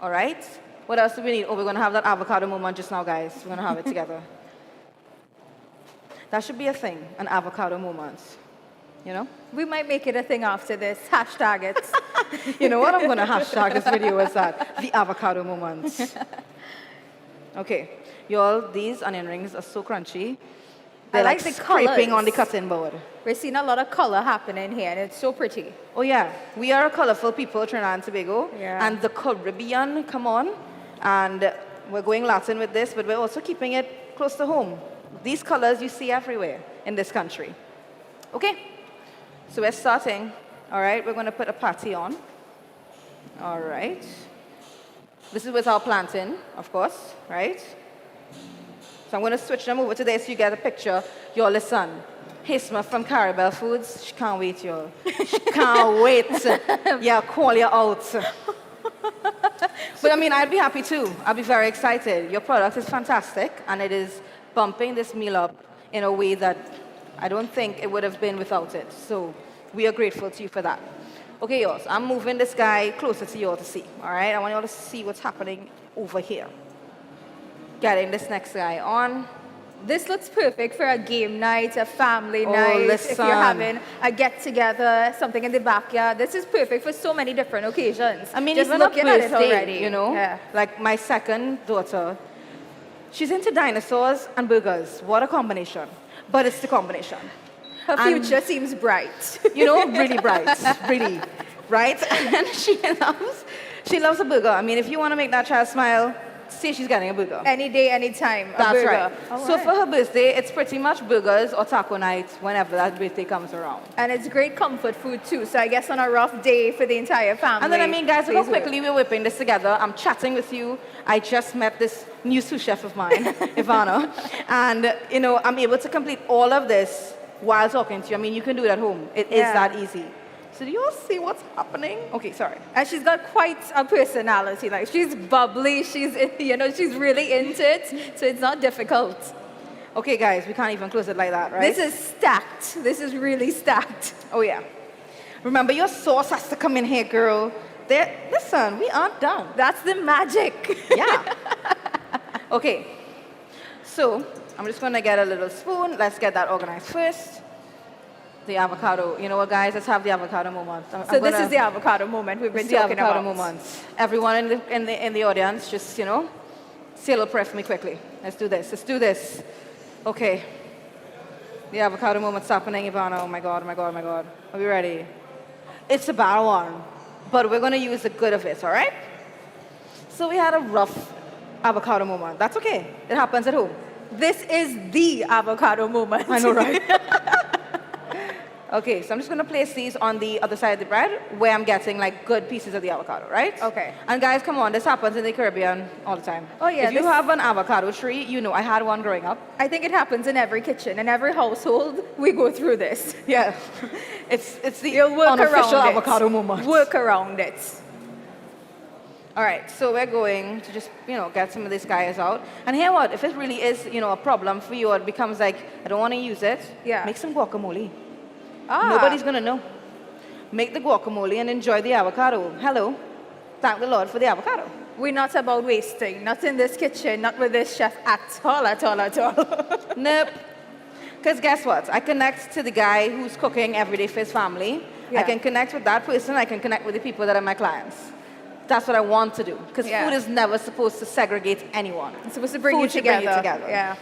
Speaker 20: all right? What else do we need? Oh, we're going to have that avocado moment just now, guys. We're going to have it together. That should be a thing, an avocado moment.
Speaker 14: We might make it a thing after this. Hashtag it.
Speaker 20: You know what? I'm going to hashtag this video as that. The avocado moment. Okay. Y'all, these onion rings are so crunchy. They're
Speaker 14: I like the
Speaker 20: scraping
Speaker 14: colors.
Speaker 20: on the cutting board.
Speaker 14: We're seeing a lot of color happening here, and it's so pretty.
Speaker 20: Oh, yeah. We are a colorful people, Trinidad and Tobago.
Speaker 14: Yeah.
Speaker 20: And the Caribbean, come on. And we're going Latin with this, but we're also keeping it close to home. These colors you see everywhere in this country. Okay, so we're starting. All right, we're going to put a patty on. All right. This is with our plantain, of course, right? So I'm going to switch them over to this so you get a picture. Y'all listen. Hisma from Caribel Foods, she can't wait, y'all. She can't wait. Yeah, call you out. But I mean, I'd be happy too. I'd be very excited. Your product is fantastic, and it is bumping this meal up in a way that I don't think it would have been without it. So we are grateful to you for that. Okay, y'all, so I'm moving this guy closer to y'all to see, all right? I want y'all to see what's happening over here. Getting this next guy on.
Speaker 14: This looks perfect for a game night, a family night,
Speaker 20: listen.
Speaker 14: if you're having a get-together, something in the backyard. This is perfect for so many different occasions.
Speaker 20: I mean,
Speaker 14: just
Speaker 20: even a
Speaker 14: looking at it
Speaker 20: birthday,
Speaker 14: already.
Speaker 20: you know?
Speaker 14: Yeah.
Speaker 20: Like my second daughter, she's into dinosaurs and burgers. What a combination. But it's the combination.
Speaker 14: Her future seems bright.
Speaker 20: You know, really bright, really, right? And she loves a burger. I mean, if you want to make that child smile, say she's getting a burger.
Speaker 14: Any day, any time, a
Speaker 20: That's
Speaker 14: burger.
Speaker 20: right.
Speaker 14: All
Speaker 20: So
Speaker 14: right.
Speaker 20: for her birthday, it's pretty much burgers or taco night whenever that birthday comes around.
Speaker 14: And it's great comfort food too. So I guess on a rough day for the entire family.
Speaker 20: And then, I mean, guys, look how
Speaker 14: please work.
Speaker 20: quickly we're whipping this together. I'm chatting with you. I just met this new sous chef of mine, Ivana. And, you know, I'm able to complete all of this while talking to you. I mean, you can do it at home. It is that easy. So do you all see what's happening? Okay, sorry.
Speaker 14: And she's got quite a personality. Like, she's bubbly. She's, you know, she's really into it. So it's not difficult.
Speaker 20: Okay, guys, we can't even close it like that, right?
Speaker 14: This is stacked. This is really stacked.
Speaker 20: Oh, yeah. Remember, your sauce has to come in here, girl. Listen, we aren't done.
Speaker 14: That's the magic.
Speaker 20: Yeah. Okay. So I'm just going to get a little spoon. Let's get that organized first. The avocado. You know what, guys? Let's have the avocado moment.
Speaker 14: So this is the avocado moment we've been talking
Speaker 20: avocado
Speaker 14: about.
Speaker 20: moment. Everyone in the audience, just, you know, say a little prayer for me quickly. Let's do this. Let's do this. Okay. The avocado moment's happening, Ivana. Oh my God, oh my God, oh my God. Are we ready? It's a bad one, but we're going to use the good of it, all right? So we had a rough avocado moment. That's okay. It happens at home.
Speaker 14: This is the avocado moment.
Speaker 20: I know, right? Okay, so I'm just going to place these on the other side of the bread where I'm getting like good pieces of the avocado, right?
Speaker 14: Okay.
Speaker 20: And guys, come on, this happens in the Caribbean all the time.
Speaker 14: Oh, yeah,
Speaker 20: If you
Speaker 14: this-
Speaker 20: have an avocado tree, you know, I had one growing up.
Speaker 14: I think it happens in every kitchen, in every household. We go through this.
Speaker 20: Yeah. It's the
Speaker 14: You'll work
Speaker 20: unofficial
Speaker 14: around
Speaker 20: avocado
Speaker 14: it.
Speaker 20: moment.
Speaker 14: Work around it.
Speaker 20: All right, so we're going to just, you know, get some of these guys out. And hear what? If it really is, you know, a problem for you, or it becomes like, I don't want to use it, make some guacamole. Nobody's going to know. Make the guacamole and enjoy the avocado. Hello. Thank the Lord for the avocado.
Speaker 14: We're not about wasting. Not in this kitchen, not with this chef at all, at all, at all.
Speaker 20: Nope. Because guess what? I connect to the guy who's cooking every day for his family.
Speaker 14: Yeah.
Speaker 20: I can connect with that person. I can connect with the people that are my clients. That's what I want to do. Because food is never supposed to segregate anyone.
Speaker 14: It's supposed to bring you
Speaker 20: Food should
Speaker 14: together.
Speaker 20: bring you together.
Speaker 14: Yeah.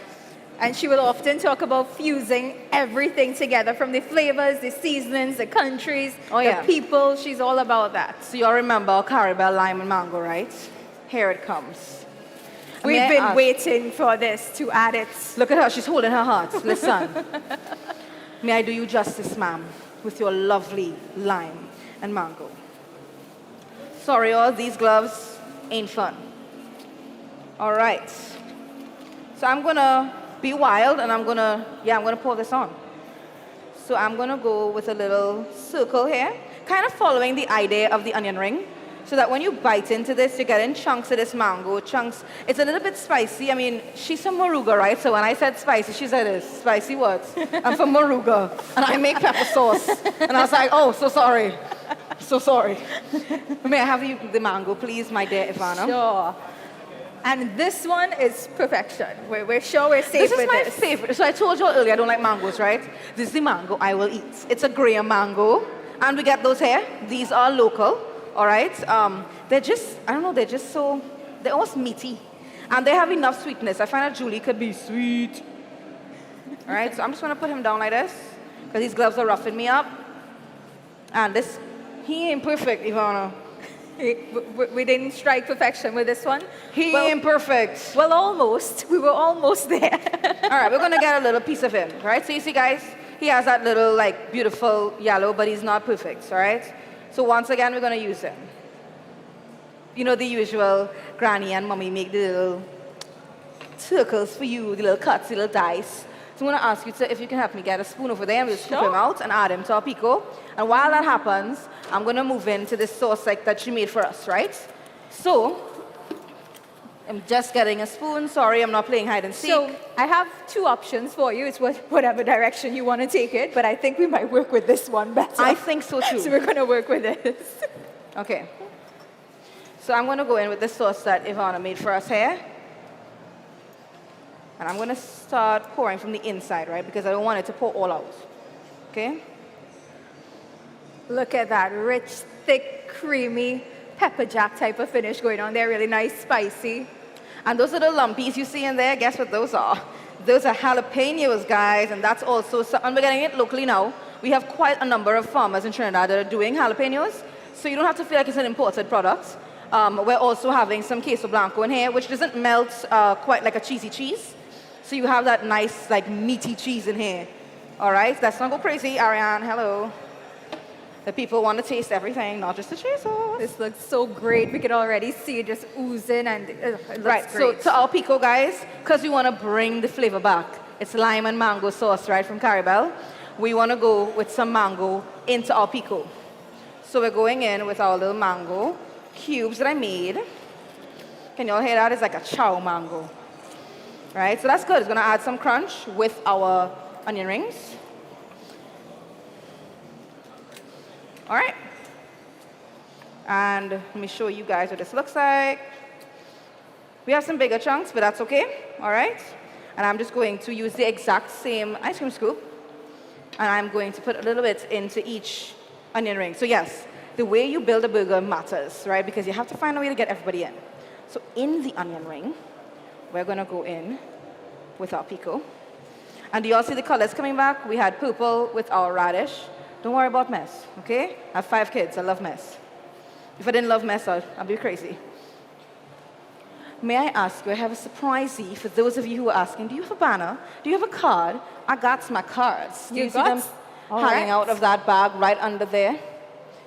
Speaker 14: And she will often talk about fusing everything together, from the flavors, the seasonings, the countries, the people. She's all about that.
Speaker 20: So you all remember Caribel lime and mango, right? Here it comes.
Speaker 14: We've
Speaker 20: May I
Speaker 14: been
Speaker 20: ask-
Speaker 14: waiting for this to add it.
Speaker 20: Look at her. She's holding her heart. Listen. May I do you justice, ma'am, with your lovely lime and mango. Sorry, all these gloves ain't fun. All right. So I'm going to be wild, and I'm going to pour this on. So I'm going to go with a little circle here, kind of following the idea of the onion ring, so that when you bite into this, you're getting chunks of this mango, chunks. It's a little bit spicy. I mean, she's from Moruga, right? So when I said spicy, she said this, spicy what? I'm from Moruga, and I make pepper sauce. And I was like, oh, so sorry. So sorry. May I have the mango, please, my dear Ivana?
Speaker 14: Sure. And this one is perfection. We're sure we're safe
Speaker 20: This is
Speaker 14: with
Speaker 20: my
Speaker 14: this.
Speaker 20: favorite. So I told you earlier I don't like mangoes, right? This is the mango I will eat. It's a Graham mango. And we get those here. These are local, all right? They're just, I don't know, they're almost meaty. And they have enough sweetness. I find that Julie could be sweet. All right, so I'm just going to put him down like this, because these gloves are roughing me up. And this, he ain't perfect, Ivana.
Speaker 14: We didn't strike perfection with this one.
Speaker 20: He imperfect.
Speaker 14: Well, almost. We were almost there.
Speaker 20: All right, we're gonna get a little piece of him, right? So you see, guys, he has that little, like, beautiful yellow, but he's not perfect, all right? So once again, we're gonna use him. You know, the usual granny and mommy make the little circles for you, the little cuts, the little dice. So I'm gonna ask you to, if you can help me get a spoon over there, and we'll scoop him out and add him to our pico. And while that happens, I'm gonna move into this sauce like that she made for us, right? So, I'm just getting a spoon. Sorry, I'm not playing hide and seek.
Speaker 14: So I have two options for you. It's whatever direction you want to take it, but I think we might work with this one better.
Speaker 20: I think so too.
Speaker 14: So we're going to work with this.
Speaker 20: Okay. So I'm going to go in with the sauce that Ivana made for us here. And I'm going to start pouring from the inside, right? Because I don't want it to pour all out. Okay?
Speaker 14: Look at that rich, thick, creamy pepper jack type of finish going on there. Really nice, spicy.
Speaker 20: And those little lumpies you see in there, guess what those are? Those are jalapenos, guys. And that's also, and we're getting it locally now. We have quite a number of farmers in Trinidad that are doing jalapenos. So you don't have to feel like it's an imported product. We're also having some queso blanco in here, which doesn't melt quite like a cheesy cheese. So you have that nice, like, meaty cheese in here. All right? Let's not go crazy. Ariane, hello. The people want to taste everything, not just the cheese sauce.
Speaker 14: This looks so great. We can already see it just oozing, and it looks
Speaker 20: right,
Speaker 14: great.
Speaker 20: So to our pico, guys, because we want to bring the flavor back, it's lime and mango sauce, right, from Caribel. We want to go with some mango into our pico. So we're going in with our little mango cubes that I made. Can you all hear that? It's like a chow mango. Right, so that's good. It's going to add some crunch with our onion rings. All right. And let me show you guys what this looks like. We have some bigger chunks, but that's okay. All right. And I'm just going to use the exact same ice cream scoop. And I'm going to put a little bit into each onion ring. So yes, the way you build a burger matters, right? Because you have to find a way to get everybody in. So in the onion ring, we're going to go in with our pico. And do you all see the colors coming back? We had purple with our radish. Don't worry about mess, okay? I have 5 kids. I love mess. If I didn't love mess, I'd be crazy. May I ask you, I have a surprisey for those of you who are asking, do you have a banner? Do you have a card? I got my cards. Do you see them hanging out of that bag right under there?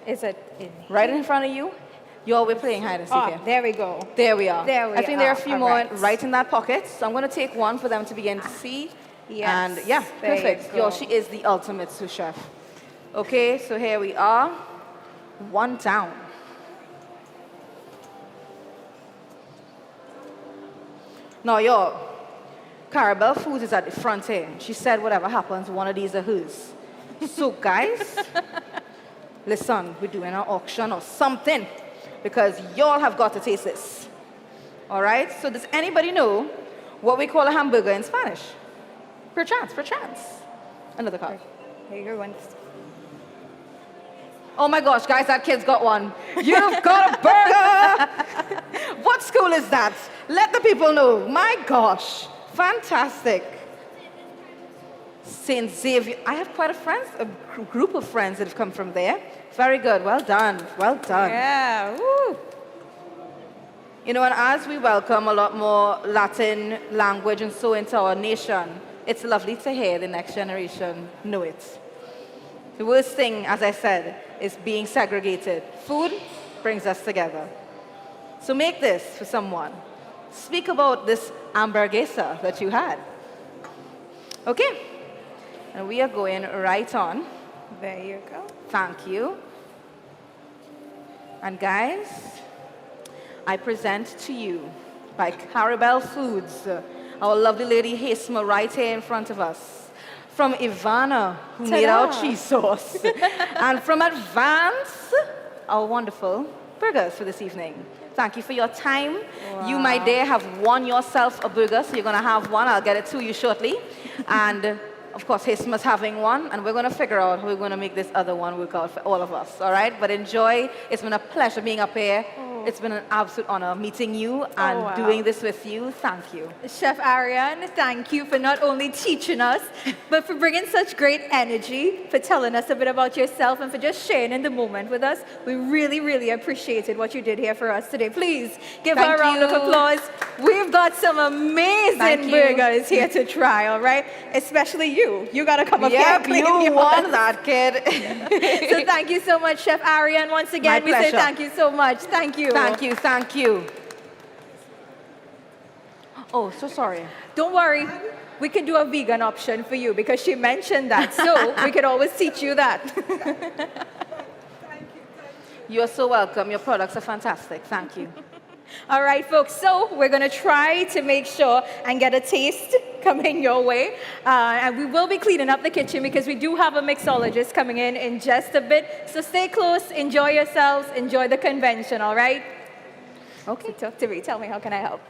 Speaker 14: Is it in
Speaker 20: right in front of you? We're playing hide and seek here.
Speaker 14: There we go.
Speaker 20: There we are.
Speaker 14: There we
Speaker 20: I think there are a few more
Speaker 14: right.
Speaker 20: right in that pocket. So I'm going to take one for them to begin to see.
Speaker 14: Yes.
Speaker 20: And yeah, perfect. She is the ultimate sous chef. Okay, so here we are. One down. Now, y'all, Caribel Foods is at the front end. She said whatever happens, one of these are hers. So, guys, listen, we're doing an auction or something because y'all have got to taste this. All right? So does anybody know what we call a hamburger in Spanish? Perchance. Another card.
Speaker 14: Here you go, one.
Speaker 20: Oh my gosh, guys, that kid's got one. You've got a burger! What school is that? Let the people know. My gosh, fantastic. St. Xavier. I have quite a group of friends that have come from there. Very good. Well done. Well done.
Speaker 14: Yeah. Woo.
Speaker 20: You know, and as we welcome a lot more Latin language and so into our nation, it's lovely to hear the next generation know it. The worst thing, as I said, is being segregated. Food brings us together. So make this for someone. Speak about this hamburguesa that you had. Okay. And we are going right on.
Speaker 14: There you go.
Speaker 20: Thank you. And guys, I present to you by Caribel Foods, our lovely lady Hesma right here in front of us. From Ivana, who made our cheese sauce. And from Advance, our wonderful burgers for this evening. Thank you for your time.
Speaker 14: Wow.
Speaker 20: You, my dear, have won yourself a burger, so you're going to have one. I'll get it to you shortly. And, of course, Hesma's having one, and we're going to figure out how we're going to make this other one work out for all of us, all right? But enjoy. It's been a pleasure being up here. It's been an absolute honor meeting you and
Speaker 14: wow.
Speaker 20: doing this with you. Thank you.
Speaker 14: Chef Ariane, thank you for not only teaching us, but for bringing such great energy, for telling us a bit about yourself, and for just sharing in the moment with us. We really, really appreciated what you did here for us today. Please give her a round of applause. We've got some amazing burgers here to try, all right? Especially you. You got to come up here and clean
Speaker 20: you
Speaker 14: yours.
Speaker 20: won that, kid.
Speaker 14: So thank you so much, Chef Ariane. Once again, we say thank you so much. Thank you.
Speaker 20: Thank you, thank you. Oh, so sorry.
Speaker 14: Don't worry. We can do a vegan option for you because she mentioned that. So we could always teach you that.
Speaker 20: You're so welcome. Your products are fantastic. Thank you.
Speaker 14: All right, folks, so we're going to try to make sure and get a taste coming your way. And we will be cleaning up the kitchen because we do have a mixologist coming in just a bit. So stay close, enjoy yourselves, enjoy the convention, all right? Okay. So talk to me. Tell me, how can I help?